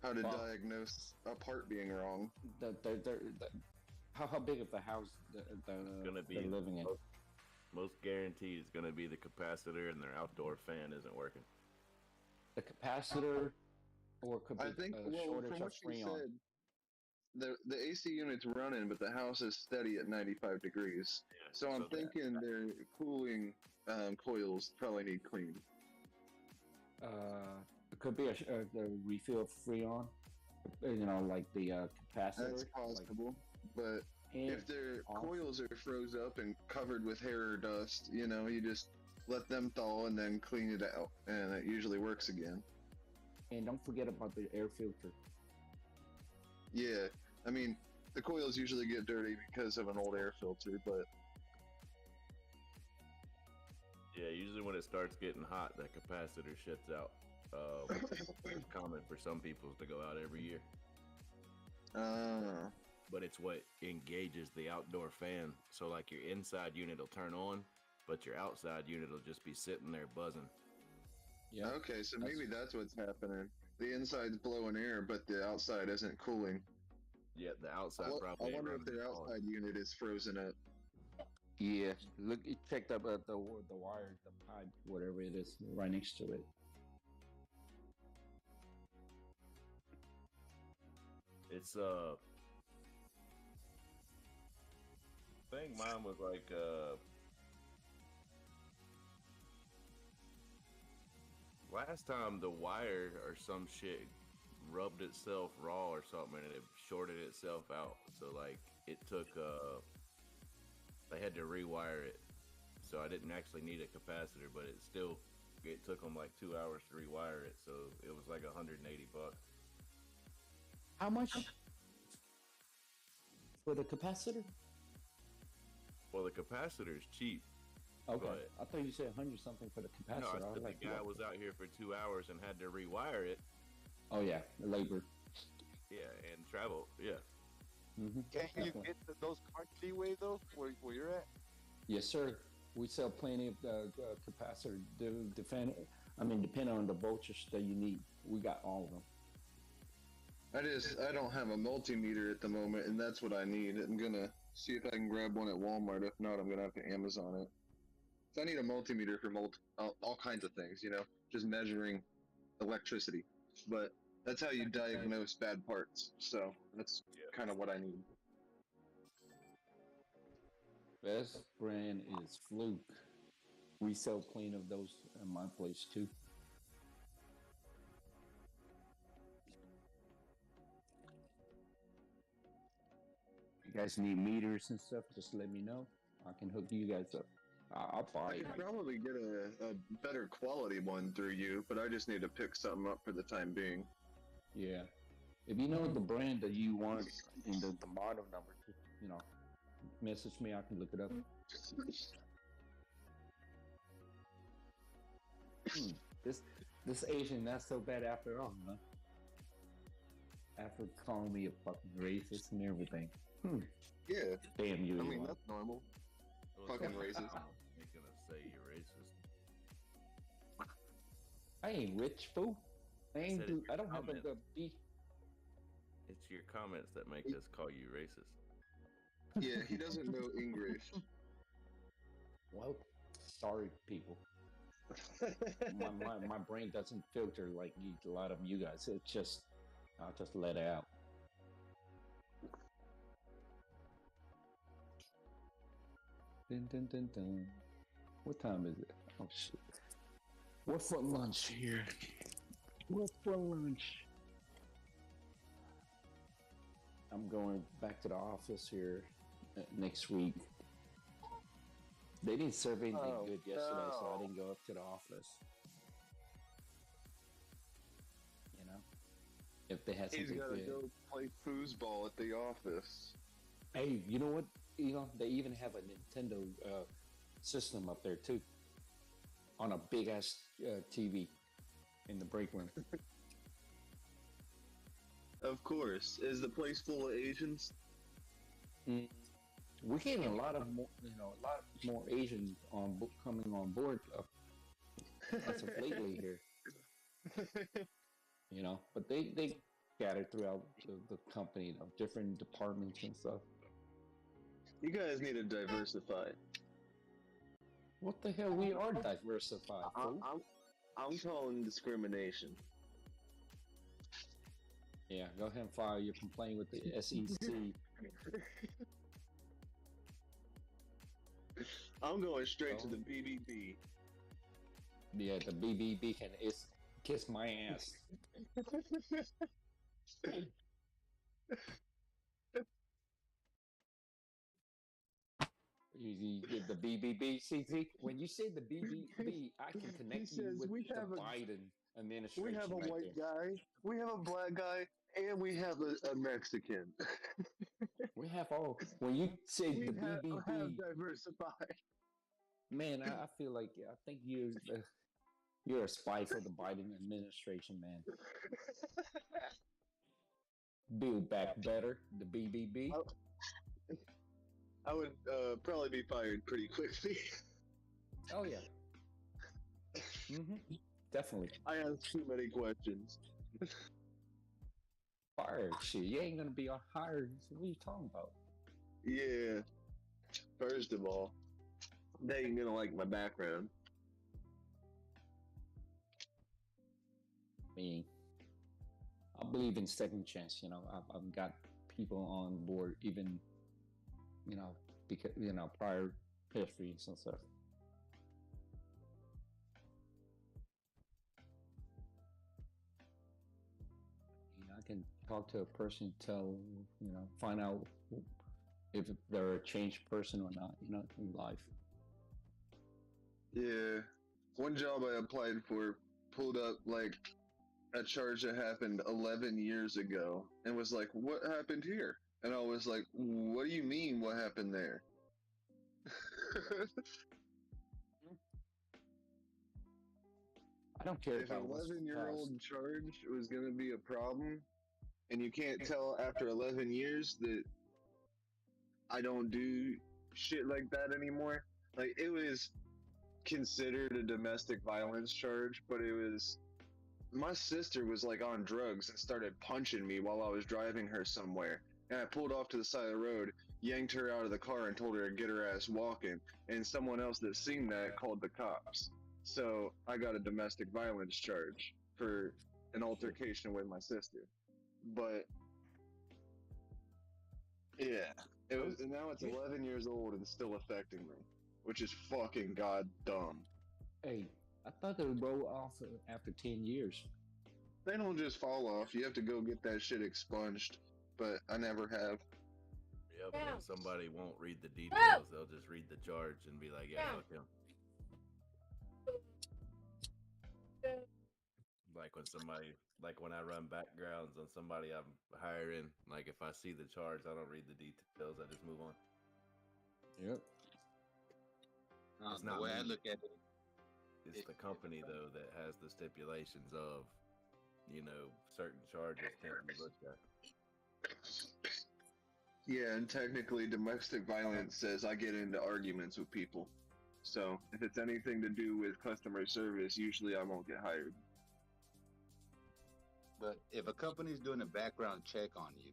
how to diagnose a part being wrong. How big of the house Gonna be they're living in? Most guaranteed is going to be the capacitor and their outdoor fan isn't working. The capacitor, or could be I think, a well, shortage from of what she freon. said, the AC unit's running, but the house is steady at 95 degrees. Yeah, So I'm thinking their cooling coils probably need cleaned. It could be a refill of freon. You know, like the capacitor. That's possible, but if their coils are froze up and covered with hair or dust, you know, you just let them thaw and then clean it out, and it usually works again. And don't forget about the air filter. Yeah, I mean, the coils usually get dirty because of an old air filter, but Yeah, usually when it starts getting hot, that capacitor shuts out. It's common for some people to go out every year. But it's what engages the outdoor fan. So like your inside unit will turn on, but your outside unit will just be sitting there buzzing. Yeah. Okay, so maybe that's what's happening. The inside's blowing air, but the outside isn't cooling. Yeah, the outside probably. I wonder if their outside unit is frozen up. Yeah, look, check the wire, the pipe, whatever it is, right next to it. It's I think mine was like last time the wire or some shit rubbed itself raw or something and it shorted itself out. So like it took they had to rewire it. So I didn't actually need a capacitor, but it took them like 2 hours to rewire it. So it was like $180. How much for the capacitor? Well, the capacitor is cheap. Okay, but I thought you said 100 something for the capacitor. no, I I was said like, the guy what? was out here for 2 hours and had to rewire it. Oh yeah, the labor. Yeah, and travel. Yeah. Mm-hmm. Can you get those carts D-Wave though, where you're at? Yes, sir. We sell plenty of capacitor. Depending on the voltage that you need, we got all of them. I don't have a multimeter at the moment, and that's what I need. I'm gonna see if I can grab one at Walmart. If not, I'm gonna have to Amazon it. So I need a multimeter for all kinds of things, you know, just measuring electricity. But that's how you diagnose bad parts. So that's kind of what I need. Best brand is Fluke. We sell plenty of those in my place too. You guys need meters and stuff, just let me know. I can hook you guys up. I'll buy I it. could probably get a better quality one through you, but I just need to pick something up for the time being. Yeah. If you know the brand that you want and the model number, you know, message me. I can look it up. This Asian not so bad after all, huh? After calling me a fucking racist and everything. Yeah. Damn you. I mean, Elon. that's normal. Well, Fucking racist. I'm not gonna say you're racist. I ain't rich, fool. I said it's I your don't have comment. to be. It's your comments that make us call you racist. Yeah, he doesn't know English. Well, sorry, people. my brain doesn't filter like a lot of you guys. It's just, I'll just let it out. Dun, dun, dun, dun. What time is it? Oh shit. What for lunch here? What for lunch? I'm going back to the office here next week. They didn't serve anything good yesterday, so I didn't go up to the office. You know, if they had He's something gotta good. go play foosball at the office. Hey, you know what? You know, they even have a Nintendo system up there too, on a big ass TV in the break room. Of course. Is the place full of Asians? We're getting a lot more Asians coming on board as of lately here. You know, but they scattered throughout the company, you know, different departments and stuff. You guys need to diversify. What the hell? We are diversified, fool. I'm calling discrimination. Yeah, go ahead and file your complaint with the SEC. I'm going straight to the BBB. Yeah, the BBB can kiss my ass. You get the BBB, CZ. When you say the BBB, I can connect you with the Biden administration. We have a right white there. guy, we have a black guy, and we have a Mexican. We have all. When you say the BBB, have diversified. man, I feel like I think you're a spy for the Biden administration, man. Build back better, the BBB. I would probably be fired pretty quickly. Oh yeah. Definitely. I ask too many questions. Fired shit. You ain't gonna be hired. What are you talking about? Yeah. First of all, they ain't gonna like my background. Me. I believe in second chance. You know, I've got people on board, even because prior histories and stuff. I can talk to a person, find out if they're a changed person or not, in life. Yeah. One job I applied for pulled up like a charge that happened 11 years ago and was like, what happened here? And I was like, what do you mean what happened there? I don't care if an 11-year-old charge was going to be a problem, and you can't tell after 11 years that I don't do shit like that anymore. Like, it was considered a domestic violence charge, but it was... My sister was, like, on drugs and started punching me while I was driving her somewhere. And I pulled off to the side of the road, yanked her out of the car and told her to get her ass walking. And someone else that seen that called the cops. So I got a domestic violence charge for an altercation with my sister. But yeah, it was, and now it's 11 years old and still affecting me, which is fucking god dumb. Hey, I thought they would roll off after 10 years. They don't just fall off. You have to go get that shit expunged, but I never have. Yep, and somebody won't read the details. They'll just read the charge and be like, yeah, fuck him. Like when I run backgrounds on somebody I'm hiring, like if I see the charge, I don't read the details. I just move on. Yep. It's The not way I me. look at it, It's the company though that has the stipulations of, certain charges can't be looked at. Yeah, and technically domestic violence says I get into arguments with people. So if it's anything to do with customer service, usually I won't get hired. but if a company's doing a background check on you,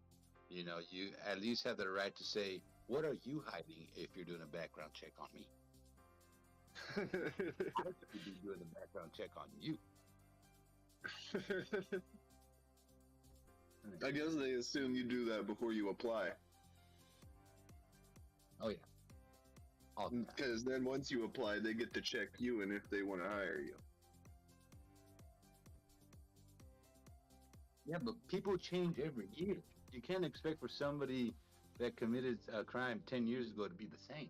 you at least have the right to say, "What are you hiding?" If you're doing a background check on me, I should be doing a background check on you. I guess they assume you do that before you apply. Oh yeah. Because then once you apply, they get to check you and if they want to hire you. Yeah, but people change every year. You can't expect for somebody that committed a crime 10 years ago to be the same.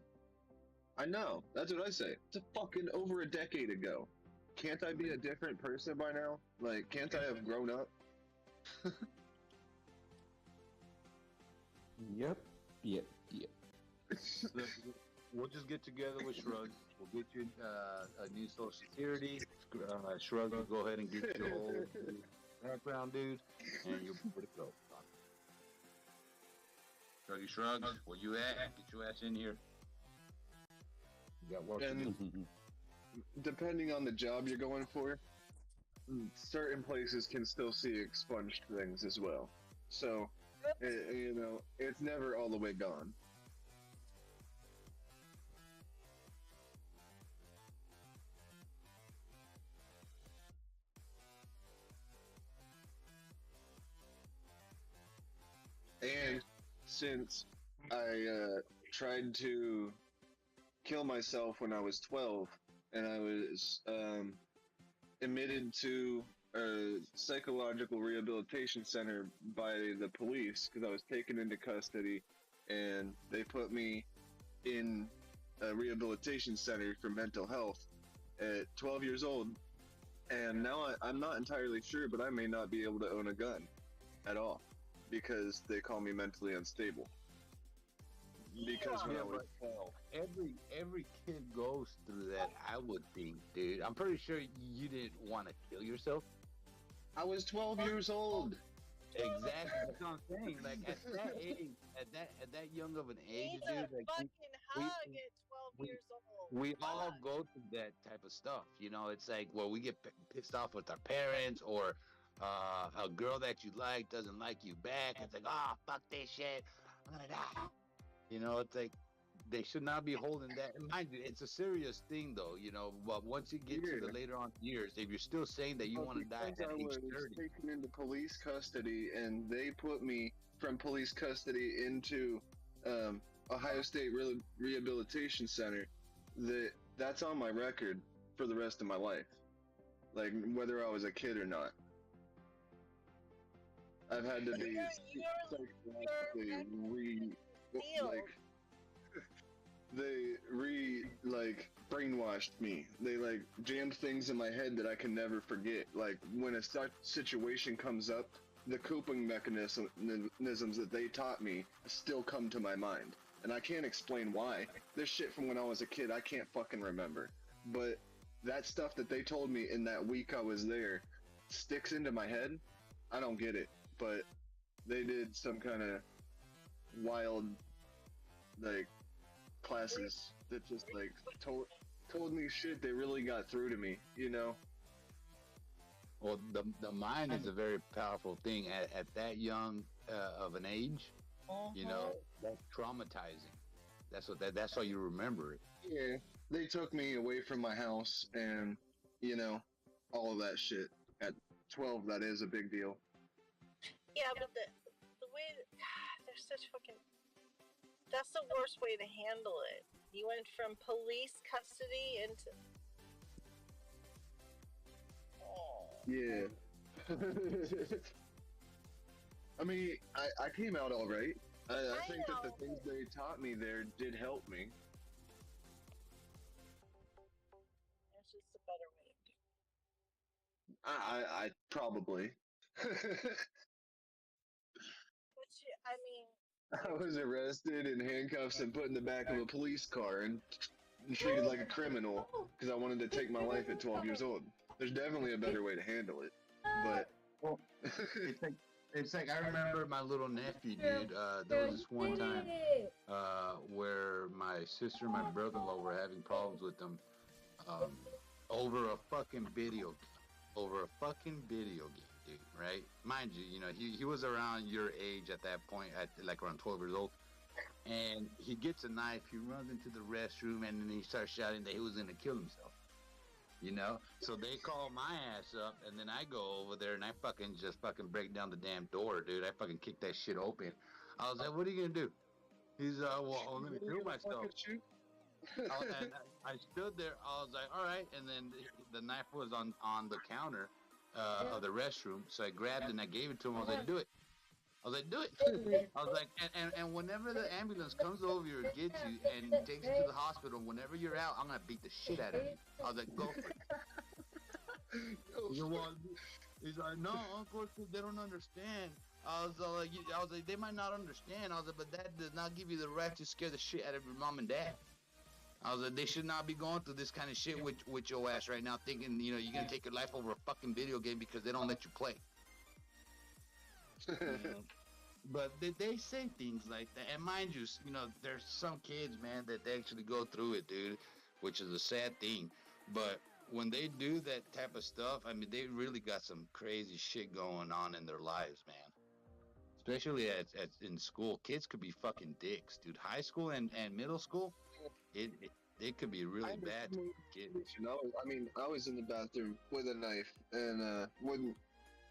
I know. That's what I say. It's a fucking over a decade ago. Can't I be a different person by now? Like, can't I have grown up? Yep. Yep. So, we'll just get together with Shrug. We'll get you a new Social Security. Shrug will go ahead and get your whole background, dude, and you'll be good to go. Shruggy Shrugs, where you at? Get your ass in here. You got work to do. Depending on the job you're going for, certain places can still see expunged things as well. So, it's never all the way gone. And since I tried to kill myself when I was 12, and I was admitted to a psychological rehabilitation center by the police because I was taken into custody, and they put me in a rehabilitation center for mental health at 12 years old. And now I'm not entirely sure, but I may not be able to own a gun at all because they call me mentally unstable. Because when I was 12, every kid goes through that, I would think, dude. I'm pretty sure you didn't want to kill yourself. I was 12 years old. Exactly. That's what I'm saying. Like at that age, at that young of an age, Need dude. a Like fucking hug at 12 years old. we all go through that type of stuff. It's like, well, we get pissed off with our parents, or a girl that you like doesn't like you back. It's like, oh, fuck this shit. I'm gonna die. It's like they should not be holding that. And mind you, it's a serious thing, though. But once you get to the later on years, if you're still saying that you want to die at age 30, I was taken into police custody, and they put me from police custody into Ohio State Rehabilitation Center. That's on my record for the rest of my life, like whether I was a kid or not. I've had to be psychologically brainwashed me. They jammed things in my head that I can never forget. Like when a situation comes up, the coping mechanisms that they taught me still come to my mind. And I can't explain why. There's shit from when I was a kid I can't fucking remember. But that stuff that they told me in that week I was there sticks into my head. I don't get it. But they did some kind of wild classes that just told me shit that really got through to me, Well, the mind is a very powerful thing at that young of an age. That's traumatizing. That's how you remember it. Yeah, they took me away from my house, and all of that shit. At 12, that is a big deal. Yeah, but the way they're such fucking. That's the worst way to handle it. You went from police custody into. Yeah. I mean, I came out all right. I think that the things they taught me there did help me. It's just a better way to do it. I probably. Which, I mean, I was arrested in handcuffs and put in the back of a police car and treated like a criminal because I wanted to take my life at 12 years old. There's definitely a better way to handle it, but Well, it's like I remember my little nephew, dude. There was this one time where my sister and my brother-in-law were having problems with them over a fucking video game. Over a fucking video game, dude, right? Mind you, he was around your age at that point, at like around 12 years old. And he gets a knife, he runs into the restroom, and then he starts shouting that he was going to kill himself. So they call my ass up, and then I go over there, and I just break down the damn door, dude. I fucking kick that shit open. I was like, what are you going to do? He's, well, I'm going to kill myself. And I stood there. I was like, all right. And then the knife was on the counter of the restroom. So I grabbed it and I gave it to him. I was like, do it. I was like, do it. I was like, and whenever the ambulance comes over you or gets you and takes you to the hospital, whenever you're out, I'm going to beat the shit out of you. I was like, go for it. He's like, no, Uncle, they don't understand. I was like, they might not understand. I was like, but that does not give you the right to scare the shit out of your mom and dad. I was like, they should not be going through this kind of shit with your ass right now, thinking, you're going to take your life over a fucking video game because they don't let you play. But they say things like that. And mind you, there's some kids, man, that they actually go through it, dude, which is a sad thing. But when they do that type of stuff, I mean, they really got some crazy shit going on in their lives, man. Especially in school. Kids could be fucking dicks, dude. High school and middle school, it could be really bad to kids. I was in the bathroom with a knife and wouldn't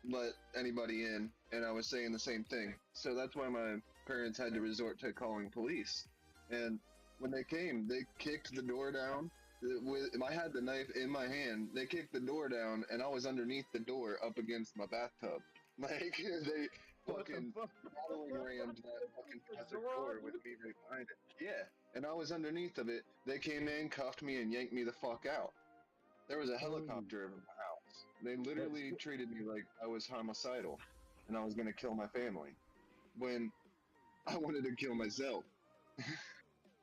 let anybody in, and I was saying the same thing. So that's why my parents had to resort to calling police. And when they came, they kicked the door down. I had the knife in my hand. They kicked the door down, and I was underneath the door up against my bathtub. Like, they fucking battling rammed that fucking plastic door with me right behind it. Yeah, and I was underneath of it. They came in, cuffed me, and yanked me the fuck out. There was a helicopter over my house. They literally treated me like I was homicidal, and I was going to kill my family, when I wanted to kill myself.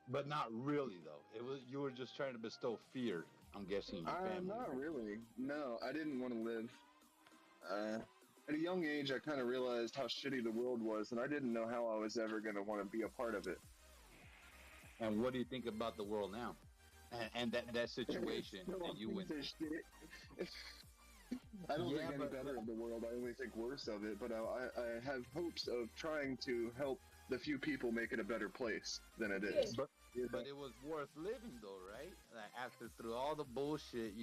But not really, though. You were just trying to bestow fear, I'm guessing, in your family. Not really. No, I didn't want to live. At a young age, I kind of realized how shitty the world was, and I didn't know how I was ever going to want to be a part of it. And what do you think about the world now? And that situation that you went through? I don't think any better of the world. I only think worse of it. But I have hopes of trying to help the few people make it a better place than it is. But it was worth living, though, right? Like, through all the bullshit,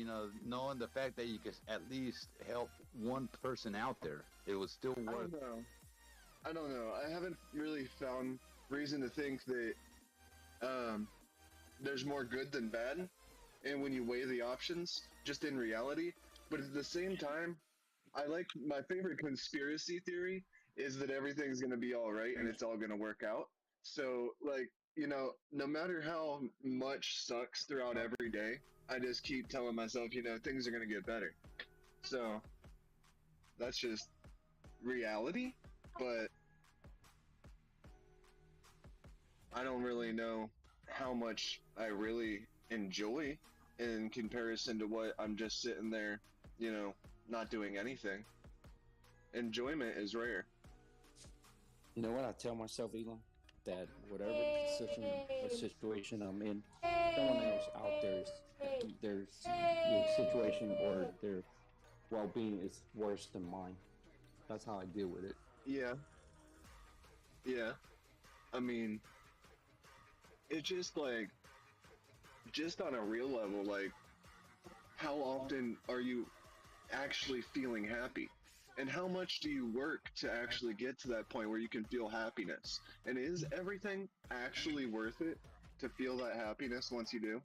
knowing the fact that you could at least help one person out there, it was still worth. I don't know. I haven't really found reason to think that there's more good than bad, and when you weigh the options, just in reality. But at the same time, my favorite conspiracy theory is that everything's going to be all right and it's all going to work out. So, no matter how much sucks throughout every day, I just keep telling myself, things are going to get better. So, that's just reality, but I don't really know how much I really enjoy in comparison to what I'm just sitting there, not doing anything. Enjoyment is rare. You know what I tell myself, Elon? That whatever situation I'm in, someone else out their situation or their well-being is worse than mine. That's how I deal with it. Yeah. I mean, it's just just on a real level, how often are you actually feeling happy? And how much do you work to actually get to that point where you can feel happiness? And is everything actually worth it to feel that happiness once you do?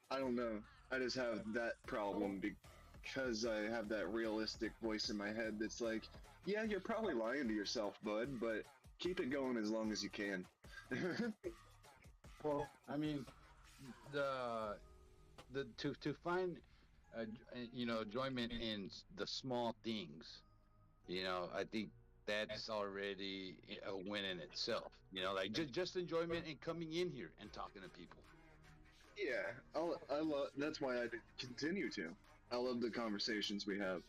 I don't know. I just have that problem because I have that realistic voice in my head that's like, yeah, you're probably lying to yourself, bud, but keep it going as long as you can. Well, I mean, to find enjoyment in the small things, I think that's already a win in itself. You know, like just enjoyment and coming in here and talking to people. Yeah, I love. That's why I continue to. I love the conversations we have.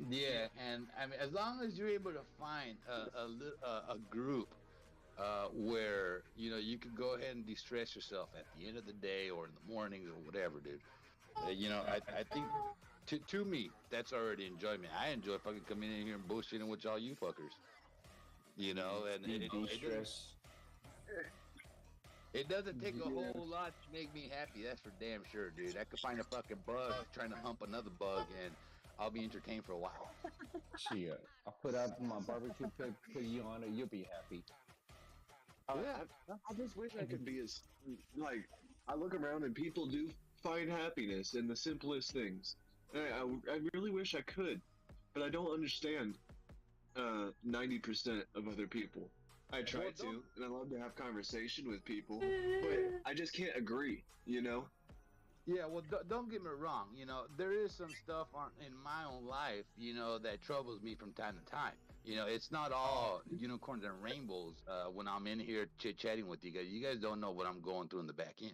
Yeah, and I mean, as long as you're able to find a group where you can go ahead and de-stress yourself at the end of the day or in the mornings or whatever, dude. I think to me that's already enjoyment. I enjoy fucking coming in here and bullshitting with y'all you fuckers. And it doesn't take a whole lot to make me happy. That's for damn sure, dude. I could find a fucking bug trying to hump another bug, and I'll be entertained for a while. Shit, I'll put out my barbecue pit, put you on it. You'll be happy. I just wish I could be as like. I look around and people do find happiness in the simplest things. I really wish I could, but I don't understand 90% of other people. I try to, and I love to have conversation with people, but I just can't agree, Yeah, well, don't get me wrong. There is some stuff in my own life, that troubles me from time to time. It's not all unicorns and rainbows when I'm in here chit-chatting with you guys. You guys don't know what I'm going through in the back end.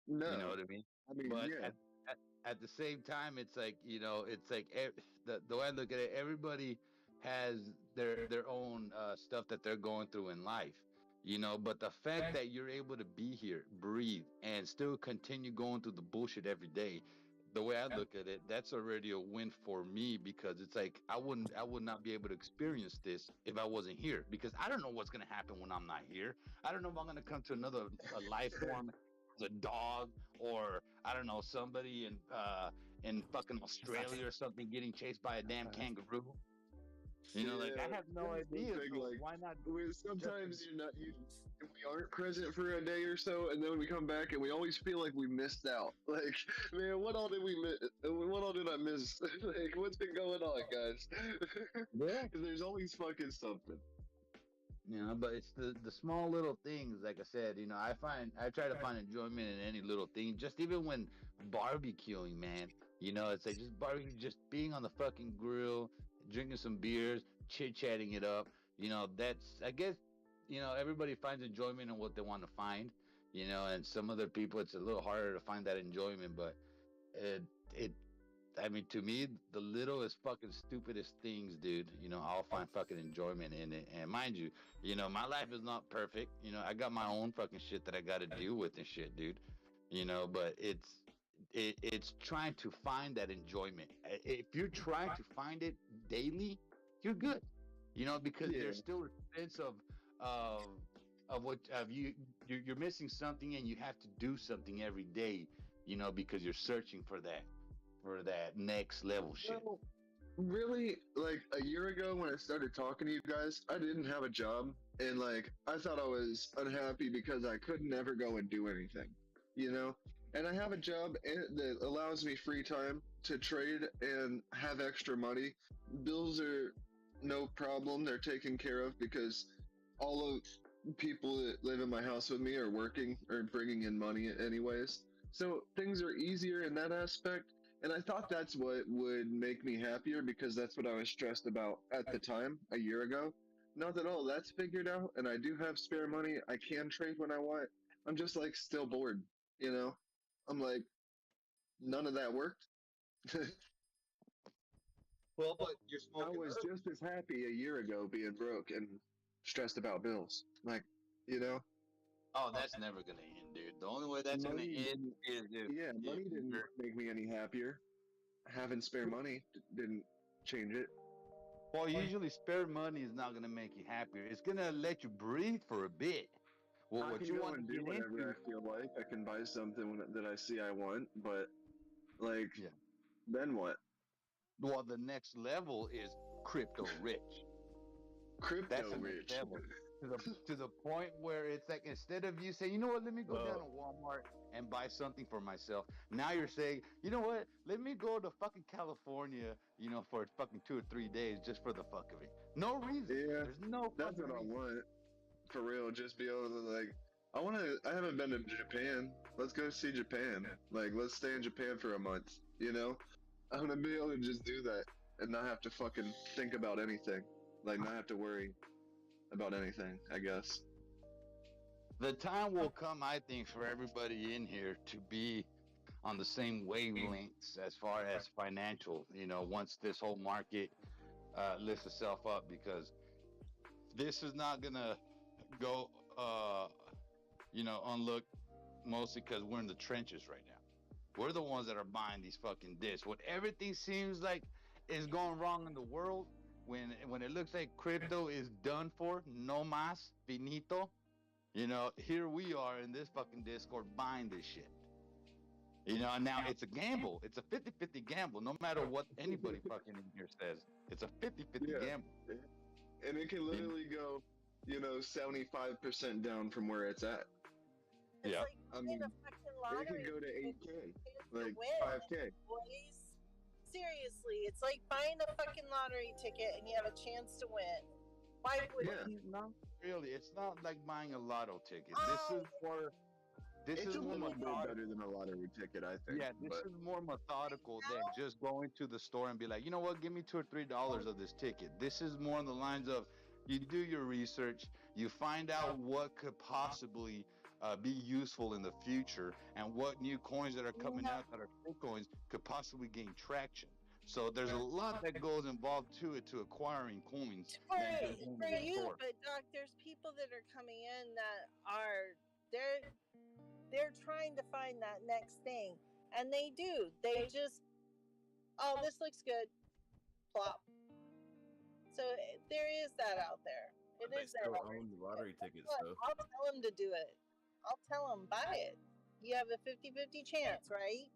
No. You know what I mean? But at the same time, it's like, the way I look at it, everybody has their own stuff that they're going through in life. But the fact that you're able to be here, breathe, and still continue going through the bullshit every day, the way I look at it, that's already a win for me, because it's like I would not be able to experience this if I wasn't here, because I don't know what's gonna happen when I'm not here. I don't know if I'm gonna come to a life form as a dog, or I don't know, somebody in fucking Australia or something getting chased by a damn kangaroo. I have no idea. So why not? Sometimes we aren't present for a day or so, and then we come back and we always feel like we missed out. Like, man, what all did we miss? What all did I miss? Like, what's been going on, guys? Yeah. There's always fucking something. But it's the small little things. Like I said, I try to find enjoyment in any little thing. Just even when barbecuing, man. It's like just being on the fucking grill, drinking some beers, chit-chatting it up. That's, I guess, everybody finds enjoyment in what they want to find, and some other people, it's a little harder to find that enjoyment, but I mean, to me, the littlest fucking stupidest things, dude, I'll find fucking enjoyment in it. And mind you, my life is not perfect. I got my own fucking shit that I got to deal with and shit, dude, but it's trying to find that enjoyment. If you're trying to find it daily, you're good, because there's still a sense of what you're missing something, and you have to do something every day, because you're searching for that next level shit. Well, really, like a year ago when I started talking to you guys, I didn't have a job, and like I thought I was unhappy because I could never go and do anything, And I have a job that allows me free time to trade and have extra money. Bills are no problem; they're taken care of because all of people that live in my house with me are working or bringing in money anyways. So things are easier in that aspect. And I thought that's what would make me happier, because that's what I was stressed about at the time, a year ago. Now that all that's figured out and I do have spare money, I can trade when I want. I'm just like still bored, I'm like, none of that worked. Well, but you're smoking. I was just as happy a year ago being broke and stressed about bills. Like, Oh, that's never gonna end, dude. The only way that's gonna end is if money didn't make me any happier. Having spare money didn't change it. Well, usually spare money is not gonna make you happier. It's gonna let you breathe for a bit. Well, what you want to do get whatever into? I feel like. I can buy something that I see I want, but like, then what? Well, the next level is crypto rich. That's the next level. To the point where it's like, instead of you saying, you know what, let me go down to Walmart and buy something for myself. Now you're saying, you know what, let me go to fucking California, for fucking 2 or 3 days just for the fuck of it. No reason. Yeah, there's no. That's what I want. For real, just be able to I haven't been to Japan. Let's go see Japan. Like, let's stay in Japan for a month. I want to be able to just do that and not have to fucking think about anything. like not have to worry about anything, I guess. The time will come, I think, for everybody in here to be on the same wavelengths as far as financial, once this whole market lifts itself up, because this is not going to go, unlooked, mostly because we're in the trenches right now. We're the ones that are buying these fucking discs. When everything seems like is going wrong in the world, when it looks like crypto is done for, no más, finito, here we are in this fucking Discord buying this shit. And now it's a gamble. It's a 50-50 gamble. No matter what anybody fucking in here says, it's a 50-50 gamble. And it can literally go, 75% down from where it's at. It's Yeah. like I mean, a fucking it lottery. could go to 8K, like win, 5K. Boys. Seriously, it's like buying a fucking lottery ticket and you have a chance to win. Why would you? No, really, it's not like buying a lotto ticket. This It's is a more little bit methodical. better than a lottery ticket, I think. Yeah, this is more methodical than just going to the store and be like, you know what, give me $2 or $3 of this ticket. This is more on the lines of you do your research, you find out what could possibly be useful in the future, and what new coins that are coming out that are shit coins could possibly gain traction. So there's a lot that goes involved to it, to acquiring coins. For than just going to the you, store. but Doc, there's people that are coming in that are they're trying to find that next thing, and they do. They just, oh, this looks good, plop. So there is that out there. It They is there. still own the lottery tickets, though. I'll tell them to do it. I'll tell them, buy it. You have a 50-50 chance, right?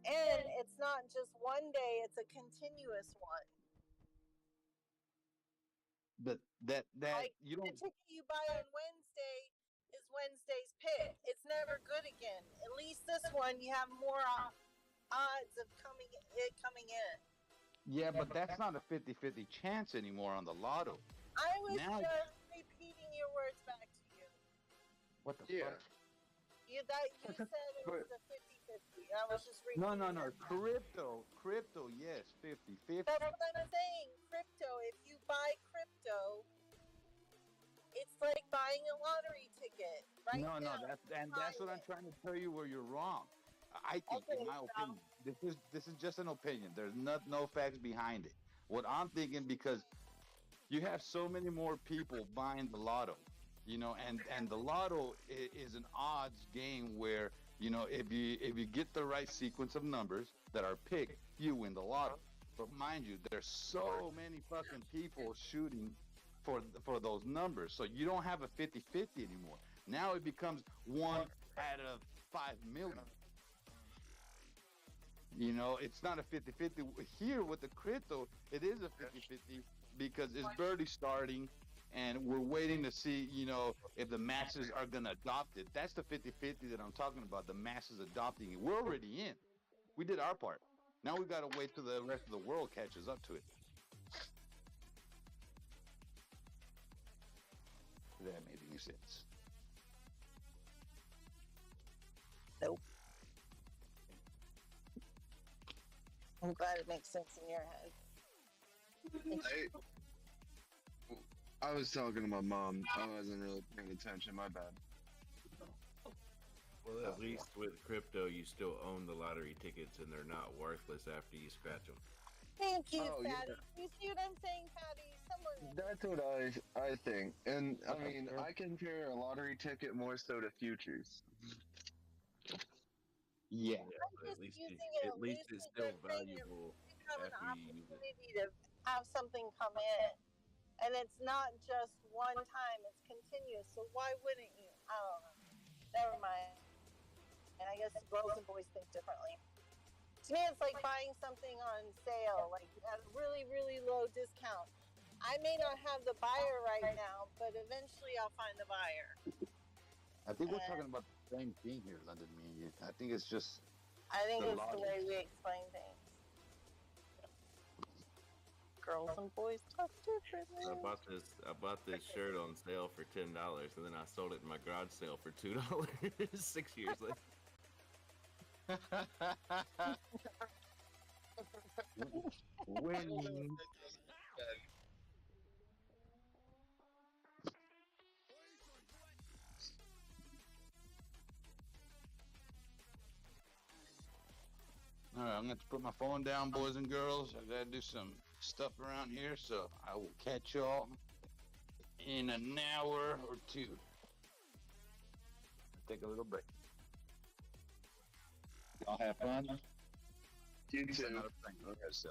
And it's not just one day, it's a continuous one. But that Like you don't. the ticket you buy on Wednesday is Wednesday's pick. It's never good again. At least this one, you have more odds of it coming in. Yeah, but that's not a 50-50 chance anymore on the lotto. I was Now- just repeating your words back to you. What the fuck? You said it was a 50-50. I was just repeating. No. Crypto, yes, 50-50. That's what I'm saying. Crypto. If you buy crypto, it's like buying a lottery ticket. Right No, now. that's what I'm trying to tell you where you're wrong. I think, in my opinion, this is just an opinion. There's no facts behind it. What I'm thinking, because you have so many more people buying the lotto, and the lotto is an odds game where, if you get the right sequence of numbers that are picked, you win the lotto. But mind you, there's so many fucking people shooting for those numbers, so you don't have a 50-50 anymore. Now it becomes 1 out of 5 million. It's not a 50-50. Here with the crypto, it is a 50-50 because it's barely starting, and we're waiting to see, if the masses are going to adopt it. That's the 50-50 that I'm talking about, the masses adopting it. We're already in. We did our part. Now we've got to wait till the rest of the world catches up to it. If that made any sense. Nope. I'm glad it makes sense in your head. I was talking to my mom. I wasn't really paying attention. My bad. Well, at least with crypto, you still own the lottery tickets, and they're not worthless after you scratch them. Thank you, Oh, yeah. Patty. You see what I'm saying, Patty? Someone. That's what I think. And I mean, I compare a lottery ticket more so to futures. Yeah. But at least it's still valuable Have an after you use it. opportunity to have something come in, and it's not just one time; it's continuous. So why wouldn't you? I don't know. Never mind. And I guess girls and boys think differently. To me, it's like buying something on sale, like at a really, really low discount. I may not have the buyer right now, but eventually I'll find the buyer. I think we're talking about the same thing here, London, me and you. I think it's just. I think the it's the way we explain things. Girls and boys talk differently. I bought this shirt on sale for $10, and then I sold it in my garage sale for $2 6 years later. Winning. I'm going to put my phone down, boys and girls. I got to do some stuff around here, so I will catch y'all in an hour or two. Take a little break. Y'all have fun. You too. Another thing. Okay, so.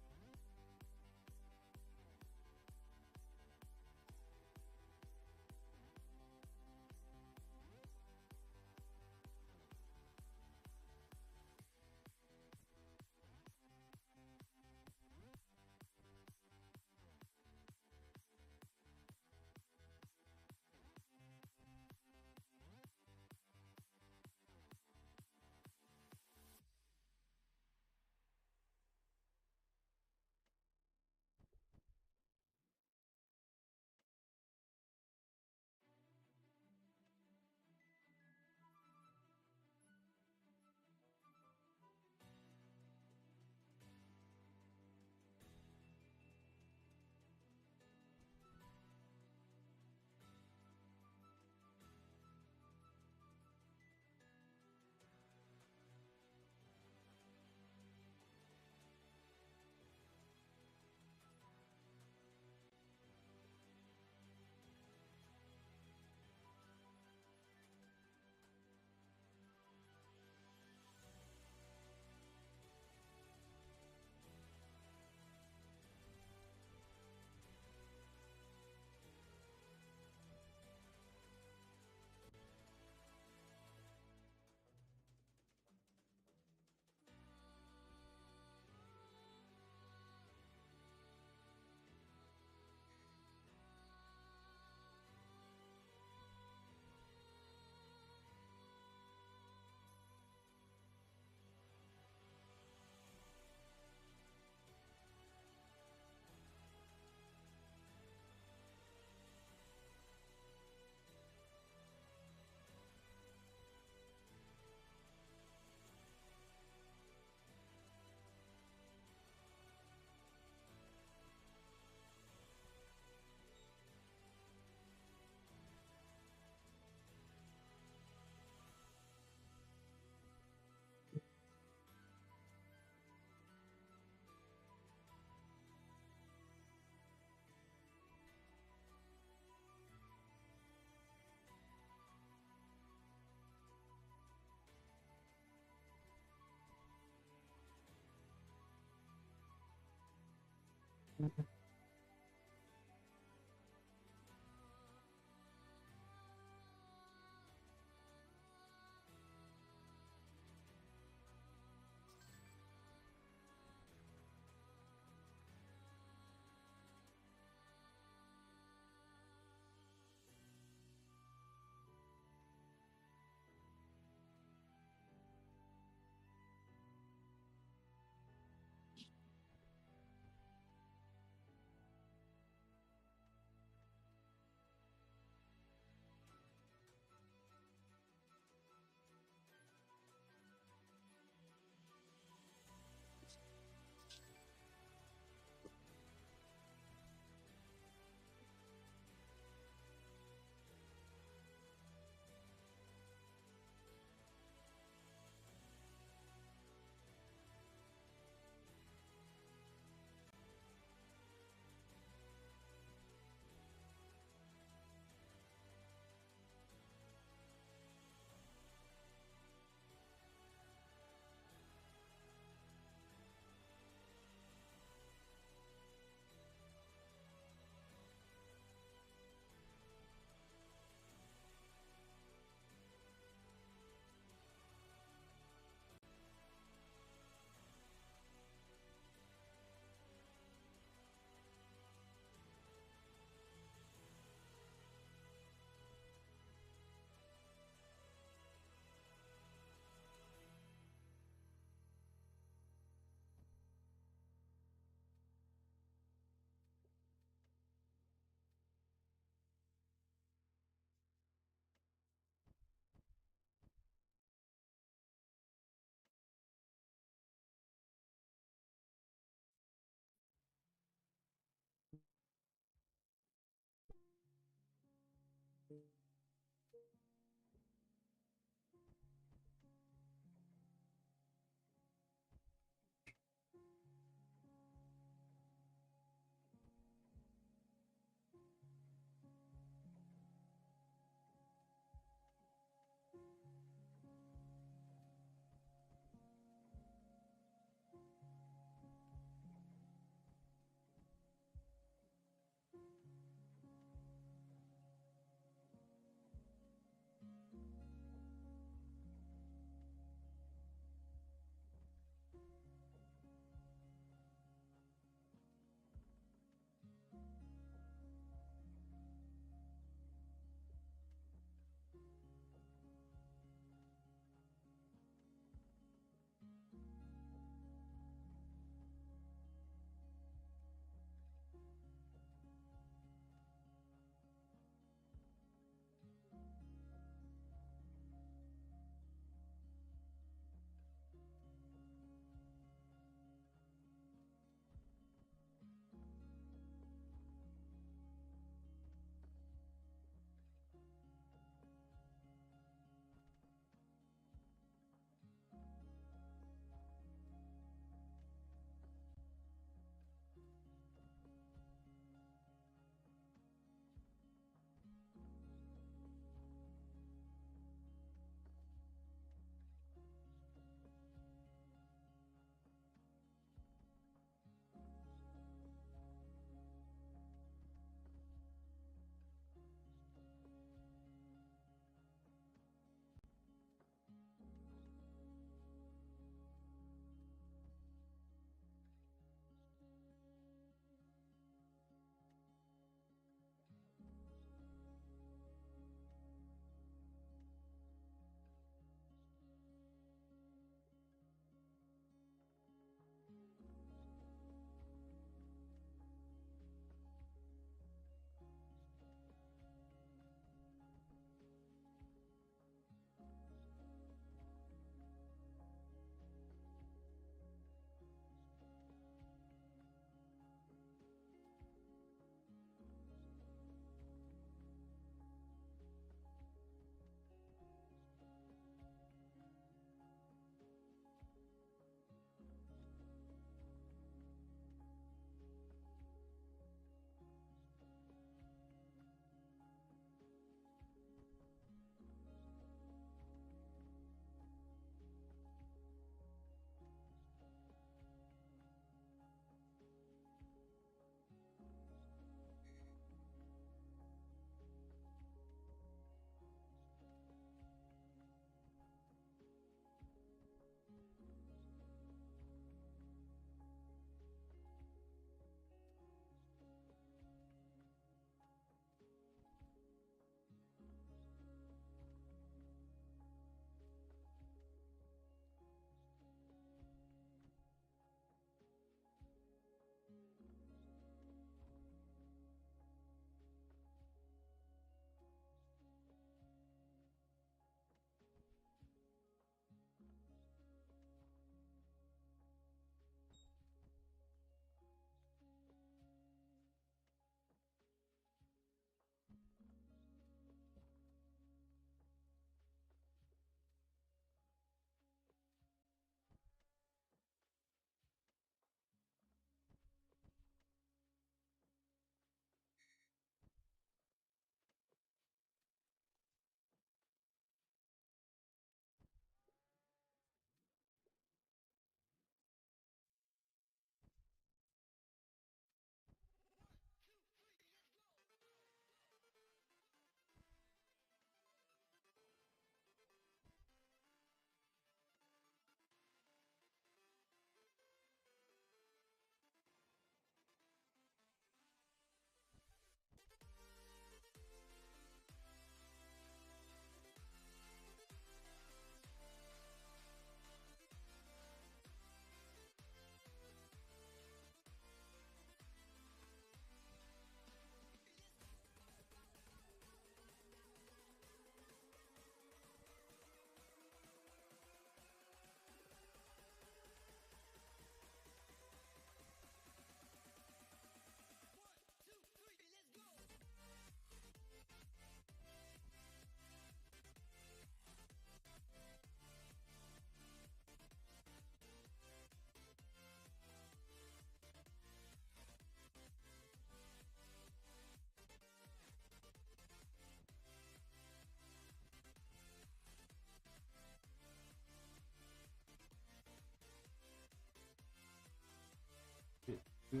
Yeah.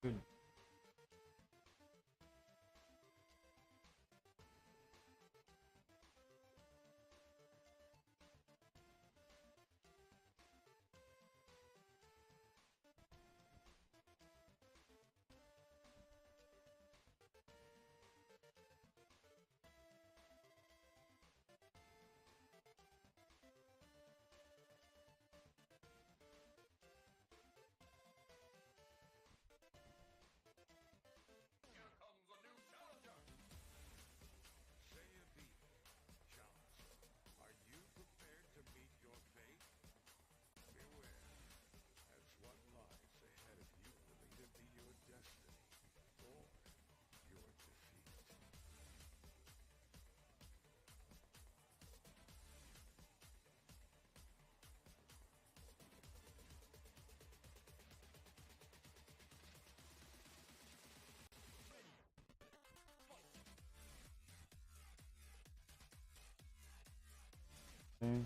Good. Mm.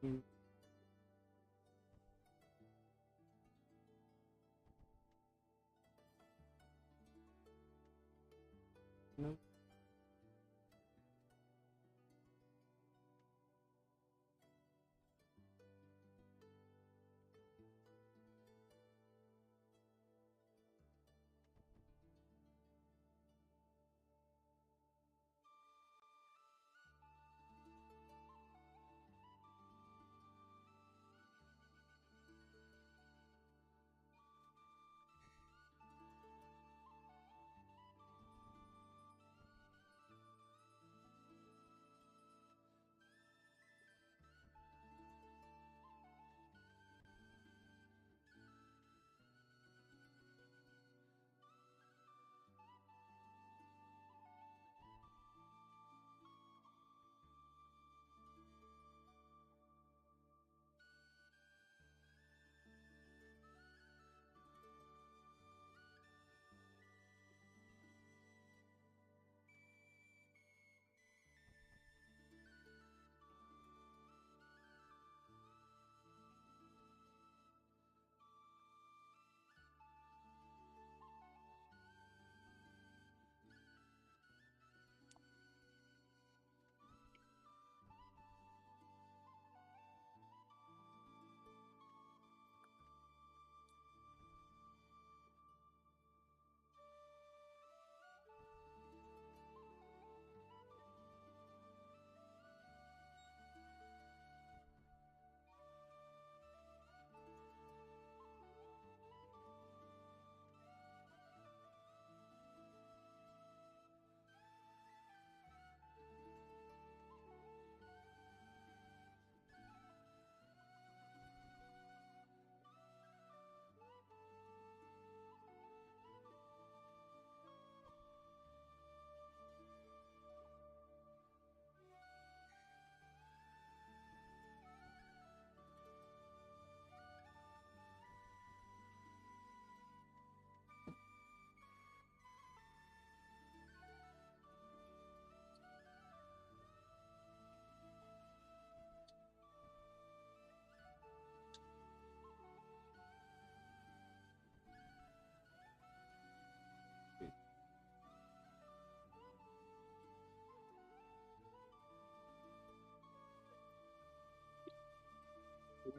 Mm. No.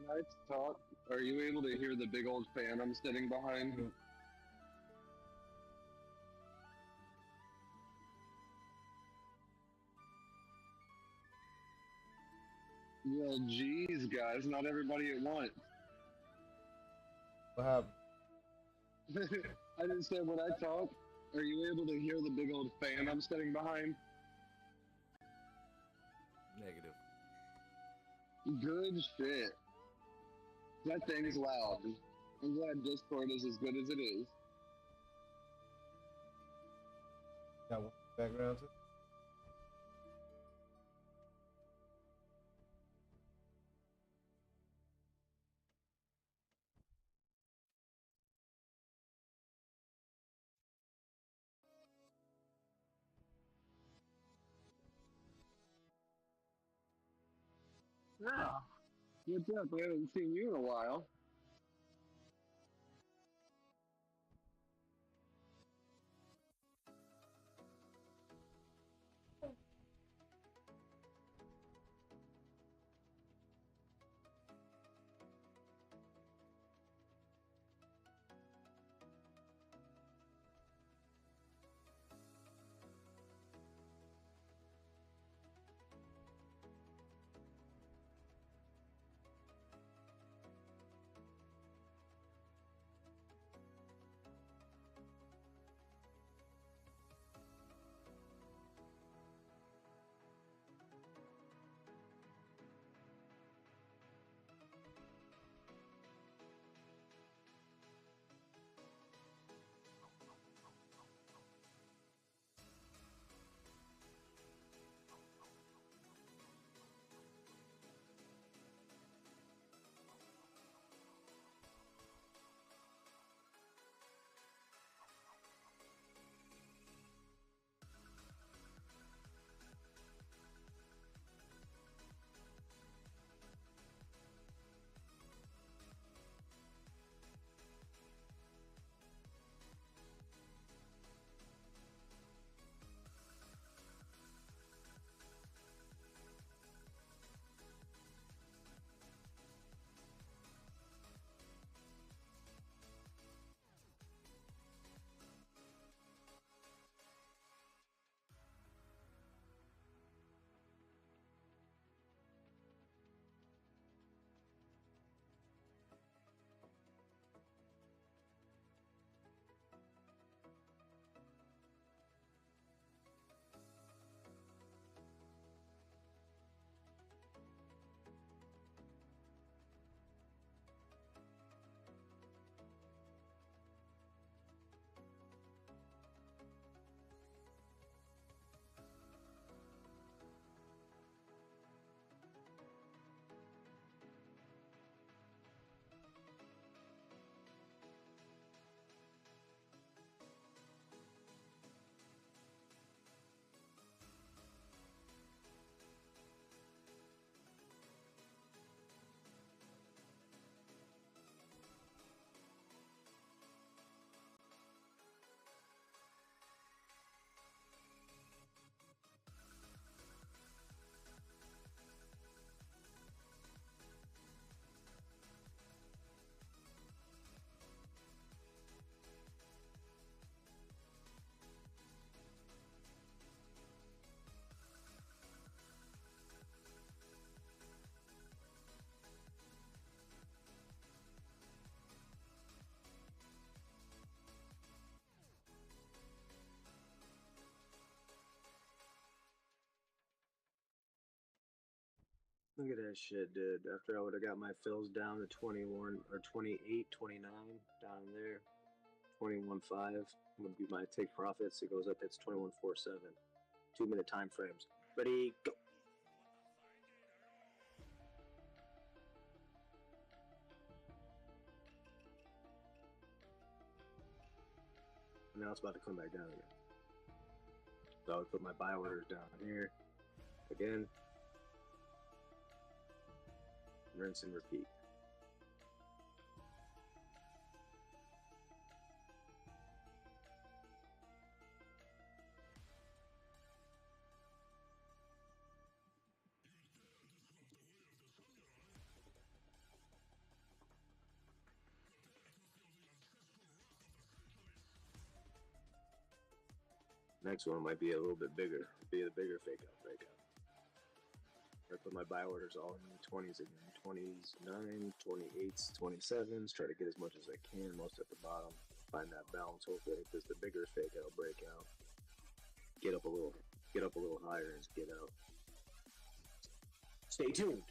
When I talk, are you able to hear the big old fan I'm sitting behind? Well, geez, guys, not everybody at once. What happened? I just said when I talk, are you able to hear the big old fan I'm sitting behind? Negative. Good shit. That thing's loud. I'm glad Discord is as good as it is. Got one background too? Yeah. What's up? I haven't seen you in a while. Look at that shit, dude. After I would have got my fills down to 21 or 28, 29 down there, 21.5 would be my take profits. It goes up, it's 21.47. 2 minute time frames. Ready, go. Now it's about to come back down again. So I would put my buy orders down here again. Rinse and repeat. Next one might be a little bit bigger. Be the bigger fake out breakout. I put my buy orders all in the 20s again. 20s, 9, 28s, 27s. Try to get as much as I can, most at the bottom. Find that balance. Hopefully, if there's the bigger fake out breakout, get up a little higher and get out. Stay tuned.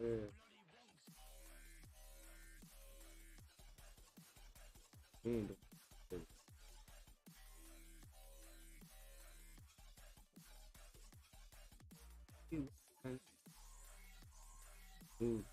Yeah. Mm. Mm.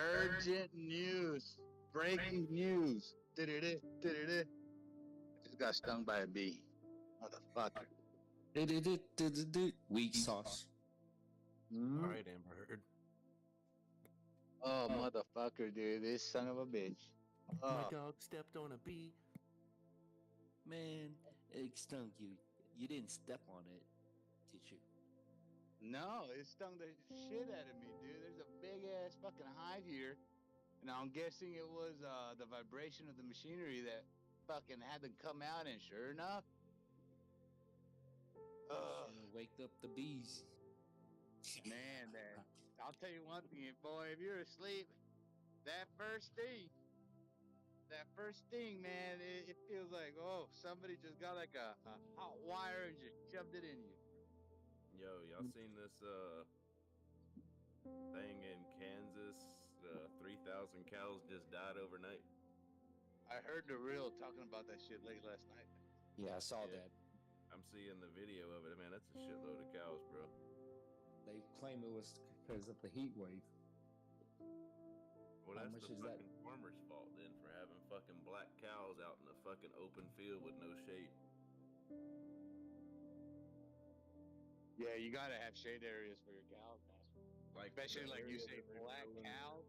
Urgent news. Breaking news. Da-da-da, da-da-da. I just got stung by a bee. Motherfucker. Weak sauce. All right, Amber Heard. Oh, motherfucker, dude. This son of a bitch. My Oh. dog stepped on a bee. Man, it stung you. You didn't step on it, did you? No, it stung the shit out of me, dude. There's a big ass fucking hive here. And I'm guessing it was the vibration of the machinery that fucking had to come out, and sure enough. Waked up the bees. Man, I'll tell you one thing, boy, if you're asleep, that first thing, man, it feels like, oh, somebody just got like a hot wire and just shoved it in you. Yo, y'all seen this thing in Kansas? 3,000 cows just died overnight. I heard the reel talking about that shit late last night. Yeah, I saw that. I'm seeing the video of it. Man, that's a shitload of cows, bro. They claim it was because of the heat wave. Well, How that's much the is that? fucking farmer's fault then for having fucking black cows out in the fucking open field with no shade. Yeah, you gotta have shade areas for your cows, man. Like especially the like you area say, that they're black showing- cows.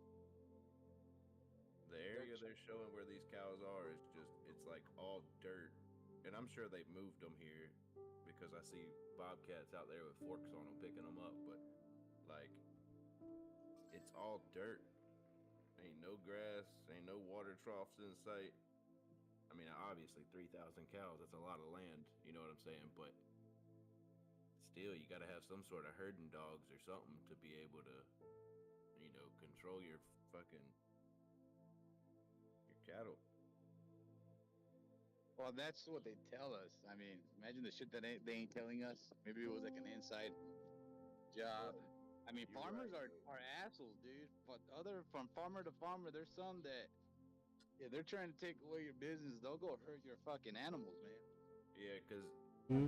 The area they're showing where these cows are is just, it's like all dirt. And I'm sure they moved them here because I see bobcats out there with forks on them picking them up. But like, it's all dirt. Ain't no grass, ain't no water troughs in sight. I mean, obviously 3,000 cows, that's a lot of land, you know what I'm saying? But still, you gotta have some sort of herding dogs or something to be able to, you know, control your fucking, your cattle. Well, that's what they tell us. I mean, imagine the shit that they ain't telling us. Maybe it was like an inside job. I mean, farmers are assholes, dude. But from farmer to farmer, there's some that, yeah, they're trying to take away your business. They'll go hurt your fucking animals, man. Yeah, because,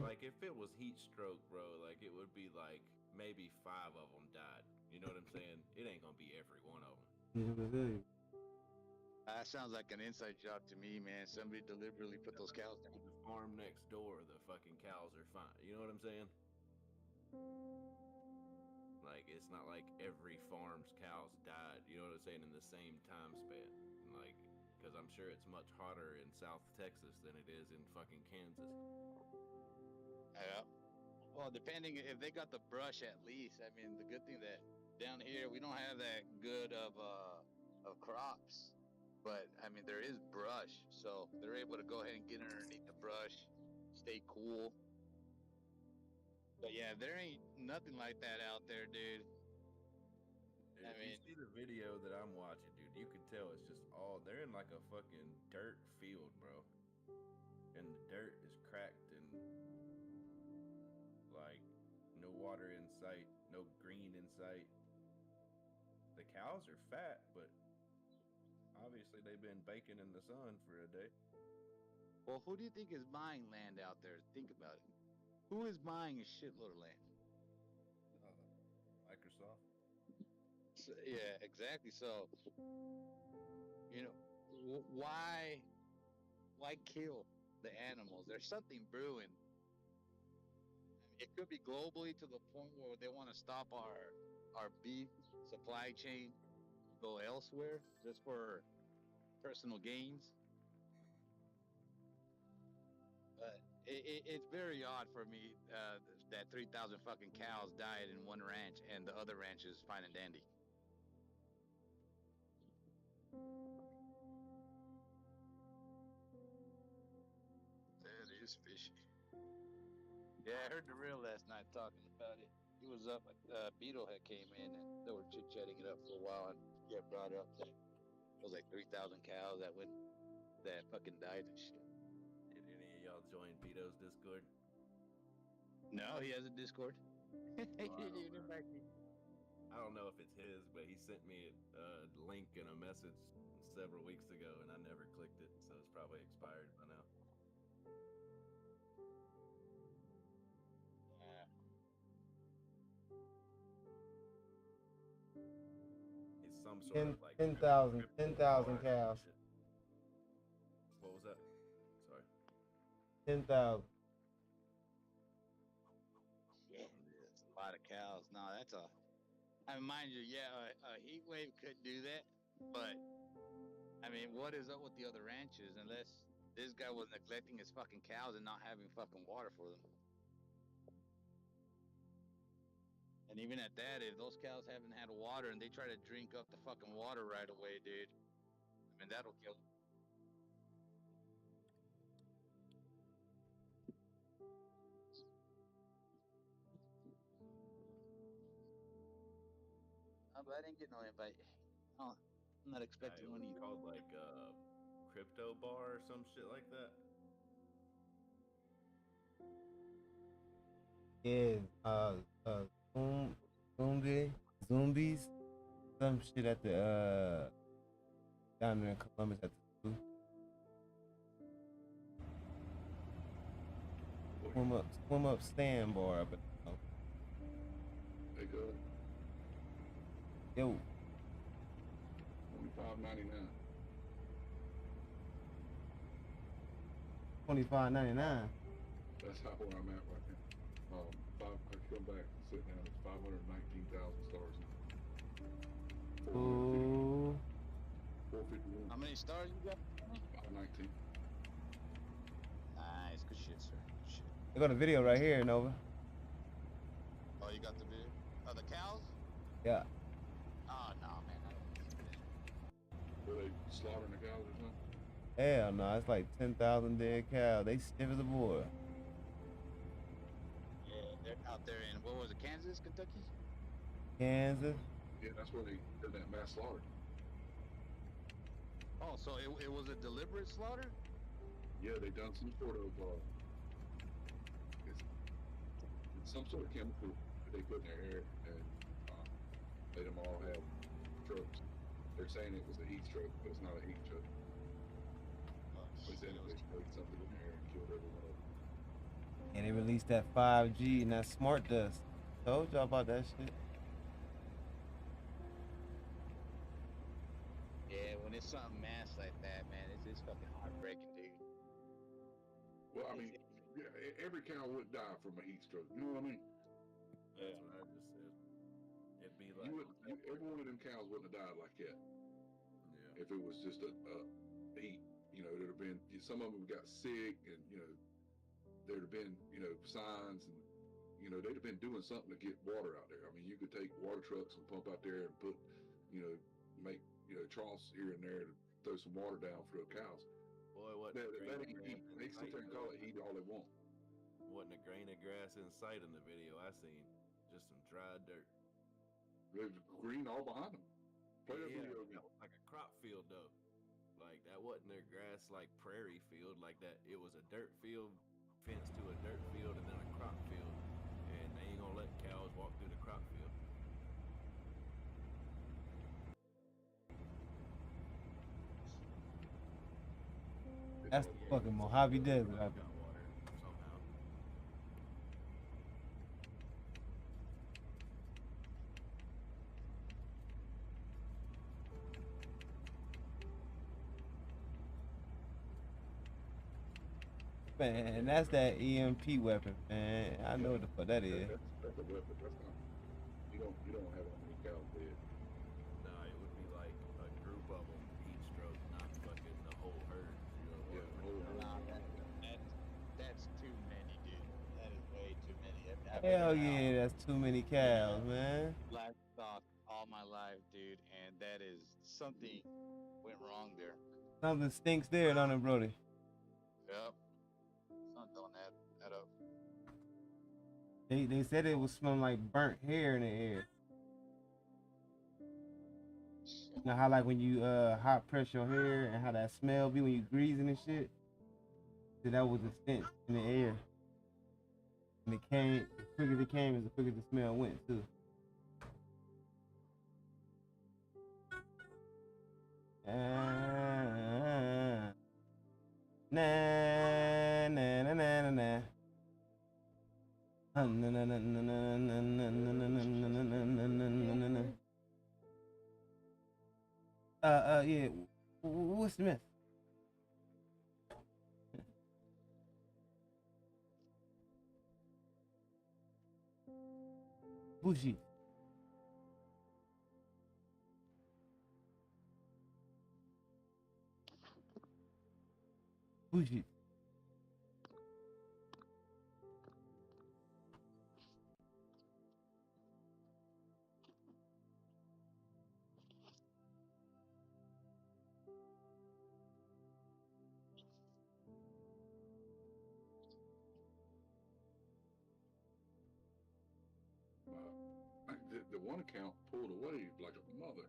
like, if it was heat stroke, bro, like, it would be like maybe 5 of them died. You know what I'm saying? It ain't gonna be every one of them. That sounds like an inside job to me, man. Somebody deliberately put those cows down. The farm next door, the fucking cows are fine. You know what I'm saying? Like, it's not like every farm's cows died, you know what I'm saying, in the same time span. Like, because I'm sure it's much hotter in South Texas than it is in fucking Kansas. Yeah. Well, depending if they got the brush at least. I mean, the good thing that down here we don't have that good of crops, but I mean there is brush, so they're able to go ahead and get underneath the brush, stay cool. But yeah, there ain't nothing like that out there, dude. Dude, if you see the video that I'm watching, dude, you can tell it's just all, they're in like a fucking dirt field, bro. And the dirt is cracked and like no water in sight, no green in sight. The cows are fat, but obviously they've been baking in the sun for a day. Well, who do you think is buying land out there? Think about it. Who is buying a shitload of land? Microsoft. So, yeah, exactly. So, you know, why kill the animals? There's something brewing. I mean, it could be globally to the point where they want to stop our beef supply chain, go elsewhere just for personal gains. But it's very odd for me that 3,000 fucking cows died in one ranch and the other ranch is fine and dandy. That is fishy. Yeah, I heard the reel last night talking about it. He was up, Beetle had came in and they were chit-chatting it up for a while and yeah, brought up that it was like 3,000 cows that fucking died and shit. Did any of y'all join Vito's Discord? No, he has a Discord. I don't know if it's his, but he sent me a link and a message several weeks ago, and I never clicked it, so it's probably expired by now. It's some sort of like 10,000 crypto cows. shit. What was that? Sorry. 10,000. Yeah, it's a lot of cows. No, that's a. I mean, mind you, yeah, a heat wave could do that, but I mean, what is up with the other ranches? Unless this guy was neglecting his fucking cows and not having fucking water for them. And even at that, if those cows haven't had water and they try to drink up the fucking water right away, dude, I mean, that'll kill them. But I didn't get no invite. Oh, I'm not expecting one It's either. called like crypto bar or some shit like that. Yeah, zombies, some shit at the down there in Columbus at the zoo. Swim up sandbar, but no. They good. Yo. $25.99. $25.99. That's how where I'm at right now. I come back and sit down. It's 519,000 stars now. Ooh. 451. How many stars you got? 519. Nice, good shit, sir. Good shit. I got a video right here, Nova. Oh, you got the video? Oh, the cows? Yeah. Oh, no, man. I don't think so. Were they slaughtering the cows or something? Hell no, it's like 10,000 dead cows. They stiff as a board. Yeah, they're out there in, what was it, Kansas, Kentucky? Kansas. Yeah, that's where they did that mass slaughter. Oh, so it was a deliberate slaughter? Yeah, they done some sort of it's some sort of chemical that they put in their hair and made them all have strokes. They're saying it was a heat stroke, but it's not a heat stroke. They said they sprayed something in their hair and killed everyone of them. And they released that 5G and that smart dust. Told y'all about that shit. Yeah, when it's something mass like that, man, it's fucking heartbreaking, dude. Well, I mean, yeah, every cow would die from a heat stroke. You know what I mean? That's what I just said. It'd be like every one of them cows wouldn't have died like that. Yeah. If it was just a heat, there'd have been some of them got sick, and there'd have been signs, and they'd have been doing something to get water out there. I mean, you could take water trucks and pump out there and put, make troughs here and there to throw some water down for the cows. Boy, what that ain't heat. They sit there and call it heat all they want. Wasn't a grain of grass in sight in the video I seen. Just some dry dirt. There's green all behind them. Play that video again. That was like a crop field though. Like that wasn't a grass like prairie field like that. It was a dirt field fenced to a dirt field and then a crop field. And they ain't gonna let cows walk through the crop field. That's the fucking Mojave Desert out there. Man, that's that EMP weapon, man. I know what the fuck that is. That's a weapon. That's not. You don't have that many cows dead. Nah, it would be like a group of them heat stroke, not fucking the whole herd. You know what? Nah, that's too many, dude. That is way too many. Hell yeah, that's too many cows, man. Livestock all my life, dude, and that is something went wrong there. Something stinks there, don't it, Brody? Yep. Something don't add up. They said it was smelling like burnt hair in the air. You know how like when you hot press your hair and how that smell be when you greasing and shit? So that was the stench in the air. And it came, as quick as it came, as quick as the smell went too. Na na na na na na. Na na na na na na na na na na na na na. Yeah, Will Smith. Bougie. Bougie. The one account pulled away like a mother.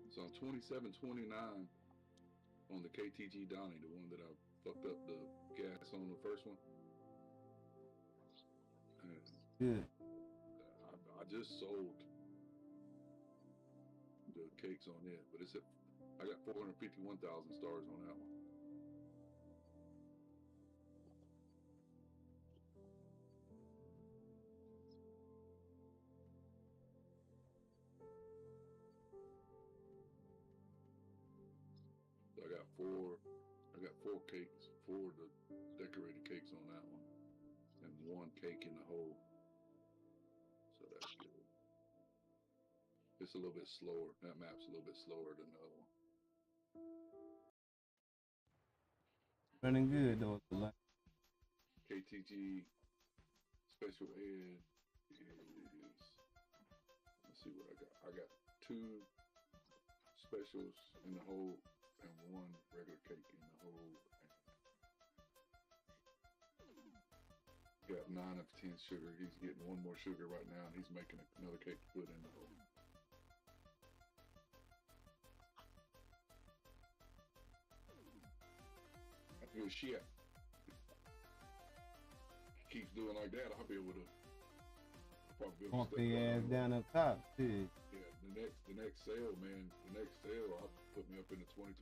It's on 2729 on the KTG Donnie, the one that I fucked up the gas on the first one. And Good. I just sold the cakes on it, but I got 451,000 stars on that one. So I got four cakes, four of the decorated cakes on that one, and one cake in the hole. So that's good. It's a little bit slower. That map's a little bit slower than the other one. Running good though. KTG special ed is, let's see what I got. I got 2 specials in the hole and 1 regular cake in the hole. Got 9 of 10 sugar. He's getting 1 more sugar right now, and he's making another cake to put in the hole. That's good shit. Keeps doing like that, I'll be able to probably Pump their ass down up top, too. Yeah, the next sale, man. The next sale, I'll put me up in the 20.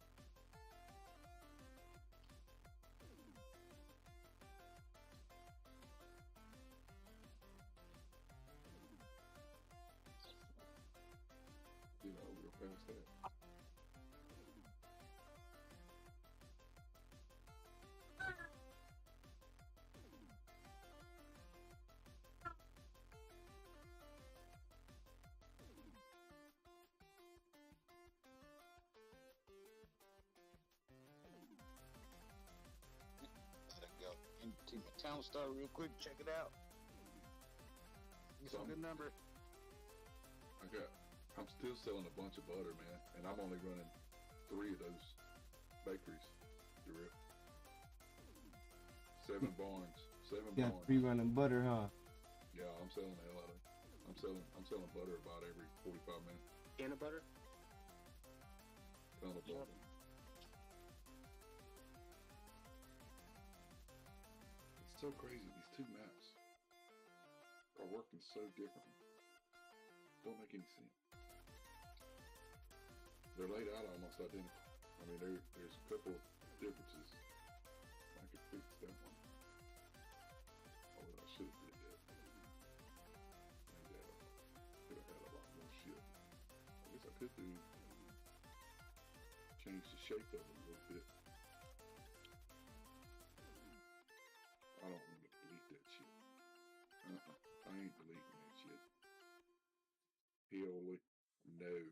You know, real fast that. Into my town star real quick, check it out. Get some good number. I'm still selling a bunch of butter, man, and I'm only running 3 of those bakeries. You real? 7 barns. 7 Yeah, barns. 3 running butter, huh? Yeah, I'm selling the hell out of it. I'm selling butter about every 45 minutes. Can of butter? Ton of butter. It's so crazy. These 2 maps are working so differently. Don't make any sense. They're laid out almost identical. I mean, there's a couple of differences. I could fix that one. Oh, I should have did that. Maybe I could have had a lot more shit. I guess I could change the shape of it a little bit. I don't want to delete that shit. I ain't deleting that shit. Hell no.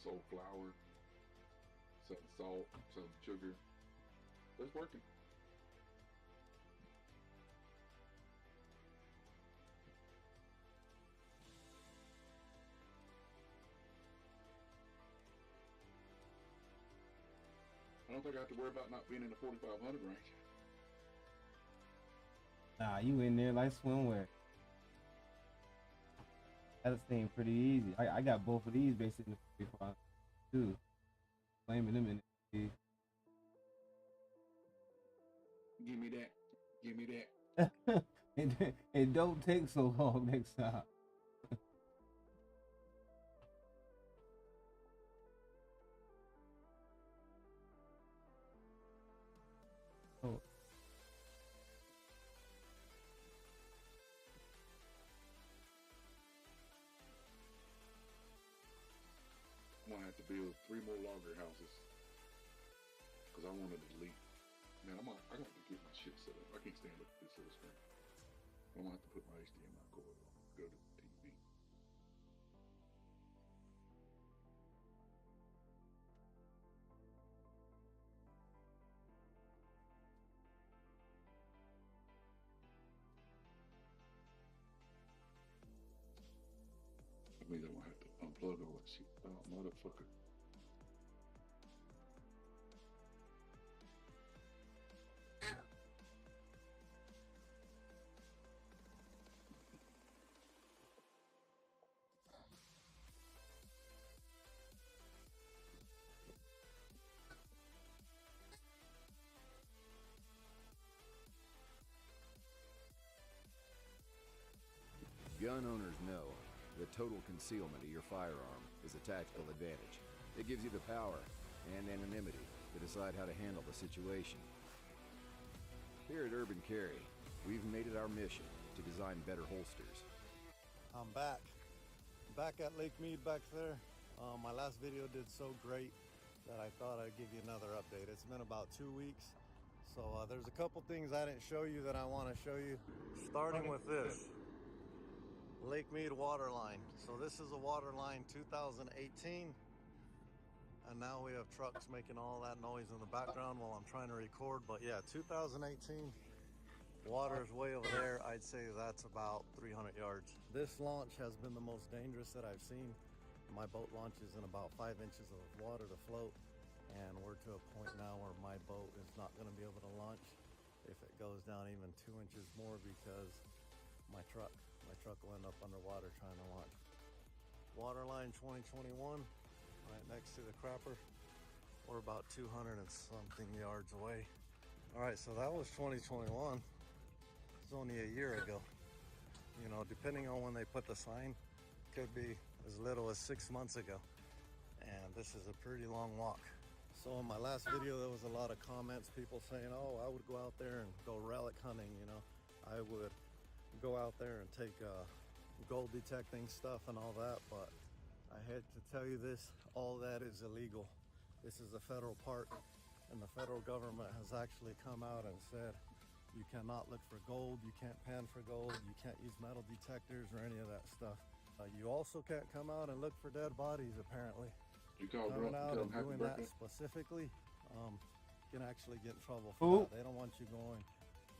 Sold flour, some salt, some sugar. That's working. I don't think I have to worry about not being in the 4,500 range. Nah, you in there like swimwear. That seemed pretty easy. I got both of these basically before I too. Claiming them in the Give me that. Give me that. And don't take so long next time. Oh. I'm gonna have to build 3 more logger houses because I wanted to delete. Man, I got to get my shit set up. I can't stand up at this other screen. I'm gonna have to put my HDMI cord on. Go to the TV. That means I'm gonna have to unplug all that shit. Oh, motherfucker. Gun owners know that total concealment of your firearm is a tactical advantage. It gives you the power and anonymity to decide how to handle the situation. Here at Urban Carry, we've made it our mission to design better holsters. I'm back at Lake Mead back there. My last video did so great that I thought I'd give you another update. It's been about 2 weeks, so there's a couple things I didn't show you that I want to show you, starting with this. Lake Mead water line. So this is a water line 2018, and now we have trucks making all that noise in the background while I'm trying to record. But yeah, 2018, water is way over there. I'd say that's about 300 yards. This launch has been the most dangerous that I've seen. My boat launches in about 5 inches of water to float, and we're to a point now where my boat is not going to be able to launch if it goes down even 2 inches more, because my truck will end up underwater trying to launch. Waterline 2021, right next to the crapper. We're about 200 and something yards away. All right, so that was 2021. It's only a year ago. You know, depending on when they put the sign, could be as little as 6 months ago. And this is a pretty long walk. So in my last video, there was a lot of comments, people saying, oh, I would go out there and go relic hunting, you know. I would go out there and take gold detecting stuff and all that, but I had to tell you this, all that is illegal. This is a federal park, and the federal government has actually come out and said you cannot look for gold, you can't pan for gold, you can't use metal detectors or any of that stuff. You also can't come out and look for dead bodies, apparently. You call Coming out and happy doing birthday? that specifically can actually get in trouble for that. They don't want you going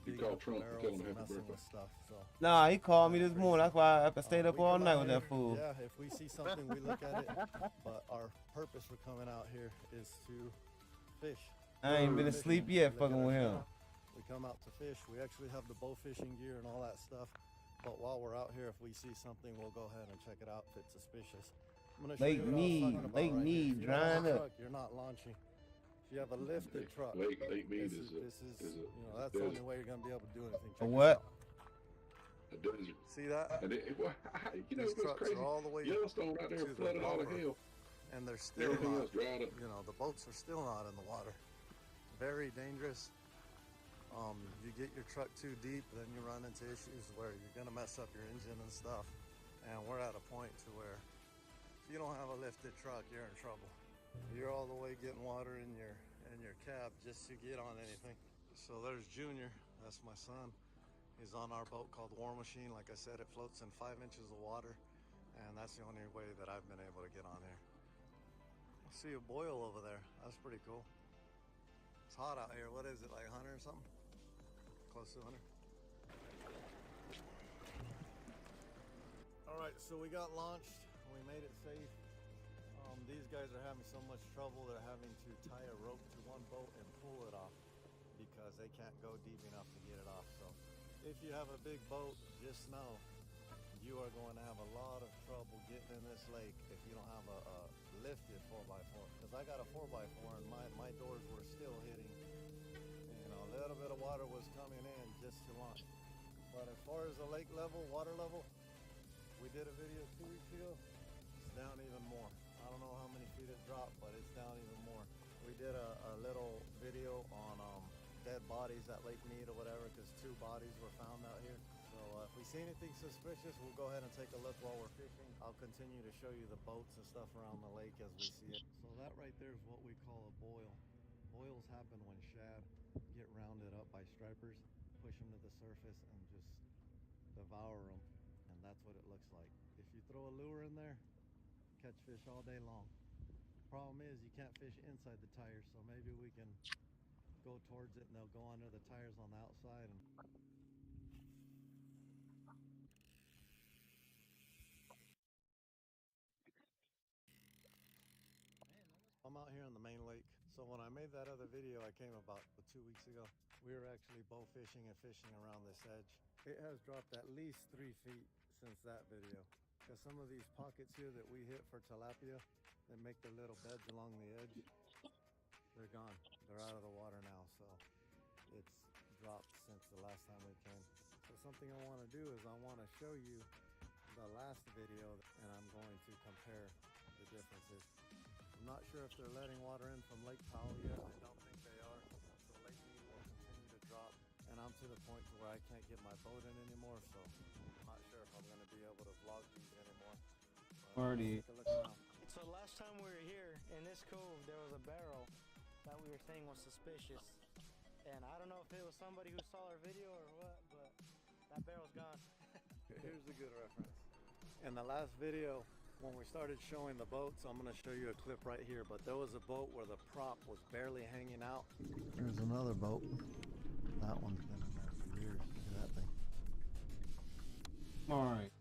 You digging call up Trump and barrels tell him and happy messing birthday. with stuff. So Nah, he called me this morning. That's why I stayed up we all come night out with that here, fool. Yeah, if we see something, we look at it. But our purpose for coming out here is to fish. I ain't been asleep yet fucking with him. We come out to fish. We actually have the bow fishing gear and all that stuff. But while we're out here, if we see something, we'll go ahead and check it out if it's suspicious. I'm gonna show Lake you what I was Mead, talking about Lake right here. Mead, If you don't have a drying up. truck, you're not launching. If you have a lifted truck, Lake Mead this is you know, that's desert. the only way you're gonna be able to do anything. A Check what? A desert. See that? And you know These what's trucks crazy? are all the way Yellowstone out there to the flooded all of bumper, hell. and they're still Everything not, else dried up. you know, the boats are still not in the water. Very dangerous. You get your truck too deep, then you run into issues where you're gonna mess up your engine and stuff. And we're at a point to where if you don't have a lifted truck, you're in trouble. You're all the way getting water in your cab just to get on anything. So there's Junior, that's my son. He's on our boat called War Machine. Like I said, it floats in 5 inches of water, and that's the only way that I've been able to get on here. I see a boil over there. That's pretty cool. It's hot out here. What is it, like 100 or something? Close to 100. All right, so we got launched. We made it safe. These guys are having so much trouble, they're having to tie a rope to one boat and pull it off because they can't go deep enough to get it off. So if you have a big boat, just know you are going to have a lot of trouble getting in this lake if you don't have a lifted 4x4. Because I got a 4x4 and my doors were still hitting, you know, little bit of water was coming in just to launch. But as far as the lake level, water level, we did a video 2 weeks ago. It's down even more. I don't know how many feet it dropped, but it's down even more. We did a little video on dead bodies at Lake Mead or whatever, because 2 bodies were found out here. So if we see anything suspicious, we'll go ahead and take a look while we're fishing. I'll continue to show you the boats and stuff around the lake as we see it. So that right there is what we call a boil. Boils happen when shad get rounded up by stripers, push them to the surface, and just devour them. And that's what it looks like. If you throw a lure in there, catch fish all day long. Problem is you can't fish inside the tires, so maybe we can go towards it and they'll go under the tires on the outside. And I'm out here on the main lake. So when I made that other video I came about 2 weeks ago, we were actually bow fishing and fishing around this edge. It has dropped at least 3 feet since that video. Because some of these pockets here that we hit for tilapia that make their little beds along the edge, they're gone. They're out of the water now, so it's dropped since the last time we came. So something I want to do is I want to show you the last video, and I'm going to compare the differences. I'm not sure if they're letting water in from Lake Powell yet. I don't think they are. So Lake Mead will continue to drop, and I'm to the point to where I can't get my boat in anymore, so I'm not sure if I'm going to be able to vlog these anymore. Already. Take a look now. So last time we were here in this cove, there was a barrel that we were saying was suspicious. And I don't know if it was somebody who saw our video or what, but that barrel's gone. Here's a good reference. In the last video, when we started showing the boats, I'm going to show you a clip right here, but there was a boat where the prop was barely hanging out. There's another boat. That one's been in there for years. Look at that thing. Alright.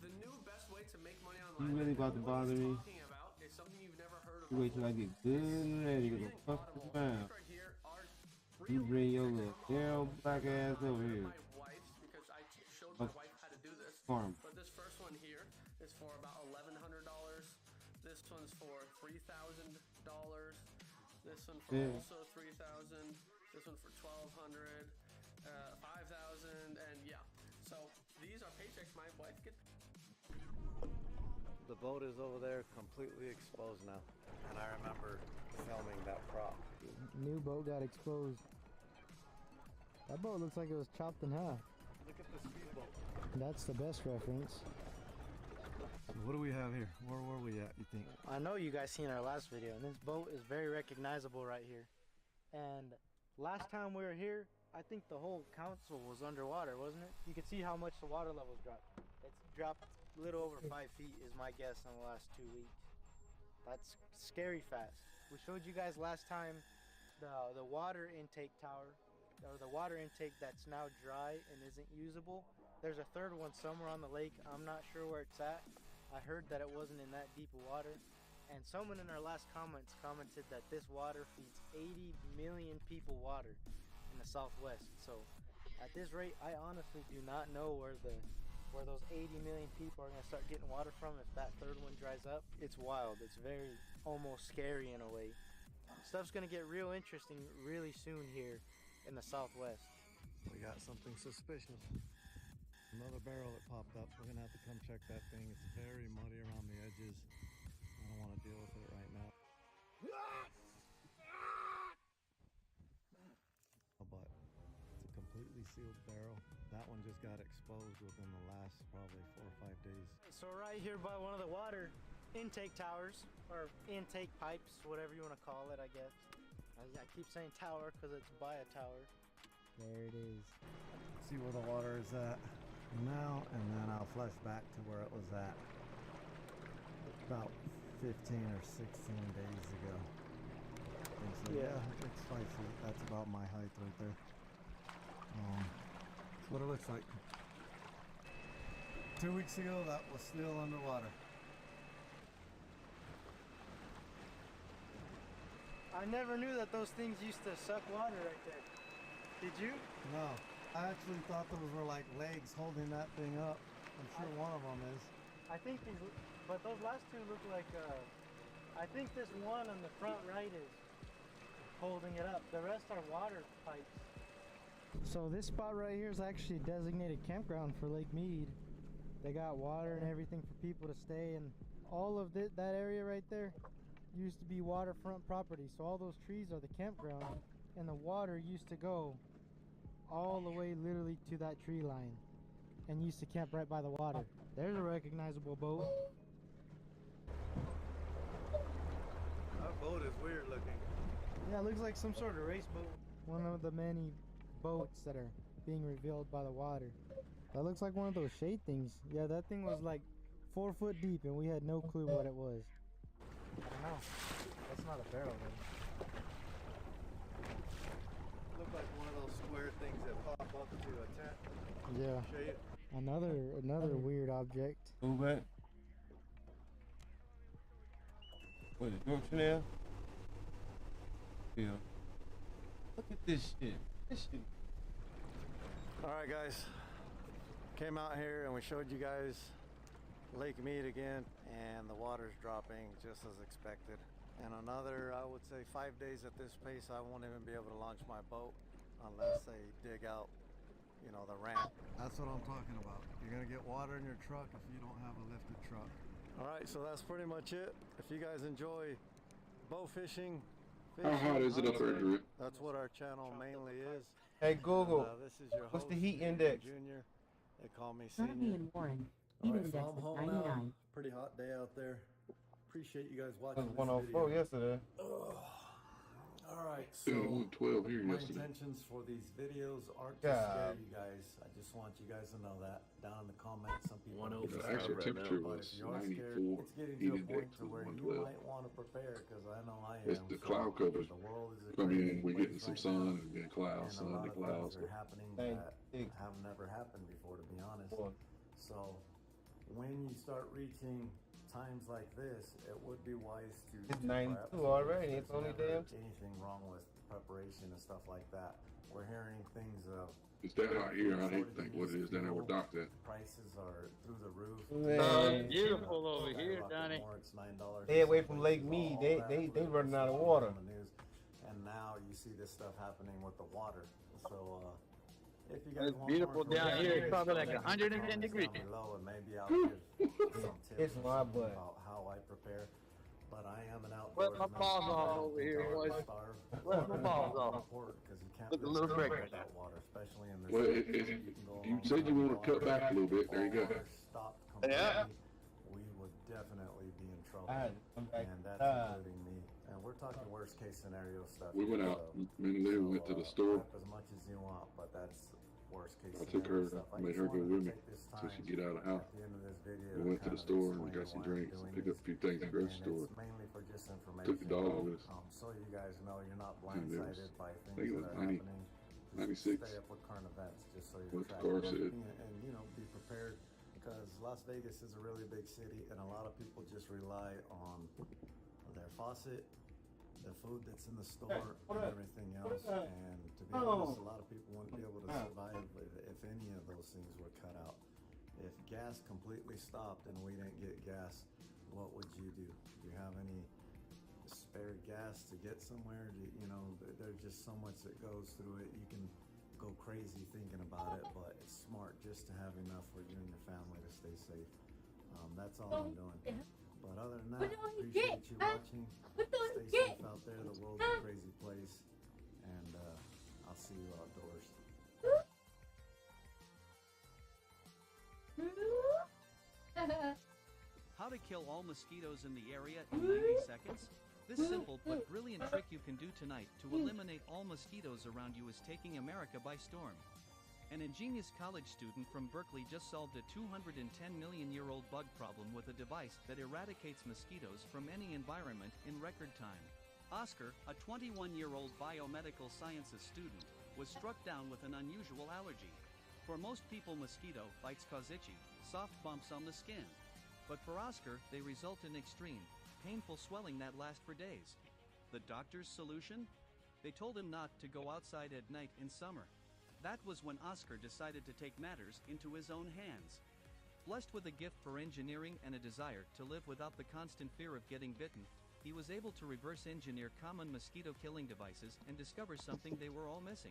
The new best way to make money You online. really about to bother me? Talking about is something you've never heard of. You wait till I get good and ready to go fuck this around. You bring your little narrow black ass over here. My wife's, because I showed my wife how to do this. Farm. But this first one here is for about $1,100. This one's for $3,000. This one for also $3,000. This one for $1,200. 5,000, and yeah. So these are paychecks my wife gets. The boat is over there completely exposed now. And I remember filming that prop. New boat got exposed. That boat looks like it was chopped in half. Look at the speedboat. That's the best reference. What do we have here? Where were we at, you think? I know you guys seen our last video, and this boat is very recognizable right here. And last time we were here, I think the whole council was underwater, wasn't it? You can see how much the water levels dropped. It's dropped a little over 5 feet is my guess in the last 2 weeks. That's scary fast. We showed you guys last time the water intake tower, or the water intake that's now dry and isn't usable. There's a third one somewhere on the lake. I'm not sure where it's at. I heard that it wasn't in that deep of water. And someone in our last comments commented that this water feeds 80 million people water in the Southwest. So at this rate, I honestly do not know where those 80 million people are going to start getting water from if that third one dries up. It's wild. It's very almost scary in a way. Stuff's going to get real interesting really soon here in the Southwest. We got something suspicious. Another barrel that popped up. We're gonna have to come check that thing. It's very muddy around the edges. I don't want to deal with it right now. But it's a completely sealed barrel. That one just got exposed within the last probably 4 or 5 days. So right here by one of the water intake towers, or intake pipes, whatever you want to call it, I guess. I keep saying tower because it's by a tower. There it is. See where the water is at now, and then I'll flash back to where it was at about 15 or 16 days ago. And so, yeah, it's 5 feet. That's about my height right there. That's what it looks like. 2 weeks ago, that was still underwater. I never knew that those things used to suck water right there. Did you? No. I actually thought those were like legs holding that thing up. I'm sure one of them is. I think these, but those last two look like, I think this one on the front right is holding it up. The rest are water pipes. So this spot right here is actually a designated campground for Lake Mead. They got water and everything for people to stay, and all of that area right there used to be waterfront property. So all those trees are the campground, and the water used to go all the way literally to that tree line and used to camp right by the water. There's a recognizable boat. That boat is weird looking. Yeah, it looks like some sort of race boat. One of the many boats that are being revealed by the water. That looks like one of those shade things. Yeah, that thing was like 4 foot deep and we had no clue what it was. I don't know. That's not a barrel though. Look like one of those square things that pop up to a tent. Yeah. Shade. Another weird object. Move back. What is it, Yorkshire now? Yeah. Look at this shit. This shit. Alright guys, came out here and we showed you guys Lake Mead again, and the water's dropping just as expected. And another, I would say 5 days at this pace, I won't even be able to launch my boat unless they dig out, you know, the ramp. That's what I'm talking about. You're gonna get water in your truck if you don't have a lifted truck. Alright, so that's pretty much it. If you guys enjoy bow fishing, How hot is it up there, Drew? that's what our channel mainly is. Hey Google, And, this is your what's the host, heat Adrian index? Junior. They call me Johnny Senior. and Warren. All Heat right, so index I'm is home 99. now. Pretty hot day out there. Appreciate you guys It watching was this 104 video. yesterday. All right, Yeah, so 112 here my yesterday. intentions for these videos aren't to God. scare you guys. I just want you guys to know that. Down in the comments, some people don't The get actual scared. temperature But was if you are scared, 94. it's getting Heat to a index point to was where you 112. might want to prepare, because I know I It's am. the So, cloud covers the world is a coming crazy in. We're getting place some right now. sun and then clouds, And a sun lot and of clouds. things are happening Thank that you. have never happened before, to be honest. Boy. So when you start reaching times like this, it would be wise to It's to 92 prep. already. There's It's only never damn. anything wrong with preparation and stuff like that. We're hearing things of It's that hot here. I hate to think what it is down there with Doc at. prices are through the roof. Man. Beautiful over here, Donnie. More, it's $9. Stay away from Lake Mead. They running out of water. On the news. And now you see this stuff happening with the water. So if you guys It's want beautiful more down here. It's probably like information, 110 comments degrees. down below, and maybe I'll give some tips It's or my something butt. about how I prepare. But I am an Where's my outdoorsman. balls off I don't over think here, I would boys? starve. Where's my Water is balls very off? important because you can't Look, a really little survive break right without water, especially in this Well, area. if You can go you along said you without want to cut water. back a little bit, there you go. Water stopped completely, Yeah. we would definitely be in trouble. I had to come back. And that's including me. And we're talking worst case scenario stuff. We went here, out. so- Me and Lou went to the store. prep as much as you want, but that's worst case I took scenario her, stuff. I made just her go wanted to with me take this so she time get out of the house. at the end of this video We went to kind the of store and explain got some why I'm drinks and doing picked up this. a few things at the grocery And store. it's mainly for just information. Took the dog with us. So you guys know you're not And it was- blindsided by I things think it was that are 90 happening. Just 96. stay up with current events, just so you're What the tracking car said. everything and you know, be prepared, because Las Vegas is a really big city and a lot of people just rely on their faucet, the food that's in the store, and everything else. And to be honest, a lot of people wouldn't be able to survive if any of those things were cut out. If gas completely stopped and we didn't get gas, what would you do? Do you have any spare gas to get somewhere? You know, there's just so much that goes through it. You can go crazy thinking about it, but it's smart just to have enough for you and your family to stay safe. That's all I'm doing. But other than that, appreciate you watching. Stay safe out there. The world's a crazy place. And I'll see you outdoors. How to kill all mosquitoes in the area in 90 seconds? This simple but brilliant trick you can do tonight to eliminate all mosquitoes around you is taking America by storm. An ingenious college student from Berkeley just solved a 210 million-year-old bug problem with a device that eradicates mosquitoes from any environment in record time. Oscar, a 21-year-old biomedical sciences student, was struck down with an unusual allergy. For most people, mosquito bites cause itchy, soft bumps on the skin. But for Oscar, they result in extreme, painful swelling that lasts for days. The doctor's solution? They told him not to go outside at night in summer. That was when Oscar decided to take matters into his own hands. Blessed with a gift for engineering and a desire to live without the constant fear of getting bitten, he was able to reverse engineer common mosquito killing devices and discover something they were all missing.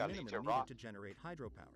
the minimum needed to generate hydropower.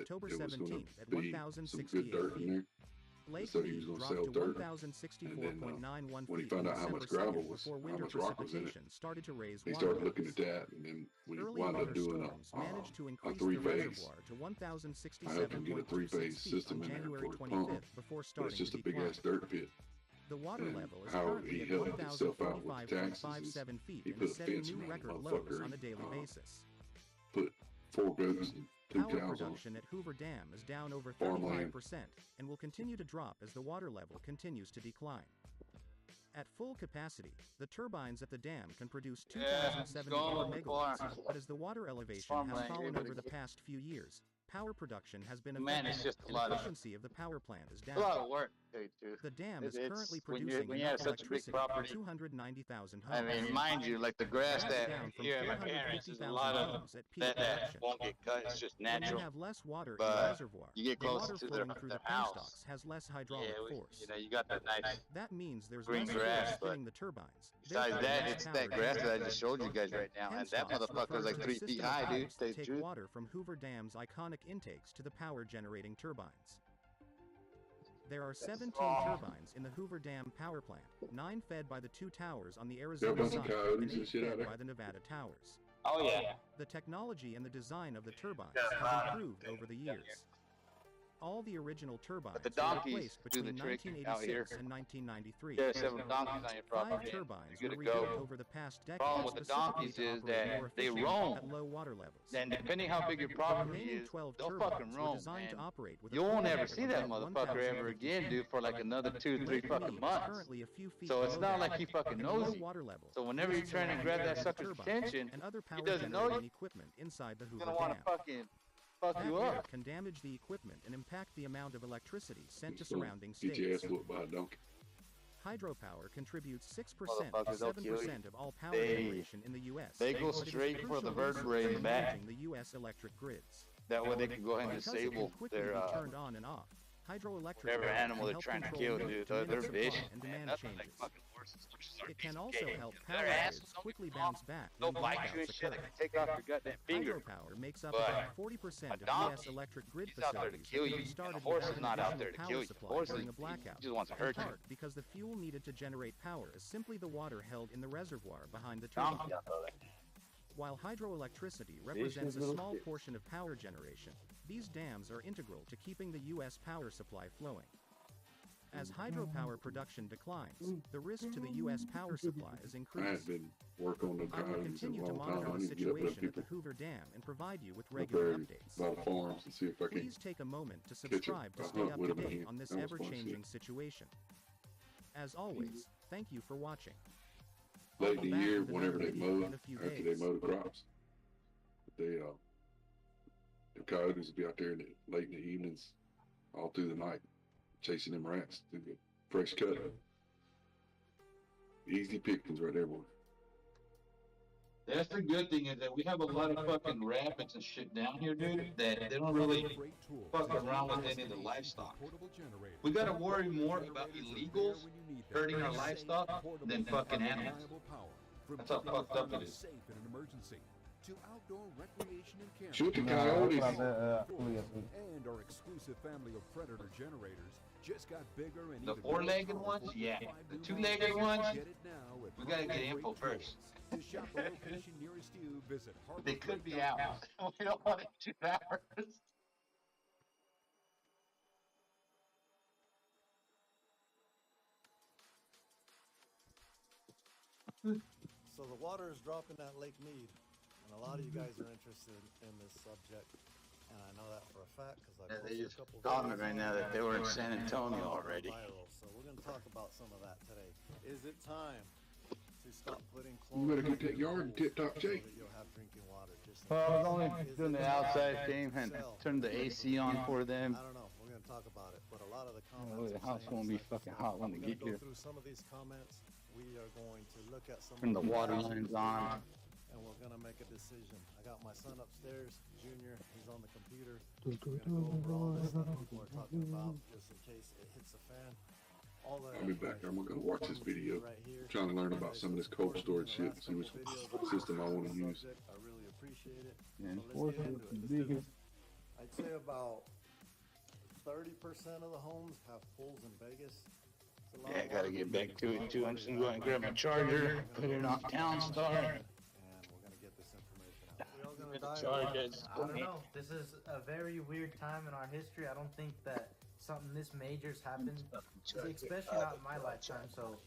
October it was going 17th at to be some good 1,068 dirt in feet. there. Lake So he Mead was going to dropped sell to dirt. 1,064.91 When he feet found on out how much December gravel 2nd was, before how winter much rock was in it, precipitation started to raise he water started levels. looking at that, and then when he Early wound up winter doing storms managed to a increase the three-phase, reservoir to I helped him get a 1,067.26 three-phase feet system on in there January for his pump, 25th before but starting it's just to a big decline. ass dirt pit. The water And level is how currently he at held himself out with the taxes is 1,045.57 feet he and put is a setting fence new around the record lows motherfucker on and a daily basis. put 4 goats and 2 Power cows on it. production at Hoover Dam is down over Farmland. 35% and will continue to drop as the water level continues to decline. At full capacity, the turbines at the dam can produce 2,074 megawatts, but as the water elevation has Farmland. fallen over the past few years, power production has been Man, affected, it's just a and lot of efficiency of the power plant is a lot of down. work. tell you the truth. The dam is It's- currently when producing you have enough such a big electricity property, for 290,000 I homes. mean, mind you, like the grass That's that down from here at my parents, there's a 450,000 lot of homes at peak that production. won't get cut. It's just When you natural. have less water in the But reservoir, you get the closer water to flowing through their the house. penstocks has less hydraulic force. You know, you got that nice That means there's green less grass, force but spinning the turbines. besides therefore that, less it's power that grass that I generated. just showed you guys right now, and that Penstocks motherfucker's like refers to 3 a feet system of high, dude. pipes Tell that you the take truth. water from Hoover Dam's iconic intakes to the power generating turbines. There are 17 turbines in the Hoover Dam power plant, 9 fed by the 2 towers on the Arizona bunch of side, coyotes and and 8 shit out fed there. by the Nevada towers. Oh, yeah. The technology and the design of the turbines has improved over the years. All the original turbines the were donkeys replaced do between the trick out here. 1986 and 1993. You got 7 donkeys on your 5 property. turbines You're were good to go. rebuilt over the past decade Problem with the specifically donkeys to is operate that more they efficiently roam. at low water levels. Then depending how big your The property remaining is, 12 they'll turbines fucking were roam, designed to man. operate with a You flow won't rate ever of see that about motherfucker ever 1,050 again, dude, for like another 2-3 Lake fucking Mead is months. currently a few feet So it's below not that. like he fucking At knows low you. water levels, So whenever you're trying to grab that sucker's attention, and other he power doesn't know generating you. equipment inside the He's Hoover gonna want Dam. to fucking fuck That you air up. can damage the equipment and impact the amount of electricity sent to So, surrounding get your ass states. whooped by a donkey. Hydropower contributes 6% to Motherfuckers, they'll kill you. 7% of all power They- generation in the U.S. they go but it is a straight for crucial the resource vertebrae in the in back. managing the U.S. electric grids. That way they can go ahead and Because it disable can quickly their be turned on and off. Hydroelectric whatever power animal can they're help trying to control kill, wind, dude. They're humidity, bitch. and Man, demand nothing like changes. fucking horses. It can also help power Their grids asses don't quickly get bounce long. back They'll when bite you blackouts and shit. They occur. can take off your goddamn finger. Hydropower makes up But about 40% of a donkey, U.S. electric grid he's out there to facilities kill that can you. be started A horse without is an not out additional there to power kill you. supply Horse during is- a blackout. he just wants to in hurt you. part because the fuel needed to generate power is simply the water held in the reservoir behind the Donkey turbine. out there. While hydroelectricity represents a little small shit. portion of power generation, these dams are integral to keeping the U.S. power supply flowing. As hydropower production declines, the risk to the U.S. power supply is I increased. have been working on the I will coyotes a continue to long monitor time. I the need to get up there situation at the people Hoover Dam and provide you with up regular there updates. by the farms and see if I can Please take a moment to catch subscribe to a stay hunt up with to 'em date again. on this That was fun ever-changing shit. situation. As always, thank you for watching. late I'll in be the back year with whenever another they video mow in a few after days. they mow the crops. They the coyotes will be out there in the, late in the evenings, all through the night, chasing them rats through the fresh cut. Easy pickings right there, boy. That's the good thing is that we have a lot of fucking rapids and shit down here, dude, that they don't really fuck around with any of the livestock. We gotta worry more about illegals hurting our livestock than fucking animals. That's how fucked up it is. To outdoor recreation and camping. Shoot the No, coyotes. about that, And our exclusive family of Predator generators just got bigger and The even 4-legged more ones, powerful yeah. with 5 The new 2-legged models. ones, Get it now at we gotta get Harbor info Freight first. Tools. To shop the location nearest you, visit Harbor They could Freight be out. We don't want it 2 hours. So the water is dropping at Lake Mead, and a lot of you guys are interested in this subject, and I know that for a fact because I Yeah, they posted just a couple called me videos right on now it, that they were in and San it's Antonio gone already. viral. So we're going to talk about some of that today. Is it time to stop putting You better chlorine get that in yard in pools tip-top so shape. that you'll have drinking water? Just in Well, I was case? only Is doing it the time outside to thing and sell? turned the AC on for them. I don't know. We're going to talk about it, but a lot of the comments. Oh, the are house saying won't it's be like fucking this. hot when they We're get gonna here. go through some of these comments. We are going to look at some Turn of the water comments, lines on. and we're gonna make a decision. I got my son upstairs, Junior. He's on the computer. We're gonna go over all the stuff people are talking about, just in case it hits the fan. All the I'll be back there. I'm gonna watch this video. right here. Trying to learn about some of this cold storage shit and see which system I want to use. I really appreciate it. Yeah, So let's get into it. Let's do biggest. this. I'd say about 30% of the homes have pools in Vegas. It's a lot Yeah, I of gotta water get being back to it used. too. I'm just gonna go ahead and grab my charger, put it on Townstar. And we're gonna get this information out. We all gonna die. I don't know. This is a very weird time in our history. I don't think that something this major's happened, especially not in my lifetime. So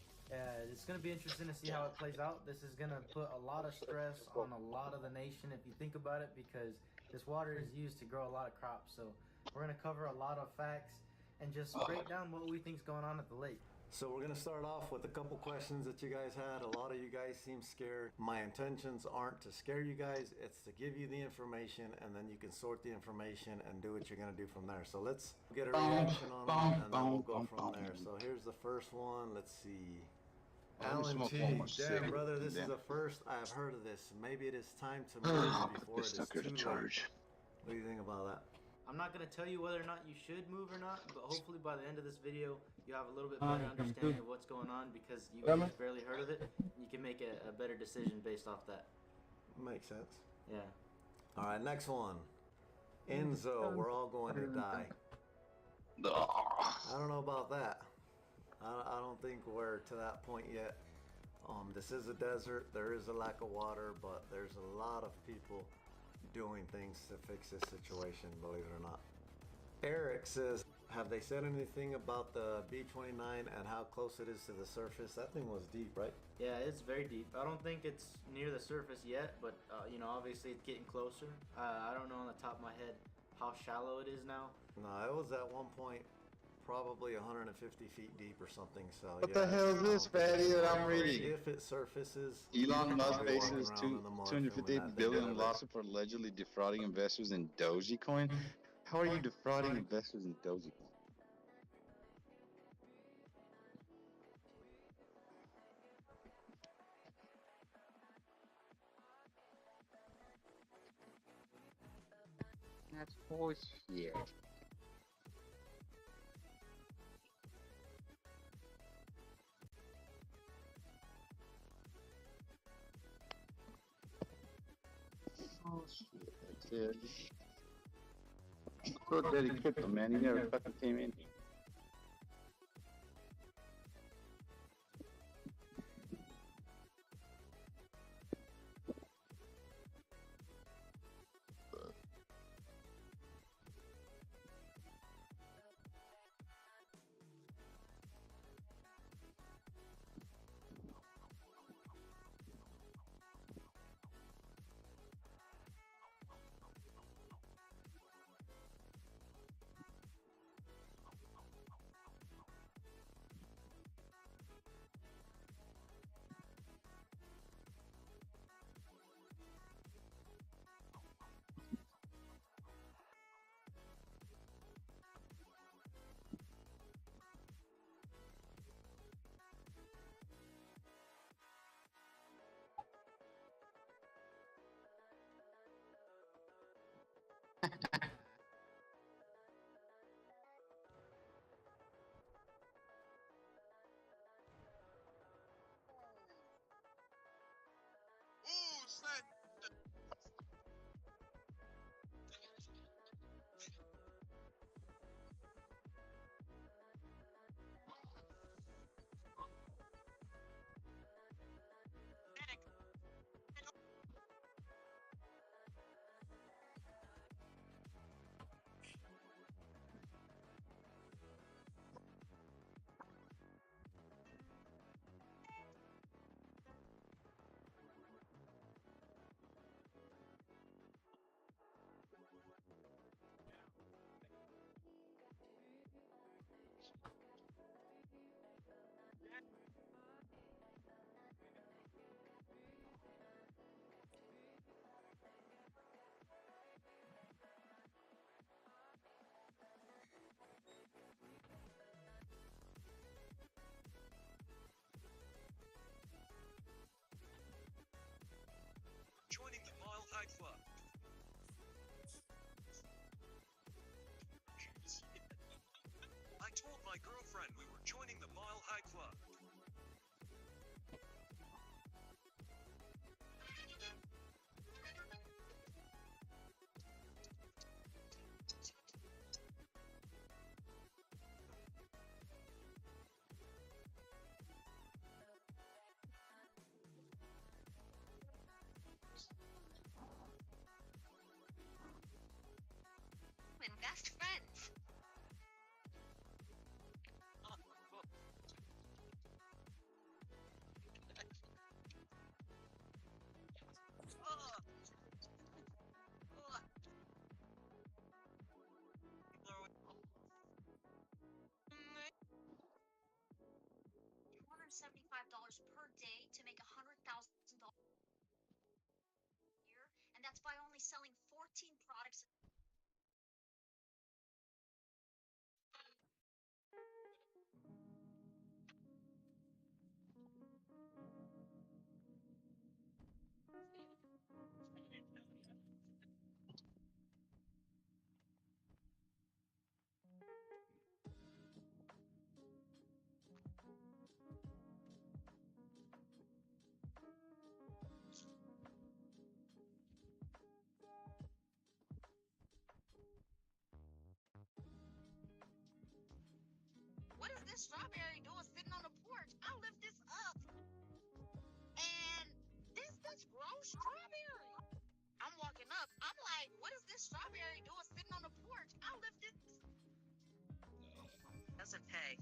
it's going to be interesting to see how it plays out. This is going to put a lot of stress on a lot of the nation if you think about it, because this water is used to grow a lot of crops. So we're going to cover a lot of facts and just break down what we think's going on at the lake. So we're gonna start off with a couple questions that you guys had. A lot of you guys seem scared. My intentions aren't to scare you guys, it's to give you the information and then you can sort the information and do what you're gonna do from there. So let's get a reaction on them and then we'll go from there. So here's the first one, let's see. Alan T, damn brother, this is the first I've heard of this. Maybe it is time to move before it is too late. What do you think about that? I'm not going to tell you whether or not you should move or not, but hopefully by the end of this video, you have a little bit better understanding of what's going on because you guys barely heard of it. You can make a better decision based off that. Makes sense. Yeah. All right, next one. Enzo, we're all going to die. I don't know about that. I don't think we're to that point yet. This is a desert. There is a lack of water, but there's a lot of people doing things to fix this situation, believe it or not. Eric says, have they said anything about the B-29 and how close it is to the surface? That thing was deep, right? Yeah, it's very deep. I don't think it's near the surface yet, but you know, obviously it's getting closer. I don't know on the top of my head how shallow it is now. No, it was at one point probably 150 feet deep or something. So what the hell is this, fatty, that I'm reading? If it surfaces, Elon Musk faces 250 billion lawsuit for allegedly defrauding investors in Dogecoin. How are you defrauding investors in Dogecoin? That's bullshit. Oh shit, that's it. So Daddy Crypto, man, he never fucking came in here. Joining the Mile High Club. I told my girlfriend we were joining the Mile High Club. Best friends. $175 per day to make $100,000 a year, and that's by only selling 14 products. What is this strawberry doing sitting on the porch? I lift this up, and this gross strawberry. I'm walking up. I'm like, what is this strawberry doing sitting on the porch? I lift this. Doesn't pay.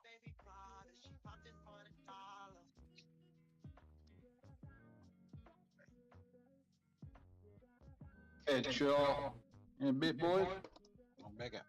Baby Prada, she popped in for the dollar. Catch y'all in a bit, boys. I'm back out.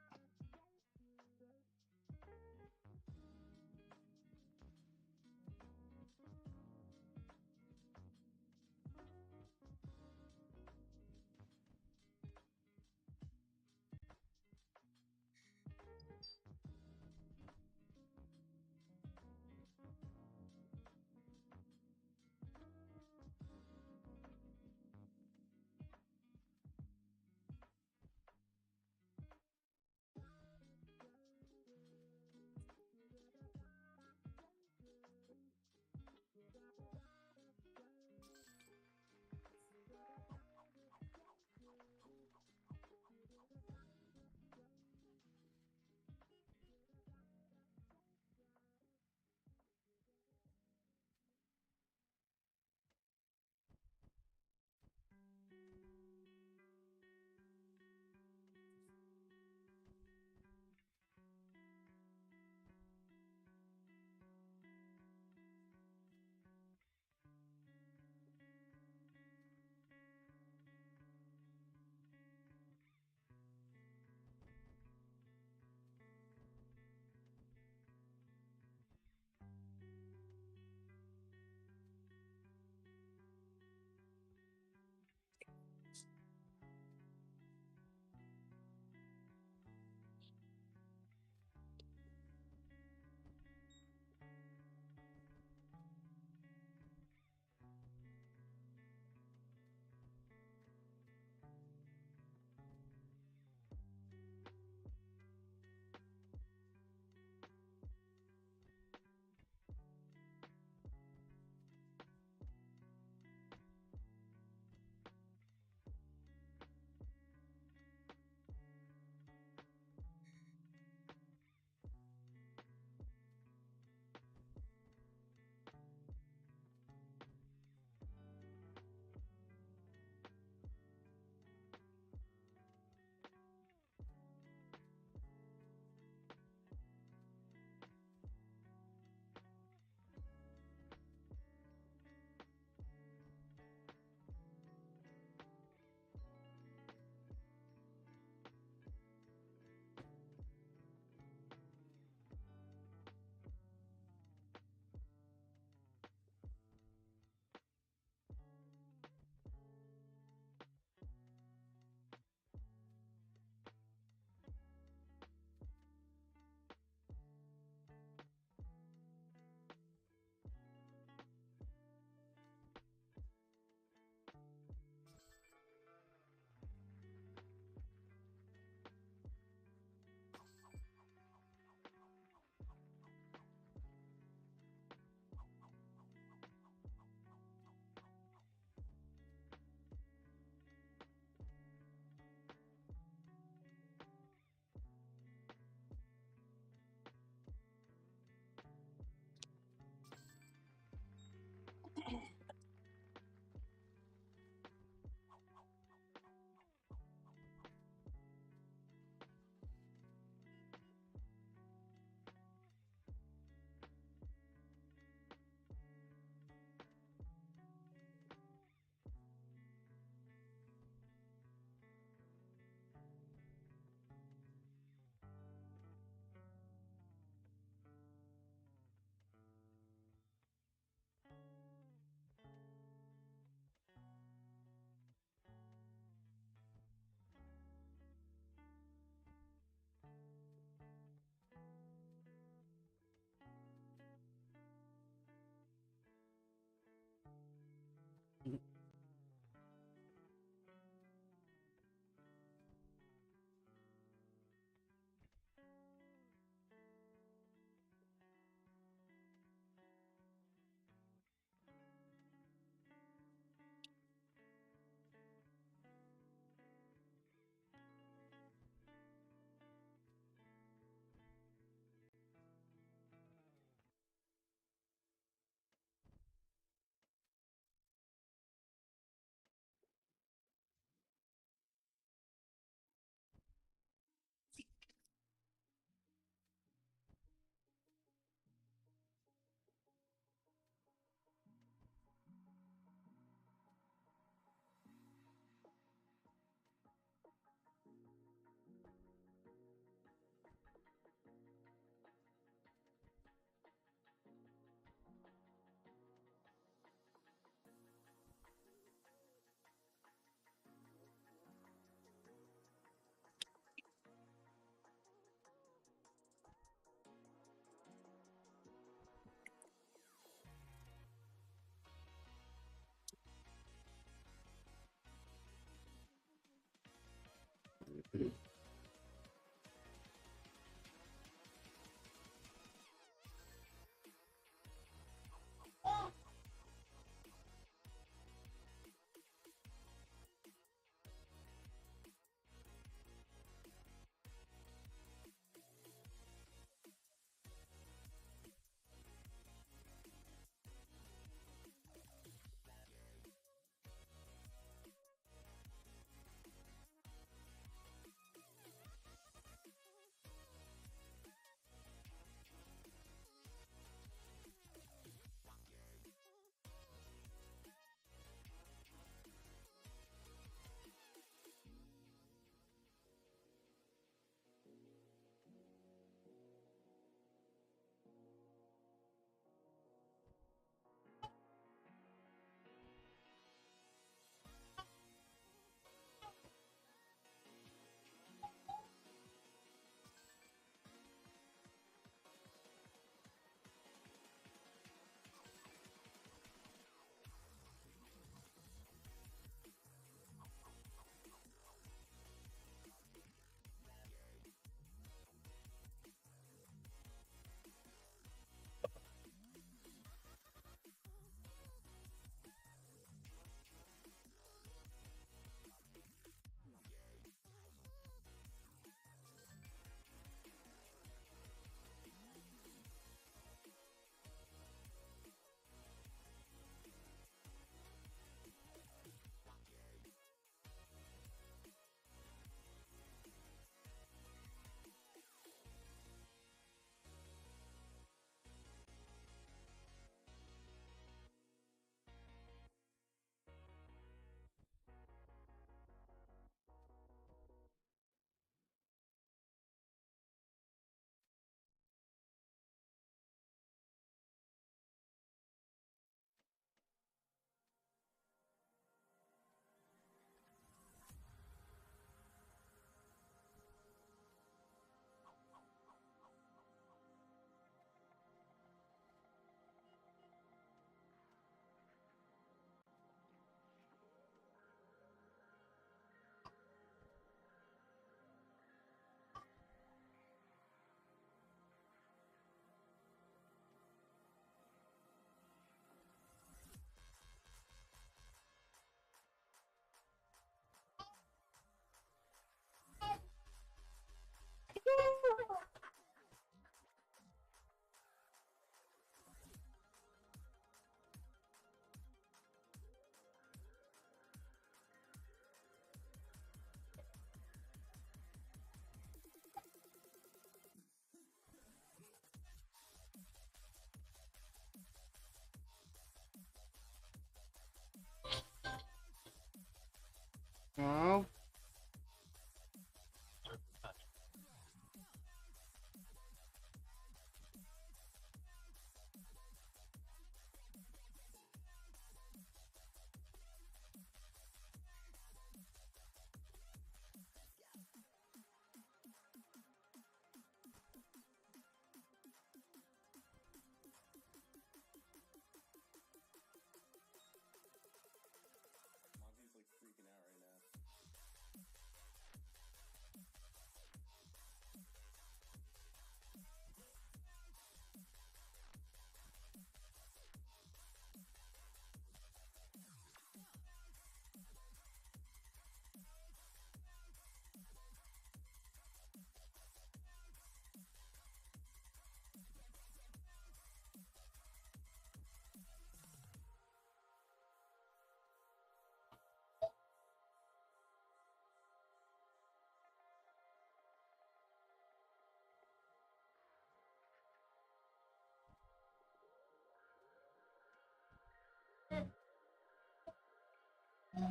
Yeah,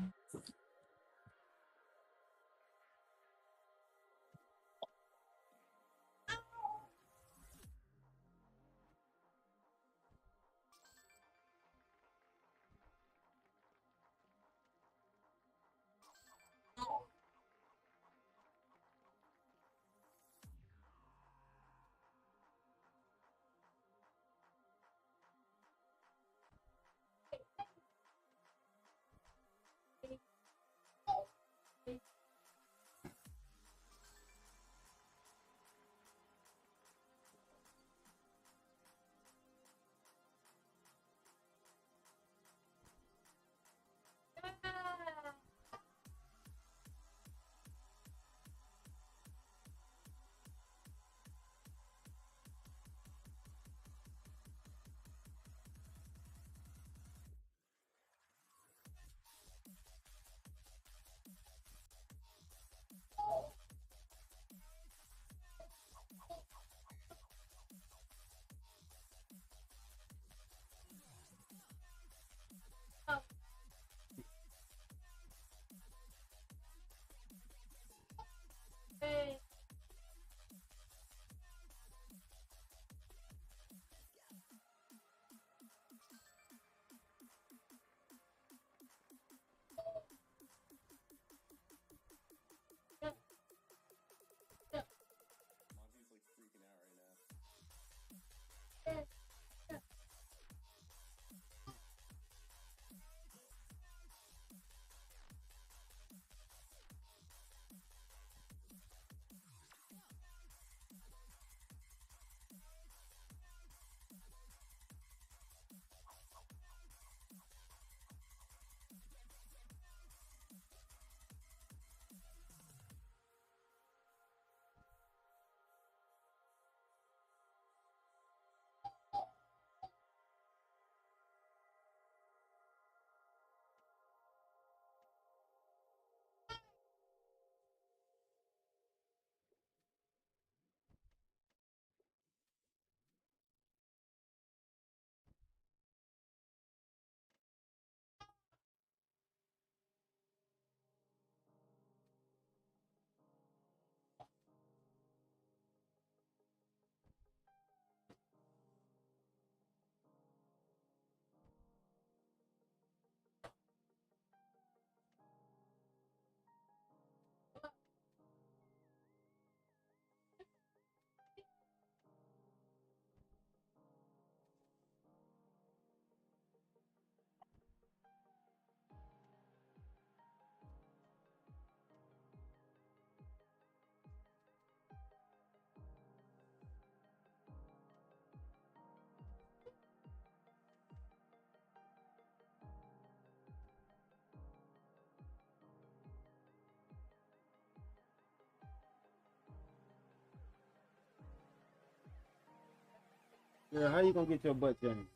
how you gonna get your butt done?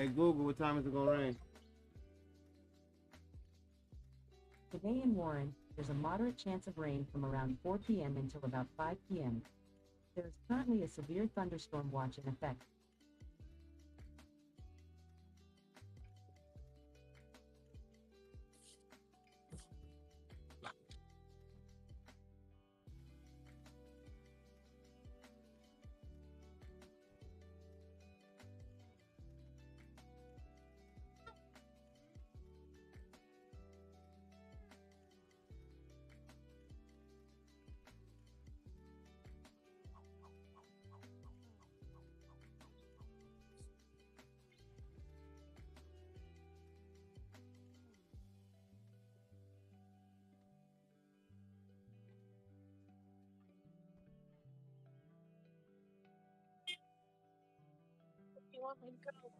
Hey Google, what time is it gonna rain? Today in Warren, there's a moderate chance of rain from around 4 p.m. until about 5 p.m. There is currently a severe thunderstorm watch in effect. You want me to go?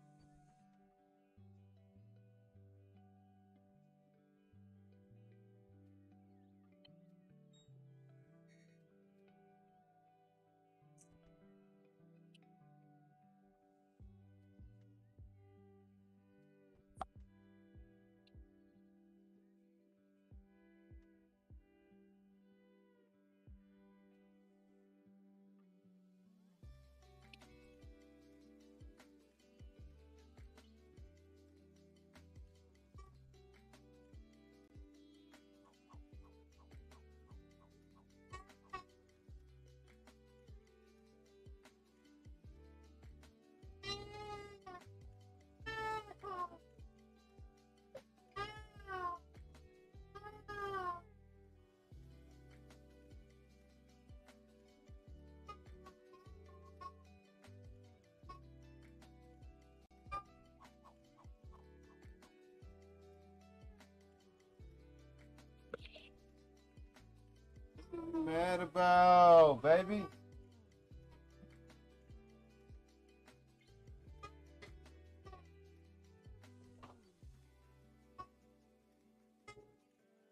Mad about, baby.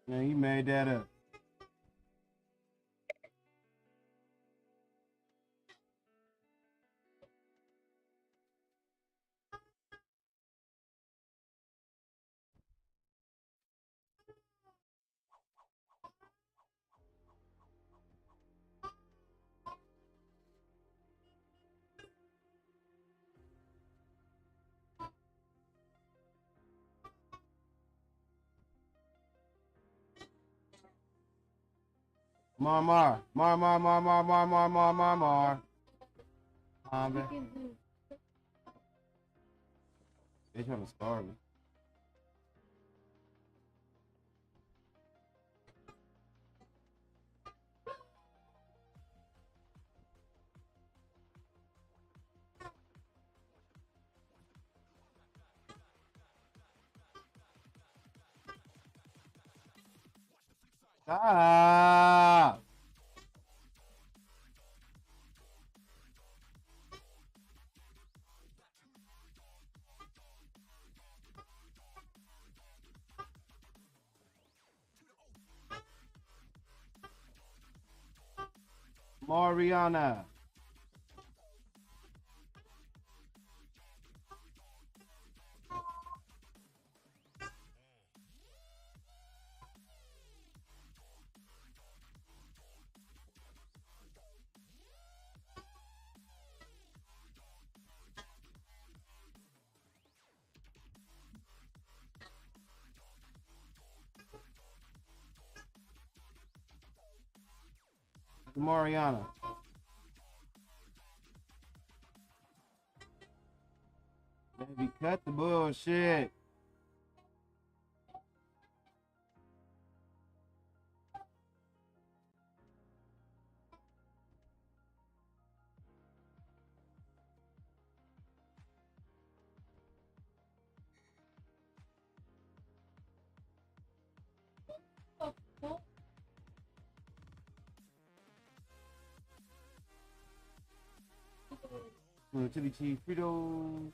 Man, you made that up. Mar. They trying to starve me. Stop. Mariana. Mariana. Baby, cut the bullshit. Chili cheese Fritos.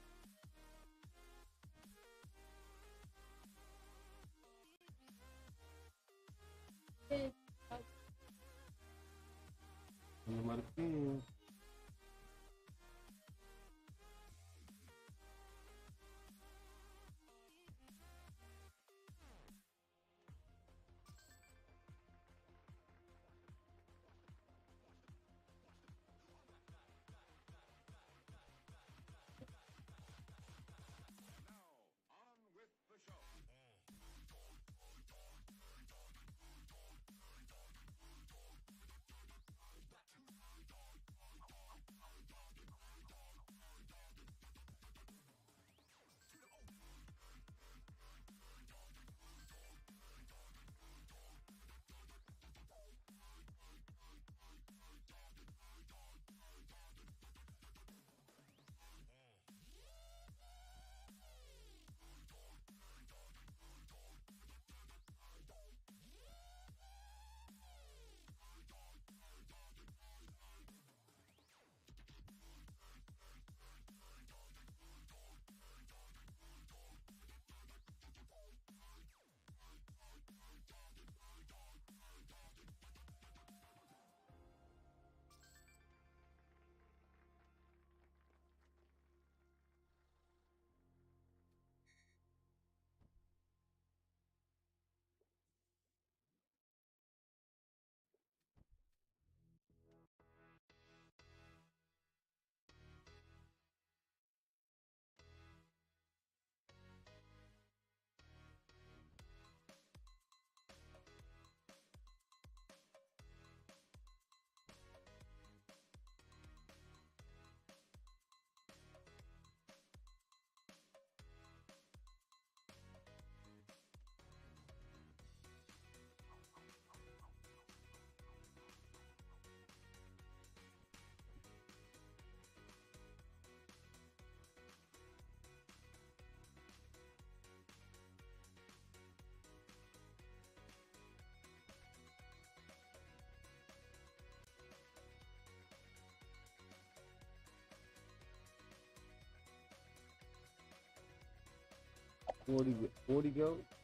40 goats.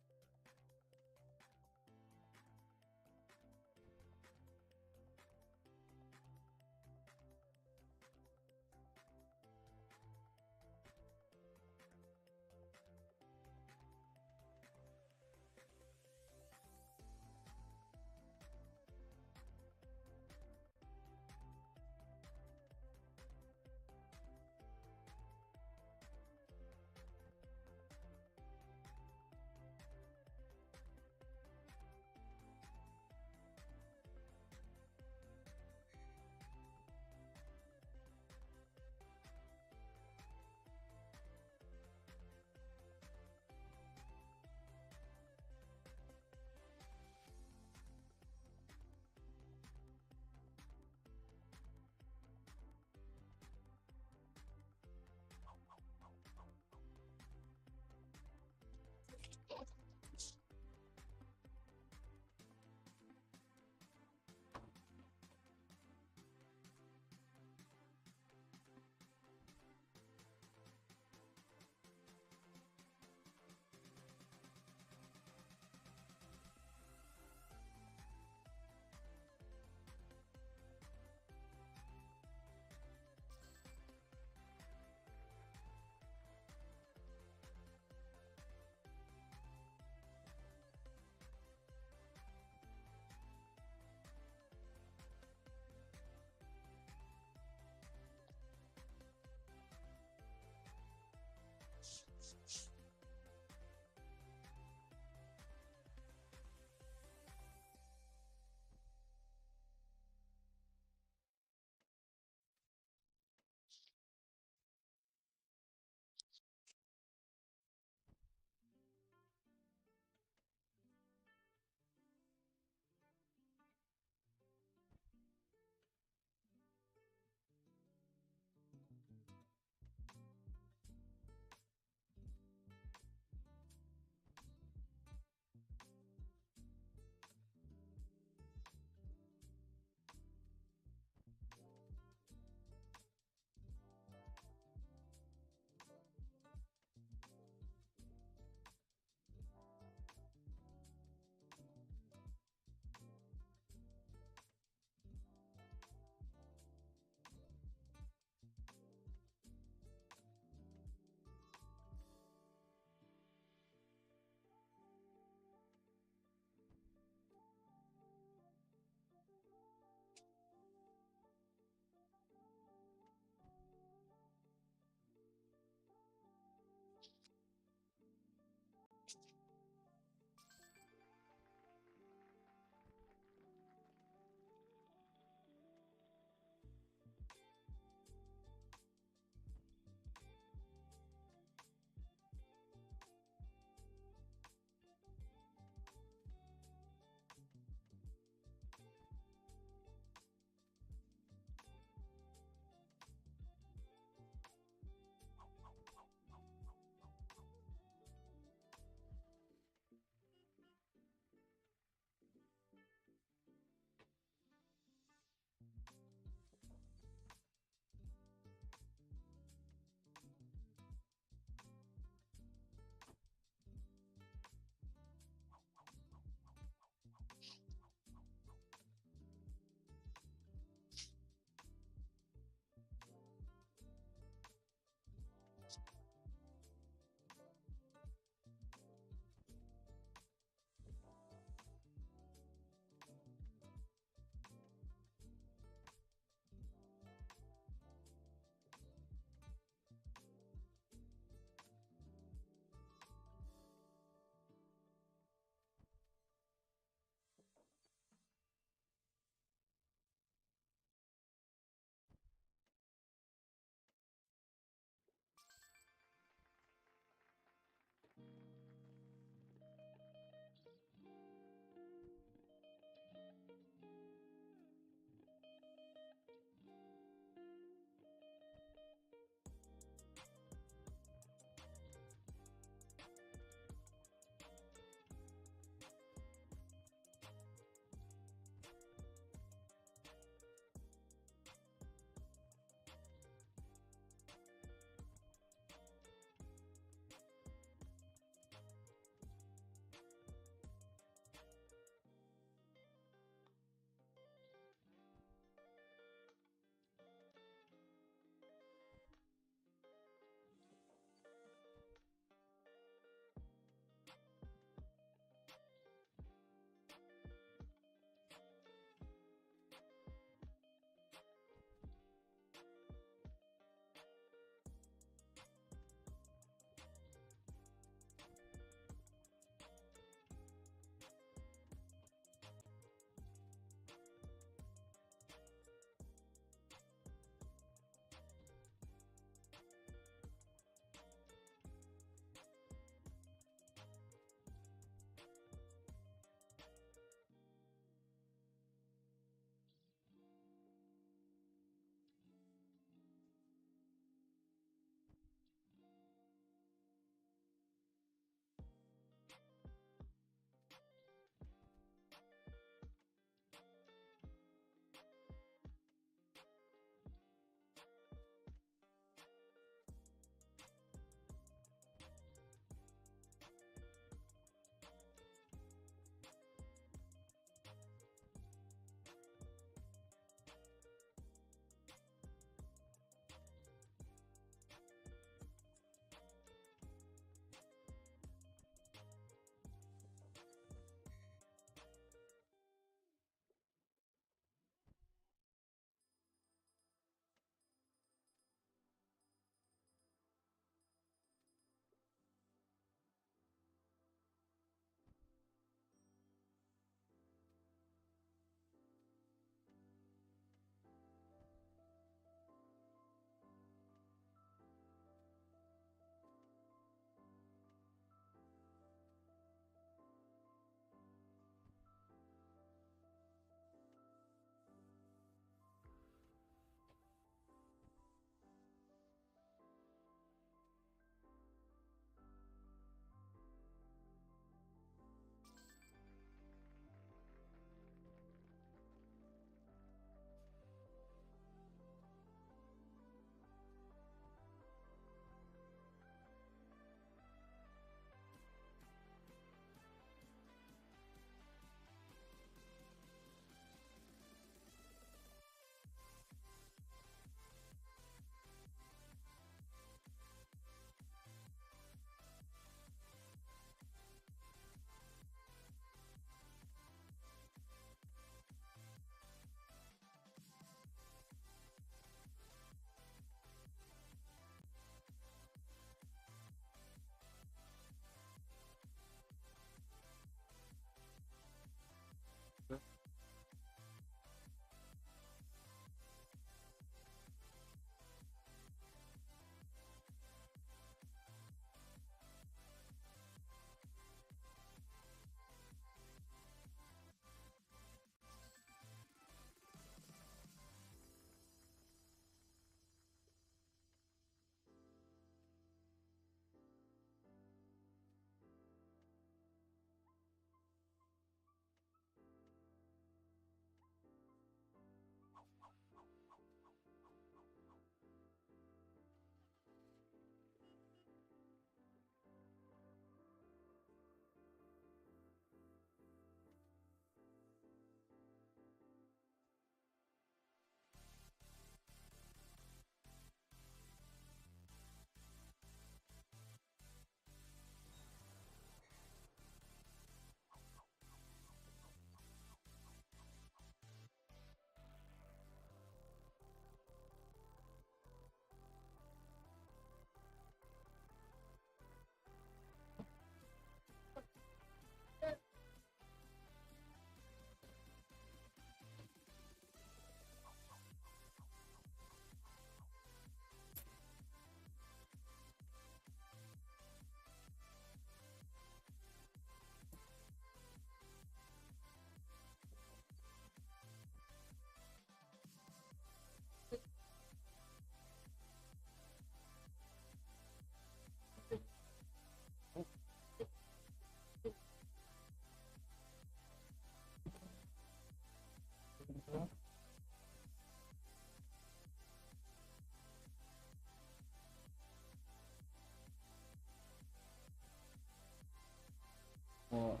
Well,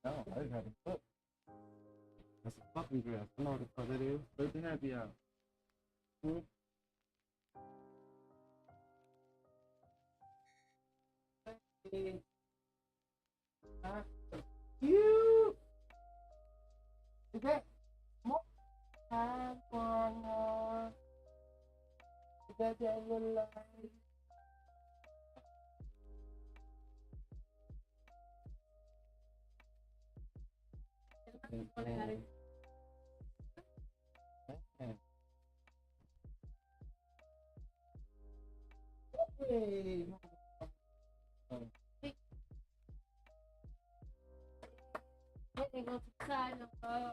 no, I just had to cook. That's a fucking grass. I know what the fuck it is. Where's the happy hour? Hmm? You. Okay. More time for more. You got that little light. Hey. They go to the side of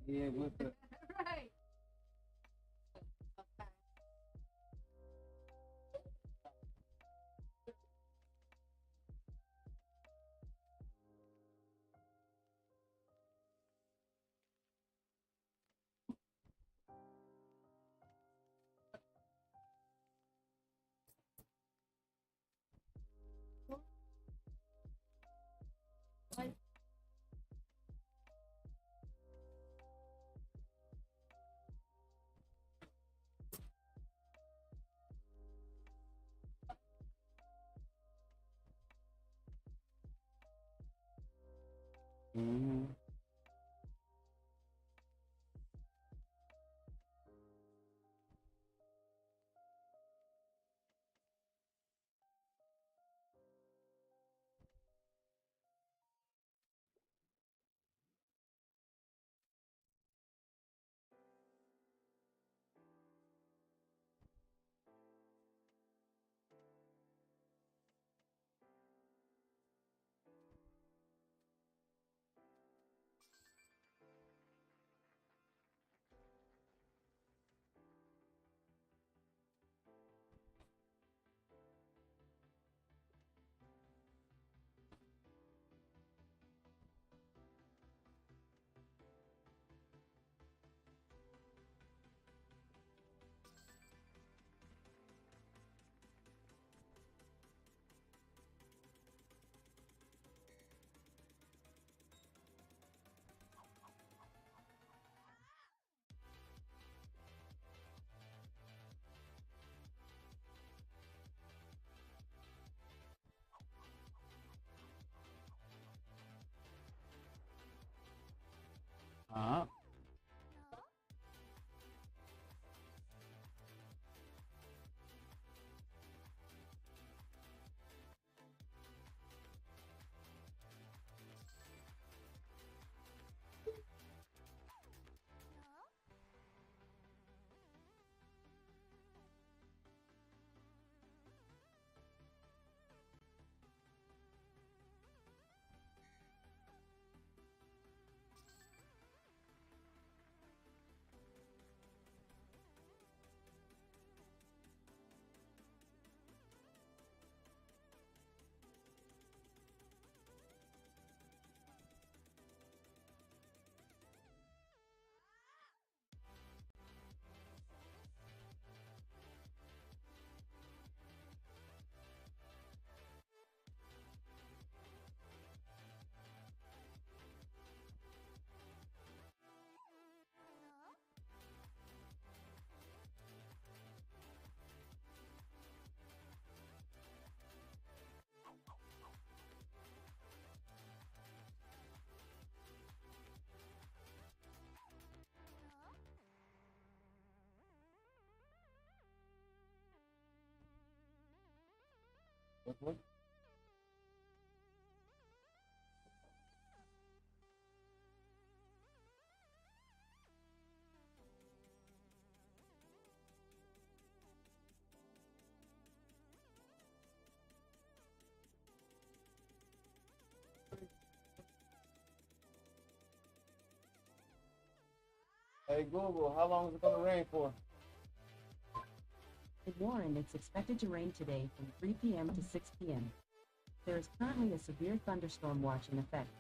Yeah, what's the right. Mm-hmm. Uh-huh. What? Hey Google, how long is it gonna rain for? In Warren, it's expected to rain today from 3 p.m. to 6 p.m. There is currently a severe thunderstorm watch in effect.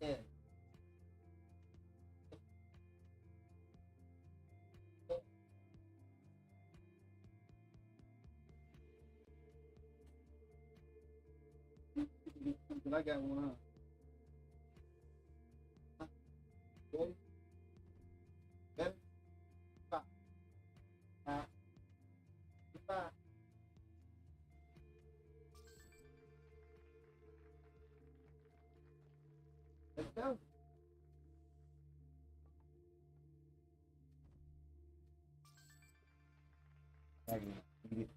Yeah. But I got one on. Ready? Ready? Stop. Goodbye. Let's go. Hit. Hit.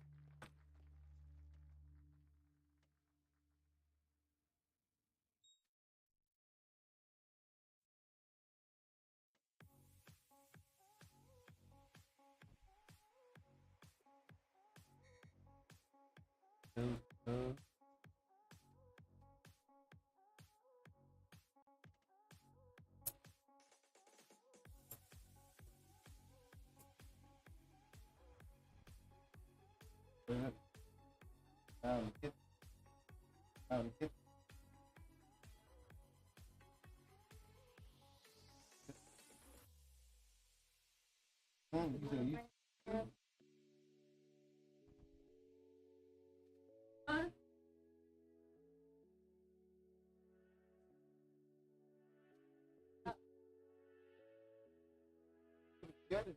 You get it.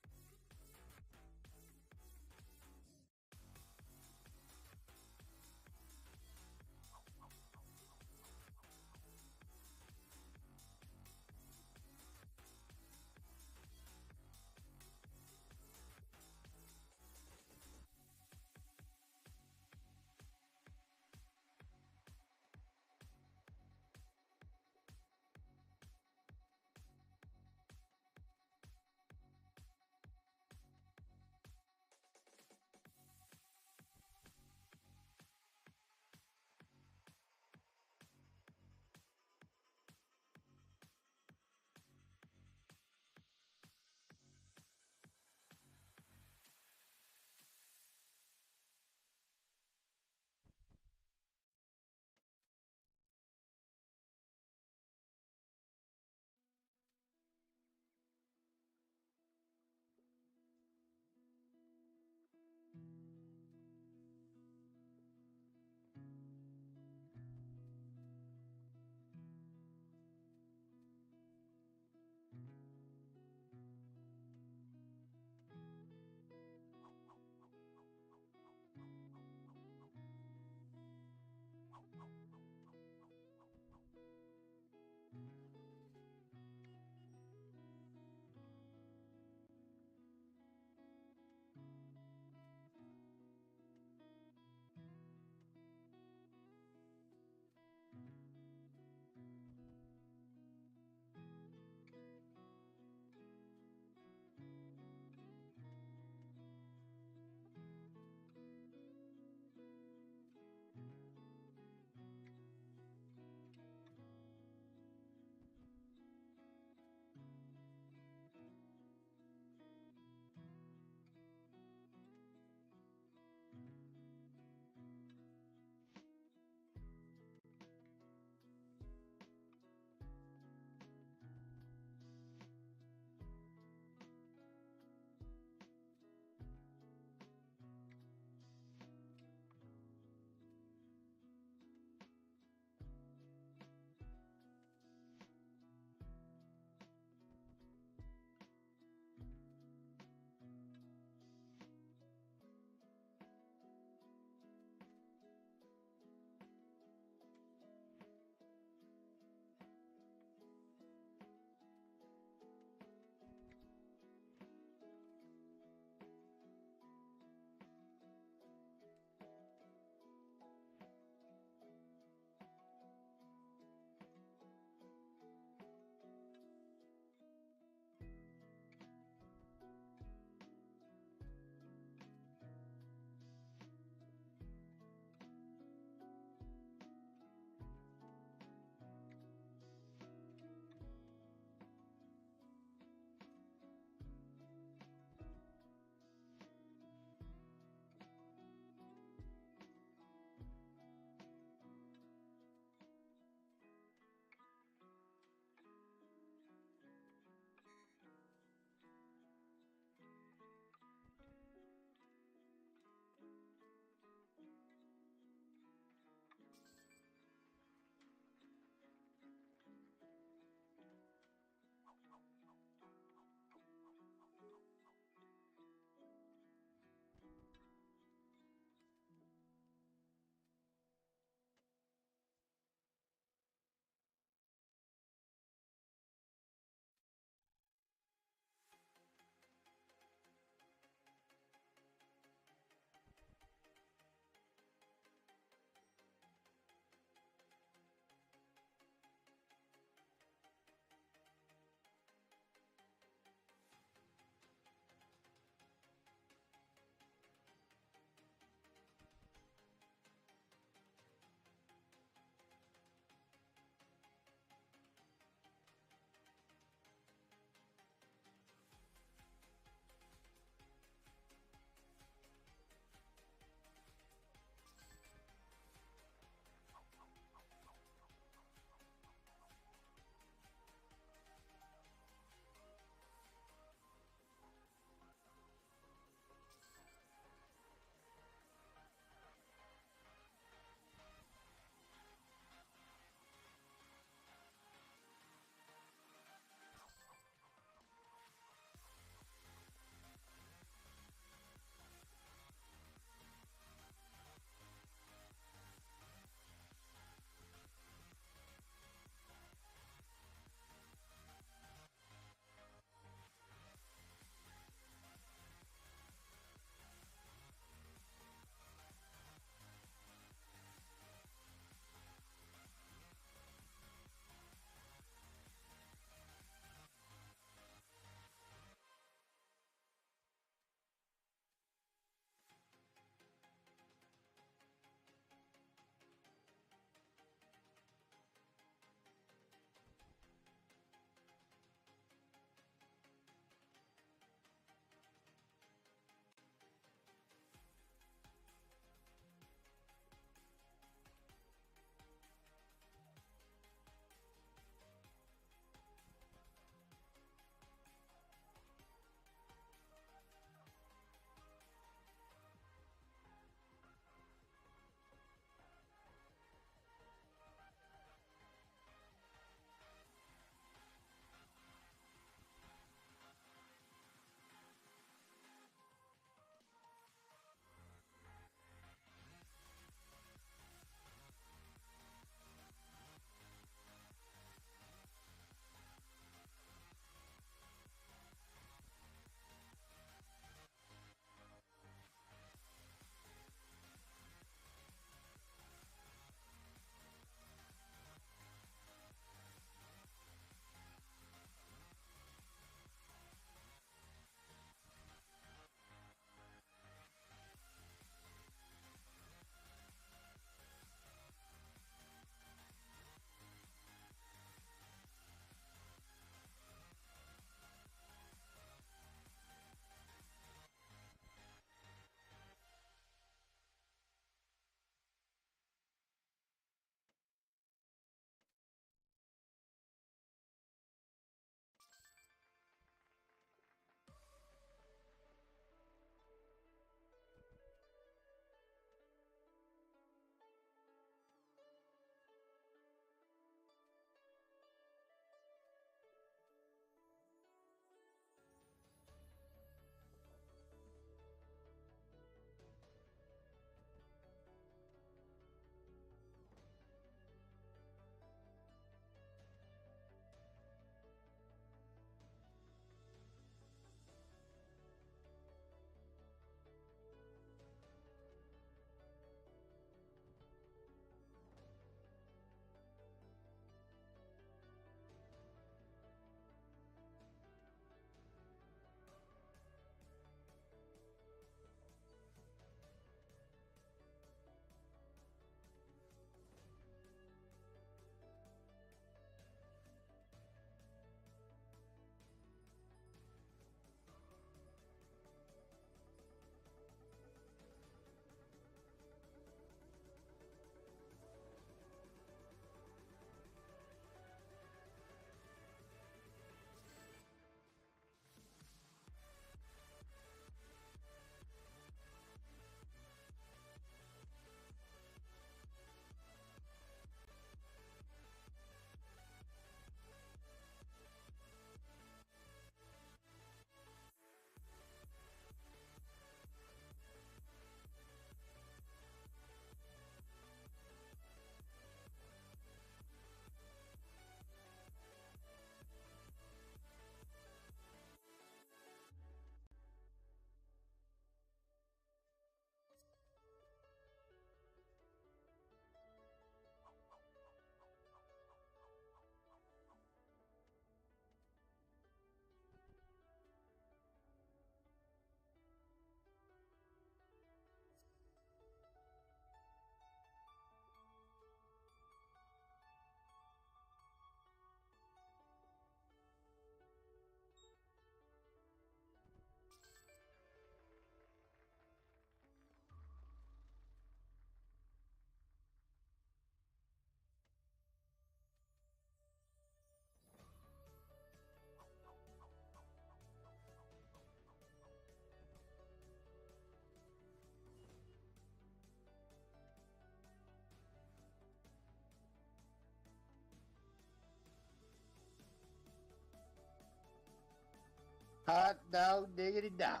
Hot dog diggity dog.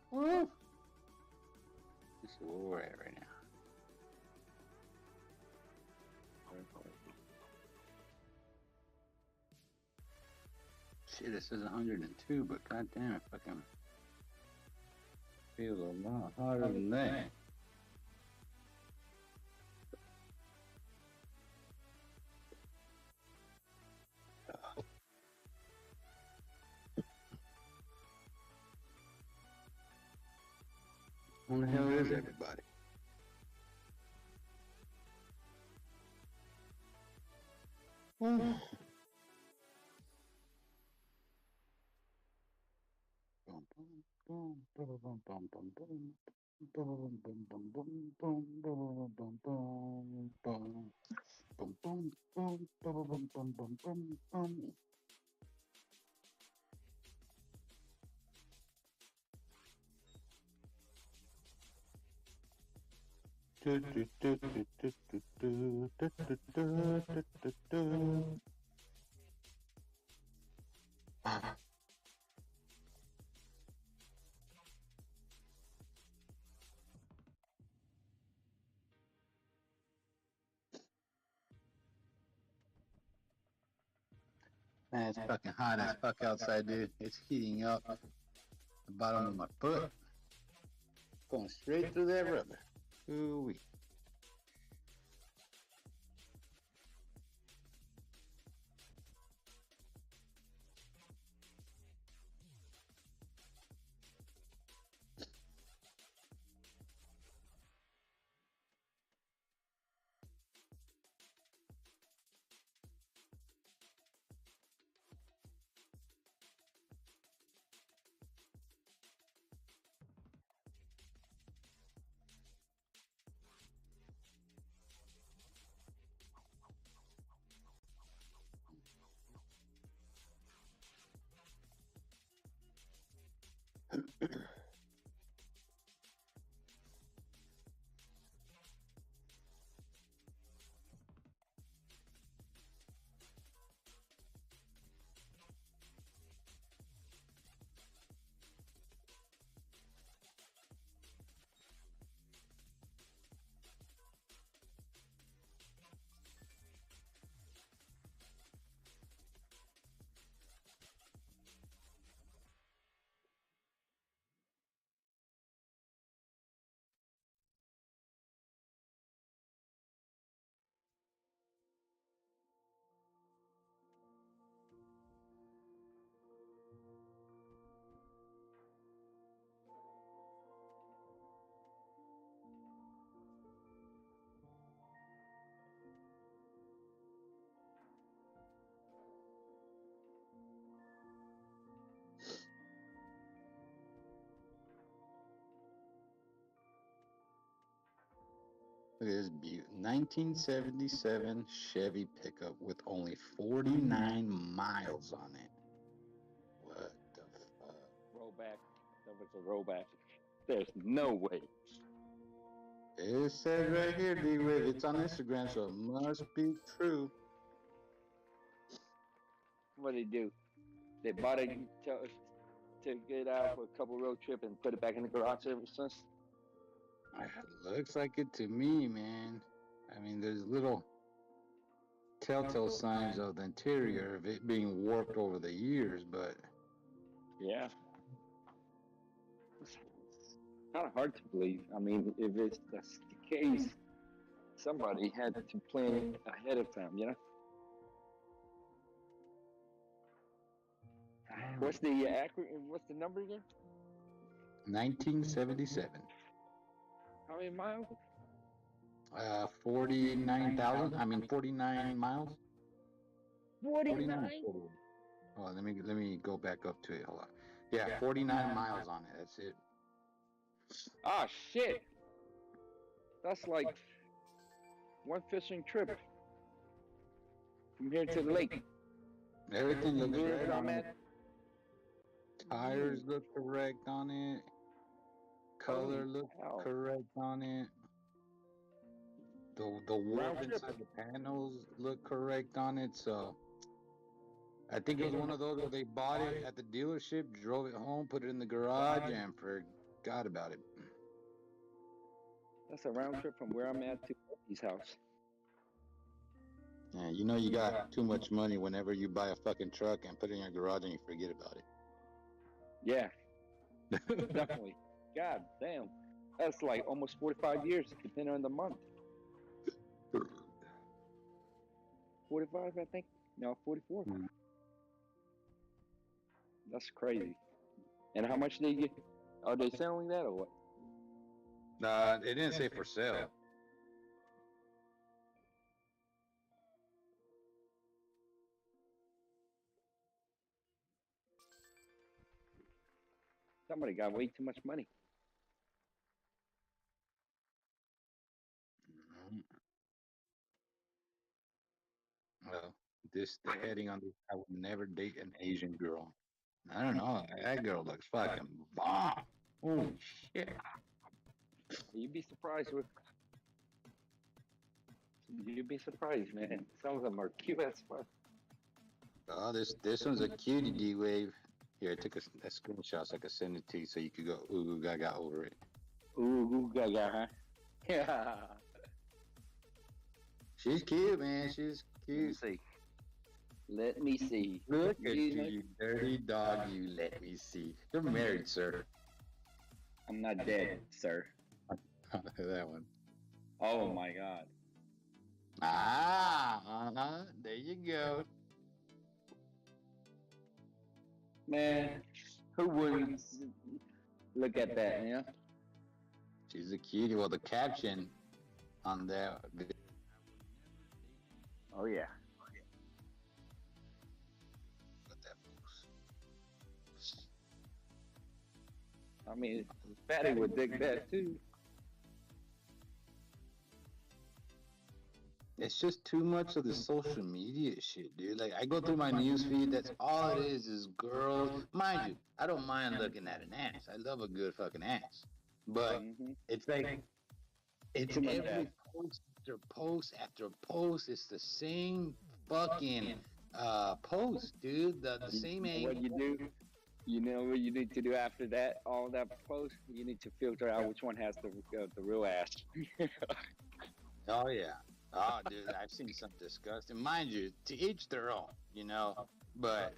Woo! This is where we're at right now. Shit, it says 102, but goddamn, it fucking feels a lot harder than that. Where the hell is everybody? Man, it's fucking hot as fuck outside, dude. It's heating up the bottom of my foot. Going straight through that rubber. Ooh-wee. Look at this beauty. 1977 Chevy pickup with only 49 miles on it. What the fuck? Rollback. That was a rollback. There's no way. It says right here, D-Wave. It's on Instagram, so it must be true. What did they do? They bought it to get out for a couple road trip and put it back in the garage ever since. Looks like it to me, man. I mean, there's little telltale signs of the interior of it being warped over the years, but yeah, it's kind of hard to believe. I mean, if that's the case, somebody had to plan ahead of time, you know. What's the what's the number again? 1977. How many miles? 49,000. I mean, 49 miles. 49. Oh, let me go back up to it. Hold on. Yeah, 49 miles on it. That's it. Ah, shit. That's like one fishing trip from here to the lake. Everything looks great on it. it. Tires look correct on it. Color looks correct on it. The warp inside the panels look correct on it. So I think it was one of those where they bought it at the dealership, drove it home, put it in the garage, and forgot about it. That's a round trip from where I'm at to his house. Yeah, you know you got too much money whenever you buy a fucking truck and put it in your garage and you forget about it. Yeah, definitely. God damn. That's like almost 45 years, depending on the month. 45, I think. No, 44. That's crazy. And how much they get? Are they selling that or what? It didn't say for sale. Somebody got way too much money. Well, the heading on this, I would never date an Asian girl. I don't know. That girl looks fucking bomb. Holy shit. You'd be surprised with. You'd be surprised, man. Some of them are cute as fuck. Oh, this one's a cutie, D-Wave. Here, I took a screenshot so I could send it to you so you could go ooh, ooh gaga over it. Ooh, ooh gaga, huh? Yeah. She's cute, man. She's cute. Let me see. Look at you, dirty dog. You let me see. You're married, sir. I'm not dead, sir. That one. Oh my God. There you go. Man, who wouldn't look at that, you know? She's a cutie. Well, the caption on there. Oh, yeah. I mean, Fatty would dig that too. It's just too much of the social media shit, dude. Like, I go through my news feed, that's all it is girls. Mind you, I don't mind looking at an ass. I love a good fucking ass. But it's like, it's every post after post after post. It's the same fucking post, dude. The same angle. What you do, you know what you need to do after that, all that post? You need to filter out which one has the real ass. Oh, yeah. Oh, dude, I've seen some disgusting. Mind you, to each their own, you know. But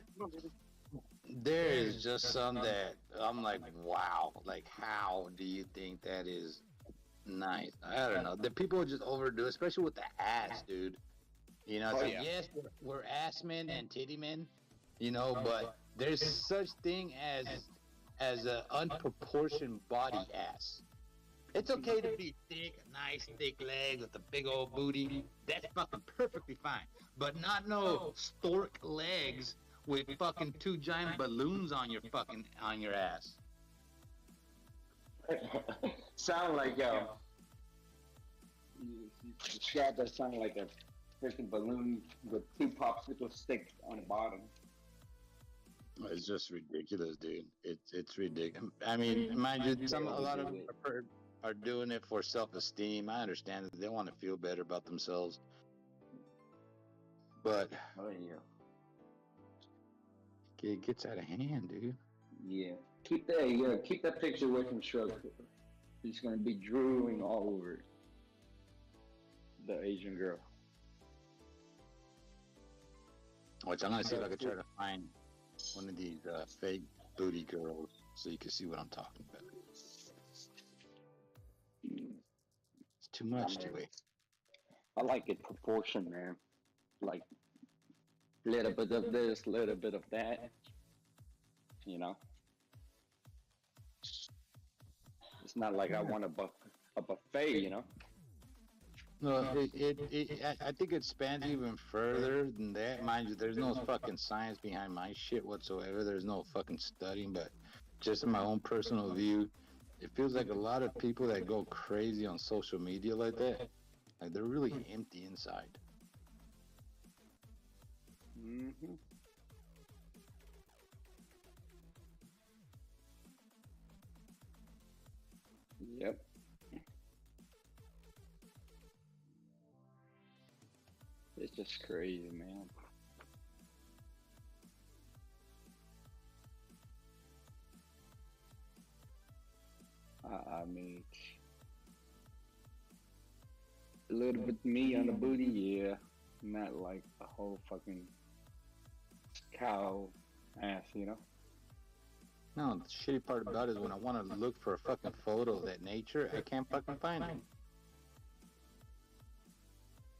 there is just some that I'm like, wow. Like, how do you think that is nice? I don't know. The people just overdo it, especially with the ass, dude. You know, it's like, yes, we're ass men and titty men, you know, but there's such thing as an unproportioned body ass. It's okay to be thick, nice, thick legs with a big old booty. That's fucking perfectly fine. But not no stork legs with fucking 2 giant balloons on your ass. Sound like describe that sound like a freaking balloon with 2 popsicle sticks on the bottom. It's just ridiculous, dude. It's ridiculous. I mean, mind you, a lot of them are doing it for self-esteem. I understand that they want to feel better about themselves, but it gets out of hand, dude. Yeah, keep that picture away from Shrug. He's gonna be drooling all over the Asian girl. Which I'm gonna see if I can try to find one of these fake booty girls so you can see what I'm talking about. It's too much to it. I like it proportion, man. Like, little bit of this, little bit of that. You know? It's not like I want a buffet, you know? No, I think it spans even further than that. Mind you, there's no fucking science behind my shit whatsoever. There's no fucking studying, but just in my own personal view, it feels like a lot of people that go crazy on social media like that, like they're really empty inside. Mm-hmm. Yep. It's just crazy, man. I mean, a little bit meat on the booty, yeah. Not like a whole fucking cow ass, you know? No, the shitty part about it is when I want to look for a fucking photo of that nature, I can't fucking find it.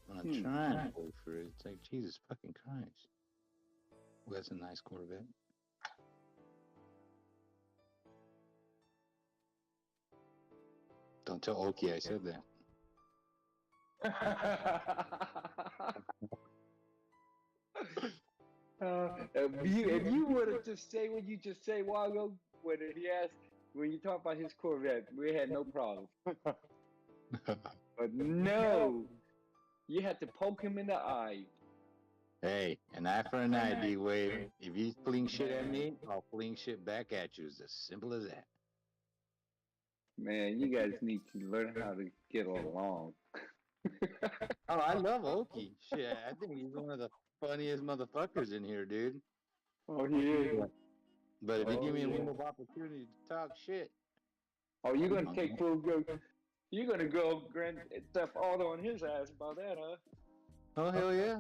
When I'm trying to look for it, it's like, Jesus fucking Christ. Well, that's a nice Corvette. Don't tell Oki I said that. If you would have just say what you just say a while ago, when he asked, when you talk about his Corvette, we had no problem. But no, you had to poke him in the eye. Hey, an eye for an eye, D-Wave. If you fling shit at me, I'll fling shit back at you. It's as simple as that. Man, you guys need to learn how to get along. Oh, I love Oki. Shit, I think he's one of the funniest motherfuckers in here, dude. Oh, he is. But if you give me a window of opportunity to talk shit. Oh, you're gonna take full go. You're gonna go Grand Theft Auto on his ass about that, huh? Oh, hell yeah.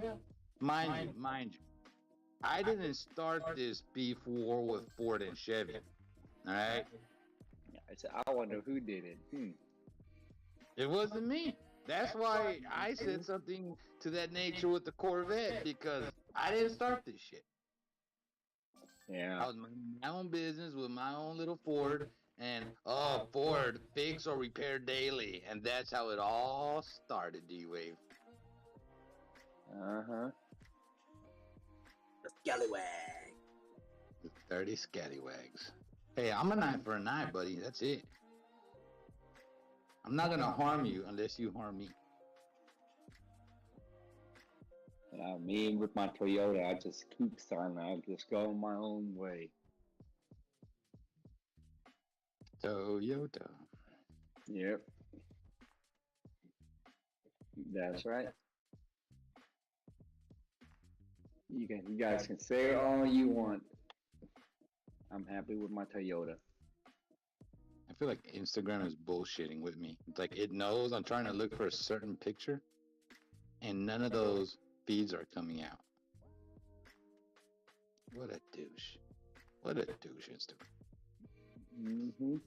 Mind you. I didn't start this beef war with Ford and Chevy. All right? I said, I wonder who did it. It wasn't me. That's why I said something to that nature with the Corvette, because I didn't start this shit. Yeah. I was minding my own business with my own little Ford, and Ford, fix or repair daily. And that's how it all started, D-Wave. Uh-huh. The scallywag. The 30 scallywags. Hey, I'm an eye for an eye, buddy. That's it. I'm not going to harm you unless you harm me. Me with my Toyota, I just keep starting. I just go my own way. Toyota. Yep. That's right. You guys can say all you want. I'm happy with my Toyota. I feel like Instagram is bullshitting with me. It's like it knows I'm trying to look for a certain picture, and none of those feeds are coming out. What a douche. What a douche, Instagram. Mm-hmm.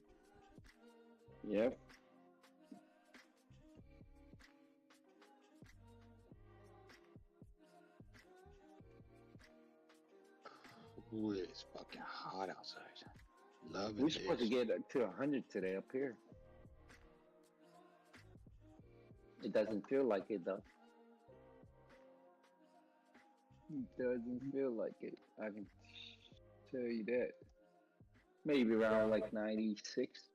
Yep. Ooh, it's fucking hot outside. Love it. We're supposed to get to 100 today up here. It doesn't feel like it though. It doesn't feel like it. I can tell you that. Maybe around like 96.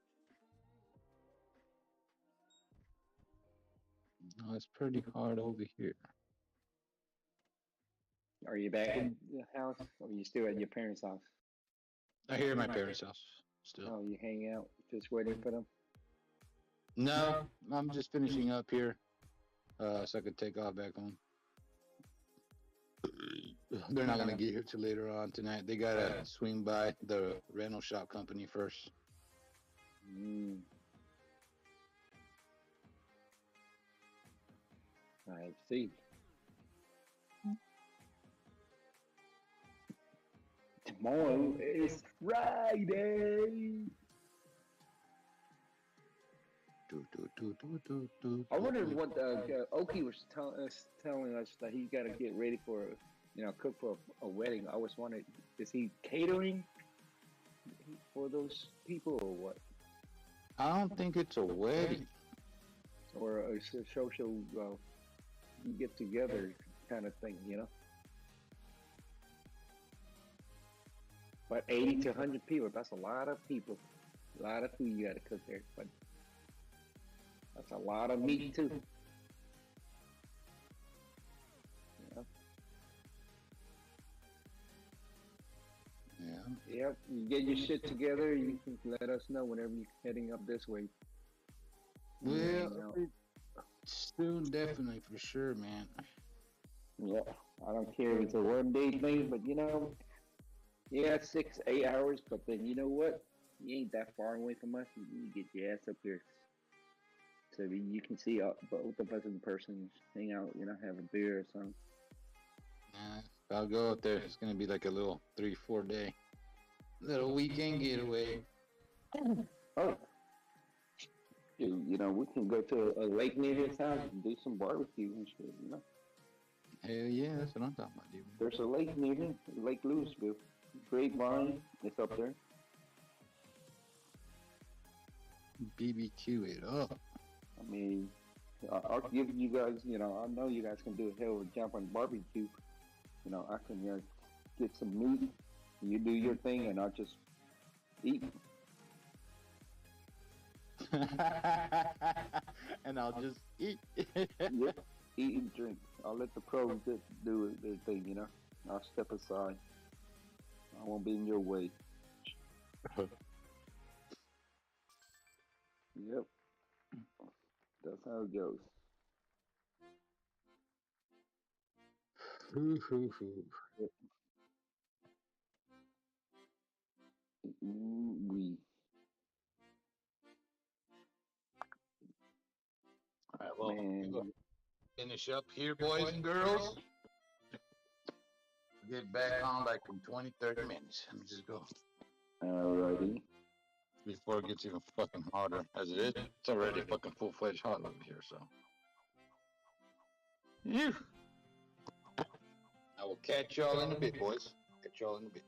No, it's pretty hard over here. Are you back in the house, or are you still at your parents' house? I'm here at my parents' house still. Oh, you hang out, just waiting for them? No, I'm just finishing up here, so I can take off back home. They're not gonna get here till later on tonight. They gotta swing by the rental shop company first. I see. Tomorrow is Friday. I wonder what Oki was telling us that he got to get ready for, cook for a wedding. I was wondering, is he catering for those people or what? I don't think it's a wedding. Or a social get together kind of thing, But 80 to 100 people, that's a lot of people. A lot of food you got to cook there. But that's a lot of meat too. Yep. You get your shit together. You can let us know whenever you're heading up this way. Well, soon, definitely, for sure, man. Yeah, I don't care if it's a 1 day thing, but 6, 8 hours. But then you know what? You ain't that far away from us. You get your ass up here, so you can see both of us in person. Hang out, have a beer or something. I'll go out there. It's gonna be like a little 3-4 day little weekend getaway. Oh, we can go to a lake near his house and do some barbecue and shit. Hell yeah, that's what I'm talking about, dude. There's a lake near him, Lake Louisville. Grapevine, it's up there. BBQ it up. I mean, I'll give you guys, I know you guys can do a hell of a job on barbecue. I can get some meat, you do your thing, and I'll just eat. And I'll just eat. Yep, eat and drink. I'll let the pros do their thing, I'll step aside. I won't be in your way. Yep. That's how it goes. Yep. We. All right, well, we'll finish up here, boys and girls. Get back on like in 20-30 minutes. Let me just go. Alrighty. Before it gets even fucking hotter as it is. It's already fucking full-fledged hot over here, so. Yeah. I will catch y'all in a bit, boys. Catch y'all in a bit.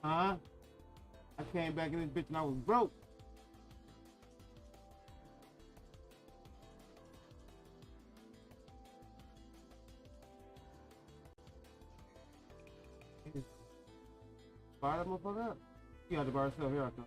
Huh? I came back in this bitch and I was broke. Fire that motherfucker up. You got to bar yourself. Here I come.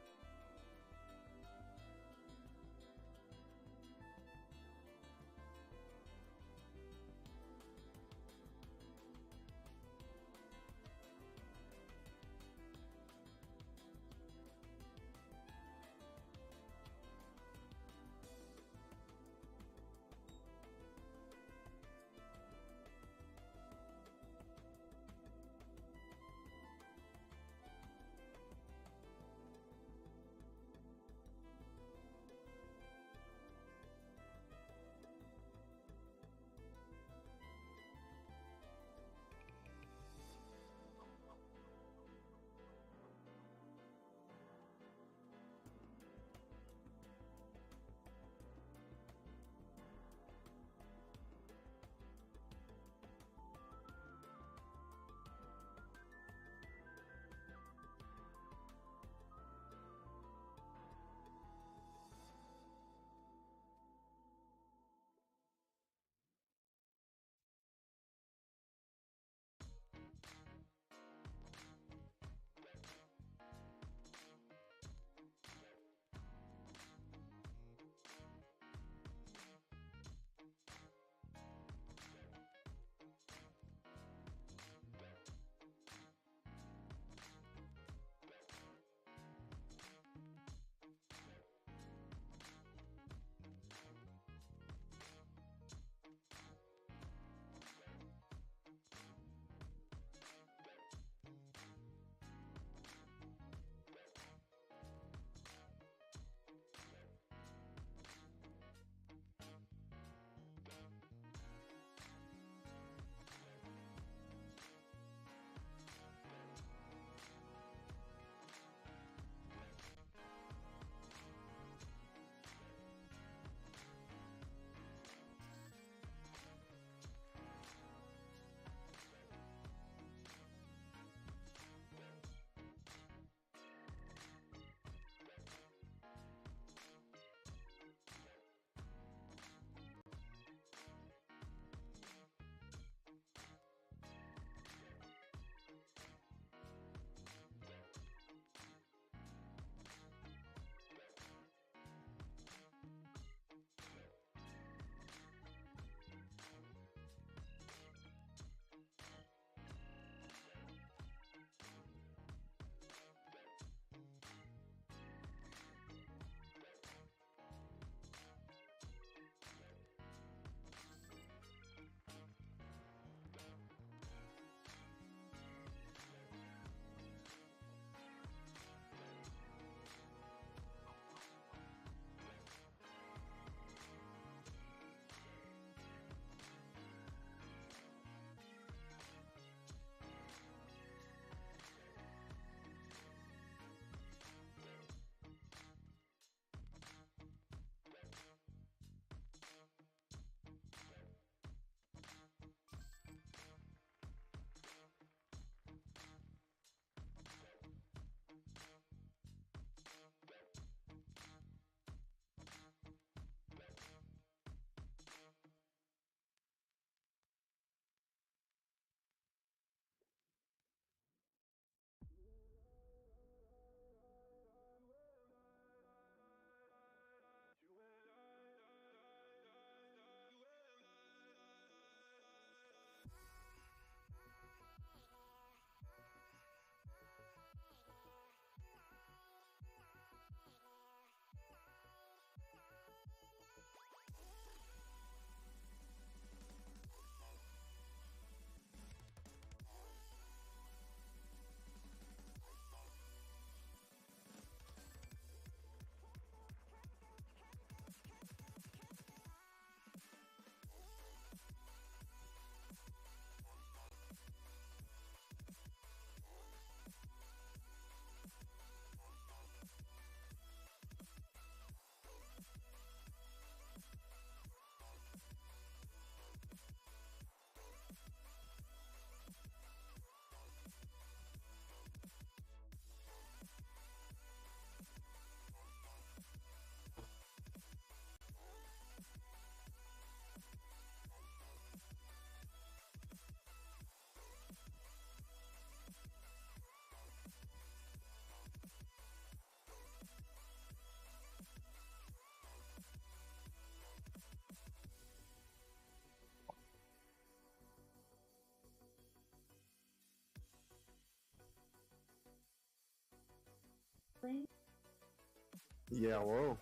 Yeah, whoa.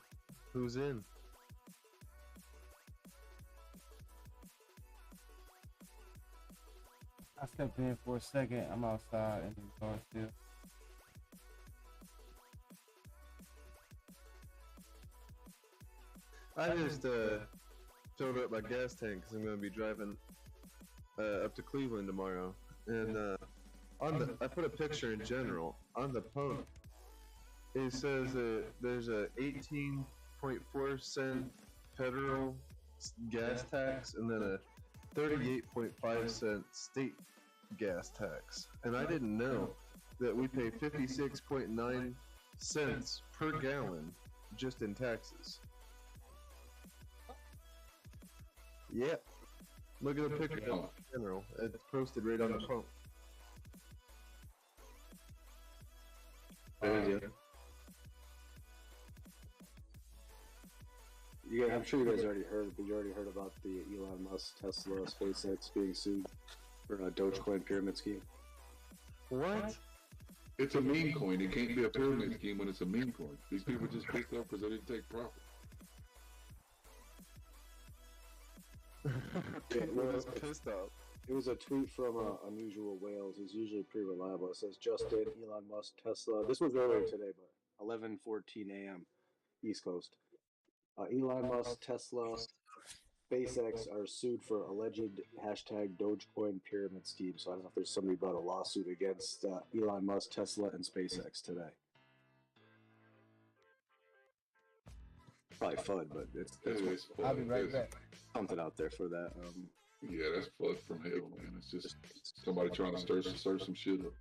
Who's in? I stepped in for a second. I'm outside in the car still. I just filled up my gas tank because I'm going to be driving up to Cleveland tomorrow. And I put a picture in general on the pump. It says that there's a 18.4 cent federal gas tax and then a 38.5 cent state gas tax. And I didn't know that we pay 56.9 cents per gallon just in taxes. Yeah. Look at the picture in general. It's posted right on the pump. I'm sure you guys already heard, but you already heard about the Elon Musk, Tesla, SpaceX being sued for a Dogecoin pyramid scheme. What? It's a meme coin. It can't be a pyramid scheme when it's a meme coin. These people just pissed off because they didn't take profit. Pissed off. It was a tweet from Unusual Whales. He's usually pretty reliable. It says, just in, Elon Musk, Tesla. This was earlier today, but 11:14 a.m. East Coast. Elon Musk, Tesla, SpaceX are sued for alleged #Dogecoin pyramid scheme. So I don't know if there's somebody brought a lawsuit against Elon Musk, Tesla, and SpaceX today. Probably FUD, but it's I'll be right back. Something out there for that. Yeah, that's FUD from hell, man. It's just somebody trying to stir some shit up.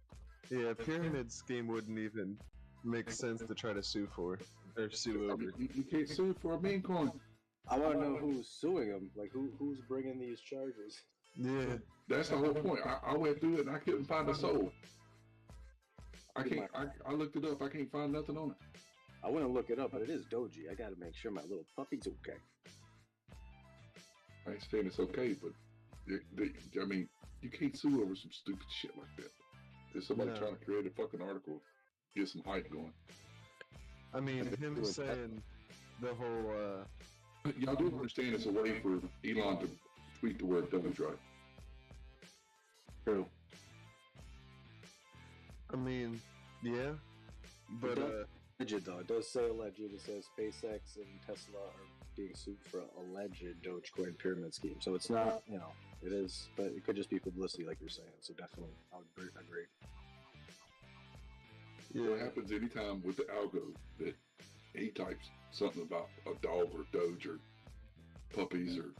Yeah, pyramid scheme wouldn't even make sense to try to sue for. Or sue over. You can't sue for a meme coin. I want to know who's suing them. Like, who's bringing these charges? Yeah. That's the whole point. I went through it and I couldn't find a soul. I looked it up. I can't find nothing on it. I want to look it up, but it is Doji. I got to make sure my little puppy's okay. I ain't saying it's okay, but I mean, you can't sue over some stupid shit like that. There's somebody trying to create a fucking article, get some hype going. I mean, him saying the whole, Y'all do understand it's a way for Elon to tweet the word Doge, right? True. I mean, yeah, but alleged though. It does say alleged. It says SpaceX and Tesla are being sued for alleged Dogecoin pyramid scheme. So it's not, it is, but it could just be publicity, like you're saying. So definitely, I would agree. Yeah. What happens anytime with the algo that he types something about a dog or Doge or puppies or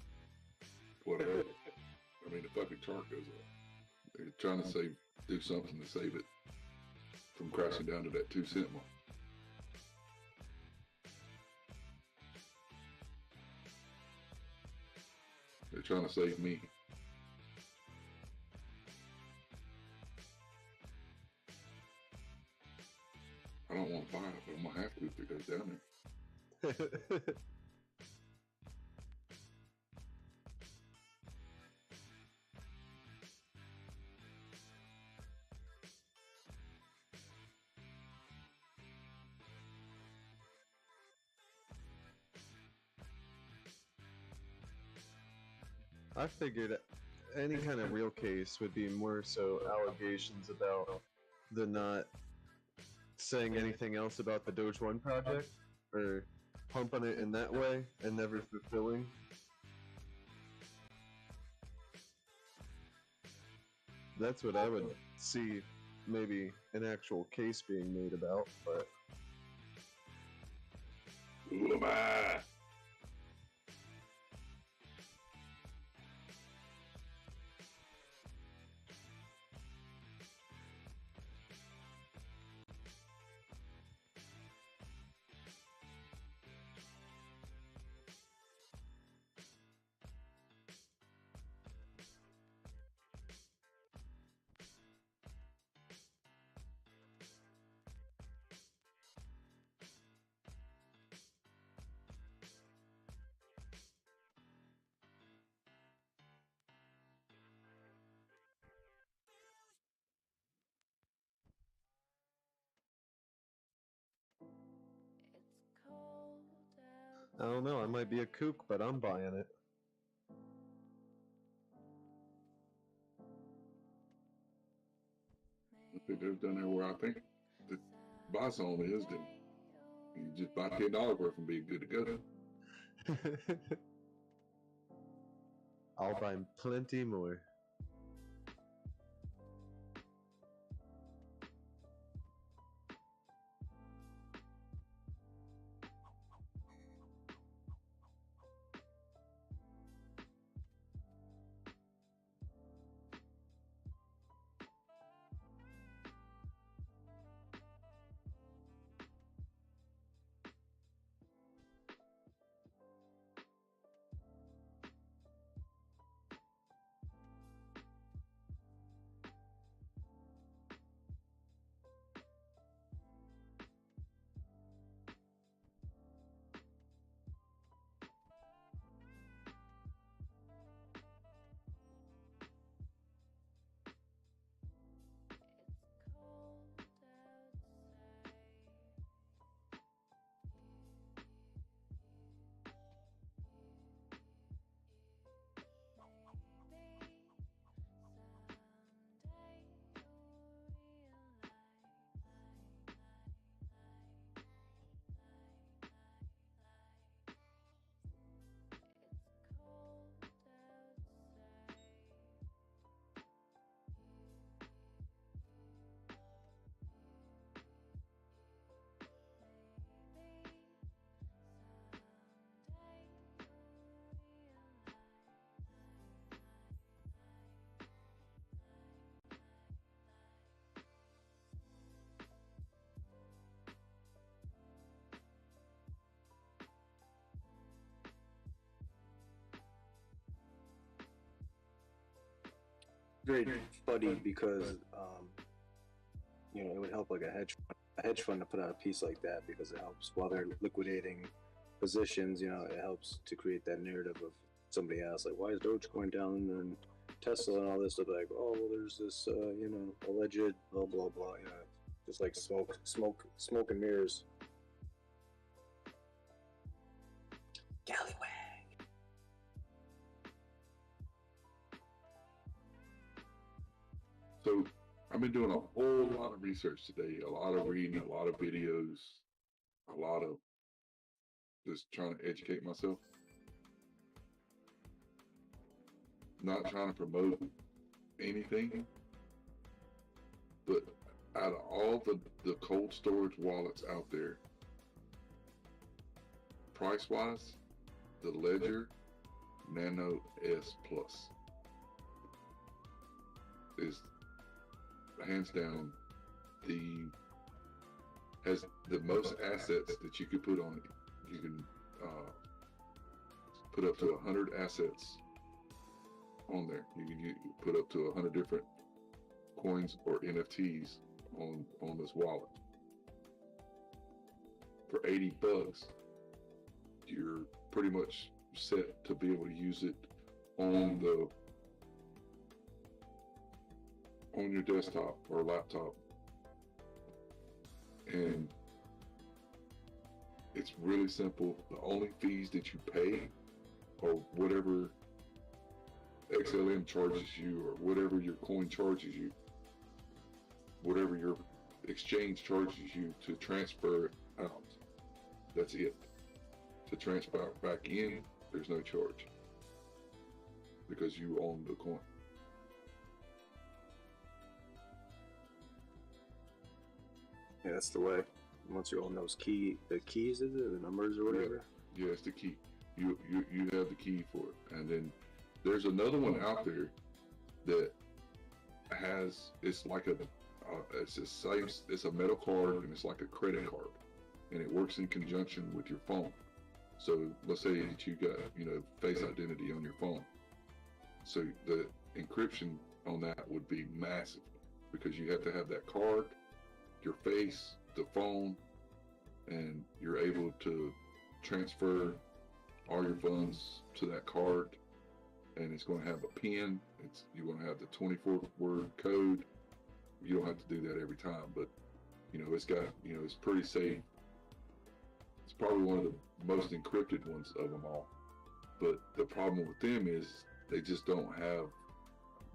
whatever? I mean, the fucking chart goes up. They're trying to do something to save it from crashing down to that 2-cent mark. They're trying to save me. I don't want to buy it, but I'm going to have to if it goes down there. I figured any kind of real case would be more so allegations about the not saying anything else about the Doge 1 project, or pumping it in that way and never fulfilling. That's what I would see maybe an actual case being made about, but... Who am I? I don't know. I might be a kook, but I'm buying it. I think they've done it where I think the buy zone is that you just buy $10 worth and be good to go. I'll buy plenty more. Very funny because you know, it would help like a hedge fund to put out a piece like that because it helps while they're liquidating positions. You know, it helps to create that narrative of somebody else, like, why is Dogecoin down and Tesla and all this stuff? Like, oh well, there's this you know, alleged blah blah blah. Yeah, just like smoke and mirrors. Gallywag. So I've been doing a whole lot of research today, a lot of reading, a lot of videos, a lot of just trying to educate myself. Not trying to promote anything, but out of all the cold storage wallets out there, price-wise, the Ledger Nano S Plus is hands down has the most assets that you could put on it. You can put up to 100 assets on there. You can put up to 100 different coins or NFTs on this wallet. For $80, you're pretty much set to be able to use it on your desktop or laptop, and it's really simple. The only fees that you pay are whatever XLM charges you or whatever your coin charges you, whatever your exchange charges you to transfer it out. That's it. To transfer it back in, there's no charge because you own the coin. Yeah, that's the way. Once you own those keys, is it the numbers or whatever? Yeah, it's the key. You have the key for it, and then there's another one out there that it's like it's a metal card and it's like a credit card, and it works in conjunction with your phone. So let's say that you got face identity on your phone, so the encryption on that would be massive because you have to have that card, your face, the phone, and you're able to transfer all your funds to that card, and it's going to have a PIN. You're going to have the 24-word code. You don't have to do that every time, but it's got it's pretty safe. It's probably one of the most encrypted ones of them all. But the problem with them is they just don't have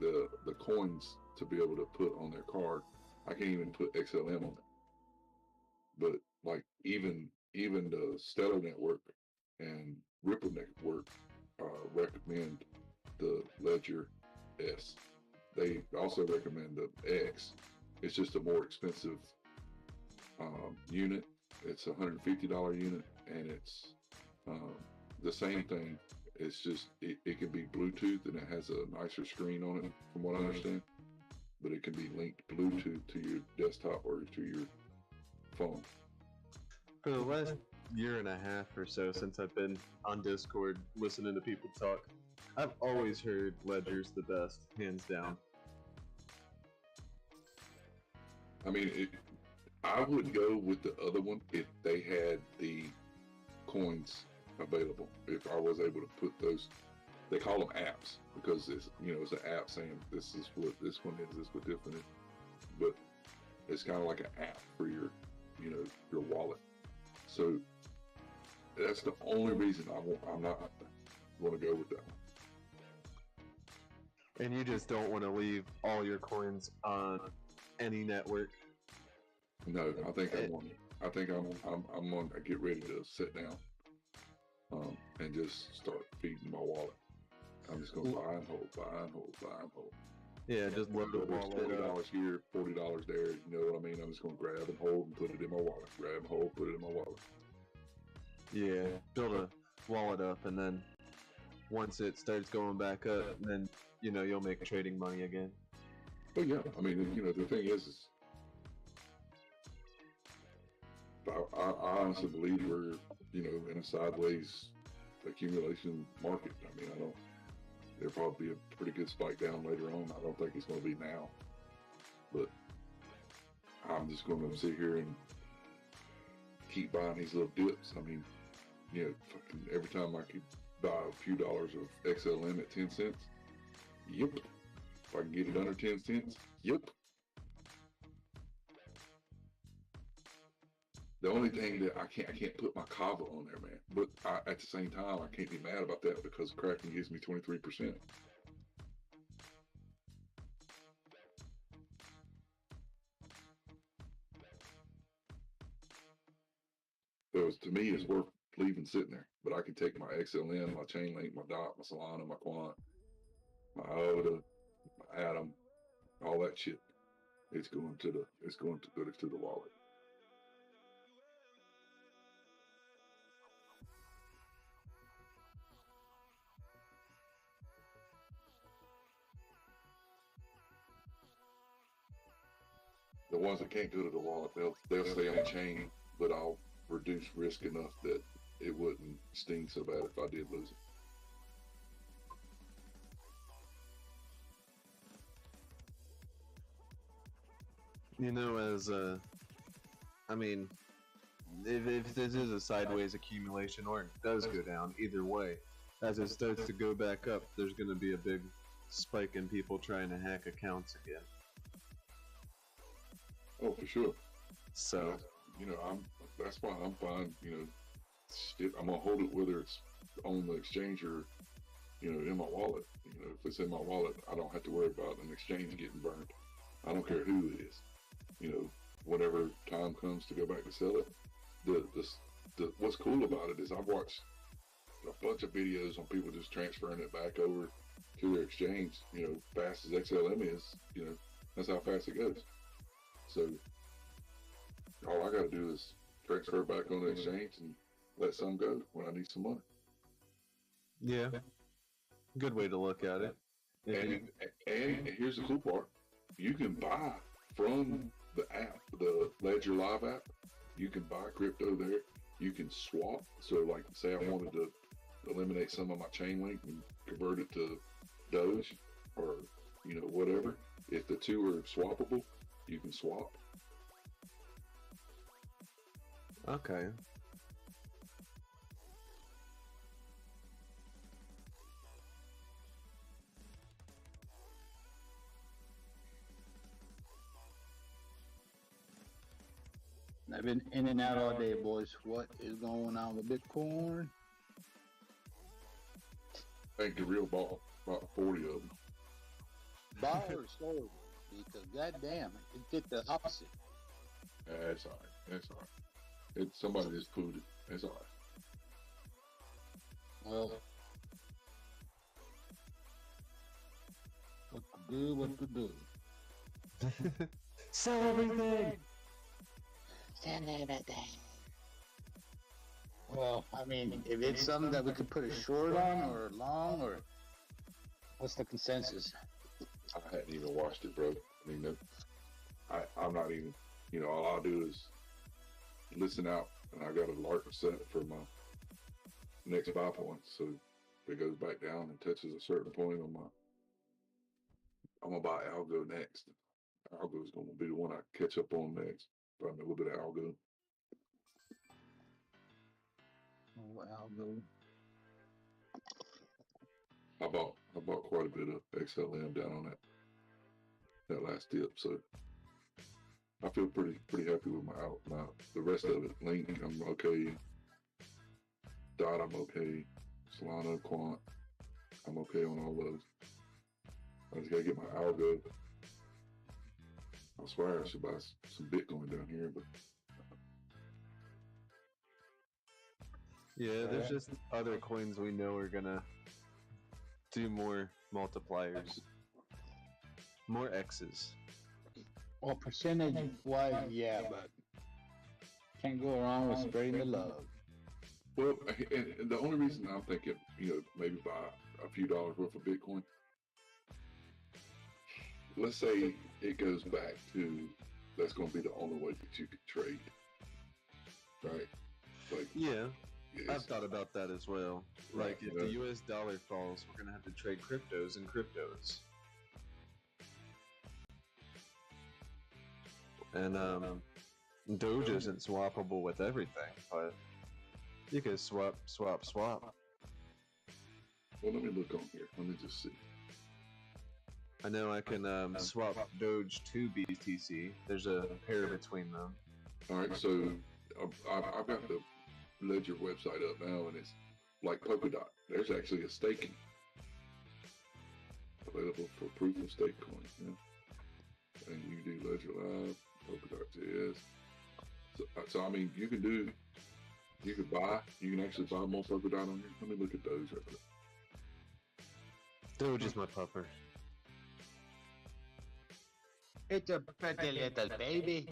the coins to be able to put on their card. I can't even put XLM on it. But like even the Stellar Network and Ripple Network recommend the Ledger S. They also recommend the X. It's just a more expensive unit. It's a $150 unit, and it's the same thing. It's just it can be Bluetooth, and it has a nicer screen on it, from what I understand. But it can be linked Bluetooth to your desktop or to your phone. For the last year and a half or so, since I've been on Discord listening to people talk, I've always heard Ledger's the best, hands down. I mean, I would go with the other one if they had the coins available. If I was able to put those, they call them apps because it's it's an app saying this is what this one is, this is what this one is. But it's kind of like an app for your your wallet. So that's the only reason I'm not going to go with that one. And you just don't want to leave all your coins on any network. No, I think I'm going to get ready to sit down and just start feeding my wallet. I'm just going to buy and hold, buy and hold, buy and hold. Yeah, just load the wallet $40 here, $40 there. You know what I mean? I'm just going to grab and hold and put it in my wallet. Grab and hold, put it in my wallet. Yeah, build a wallet up, and then once it starts going back up, then you'll make trading money again. Oh yeah, I mean, the thing is I honestly believe we're in a sideways accumulation market. I mean, there'll probably be a pretty good spike down later on. I don't think it's going to be now, but I'm just going to sit here and keep buying these little dips. I mean, fucking every time I could buy a few dollars of XLM at 10 cents, yep. If I can get it under 10 cents, yep. The only thing that I can't put my Kava on there, man. But at the same time, I can't be mad about that because Kraken gives me 23%. So to me, it's worth leaving sitting there. But I can take my XLM, my Chainlink, my DOT, my Solana, my Quant, my IOTA, my Atom, all that shit. It's going to the wallet. The ones that can't go to the wallet, they'll stay on chain, but I'll reduce risk enough that it wouldn't sting so bad if I did lose it. If this is a sideways accumulation or it does go down, either way, as it starts to go back up, there's going to be a big spike in people trying to hack accounts again. Oh, for sure. So, that's why I'm fine. Shit, I'm gonna hold it whether it's on the exchange or, in my wallet. If it's in my wallet, I don't have to worry about an exchange getting burned. I don't care who it is. Whenever time comes to go back to sell it, what's cool about it is I've watched a bunch of videos on people just transferring it back over to their exchange. Fast as XLM is, that's how fast it goes. So all I got to do is transfer it back on the exchange and let some go when I need some money. Yeah, good way to look at it. And here's the cool part: you can buy from the app, the Ledger Live app. You can buy crypto there. You can swap. So, like, say I wanted to eliminate some of my Chainlink and convert it to Doge or whatever. If the two are swappable, you can swap. Okay. I've been in and out all day, boys. What is going on with Bitcoin? I think the real bought about 40 of them. Buy or sold? Because goddamn, it did the opposite. That's all right. That's all right. It's somebody just proved it. That's all right. Well, what to do? What to do? Sell everything. Sell everything. Well, I mean, if it's something that we could put a short on or long, or what's the consensus? I hadn't even watched it, bro. I mean, I'm not even, you know, all I'll do is listen out, and I got an alert set for my next 5 points. So if it goes back down and touches a certain point on my, I'm gonna buy algo next. Algo is gonna be the one I catch up on next. Probably a little bit of algo. Oh, algo. I bought quite a bit of XLM down on that last dip, so I feel pretty happy with my the rest of it. Link, I'm okay. Dot, I'm okay. Solana, Quant, I'm okay on all those. I just gotta get my algo. I swear I should buy some Bitcoin down here, but Yeah, there's just other coins we know are gonna do more multipliers, more X's. Well, percentage wise, yeah, but can't go wrong with spreading the love. well, and the only reason I'm thinking, you know, maybe buy a few dollars worth of Bitcoin. Let's say it goes back to that's going to be the only way that you could trade, right? Like, Yeah, yes. I've thought about that as well. Right, Like, if the US dollar falls, we're gonna have to trade cryptos and cryptos. And Doge isn't swappable with everything, but you can swap. Well, let me look on here. Let me just see. I know I can swap Doge to BTC. There's a pair between them. All right, so I've got the Ledger website up now, and it's like Polkadot. There's actually a staking available for proof of stake coin. Yeah. And you do Ledger Live, Polkadot.js. So I mean, you can actually buy more Polkadot on here. Let me look at those right quick. Doge is my pupper. It's a pretty little baby.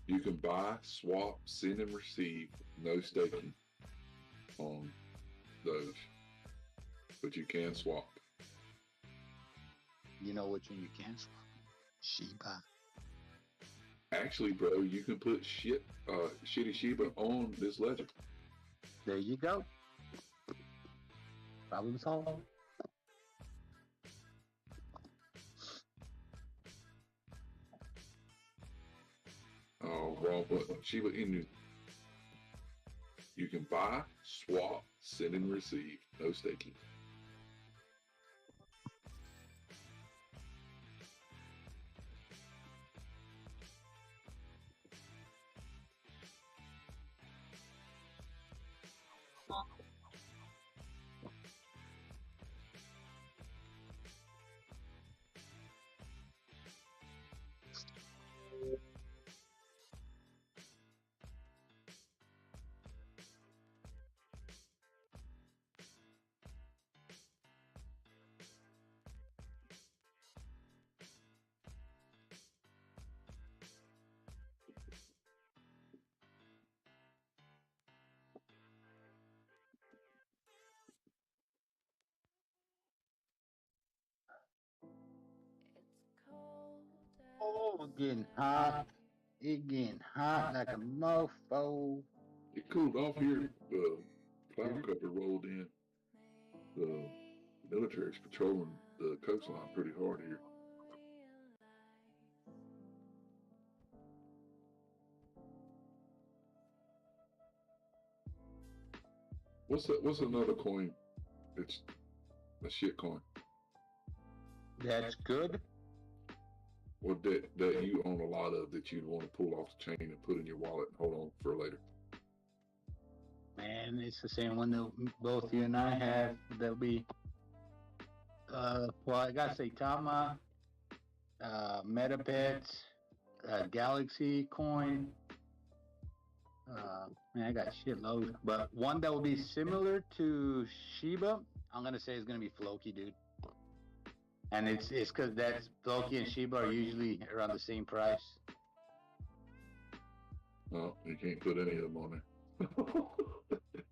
You can buy, swap, send, and receive no staking on those, but you can swap. You know which one you can swap? Shiba. Actually, bro, you can put shitty Shiba on this ledger. There you go. Problem solved. Oh, wrong button. Shiba Inu. You can buy, swap, send, and receive. No staking. Oh, getting hot. It getting hot like a mofo. It cooled off here. The cloud cover rolled in. The military's patrolling the coastline pretty hard here. What's another coin? It's a shit coin. That's good. Or that you own a lot of that you'd want to pull off the chain and put in your wallet and hold on for later? Man, it's the same one that both you and I have. That'll be, well, I got Saitama, Metapets, Galaxy Coin. Man, I got shitloads. But one that will be similar to Shiba, I'm gonna say is gonna be Floki, dude. And it's because that's Floki and Shiba are usually around the same price. No, you can't put any of them on there.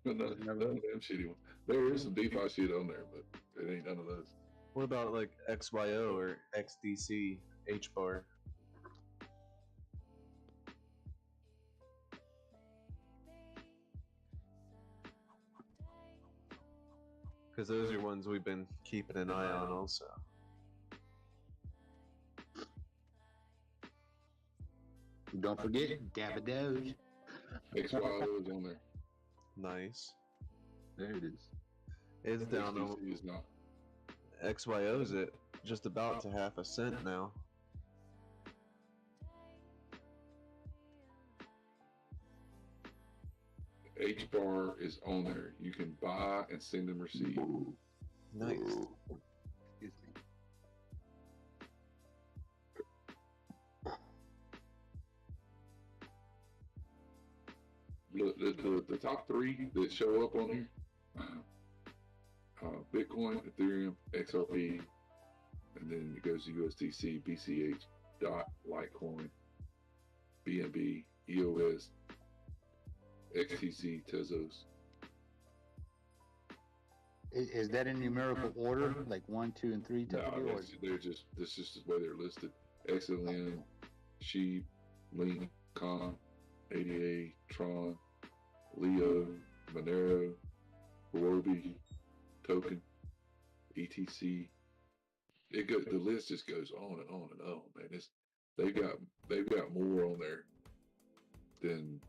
none of them shitty ones. There is some DeFi shit on there, but it ain't none of those. What about like XYO or XDC HBAR? Because those are ones we've been keeping an eye on also. Don't forget Dabadoge. XYO is on there. Nice. There it is. It's down on. XDC is not. XYO's at just about to 0.5 cent now. HBAR is on there. You can buy and send and receive. Nice. Excuse me. Look, the top three that show up on here: Bitcoin, Ethereum, XRP, and then it goes to USDC, BCH, DOT, Litecoin, BNB, EOS, XTC, Tezos. Is that in numerical order, like 1, 2, and 3 typically? No, that's just the way they're listed. XLM, Sheep, Link, Con, ADA, Tron, Leo, Monero, Huobi, Token, ETC. The list just goes on and on and on, man. They've got more on there than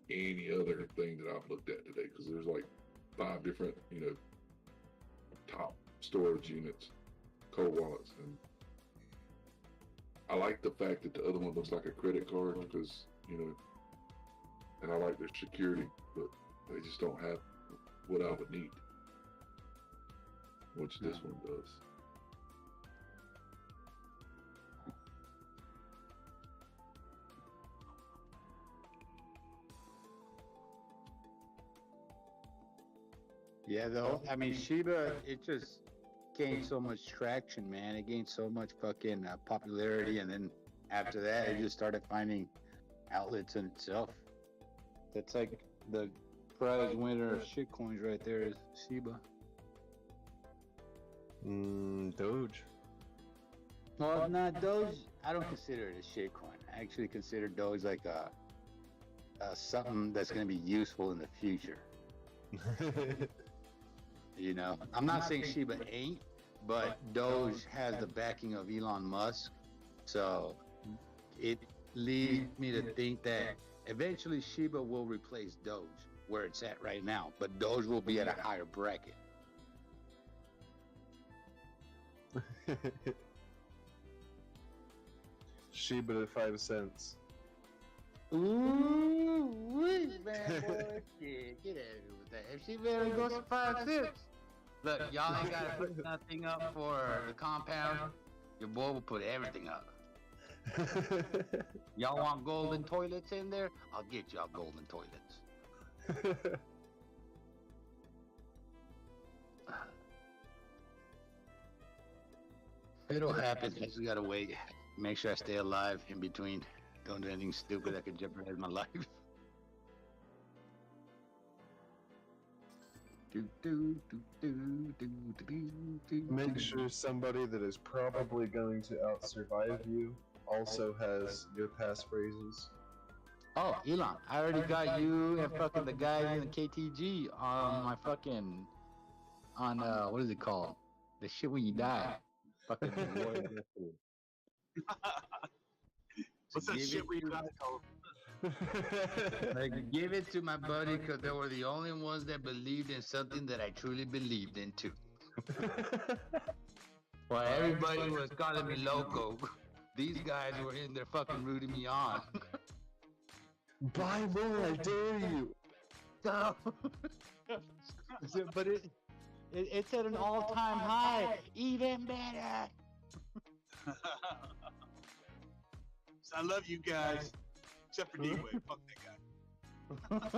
any other thing that I've looked at today, because there's like 5 different, top storage units, cold wallets, and I like the fact that the other one looks like a credit card because, and I like their security, but they just don't have what I would need, which this one does. Yeah, though. I mean, Shiba, it just gained so much traction, man. It gained so much fucking popularity, and then after that, it just started finding outlets in itself. That's like the prize winner of shitcoins right there is Shiba. Doge. Well, not Doge. I don't consider it a shitcoin. I actually consider Doge like a something that's going to be useful in the future. I'm not saying Shiba ain't, but Doge has the backing of Elon Musk, so it leads me to think that eventually Shiba will replace Doge where it's at right now, but Doge will be at a higher bracket. Shiba to 5 cents. Ooh, man, boy, shit, get out of here with that. If Shiba goes to 5 cents, look, y'all ain't gotta put nothing up for the compound. Your boy will put everything up. Y'all want golden toilets in there? I'll get y'all golden toilets. It'll happen. I just gotta wait. Make sure I stay alive in between. Don't do anything stupid that could jeopardize my life. Make sure somebody that is probably going to out-survive you also has good passphrases. Oh, Elon, I already got you and fucking the guy in the KTG on my fucking, what is it called? The shit when you die. Fucking What's that shit where you die called? Like, give it to my buddy because they were the only ones that believed in something that I truly believed in too. Well, everybody was calling me loco. These guys were in there fucking rooting me on. Buy more, I dare you. No. But it's at an all-time high. Even better. So I love you guys, except for D-Wave. Fuck that guy.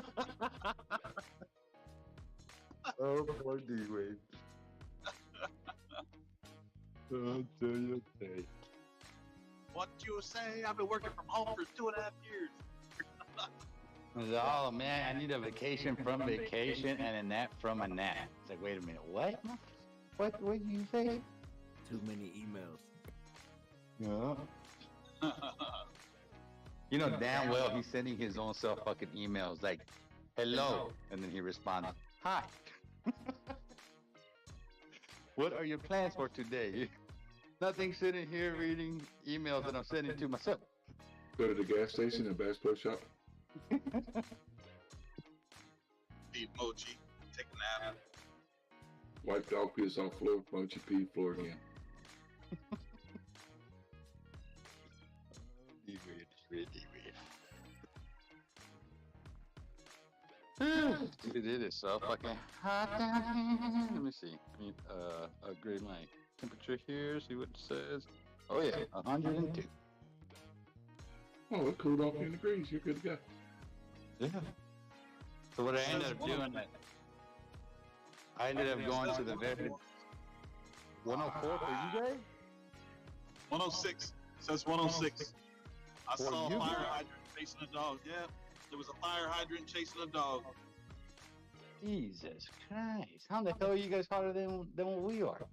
Oh, poor D-Wave. I'll tell you thing. What you say? I've been working from home for 2.5 years. Oh man, I need a vacation from vacation and a nap from a nap. It's like, wait a minute, what? What did you say? Too many emails. Yeah. You know damn well he's sending his own self fucking emails like, hello, and then he responds, hi. What are your plans for today? Nothing, sitting here reading emails that I'm sending to myself. Go to the gas station and Bass Pro Shop. The emoji. Take a nap. Wipe dog piss off floor. Mochi pee floor again. Dude, it is so fucking hot down here. Let me see. Upgrade my temperature here. See what it says. Oh yeah, 102. Oh, it cooled off 10 degrees. You're good to go. Yeah. So what I ended up doing, I ended up going to the very 104 for you guys. 106. Says 106. I For saw a you fire guys? hydrant chasing a dog. Yeah, there was a fire hydrant chasing a dog. Jesus Christ! How the hell are you guys hotter than what we are?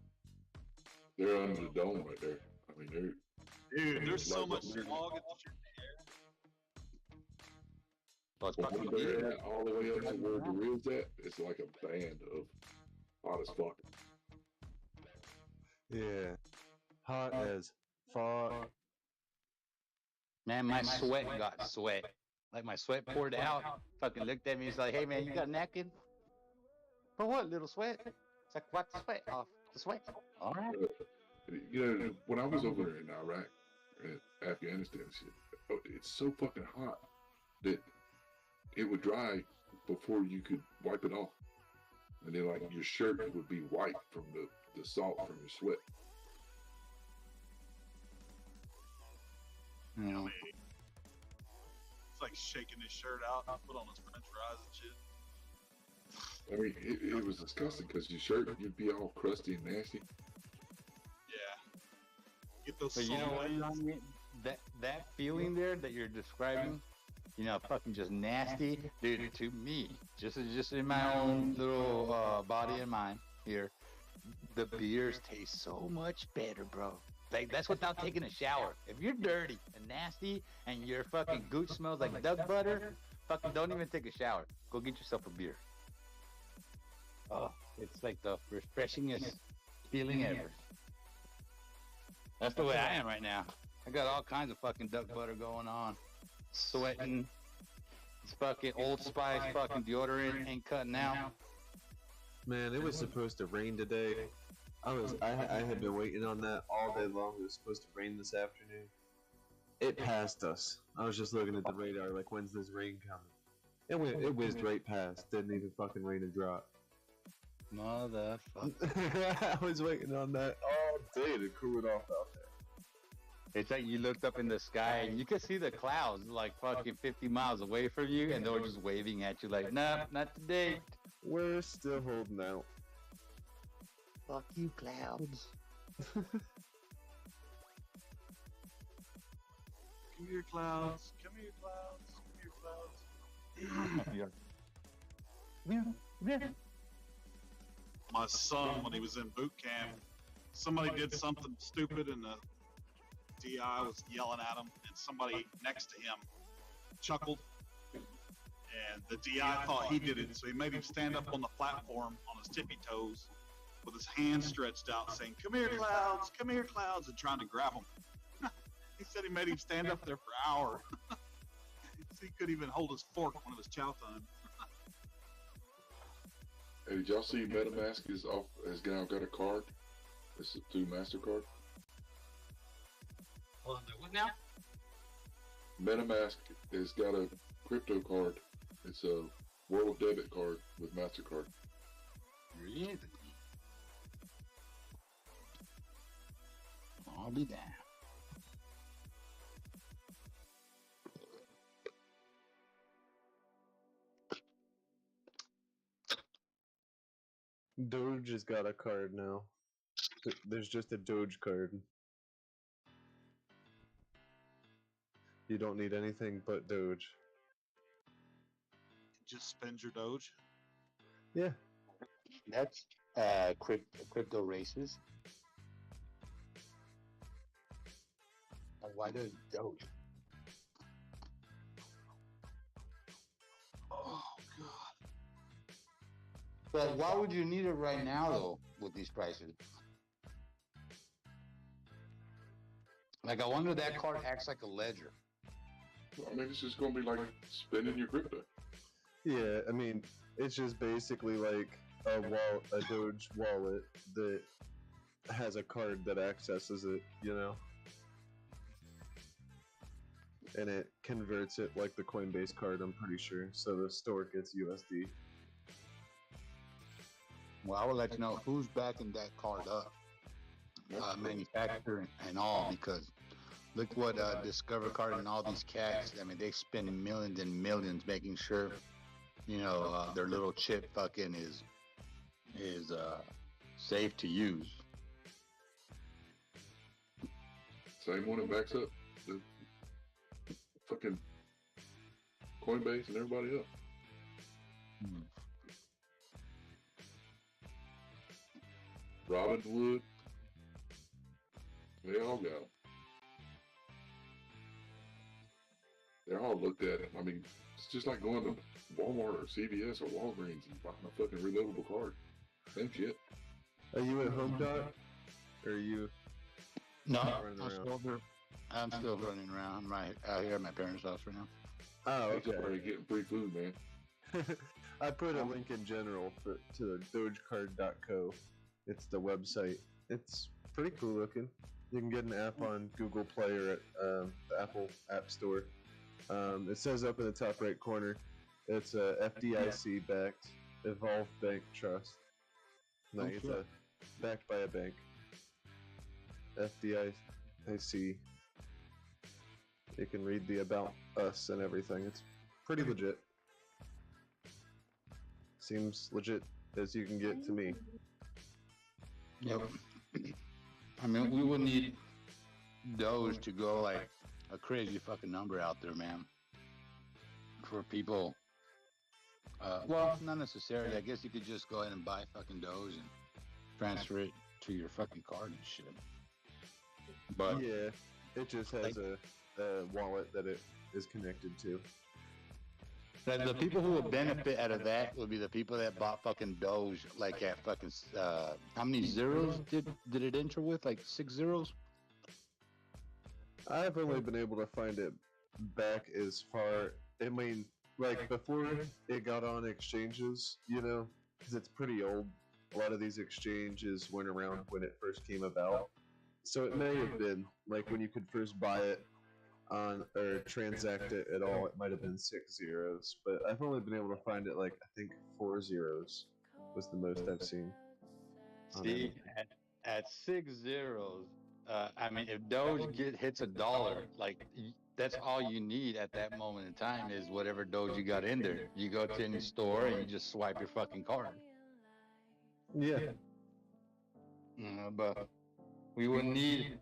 They're under the dome right there. I mean, they're. Dude, there's so much Like, smog in the Well, it's From fucking where they're beautiful. at all the way up to where the reel's at, it's like a band of hot as fuck. Yeah. Hot as fuck. Man, my sweat got sweat. Like my sweat poured out. Fucking looked at me. He's like, "Hey man, you got a napkin? For what, little sweat?" It's like, "Wipe the sweat off. The sweat." All right. You know, when I was over there in Iraq, Afghanistan, and shit, it's so fucking hot that it would dry before you could wipe it off. And then, like, your shirt would be white from the salt from your sweat. Yeah. It's like shaking his shirt out and put on his french fries and shit. I mean, it was disgusting because your shirt, you'd be all crusty and nasty. Yeah. Get those But you know what, salt Johnny? That feeling there that you're describing, you know, fucking just nasty, dude. To me, just in my own little body and mind here, the beers taste so much better, bro. Like, that's without taking a shower. If you're dirty and nasty and your fucking gooch smells like duck butter, fucking don't even take a shower. Go get yourself a beer. Oh, it's like the refreshingest feeling ever. That's the way I am right now. I got all kinds of fucking duck butter going on. Sweating. It's fucking Old Spice fucking deodorant ain't cutting out. Man, it was supposed to rain today. I had been waiting on that all day long. It was supposed to rain this afternoon. It passed us. I was just looking at the radar, like, when's this rain coming? It whizzed right past. Didn't even fucking rain a drop. Motherfucker. I was waiting on that all day to cool it off out there. It's like you looked up in the sky and you could see the clouds like fucking 50 miles away from you, and they were just waving at you like, nah, not today. We're still holding out. Fuck you, clouds. Come here, clouds. Come here, clouds. Come here, clouds. My son, when he was in boot camp, somebody did something stupid and the DI was yelling at him, and somebody next to him chuckled, and the DI thought he did it, so he made him stand up on the platform on his tippy toes with his hand stretched out saying, come here, clouds, and trying to grab him. He said he made him stand up there for hours. He couldn't even hold his fork when it was chow time. Hey, did y'all see MetaMask has now got a card? It's through MasterCard. Well, there it now? MetaMask has got a crypto card. It's a world debit card with MasterCard. Really? I'll be damned. Doge has got a card now. There's just a Doge card. You don't need anything but Doge. Just spend your Doge. Yeah. That's crypto races. Why does Doge? Oh God. But why would you need it right now though with these prices? Like I wonder that card acts like a ledger. I mean, it's just gonna be like spending your crypto. Yeah, I mean, it's just basically like a Doge wallet that has a card that accesses it, you know? And it converts it like the Coinbase card, I'm pretty sure. So the store gets USD. Well, I would like to know who's backing that card up, manufacturer and all, because look what Discover Card and all these cats. I mean, they spend millions and millions making sure, you know, their little chip fucking is safe to use. Same one that backs up the fucking Coinbase and everybody else. Robinhood, they all got them. They're all looked at it. I mean, it's just like going to Walmart or CVS or Walgreens and buying a fucking reloadable card. Same shit. Are you at home, Doc? Or are you? No, running around? I'm still running around. I'm right out here at my parents' house right now. Oh, That's okay. already getting free food, man. I put a link in general to dogecard.co. It's the website. It's pretty cool looking. You can get an app on Google Play or at the Apple App Store. It says up in the top right corner, it's a FDIC-backed Evolve Bank Trust. Like it's backed by a bank. FDIC. You can read the About Us and everything. It's pretty legit. Seems legit as you can get to me. Yep. I mean, we would need Doge to go like a crazy fucking number out there, man. For people. Well, not necessarily. I guess you could just go ahead and buy fucking Doge and transfer it to your fucking card and shit. But yeah, it just has a wallet that it is connected to. the people who would benefit out of that would be the people that bought fucking Doge, like at fucking how many zeros did it enter with? Like 6 zeros? I've only been able to find it back as far. I mean, like before it got on exchanges, you know, because it's pretty old. A lot of these exchanges went around when it first came about. So it may have been like when you could first buy it on or transact it at all, it might have been 6 zeros. But I've only been able to find it like I think 4 zeros was the most I've seen. See, at 6 zeros, I mean, if Doge hits $1, like that's all you need at that moment in time is whatever Doge you got in there. You go to any store and you just swipe your fucking card. Yeah. But we would need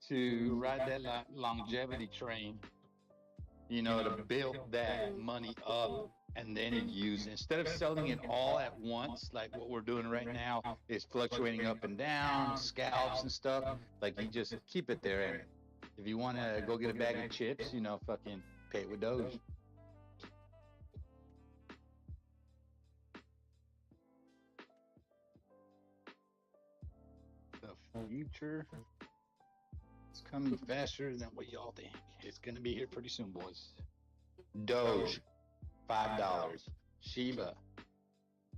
to ride that longevity train, you know, to build that money up and then use it. Instead of selling it all at once, like what we're doing right now is fluctuating up and down, scalps and stuff, like you just keep it there. And if you want to go get a bag of chips, you know, fucking pay it with Doge. The future is coming faster than what y'all think. It's gonna be here pretty soon, boys. Doge, $5. Shiba,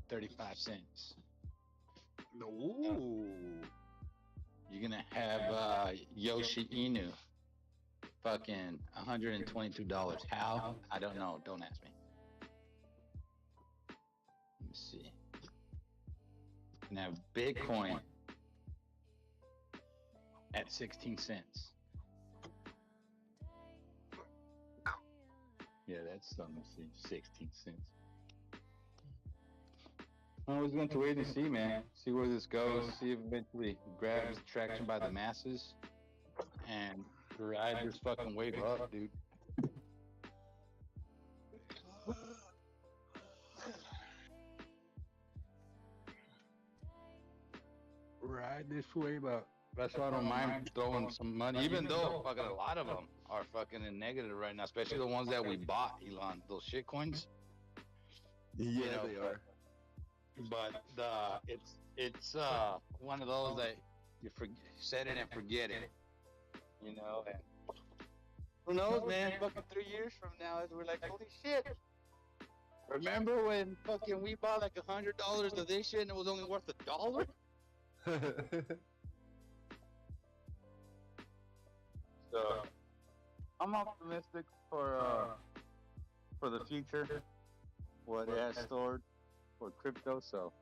35 cents. Ooh. You're gonna have Yoshi Inu, fucking $122. How? I don't know. Don't ask me. Let me see. Now Bitcoin at 16 cents. Yeah, that's something to see. 16 cents. I was going to wait and see, man. See where this goes. See if eventually it grabs traction by the masses and ride this fucking wave up, dude. Ride this wave up. That's why I don't mind throwing some money, even though fucking a lot of them are fucking in negative right now, especially the ones that we bought, Elon, those shit coins. Yeah, they are. But it's one of those that you set it and forget it, you know. And who knows, man? Fucking 3 years from now, we're like, holy shit! Remember when fucking we bought like $100 of this shit and it was only worth $1? So I'm optimistic for the future, what it has stored for crypto. So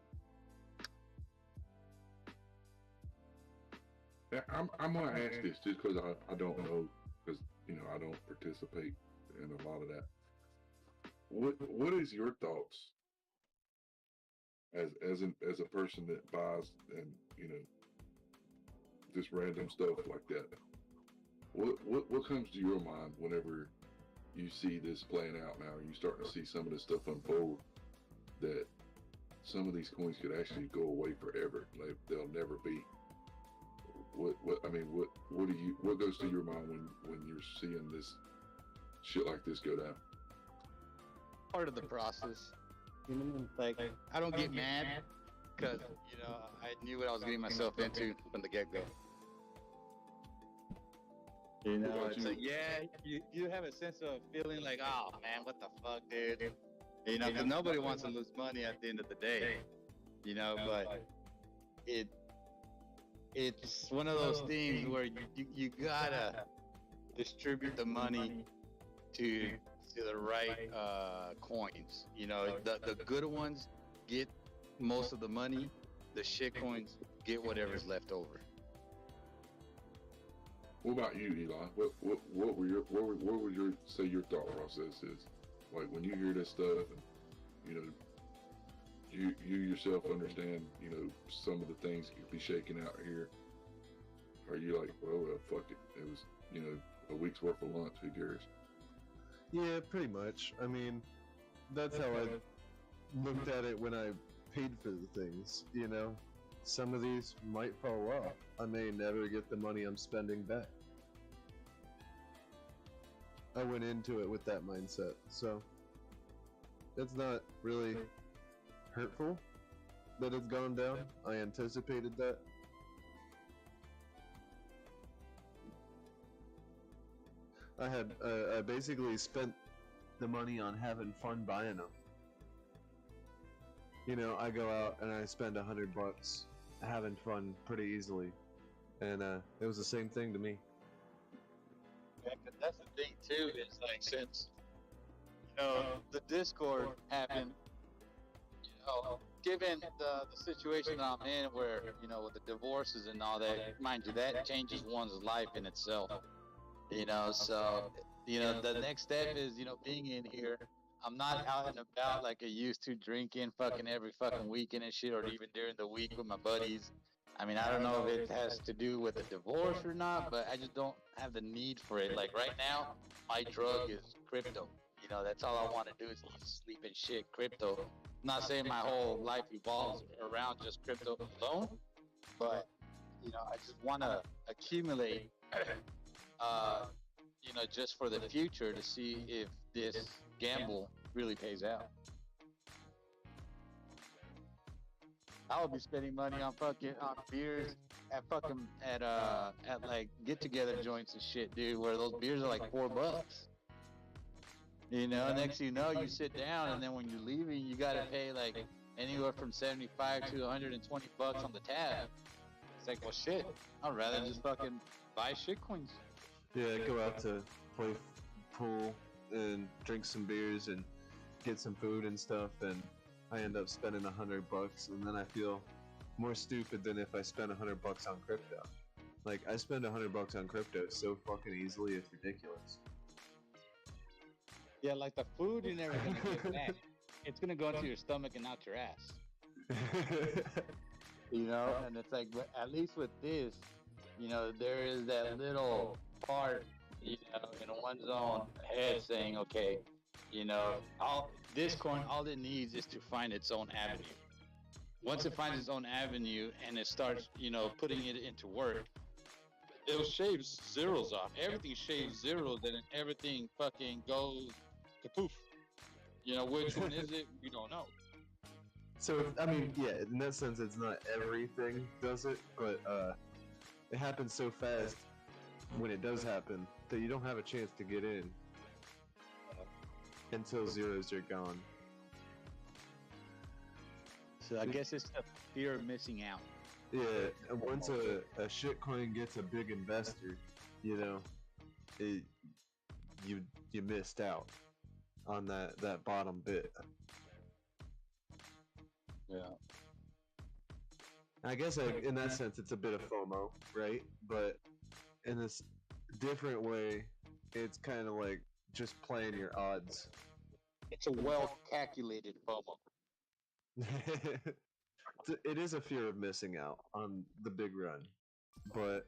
Yeah, I'm gonna ask this just because I don't know, because I don't participate in a lot of that. What is your thoughts as a person that buys and just random stuff like that? What comes to your mind whenever you see this playing out now? You starting to see some of this stuff unfold, that some of these coins could actually go away forever. Like they'll never be. What goes through your mind when you're seeing this shit like this go down? part of the process. Like I don't get mad because I knew what I was getting myself into from the get-go. It's like, yeah, you have a sense of feeling like, oh man, what the fuck, dude? Because nobody wants to lose money at the end of the day, but it's one of those things where you gotta distribute the money to the right coins. The good ones get most of the money. The shit coins get whatever's left over. What about you, Eli? What would your thought process is? Like when you hear this stuff, and you yourself understand, some of the things that could be shaking out here. Are you like, well, fuck it? It was, a week's worth of lunch. Who cares? Yeah, pretty much. I mean, that's how I looked at it when I paid for the things. Some of these might fall off. I may never get the money I'm spending back. I went into it with that mindset, so it's not really hurtful that it's gone down. I anticipated that. I basically spent the money on having fun buying them. I go out and I spend $100 having fun pretty easily, and it was the same thing to me. Yeah, 'cause that's the thing too. Is like since the Discord happened, given the situation that I'm in, where with the divorces and all that, mind you, that changes one's life in itself. So the next step is being in here. I'm not out and about like I used to, drinking fucking every fucking weekend and shit, or even during the week with my buddies. I mean, I don't know if it has to do with the divorce or not, but I just don't have the need for it. Like right now, my drug is crypto. That's all I want to do is eat, sleep, and shit crypto. I'm not saying my whole life evolves around just crypto alone, but I just want to accumulate, just for the future to see if this gamble really pays out. I would be spending money on beers at like get together joints and shit, dude, where those beers are like $4. Next thing you know, you sit down, and then when you're leaving, you gotta pay like anywhere from $75 to $120 on the tab. It's like, well, shit, I'd rather just fucking buy shit coins. Yeah, go out to play pool and drink some beers and get some food and stuff, and I end up spending $100, and then I feel more stupid than if I spent $100 on crypto. Like, I spend $100 on crypto so fucking easily, it's ridiculous. Yeah, like the food you're never gonna get back. It's gonna go into your stomach and out your ass. You know, and it's like, but at least with this, you know, there is that little part, you know, in one's own head saying, okay, you know, this coin, all it needs is to find its own avenue. Once it finds its own avenue and it starts, you know, putting it into work, it'll shave zeros off. Everything shaves zeros, and then everything fucking goes kapoof. You know, which one is it? We don't know. So, I mean, yeah, in that sense, it's not everything does it, but it happens so fast when it does happen that you don't have a chance to get in until zeros are gone. So I guess it's the fear of missing out. Yeah, once a shitcoin gets a big investor, you know, you missed out on that bottom bit. Yeah. I guess in that sense it's a bit of FOMO, right? But in this different way, it's kind of like just playing your odds. It's a well-calculated FOMO. It is a fear of missing out on the big run, but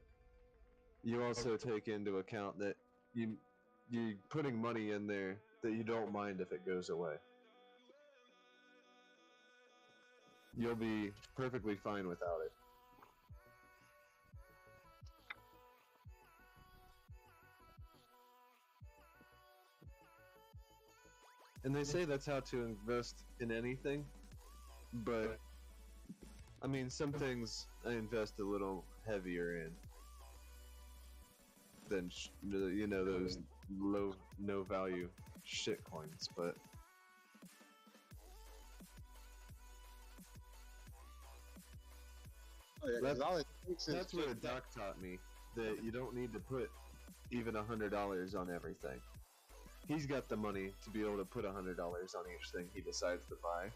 you also take into account that you're putting money in there that you don't mind if it goes away. You'll be perfectly fine without it. And they say that's how to invest in anything, but I mean, some things I invest a little heavier in than you know, those low, no value shit coins, but that's what a doc taught me, that you don't need to put even $100 on everything. He's got the money to be able to put $100 on each thing he decides to buy.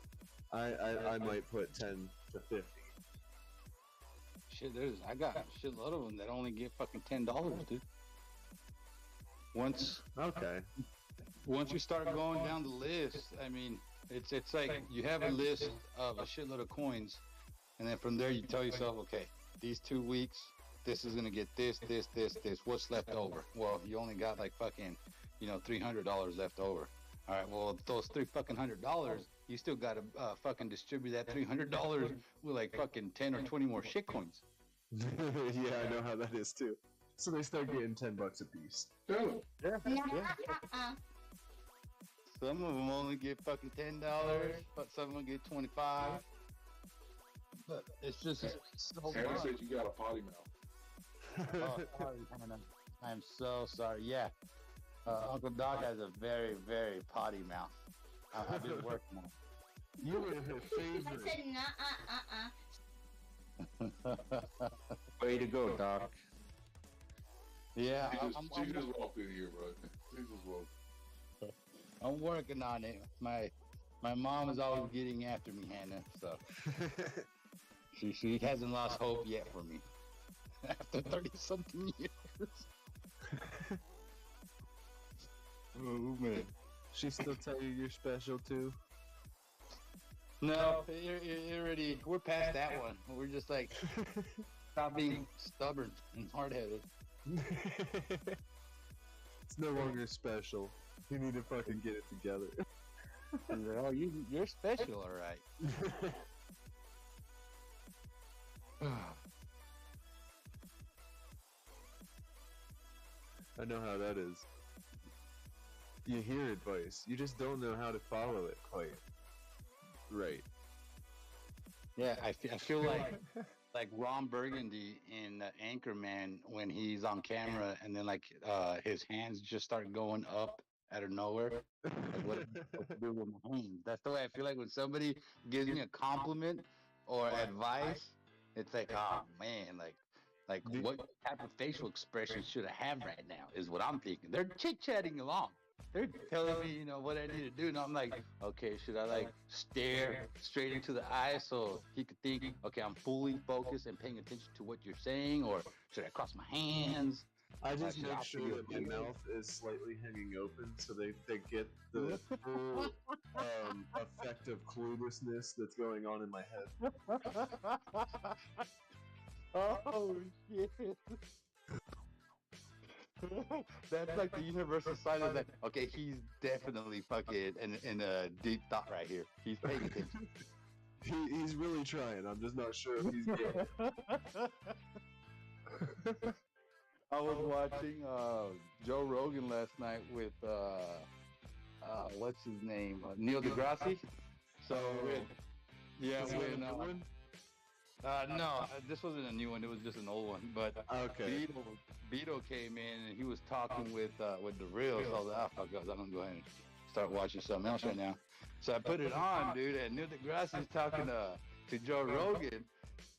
I might put 10 to 50. Shit, I got a shitload of them that only get fucking $10, dude. Once you start going down the list, I mean, it's like you have a list of a shitload of coins, and then from there you tell yourself, okay, these 2 weeks, this is gonna get this. What's left over? Well, you only got like fucking, you know, $300 left over. All right, well, those $300, you still gotta fucking distribute that $300 with like fucking 10 or 20 more shit coins. Yeah, I know how that is too. So they start getting $10 a piece. Yeah. Some of them only get fucking $10, but some of them get 25. But it's just so Hannah fun. said you got a potty mouth. Oh, sorry, Hannah. I'm so sorry. Yeah. Uncle Doc has a very, very potty mouth. I've been working on it. You were her favorite. Way to go, Doc. Yeah, She just walked in here, bro. She just walked. I'm working on it. My mom is always getting after me, Hannah. So she hasn't lost hope yet for me after 30-something years. Oh man, She still tell you you're special too? No, we're past that one. We're just like, stop being stubborn and hard-headed. It's no longer special. You need to fucking get it together. Oh, you're special, all right. I know how that is. You hear advice, you just don't know how to follow it quite right. Yeah, I feel like Ron Burgundy in Anchorman when he's on camera and then like his hands just start going up out of nowhere. Like what to do with my hands? That's the way I feel like when somebody gives me a compliment or advice. It's like, oh man, like Like, what type of facial expression should I have right now is what I'm thinking. They're chit-chatting along. They're telling me, what I need to do. And I'm like, okay, should I like stare straight into the eyes so he could think, okay, I'm fully focused and paying attention to what you're saying? Or should I cross my hands? I just make sure that my mouth is slightly hanging open so they get the full effect of cluelessness that's going on in my head. Oh, shit. That's like the universal sign of that. Okay, he's definitely fucking in a deep thought right here. He's paying attention. He's really trying. I'm just not sure if he's good. I was watching Joe Rogan last night with what's his name? Neil deGrasse. So no, this wasn't a new one. It was just an old one. But okay. Beto came in and he was talking with the real. So I was like, oh, I'm gonna go ahead and start watching something else right now. So I put it on, dude, and Neil deGrasse is talking to Joe Rogan,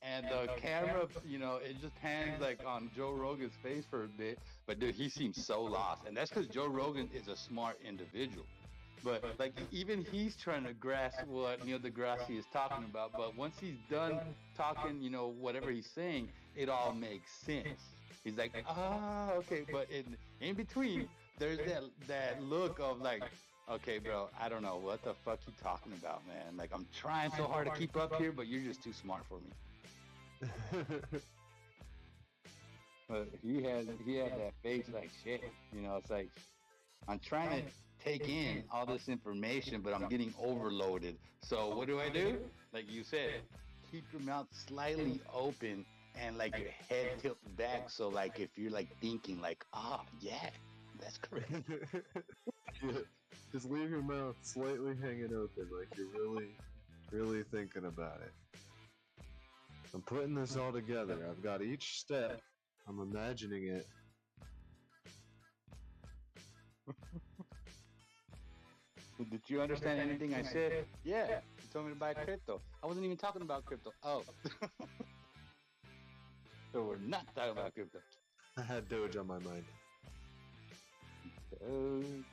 and the camera, it just pans like on Joe Rogan's face for a bit. But dude, he seems so lost, and that's because Joe Rogan is a smart individual. But like even he's trying to grasp what Neil deGrasse is talking about. But once he's done talking, whatever he's saying, it all makes sense. He's like, okay. But in between, there's that look of like, okay, bro, I don't know what the fuck you talking about, man. Like I'm trying so hard to keep up here, but you're just too smart for me. But he had that face like shit. It's like I'm trying to take in all this information, but I'm getting overloaded. So what do? Like you said, keep your mouth slightly open and like your head tilted back. So like if you're like thinking like, yeah, that's correct. Yeah. Just leave your mouth slightly hanging open, like you're really, really thinking about it. I'm putting this all together. I've got each step. I'm imagining it. Did you understand anything I said? Yeah. You told me to buy crypto. I wasn't even talking about crypto. Oh. So we're not talking about crypto. I had Doge on my mind. Doge.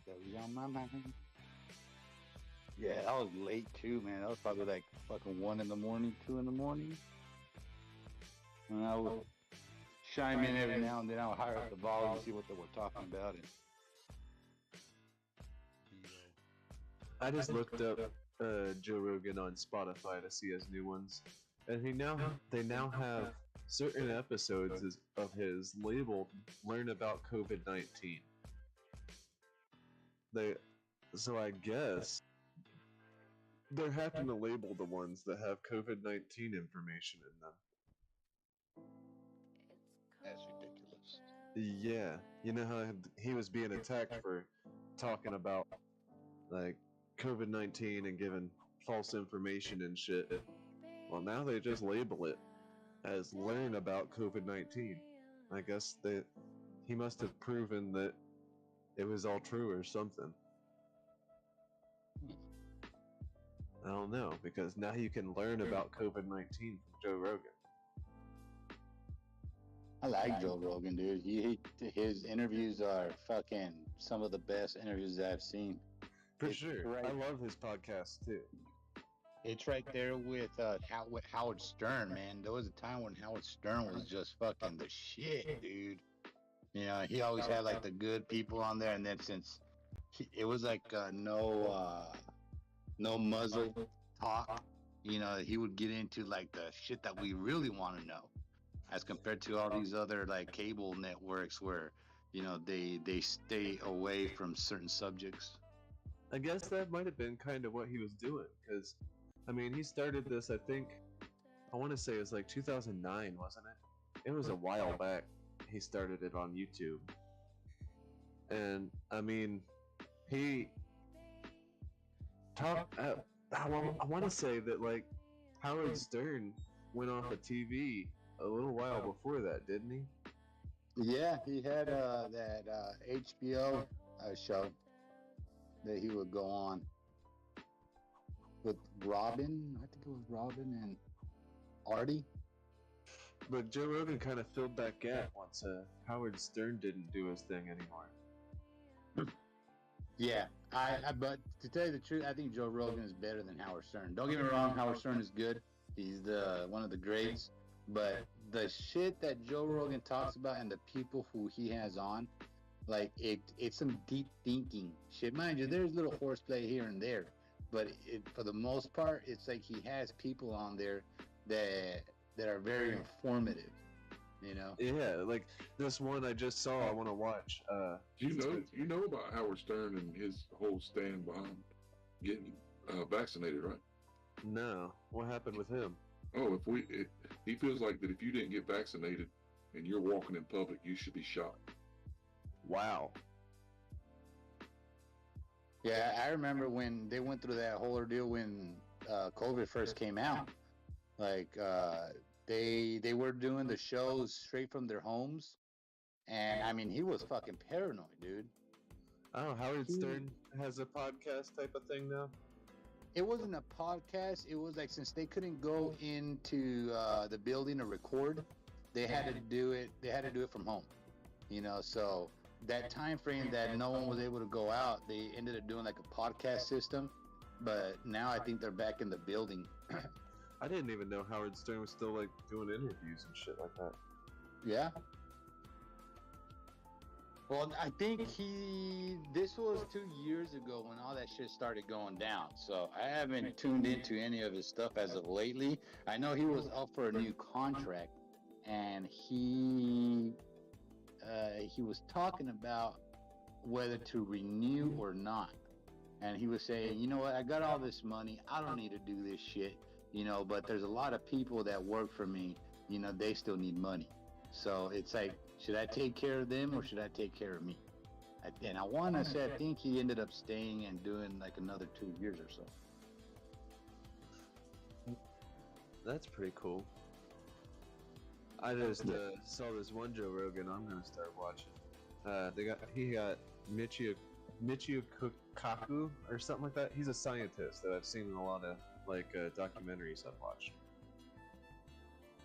Doge on my mind. Yeah, that was late too, man. That was probably like fucking 1 in the morning, 2 in the morning. And I would chime in every now and then. I would hire up the volume to see what they were talking about. And I just looked up Joe Rogan on Spotify to see his new ones, and they now have certain episodes of his labeled "Learn About COVID-19." So I guess they're having to label the ones that have COVID-19 information in them. That's ridiculous. Yeah, you know how he was being attacked for talking about like COVID-19 and giving false information and shit. Well, now they just label it as "Learn About COVID-19." I guess that he must have proven that it was all true or something. I don't know, because now you can learn about COVID-19 from Joe Rogan. I like Joe Rogan, dude. His interviews are fucking some of the best interviews that I've seen. For sure. Right. I love his podcast too. It's right there with Howard Stern, man. There was a time when Howard Stern was just fucking the shit, dude. He always had like the good people on there, and then since it was like no muzzle talk, he would get into like the shit that we really want to know, as compared to all these other like cable networks where they stay away from certain subjects. I guess that might have been kind of what he was doing, because he started this, I want to say it was like 2009, wasn't it? It was a while back. He started it on YouTube, and he talked. I want to say that like Howard Stern went off of TV a little while before that, didn't he? Yeah, he had that HBO show that he would go on with Robin. I think it was Robin and Artie. But Joe Rogan kind of filled that gap once Howard Stern didn't do his thing anymore. Yeah, but to tell you the truth, I think Joe Rogan is better than Howard Stern. Don't get me wrong, Howard Stern is good. He's one of the greats. But the shit that Joe Rogan talks about and the people who he has on, like it's some deep thinking shit. Mind you, there's little horseplay here and there, but for the most part, it's like he has people on there that are very informative. You know? Yeah, like this one I just saw. I want to watch. You know about Howard Stern and his whole stand behind getting vaccinated, right? No, what happened with him? Oh, he feels like that if you didn't get vaccinated and you're walking in public, you should be shot. Wow. Yeah, I remember when they went through that whole ordeal when COVID first came out. Like they were doing the shows straight from their homes, and I mean he was fucking paranoid, dude. Oh, Howard Stern has a podcast type of thing now. It wasn't a podcast. It was like, since they couldn't go into the building to record, they had to do it. They had to do it from home, you know. So that time frame that no one was able to go out, they ended up doing like a podcast system. But now I think they're back in the building. I didn't even know Howard Stern was still like doing interviews and shit like that. Yeah. Well, I think this was 2 years ago when all that shit started going down. So I haven't tuned into any of his stuff as of lately. I know he was up for a new contract, and he was talking about whether to renew or not. And he was saying, you know what, I got all this money. I don't need to do this shit, you know, but there's a lot of people that work for me, you know, they still need money. So it's like, should I take care of them or should I take care of me? And I want to say, I think he ended up staying and doing like another 2 years or so. That's pretty cool. I just saw this one Joe Rogan I'm gonna start watching. He got Michio Kaku or something like that. He's a scientist that I've seen in a lot of like documentaries I've watched.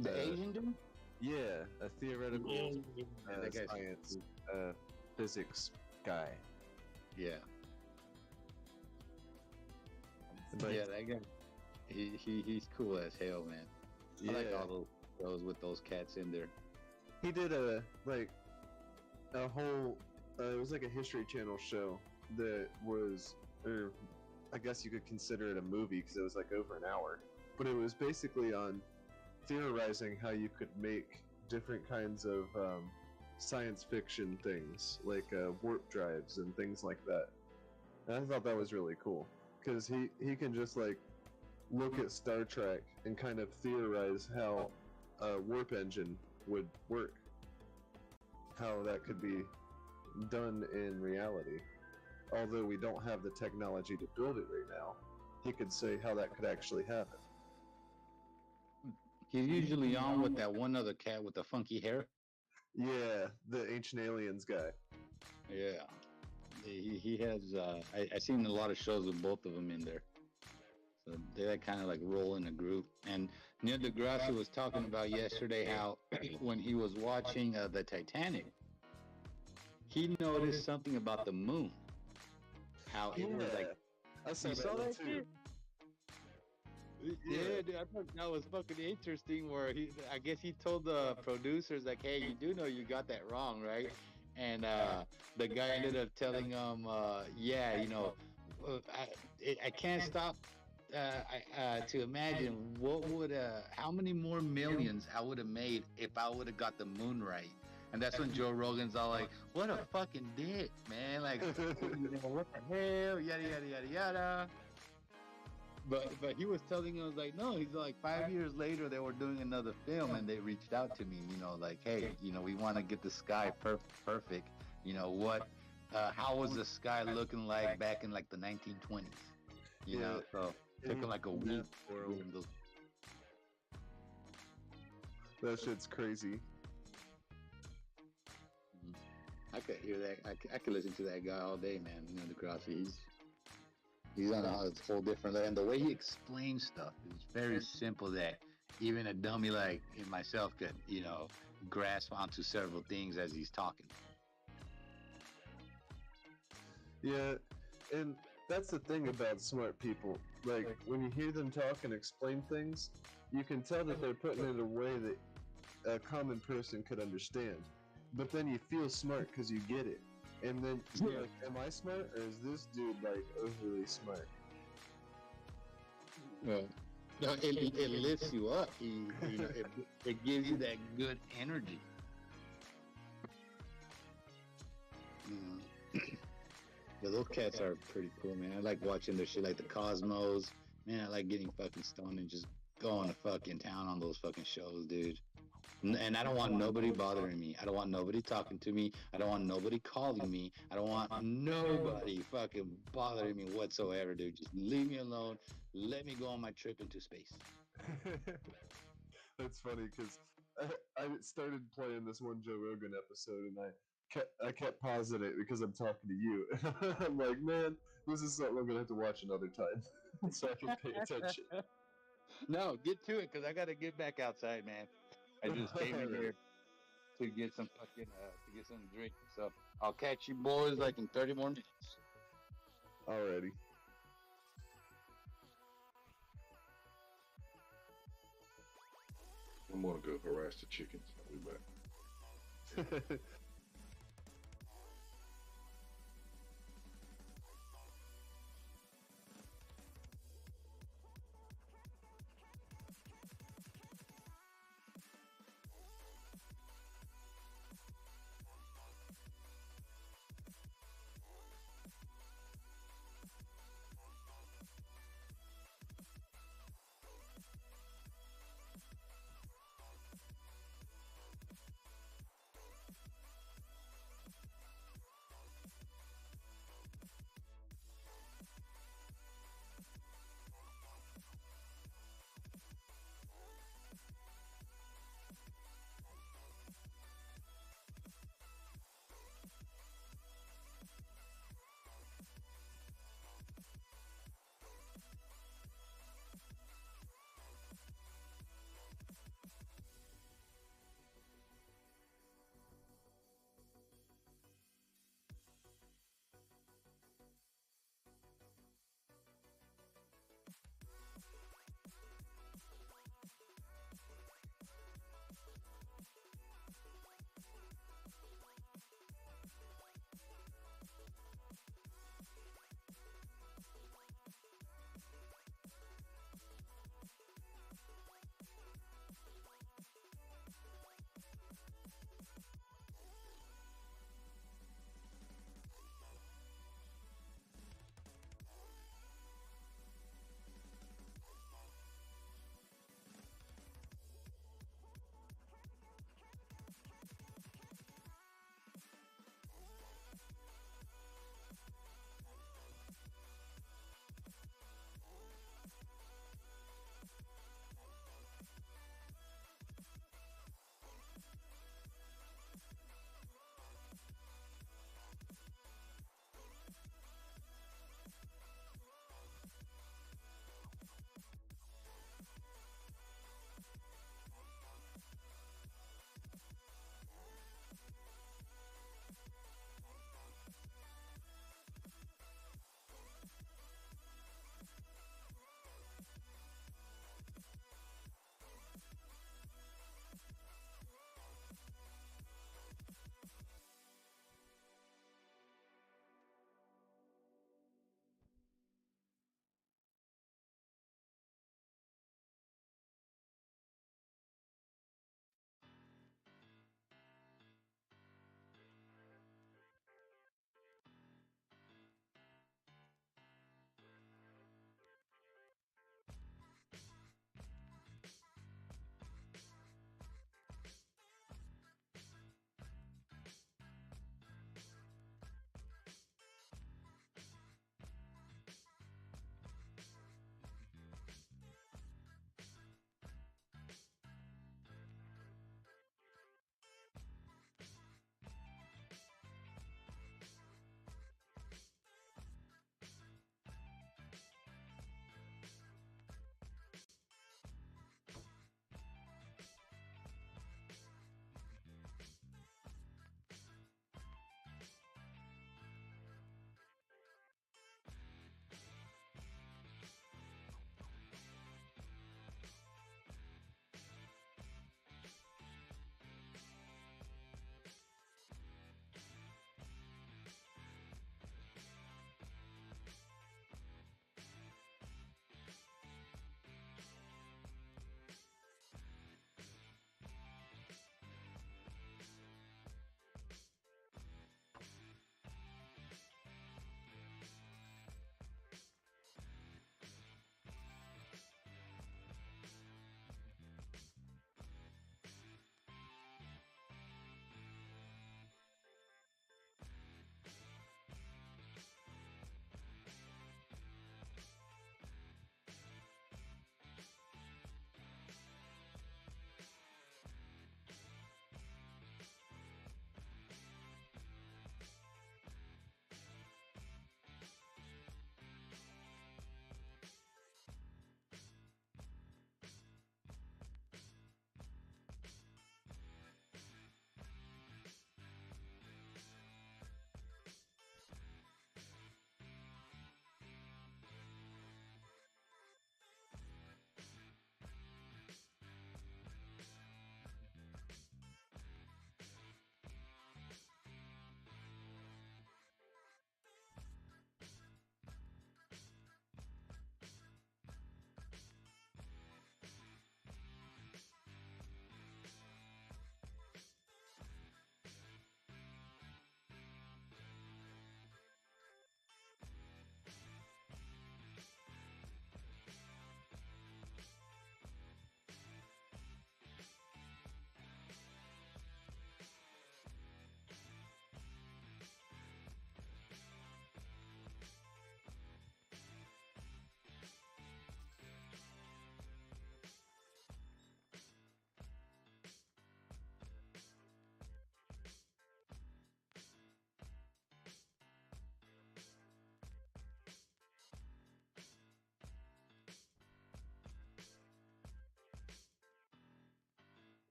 The Asian dude? Yeah, a theoretical science physics guy. Yeah. But yeah, that guy. He's cool as hell, man. Yeah. I like all those with those cats in there. He did a whole it was like a History Channel show that was, or I guess you could consider it a movie because it was like over an hour, but it was basically on theorizing how you could make different kinds of science fiction things like warp drives and things like that. And I thought that was really cool because he can just like look at Star Trek and kind of theorize how a warp engine would work, how that could be done in reality. Although we don't have the technology to build it right now, he could say how that could actually happen. He's usually on with that one other cat with the funky hair. Yeah, the Ancient Aliens guy. Yeah, he has. I seen a lot of shows with both of them in there. So they kind of like roll in a group. And Neil deGrasse was talking about yesterday how when he was watching the Titanic, he noticed something about the moon. How it was like. I saw that too. Yeah, dude, I thought that was fucking interesting. Where I guess he told the producers like, "Hey, you do know you got that wrong, right?" And the guy ended up telling him, "Yeah, you know, I can't stop to imagine how many more millions I would have made if I would have got the moon right." And that's when Joe Rogan's all like, "What a fucking dick, man! Like, what the hell? Yada yada yada yada." But he was telling us like, no, he's like 5 years later they were doing another film and they reached out to me, you know, like, hey, you know, we want to get the sky perfect. You know how was the sky looking like back in like the 1920s? You know, so it took him like a week. That shit's crazy. I could hear that. I could listen to that guy all day, man. You know, deGrasse, he's on a whole different level. And the way he explains stuff is very simple that even a dummy like myself could, grasp onto several things as he's talking. Yeah, and that's the thing about smart people. Like, when you hear them talk and explain things, you can tell that they're putting it in a way that a common person could understand. But then you feel smart because you get it. And then you're like, am I smart, or is this dude, like, overly smart? No, it lifts you up. It gives you that good energy. Yeah, those cats are pretty cool, man. I like watching their shit, like the Cosmos. Man, I like getting fucking stoned and just going to fucking town on those fucking shows, dude. And I don't want nobody bothering me. I don't want nobody talking to me. I don't want nobody calling me. I don't want nobody fucking bothering me whatsoever, dude. Just leave me alone. Let me go on my trip into space. That's funny because I started playing this one Joe Rogan episode, and I kept pausing it because I'm talking to you. I'm like, man, this is something I'm gonna have to watch another time so I can pay attention. No, get to it, because I got to get back outside, man. I just came in here to get some fucking to get some drink. So I'll catch you boys like in 30 more minutes. Alrighty. I'm gonna go harass the chickens. I'll be back.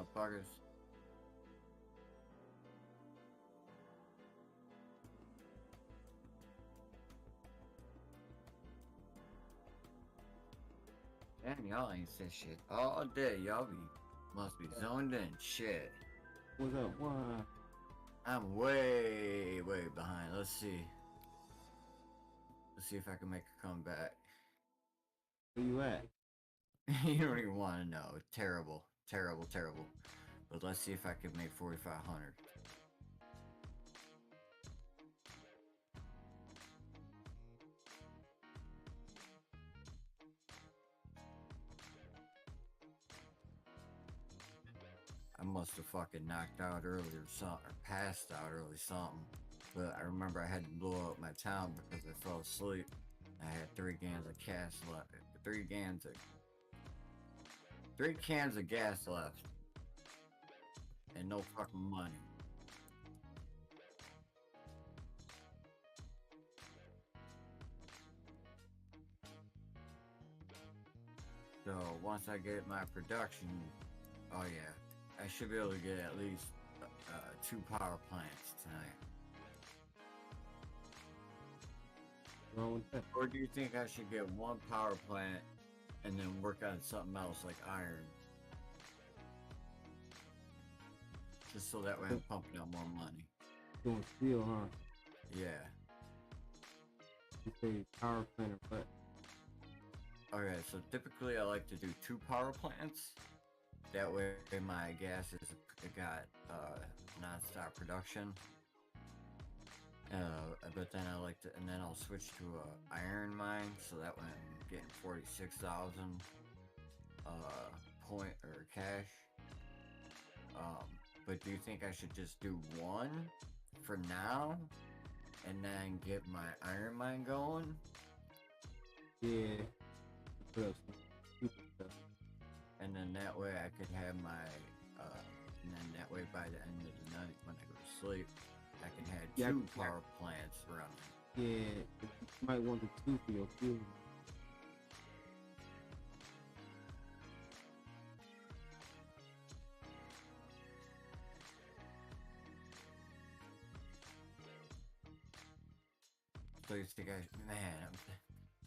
motherfuckers. Damn, y'all ain't said shit all day. Y'all must be zoned in. Shit. What's up? What? I'm way behind. Let's see. Let's see if I can make a comeback. Where you at? You don't even want to know. Terrible. But let's see if I can make 4,500. I must have fucking knocked out early or something, or passed out early something. But I remember I had to blow up my town because I fell asleep. I had 3 cans of gas left. 3 cans of gas left. And no fucking money. So once I get my production, oh yeah, I should be able to get at least 2 power plants tonight. Wrong with that? Or do you think I should get 1 power plant and then work on something else like iron? Just so that way I'm pumping out more money. Doing steel, huh? Yeah. You say power plant or what? Okay, so typically I like to do 2 power plants. That way my gas is got non-stop production. But then I like to, and then I'll switch to a iron mine, so that way I'm getting 46,000 point or cash. But do you think I should just do 1 for now, and then get my iron mine going? Yeah. Put up some stupid stuff. And then that way I could have my, and then that way by the end of the night when I go to sleep, I can have 2 power plants running. Yeah, you might want the 2 for your fuel. So you think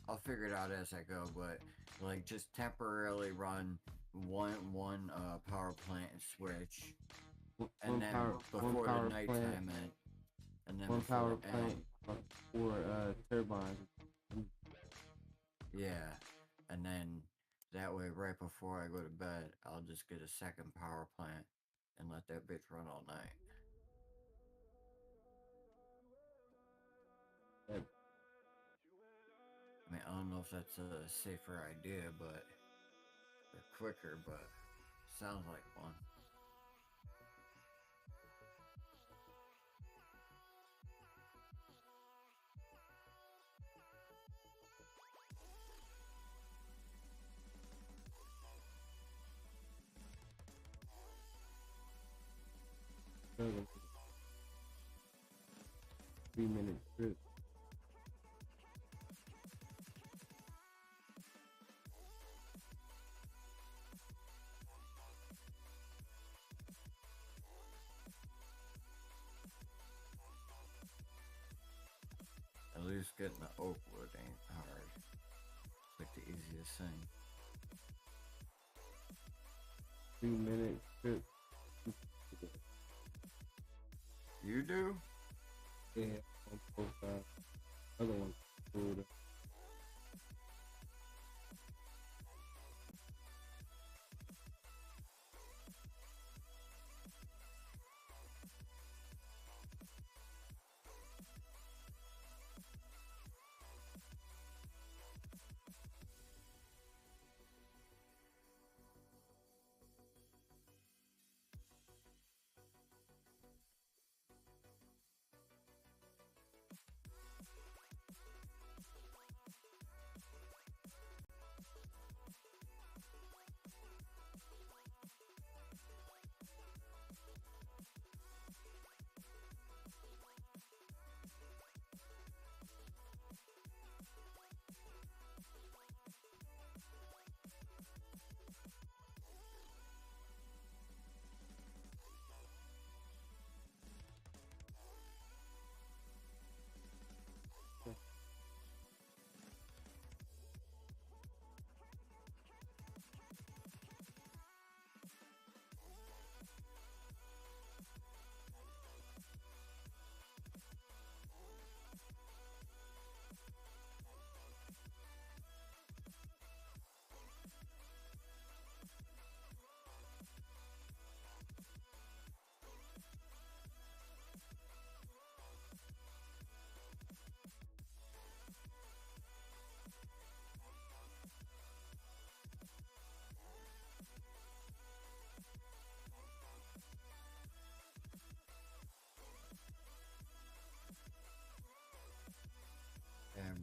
I'll figure it out as I go, but like just temporarily run one power plant and switch, and then before the nighttime and then 1 before power the plant for turbines. Yeah, and then that way right before I go to bed, I'll just get a 2nd power plant and let that bitch run all night. I mean, I don't know if that's a safer idea, but or quicker, but sounds like one. Another 3-minute trip. At least getting the oak wood ain't hard. It's like the easiest thing. 3-minute trip. You do? Yeah, 145. Other one's cool.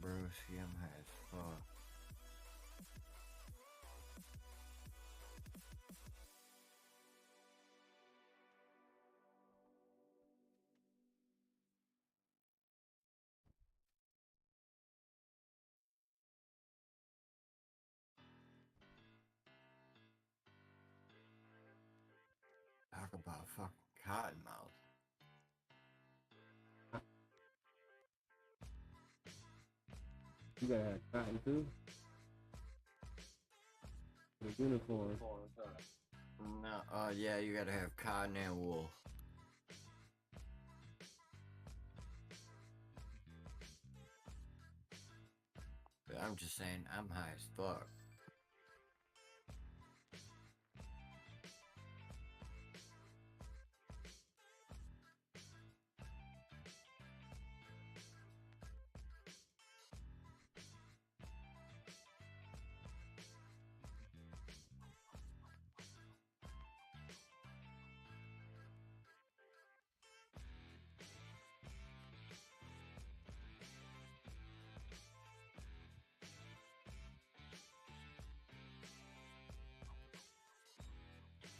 broski. I'm high as fuck. Talk about fucking cottonmouth. You gotta have cotton too. The uniform. No, yeah, you gotta have cotton and wool. But I'm just saying, I'm high as fuck.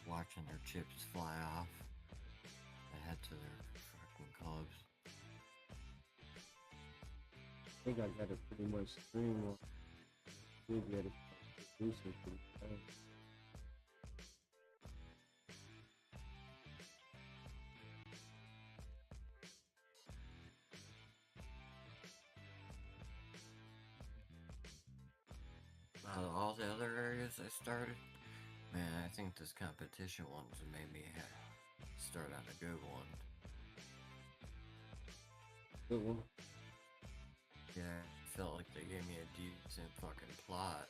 Watching their chips fly off the heads of their fucking clubs. I think I got it pretty much stream on. Did get it producing pretty fast. Out of all the other areas I started, man, I think this competition one's made me start on a good one. Good one. Yeah, I felt like they gave me a decent fucking plot.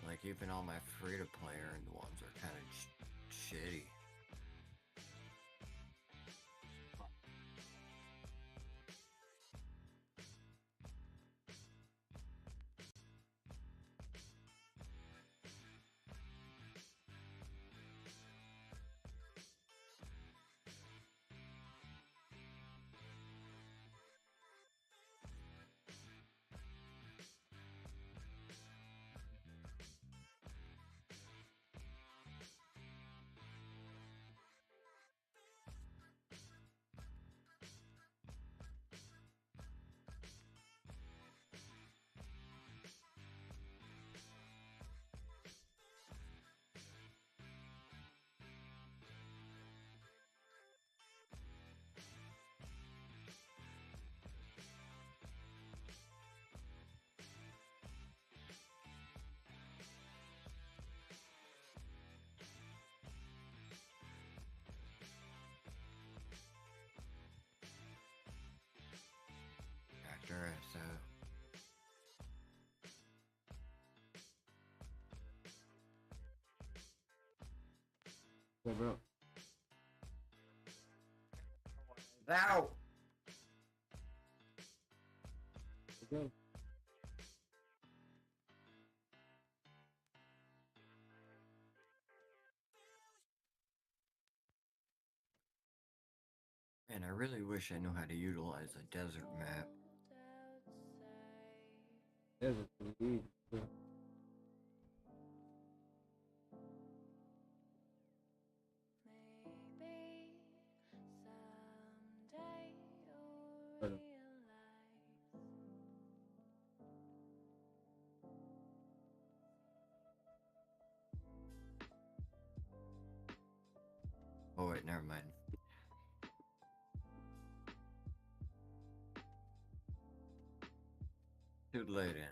Like, even all my free-to-play earned ones are kind of shitty. After us out. Yeah, bro. Out! Okay. Man, I really wish I knew how to utilize a desert map. There's a pretty easy. Too. Oh wait, never mind. Too late in.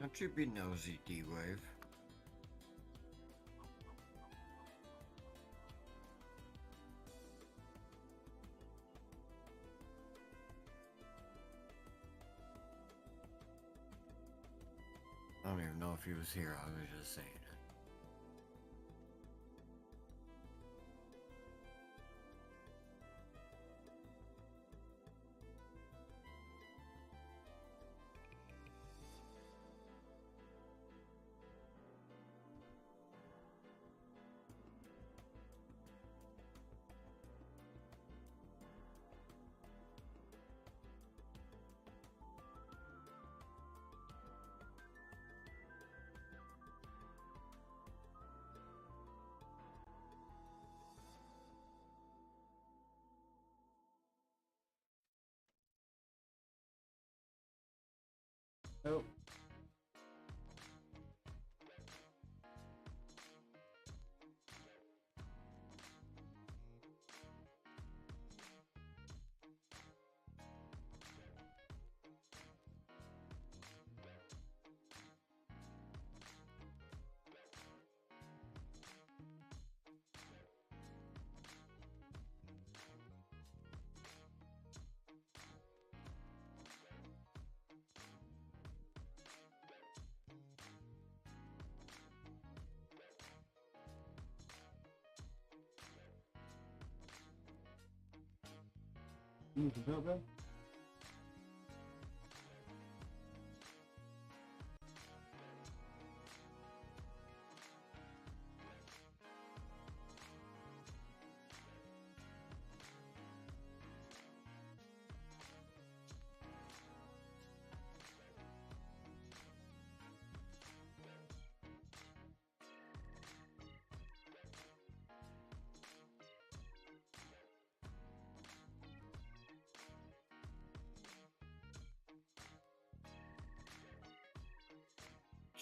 Don't you be nosy, D-Wave. I don't even know if he was here, I was just saying it. Nope. You need the belt back?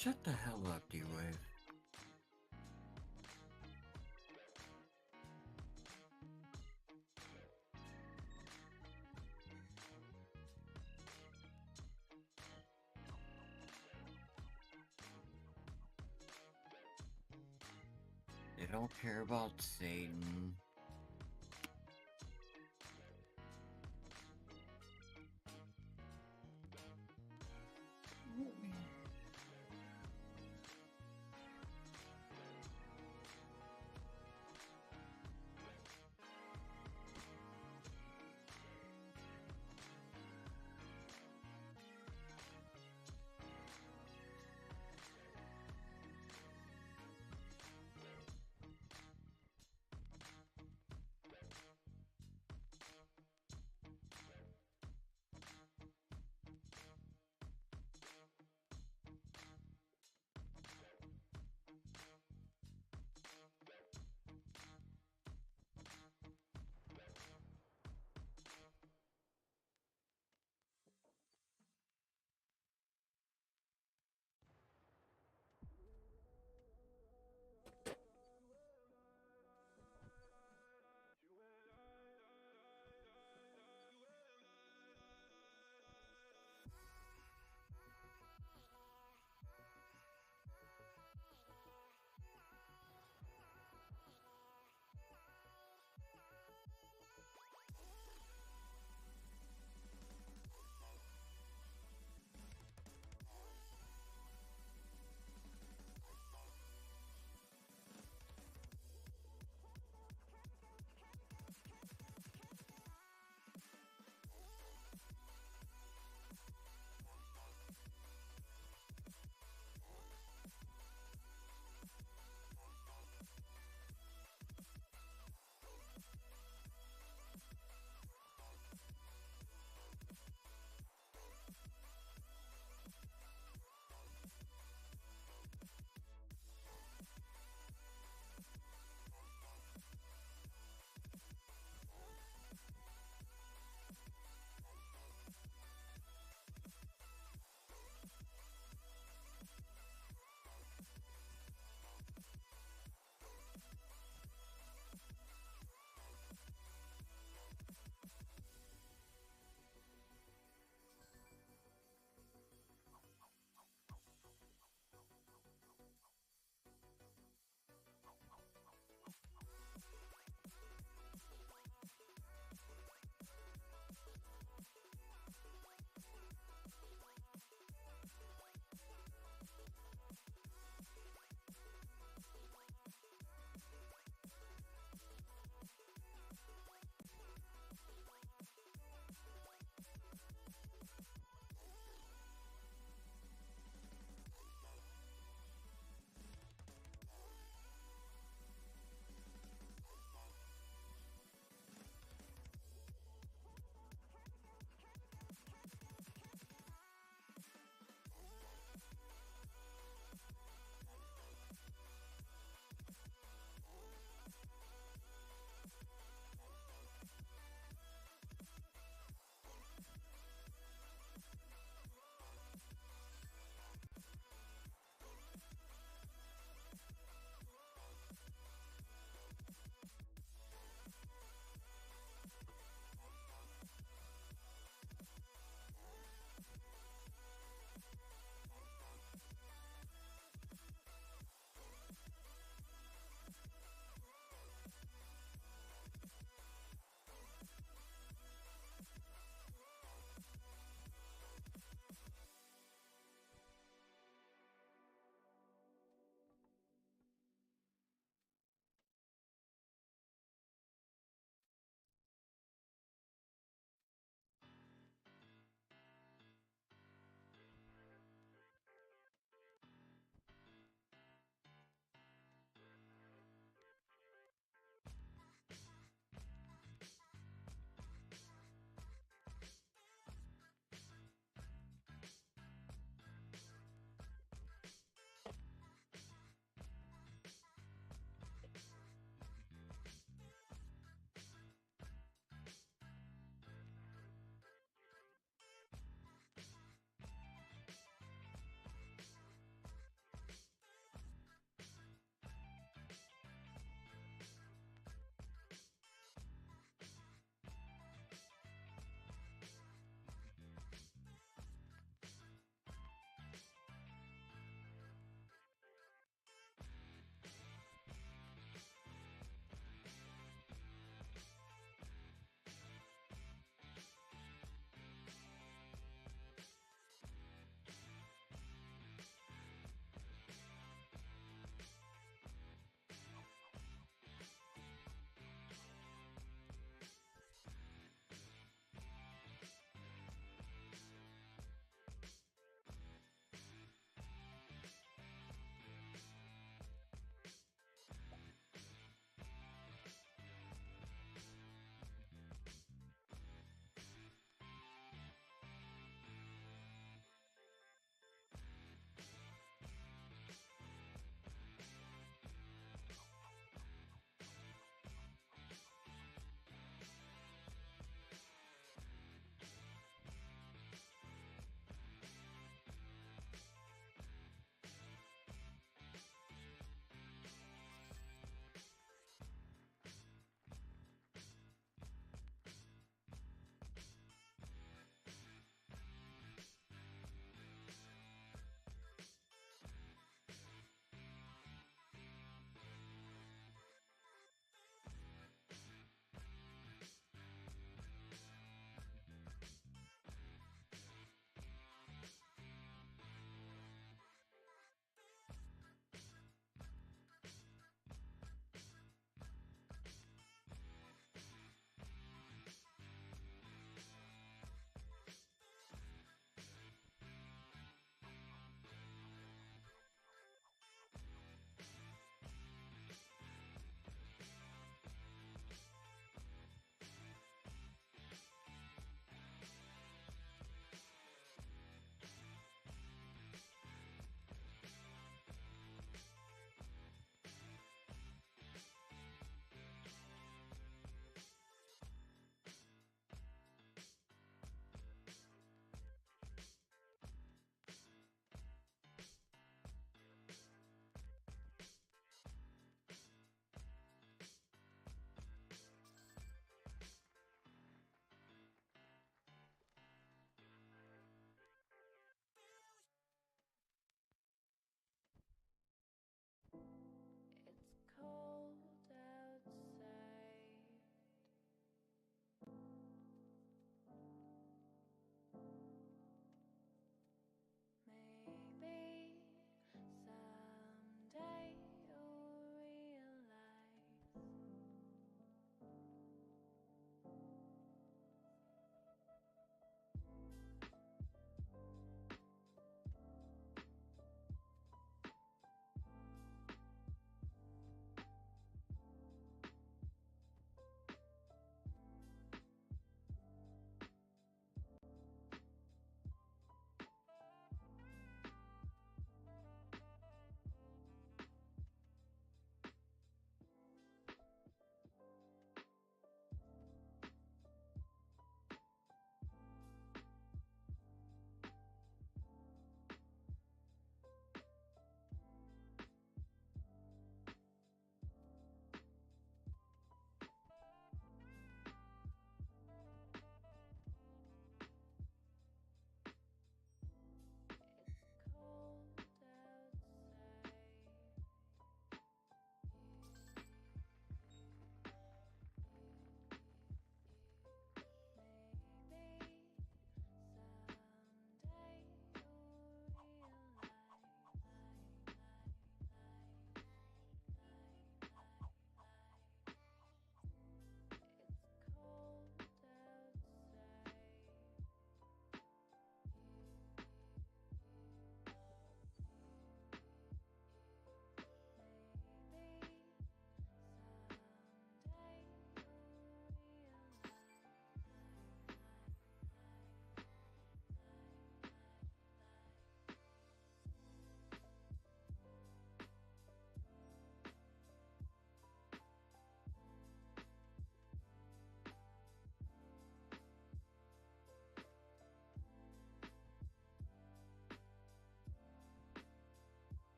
Shut the hell up, D-Wave. They don't care about Satan.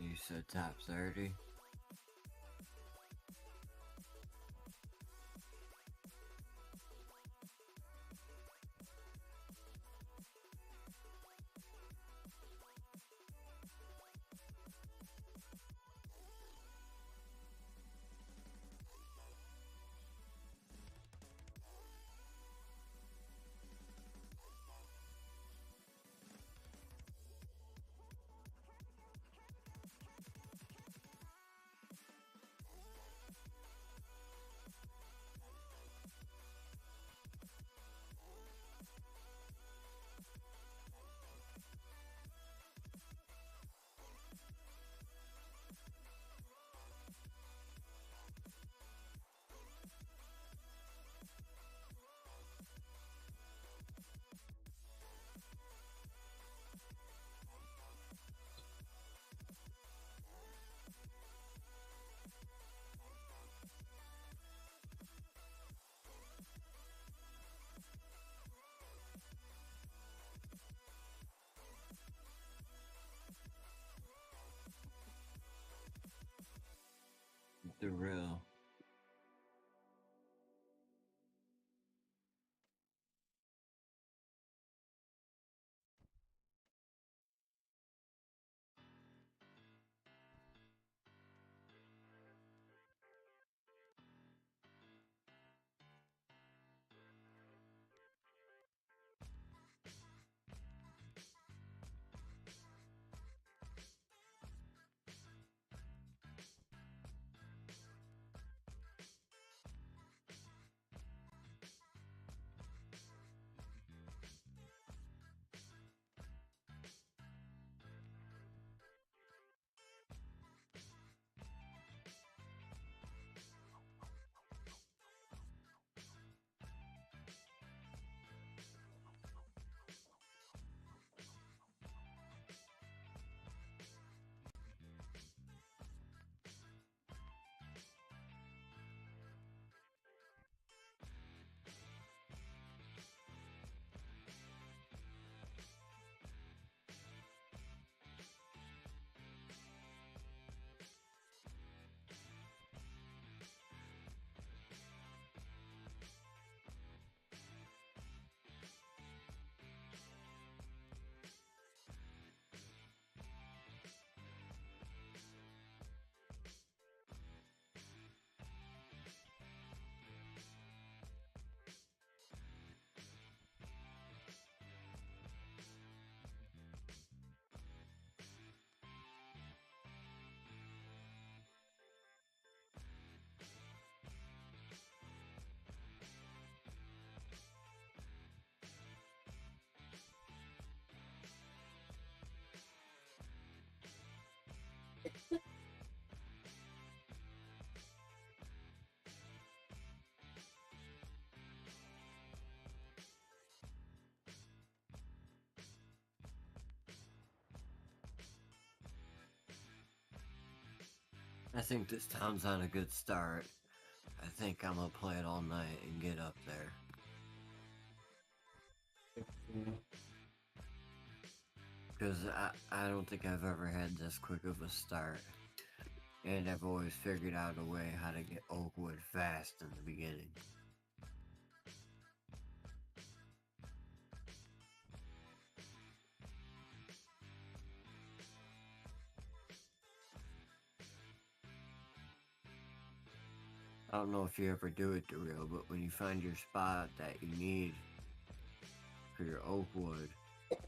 You said top 30? The real. I think this town's on a good start. I think I'm gonna play it all night and get up there. Because I don't think I've ever had this quick of a start. And I've always figured out a way how to get Oakwood fast in the beginning. I don't know if you ever do it, real, but when you find your spot that you need for your oak wood,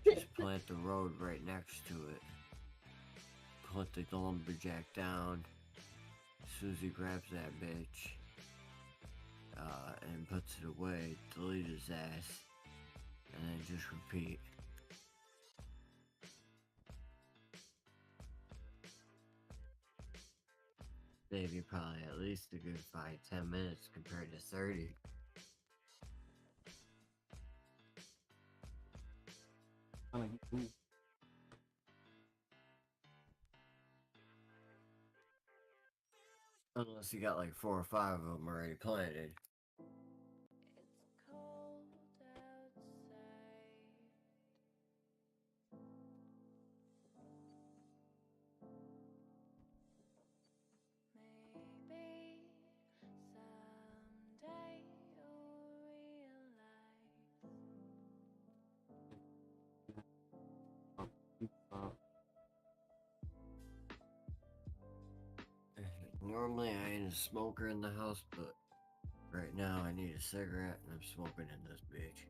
just plant the road right next to it. Put the lumberjack down. As soon as he grabs that bitch and puts it away, delete his ass, and then just repeat. Save you probably at least a good 5-10 minutes compared to 30. Unless you got like 4 or 5 of them already planted. Normally I ain't a smoker in the house, but right now I need a cigarette and I'm smoking in this bitch.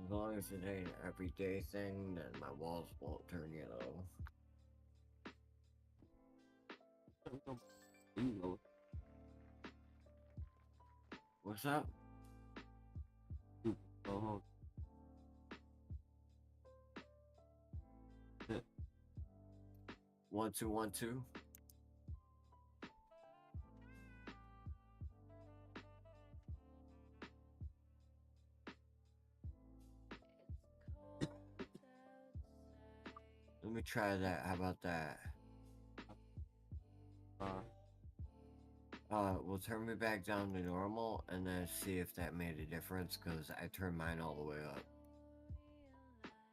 As long as it ain't an everyday thing, then my walls won't turn yellow. What's up? 1 2 1 2. Let me try that. How about that? We'll turn me back down to normal and then see if that made a difference, because I turned mine all the way up.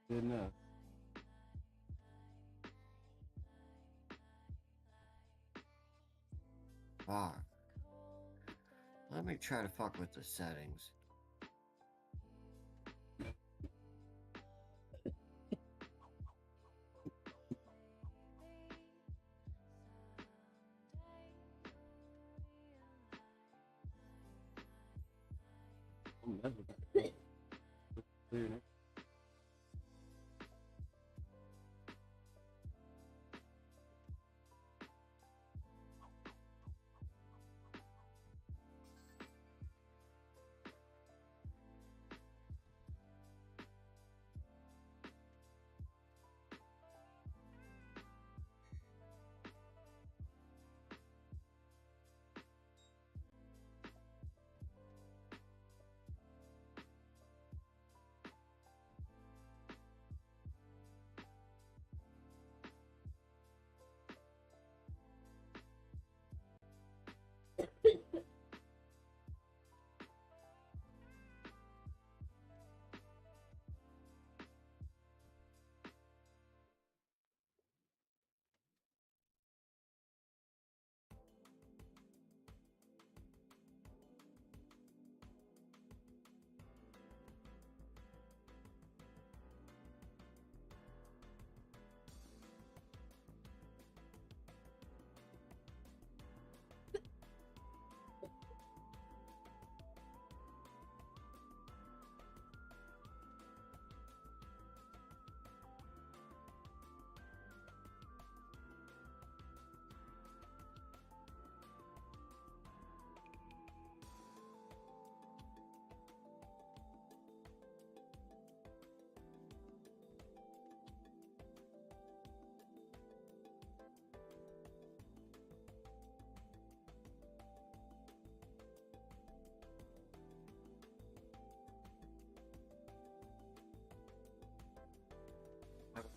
Good enough. Fuck. Let me try to fuck with the settings.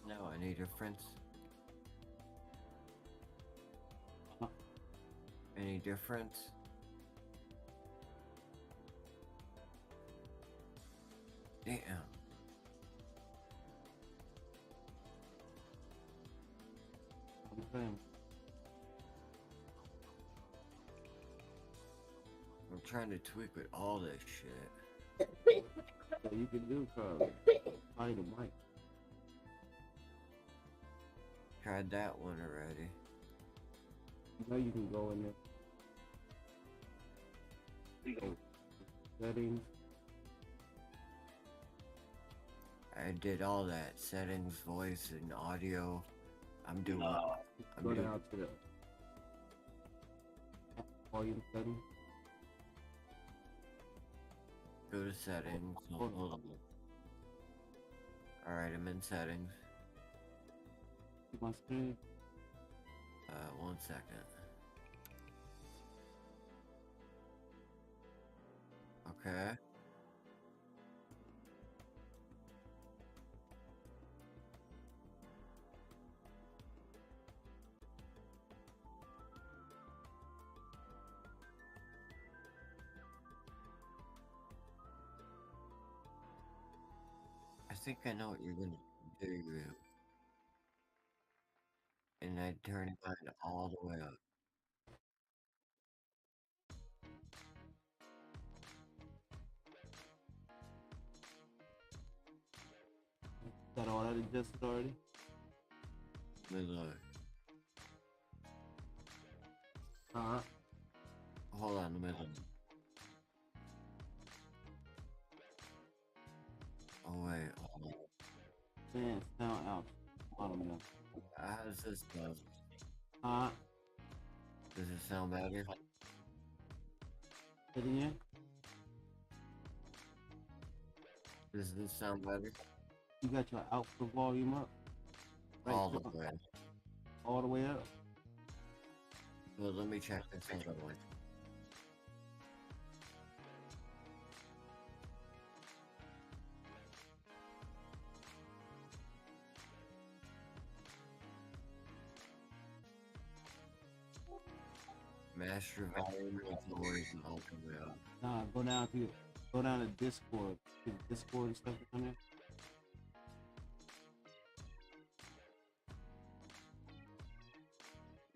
No, any difference? Any difference? Damn. I'm trying to tweak with all this shit. So you can do probably find a mic. Tried that one already. You know you can go in there. Settings. I did all that. Settings, voice, and audio. I'm doing Go down to the volume setting. Go to settings. Hold on. Alright, I'm in settings. My screen. 1 second. Okay. I think I know what you're gonna do. And I turn mine all the way up. Got all that adjusted already? Let me look. Hold on, let me look. Oh wait, hold on. Man, sound out. Bottom now. How does this go? Does it sound better? Say it again? Does this sound better? You got your output volume up? Right All there. the way. All the way up? Well, let me check this other one. Master volume is always all the way up. Nah, go down to Discord. See the Discord and stuff down there?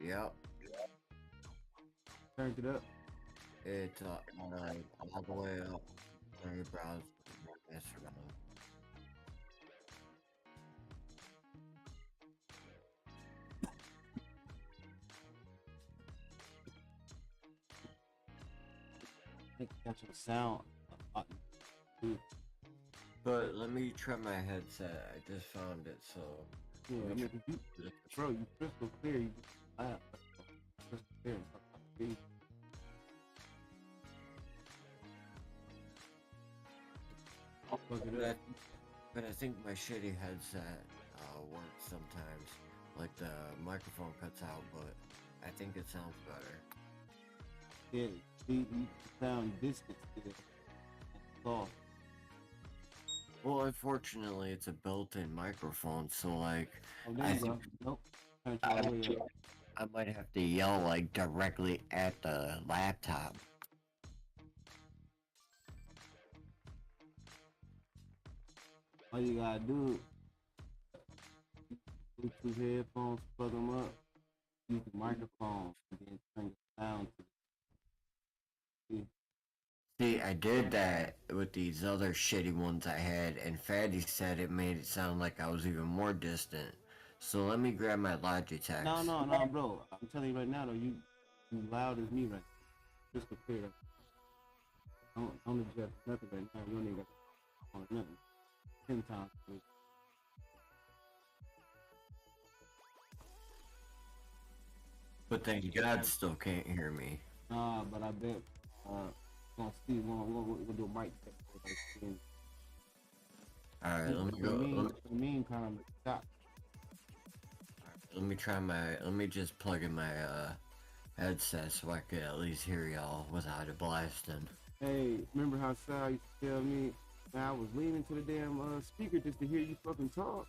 Yep. Turned it up. It's all the way up. Let me browse master volume. I think you got your sound button. But let me try my headset. I just found it, so. Yeah, I mean, bro, you crystal clear. You just laugh. Crystal clear. But I think my shitty headset works sometimes. Like the microphone cuts out, but I think it sounds better. Yeah, you sound distant still. Soft. Well, unfortunately, it's a built-in microphone, so like, Oh, there I you go. think Nope. Turn it all the way up. I might have to yell like directly at the laptop. All you gotta do, Bluetooth headphones, plug them up, use the microphone, and then turn the sound to the See, I did that with these other shitty ones I had, and Fatty said it made it sound like I was even more distant. So let me grab my Logitech. No, bro. I'm telling you right now, though, you loud as me right now. Crystal clear. Don't adjust nothing right now. You don't even got on nothing. 10 times. Please. But then God still can't hear me. Nah, but I bet we're gonna do a mic check. Alright, let me go. In the meantime, stop. Let me just plug in my headset so I could at least hear y'all without it blasting. Hey, remember how Sal used to tell me that I was leaning to the damn speaker just to hear you fucking talk?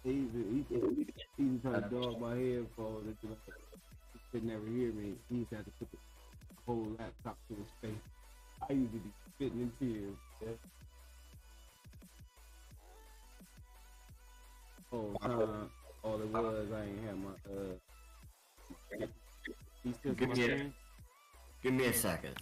He used to try to dog my headphones and he could never hear me. He used to have to put the whole laptop to his face. I used to be spitting in tears. Yeah. All it was, I ain't had my he still give me a second.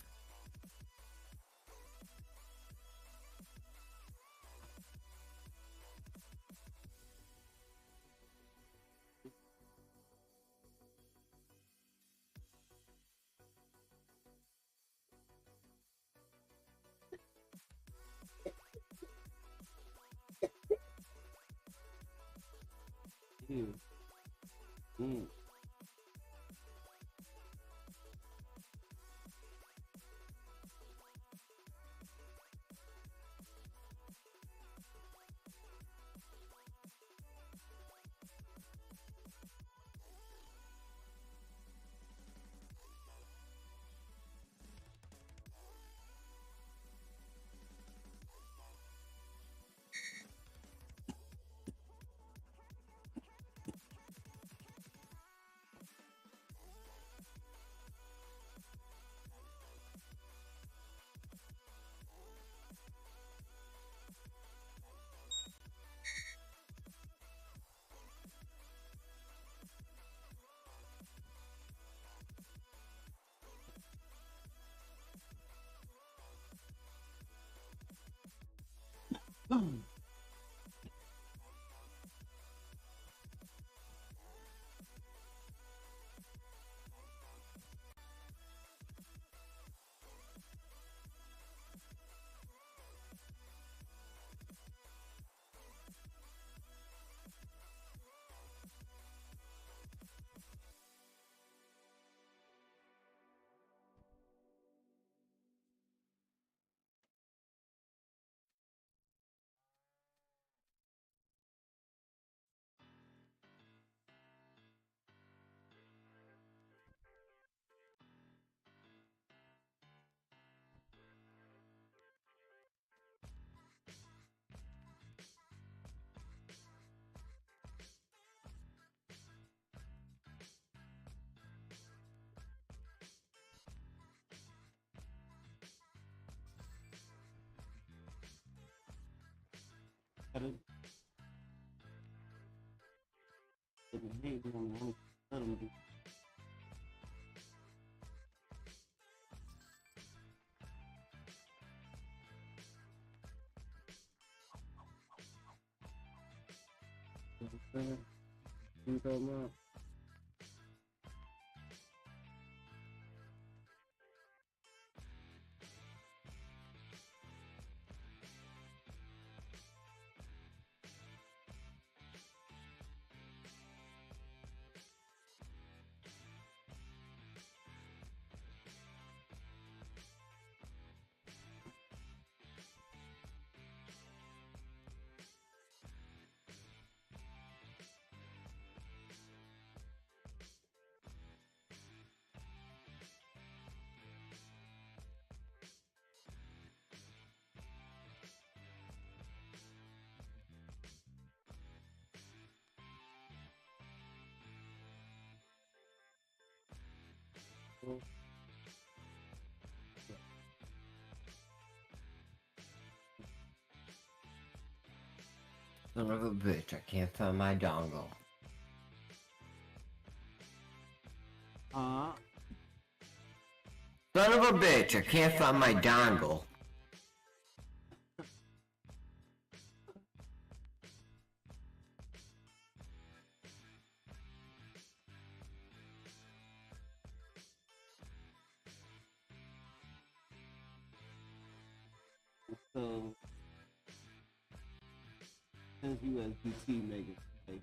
Ew. Son of a bitch, I can't find my dongle. Son of a bitch, I can't find my dongle. So, since USDT make it, like,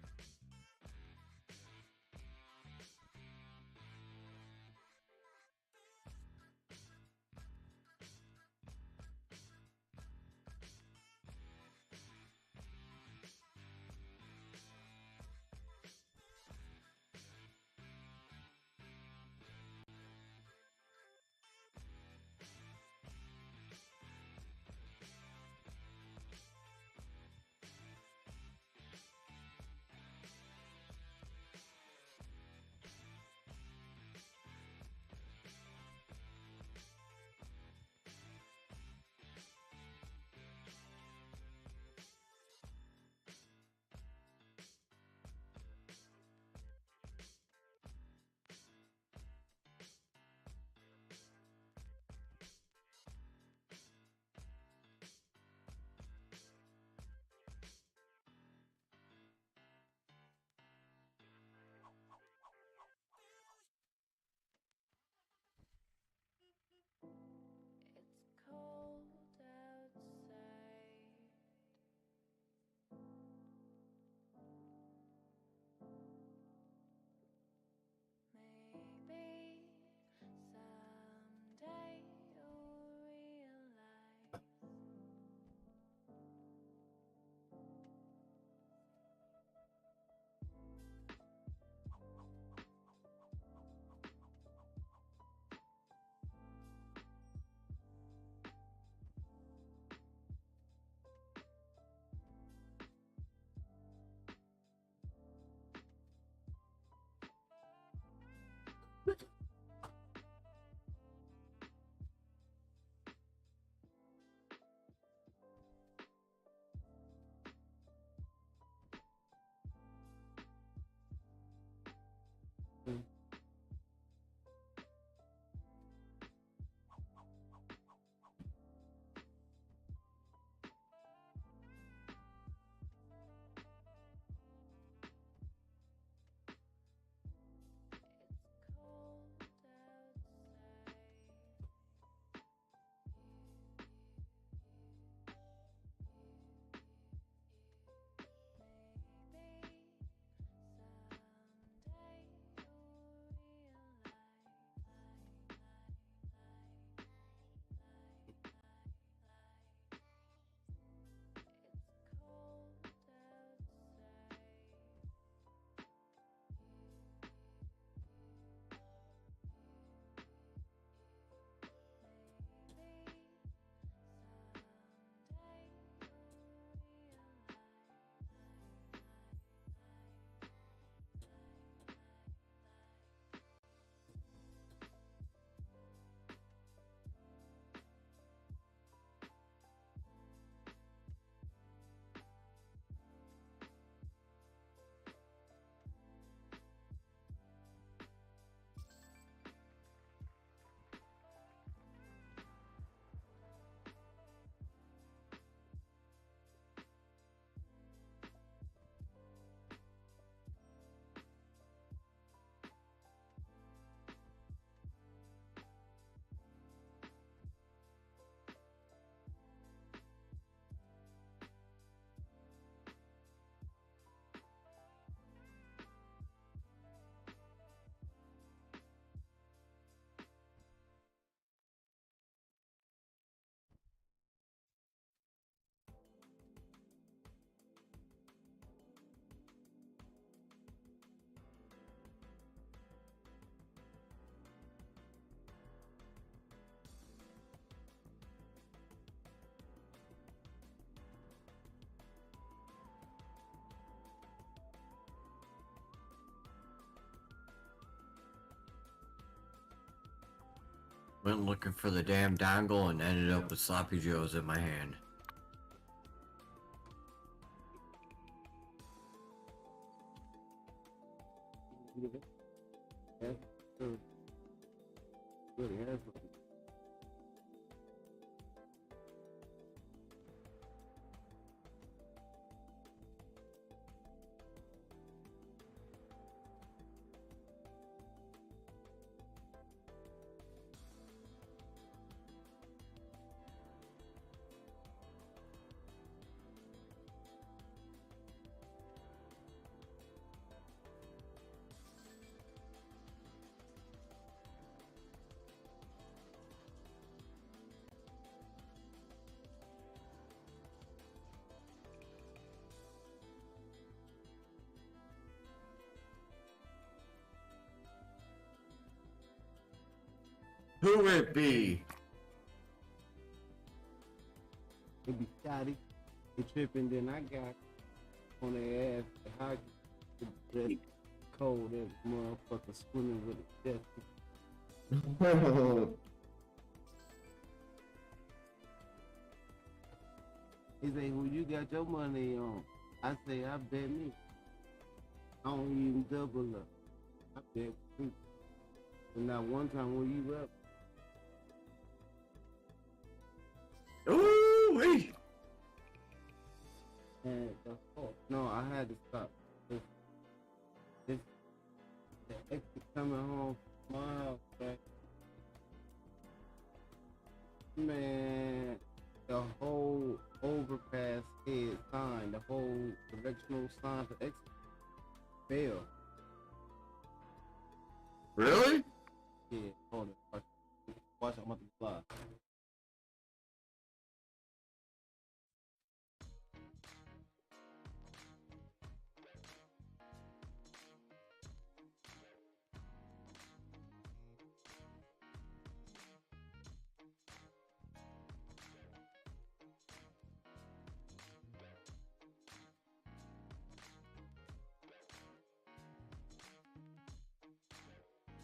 Went looking for the damn dongle and ended up with sloppy joes in my hand. Who it be? It be Scotty. They tripping, then I got on their ass. How the dress cold as motherfucker swimming with a jet. He say, who you got your money on? I say, I bet me. I don't even double up. I bet me. And not one time when you up. Ooh, wait. And no, I had to stop. The exit coming home from my house, right? Man, the whole overpass head sign, the whole directional sign for exit failed. Really? Yeah, hold it. Watch, I'm about to fly.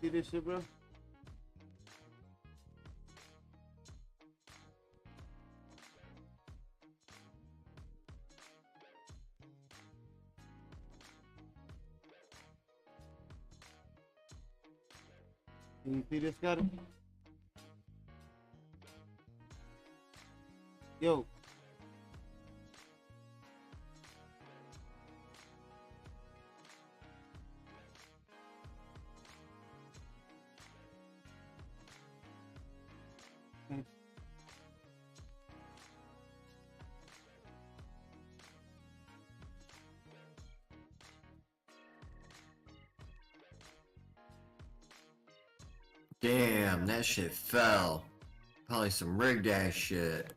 See this shit, bro? Can you see this, Scotty? Yo. Damn, that shit fell. Probably some rigged ass shit.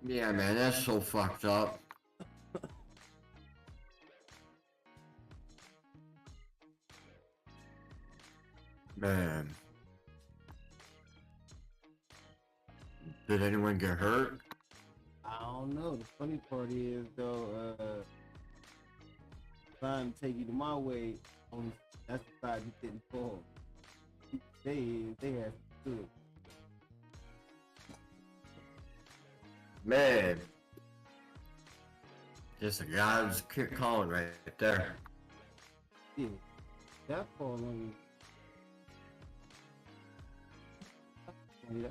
Yeah, man, that's so fucked up. Man. Did anyone get hurt? I don't know. The funny part is though, trying to take you to my way, on that's the side you didn't fall. They have to do it. Man. Just a God's calling right there. Yeah, that fall on you.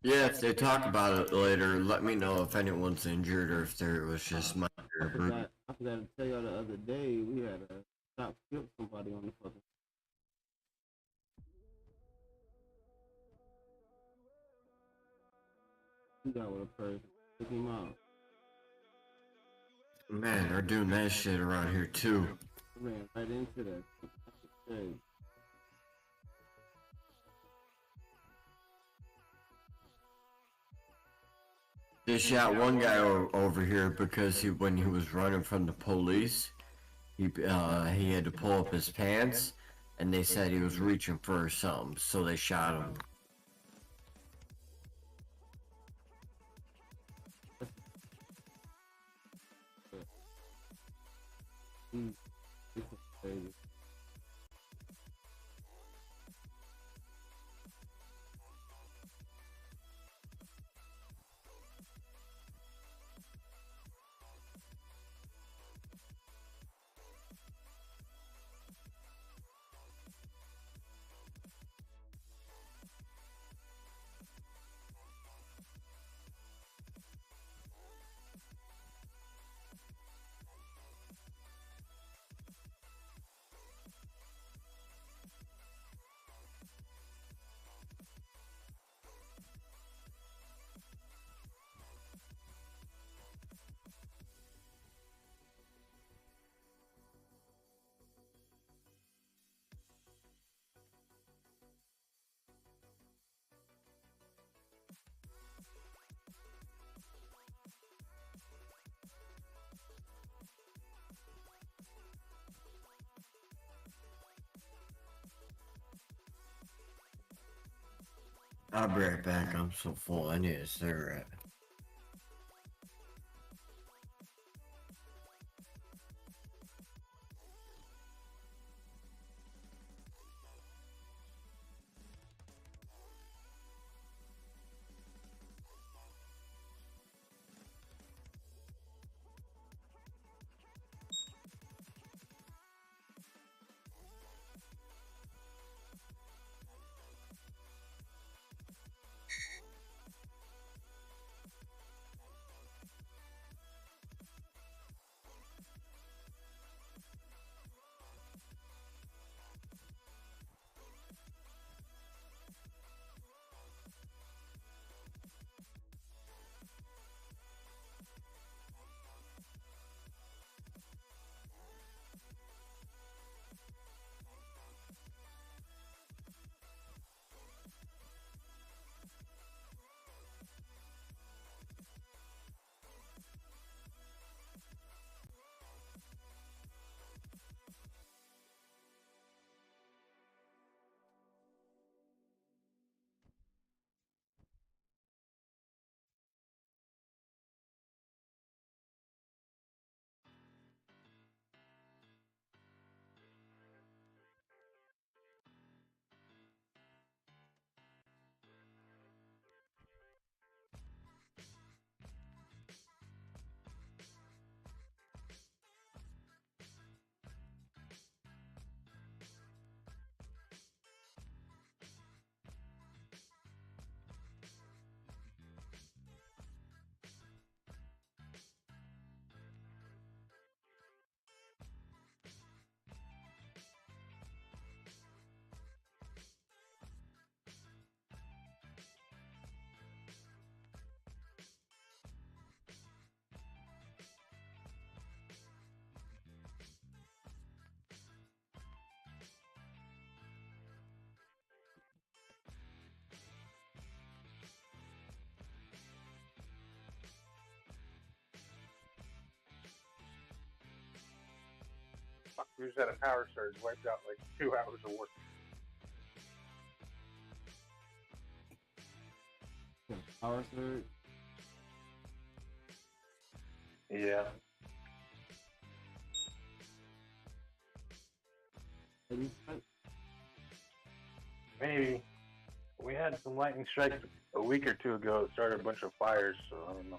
Yeah, if they talk about it later, let me know if anyone's injured or if there was just minor I bruise. forgot to tell y'all the other day we had a cop killed somebody on the fucking. He got with a person. Took him out. Man, they're doing that shit around here too. Ran right into that. Hey. They shot one guy over here because when he was running from the police, he had to pull up his pants, and they said he was reaching for something, so they shot him. I'll be right back. I'm so full. I need a cigarette. Fuck, we just had a power surge, wiped out like 2 hours of work. Power surge. Yeah. Maybe. We had some lightning strikes a week or two ago. It started a bunch of fires, so I don't know.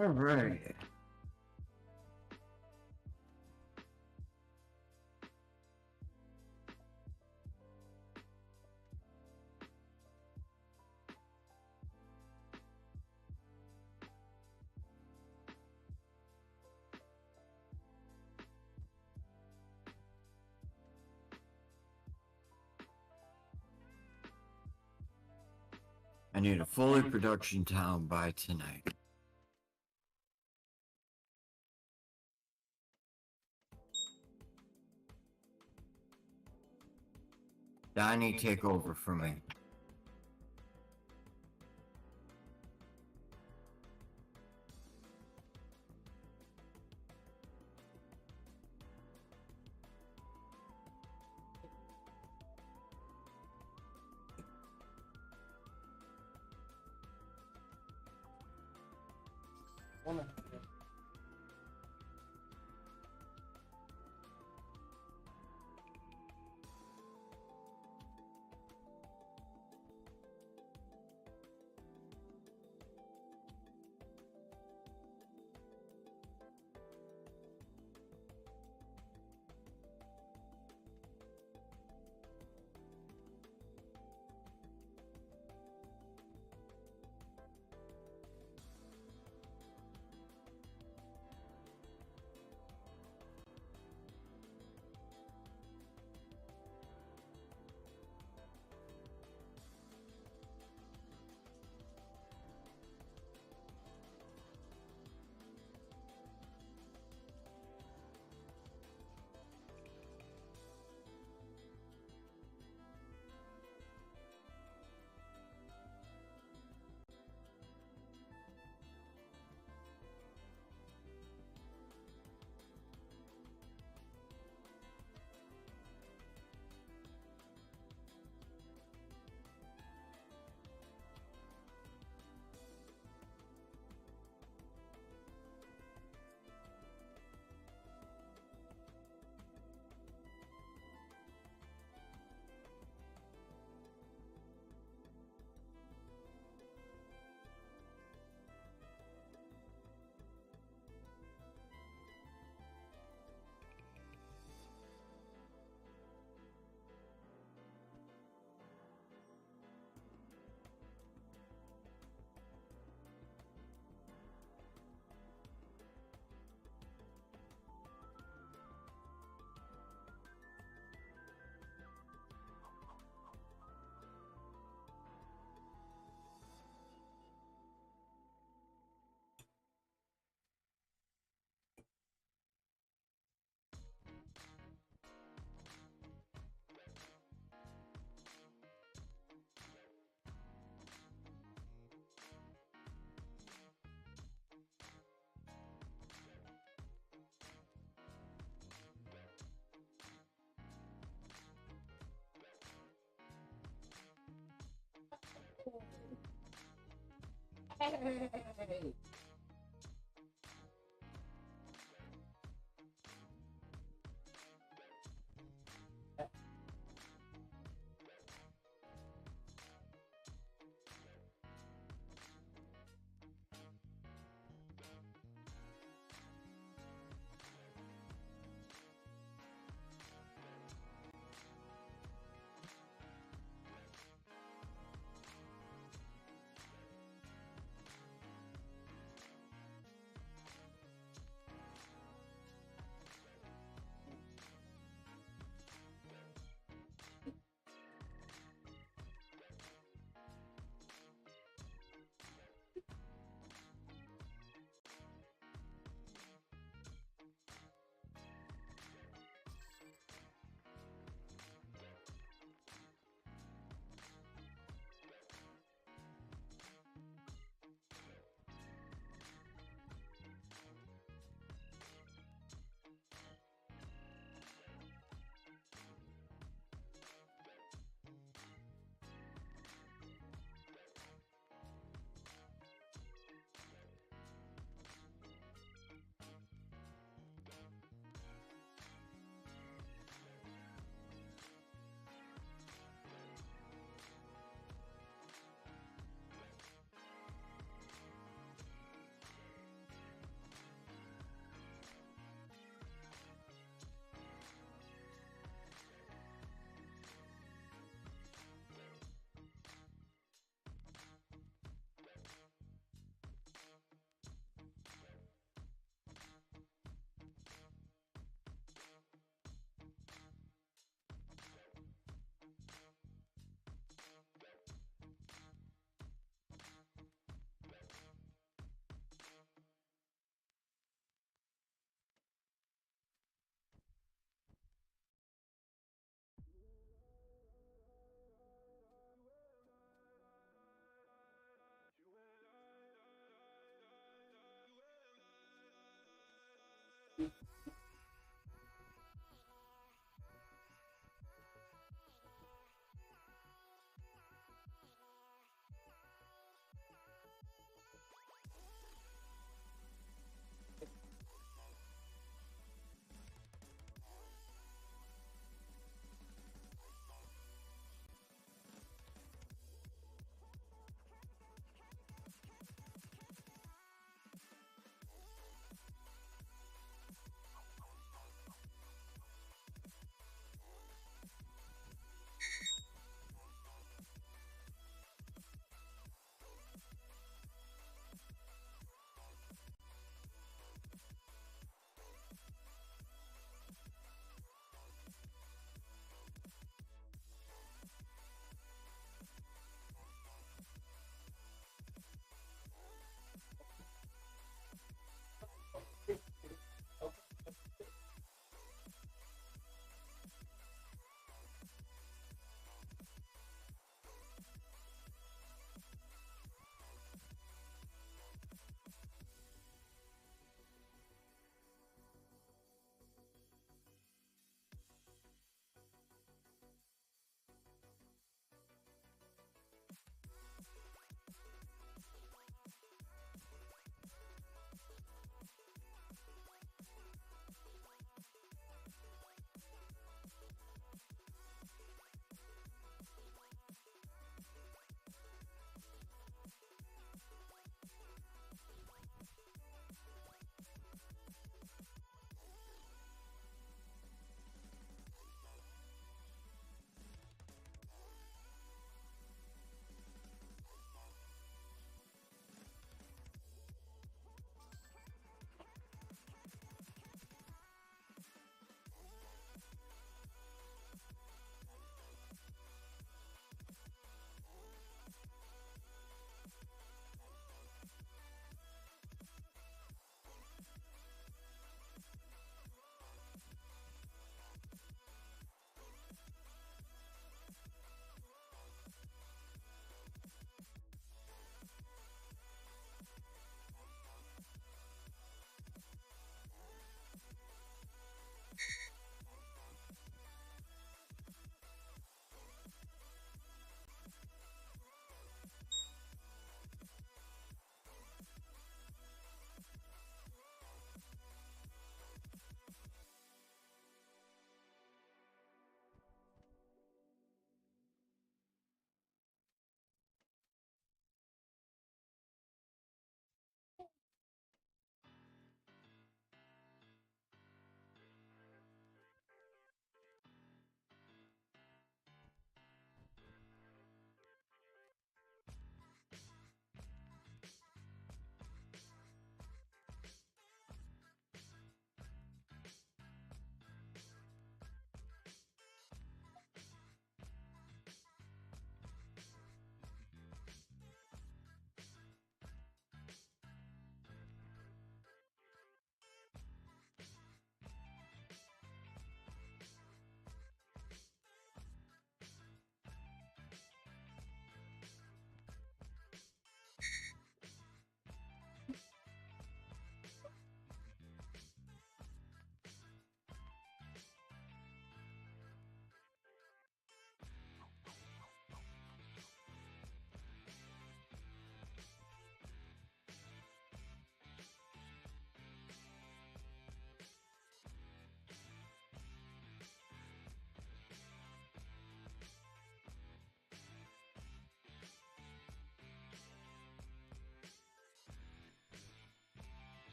All right. I need a fully production town by tonight. Donnie, take over for me. Hey.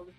Touch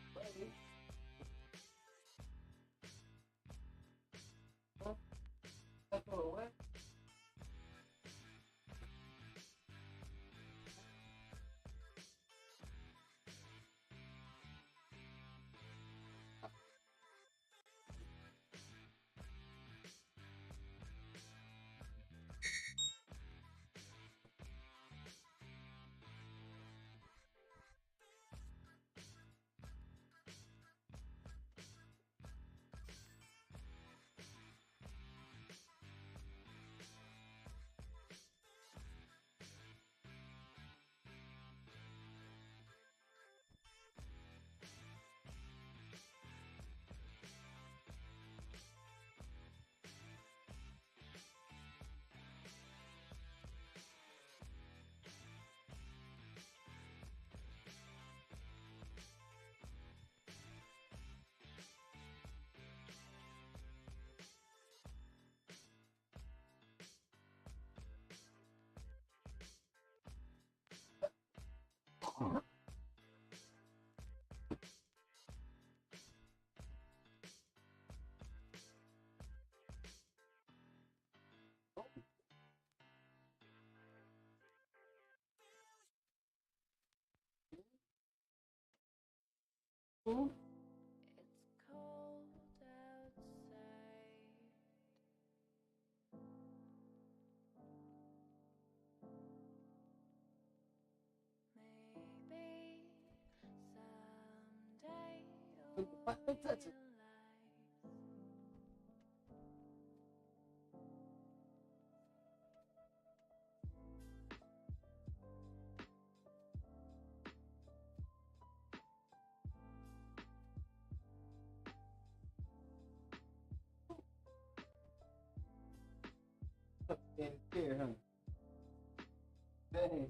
it. Here, huh? Dang.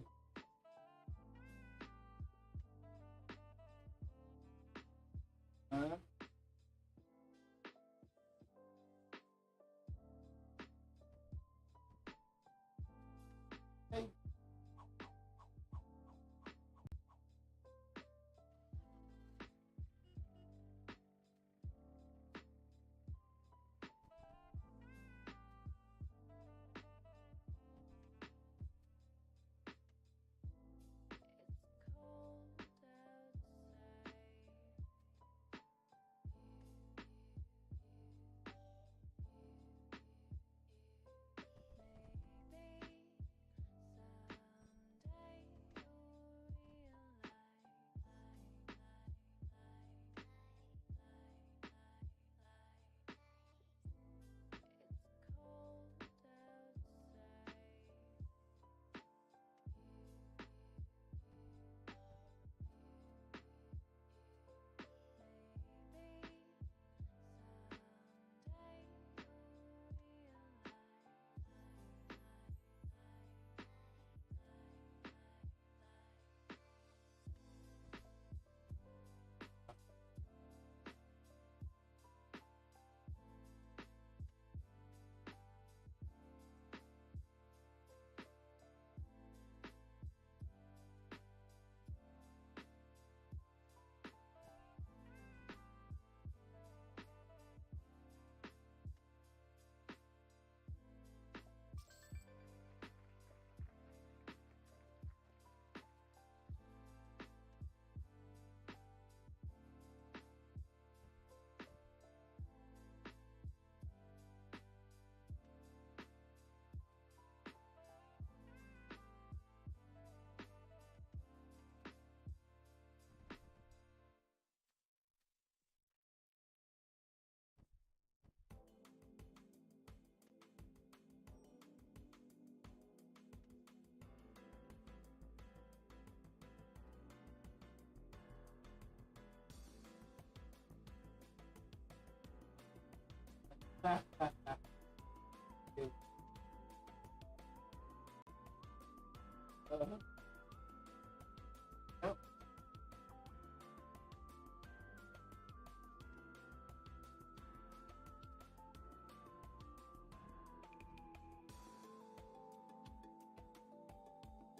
Huh? Hey.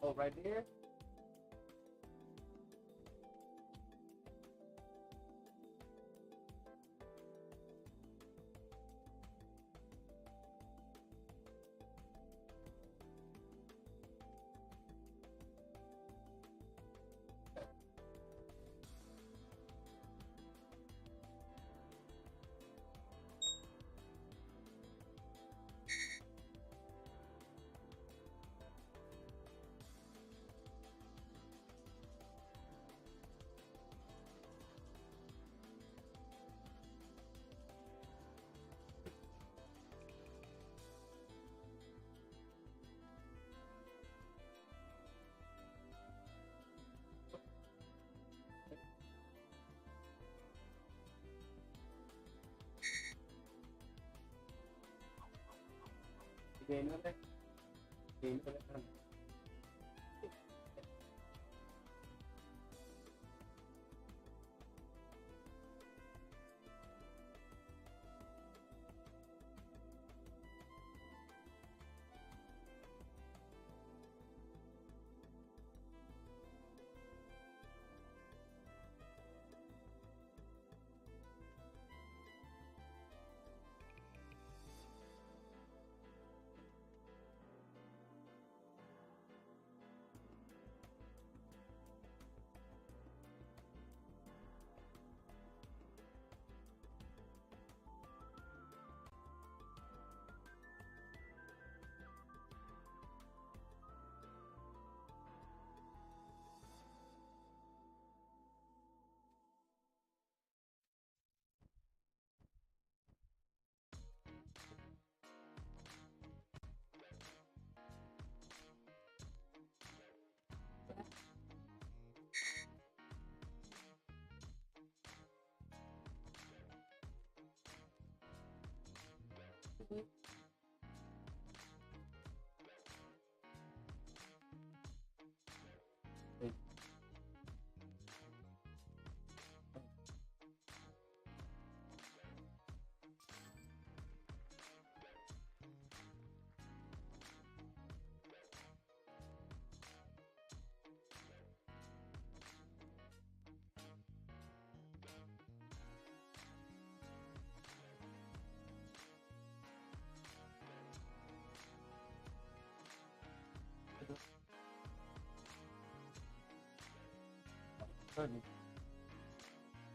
Oh, right there? You didn't know that? You didn't know that?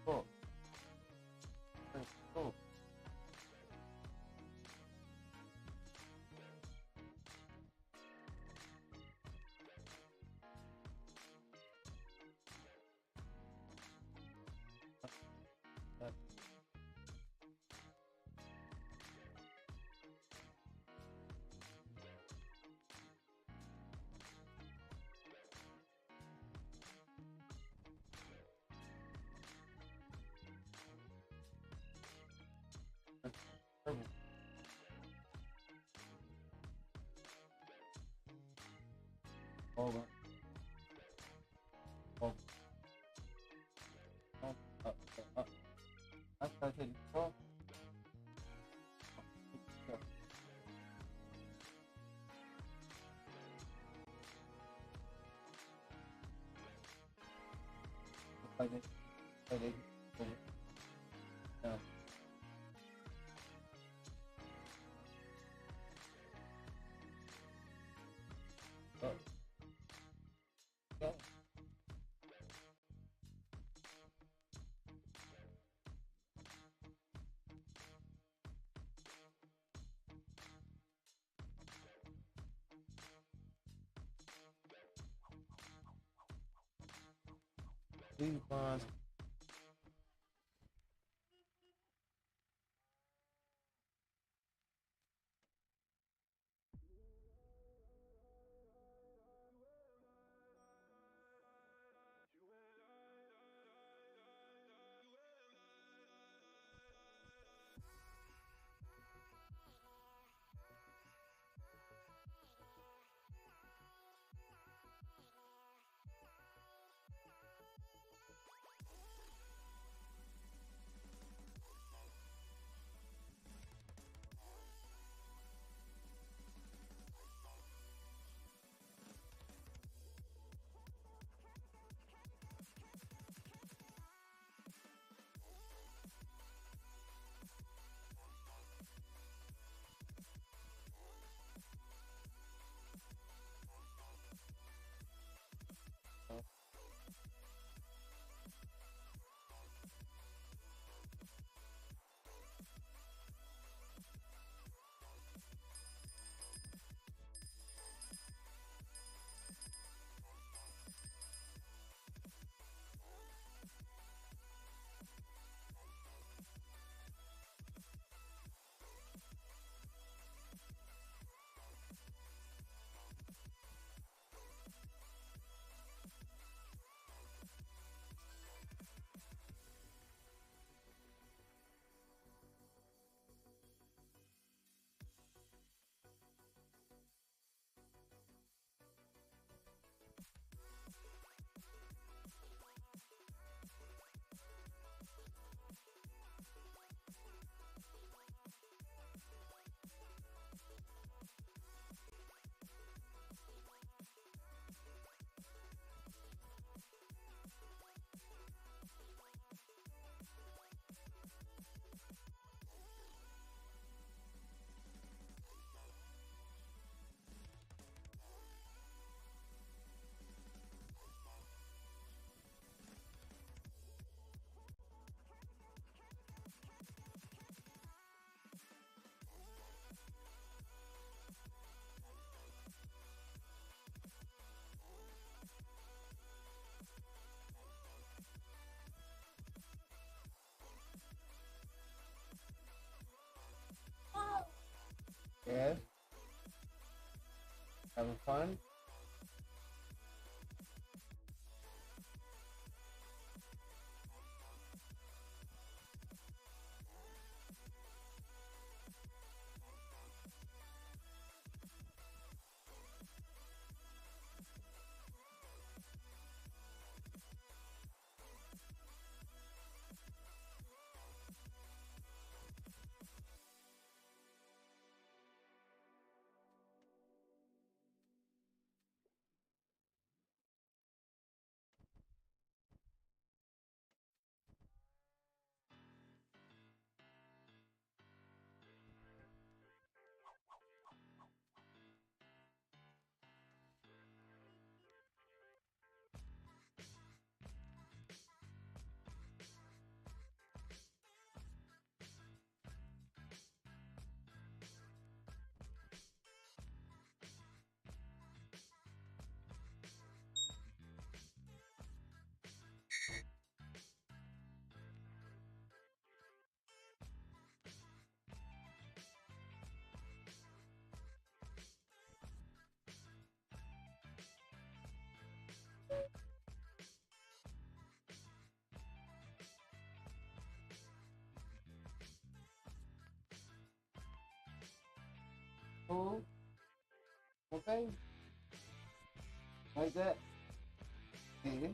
Cool. Cool. Over. Over. Up. That's how I take control. Like this. Like this. Over. Down. Up. Go. These bonds. Having fun? Cool. Okay. Like that. Yeah.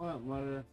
What, mother?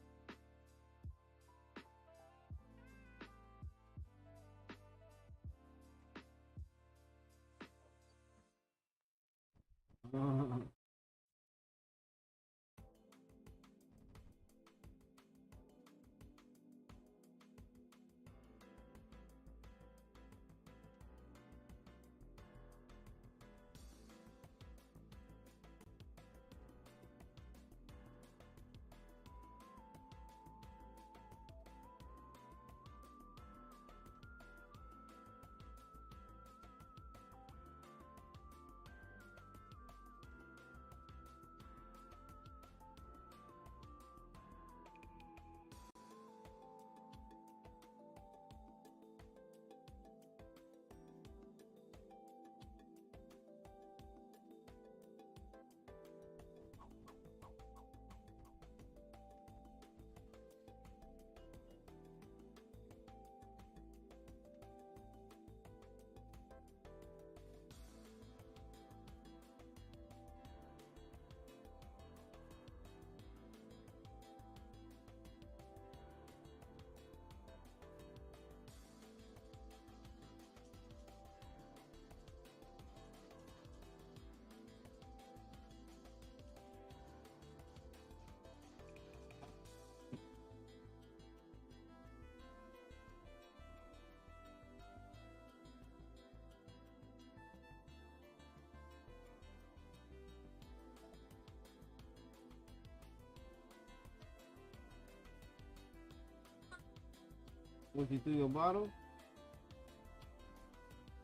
What, you threw your bottle?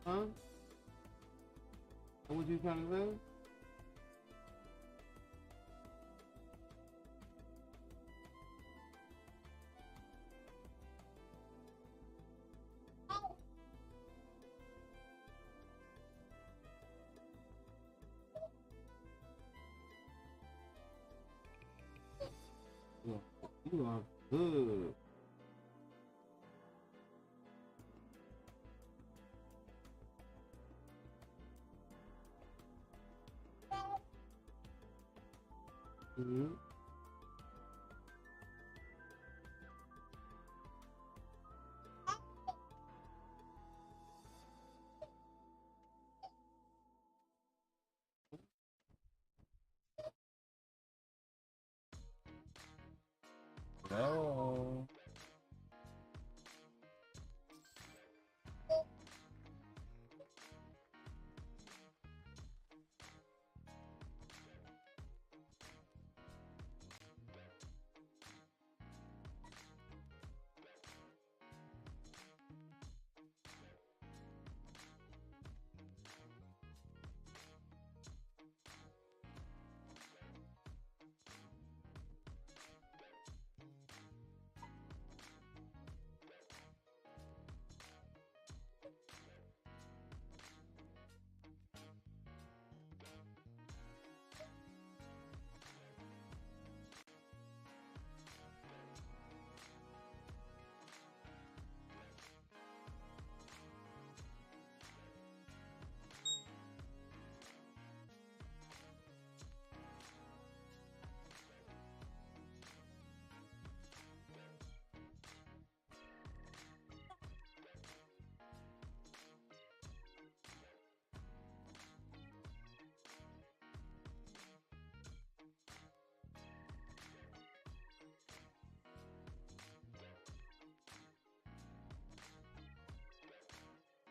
Huh? What you trying to say? You are good. Mm-hmm. No.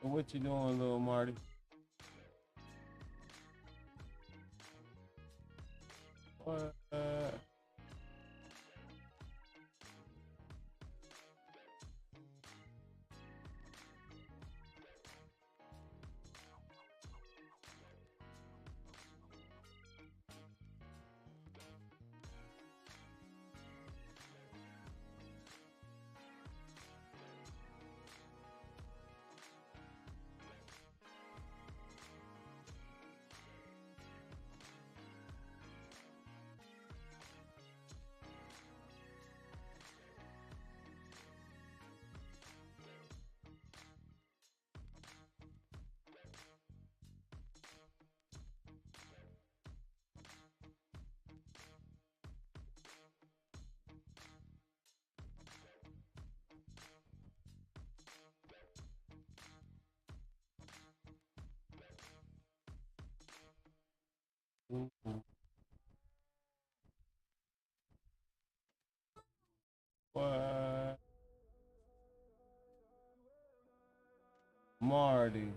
What you doing, little Marty? What? What? Marty.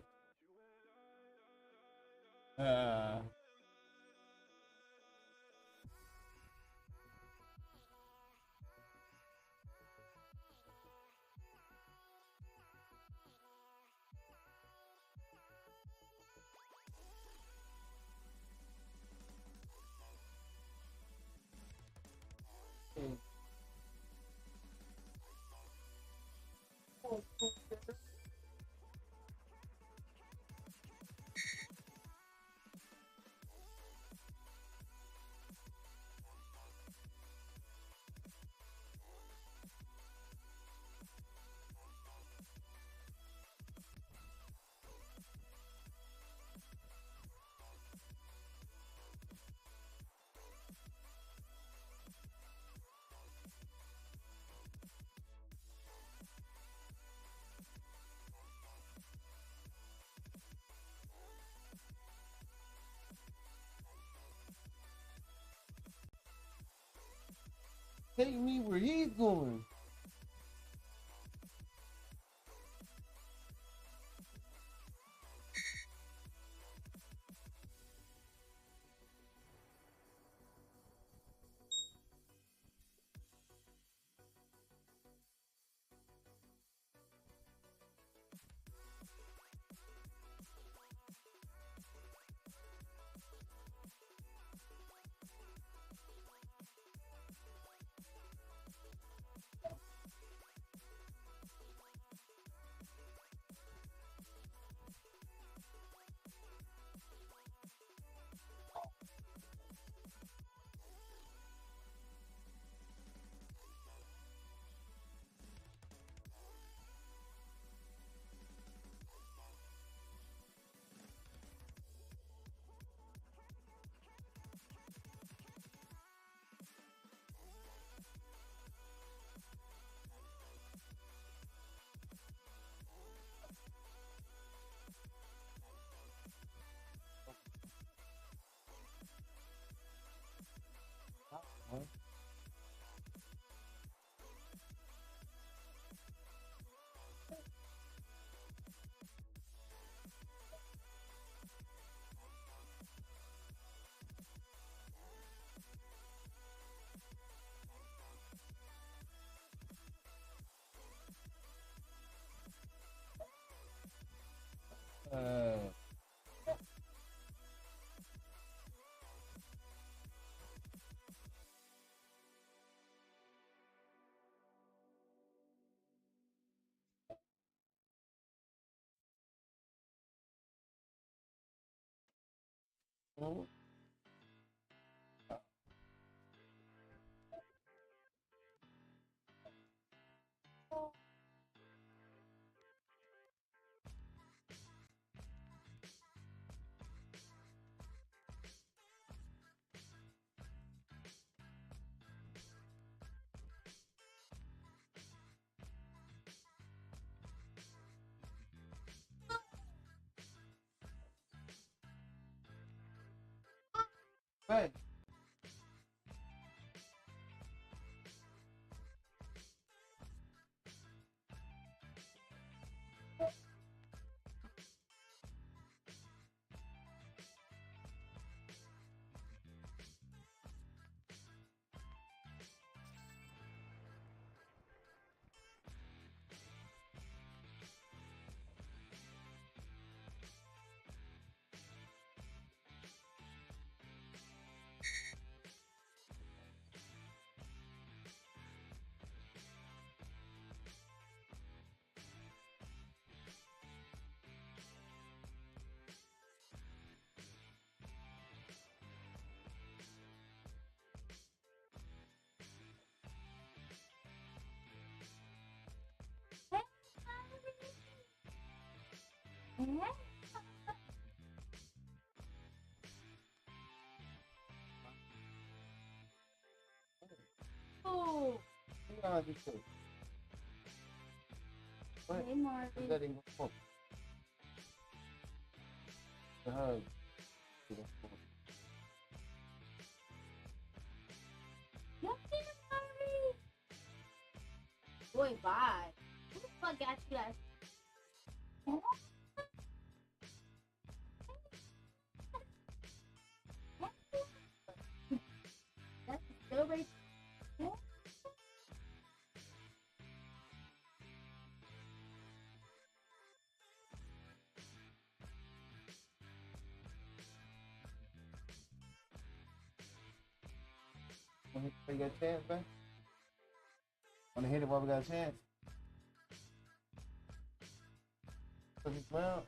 Take me where he's going. Right. Oh. Yeah, this is. What? Hey, Marty. Is that even cool? The hug. You got a chance, man? Wanna hit it while we got a chance? Cookie smell?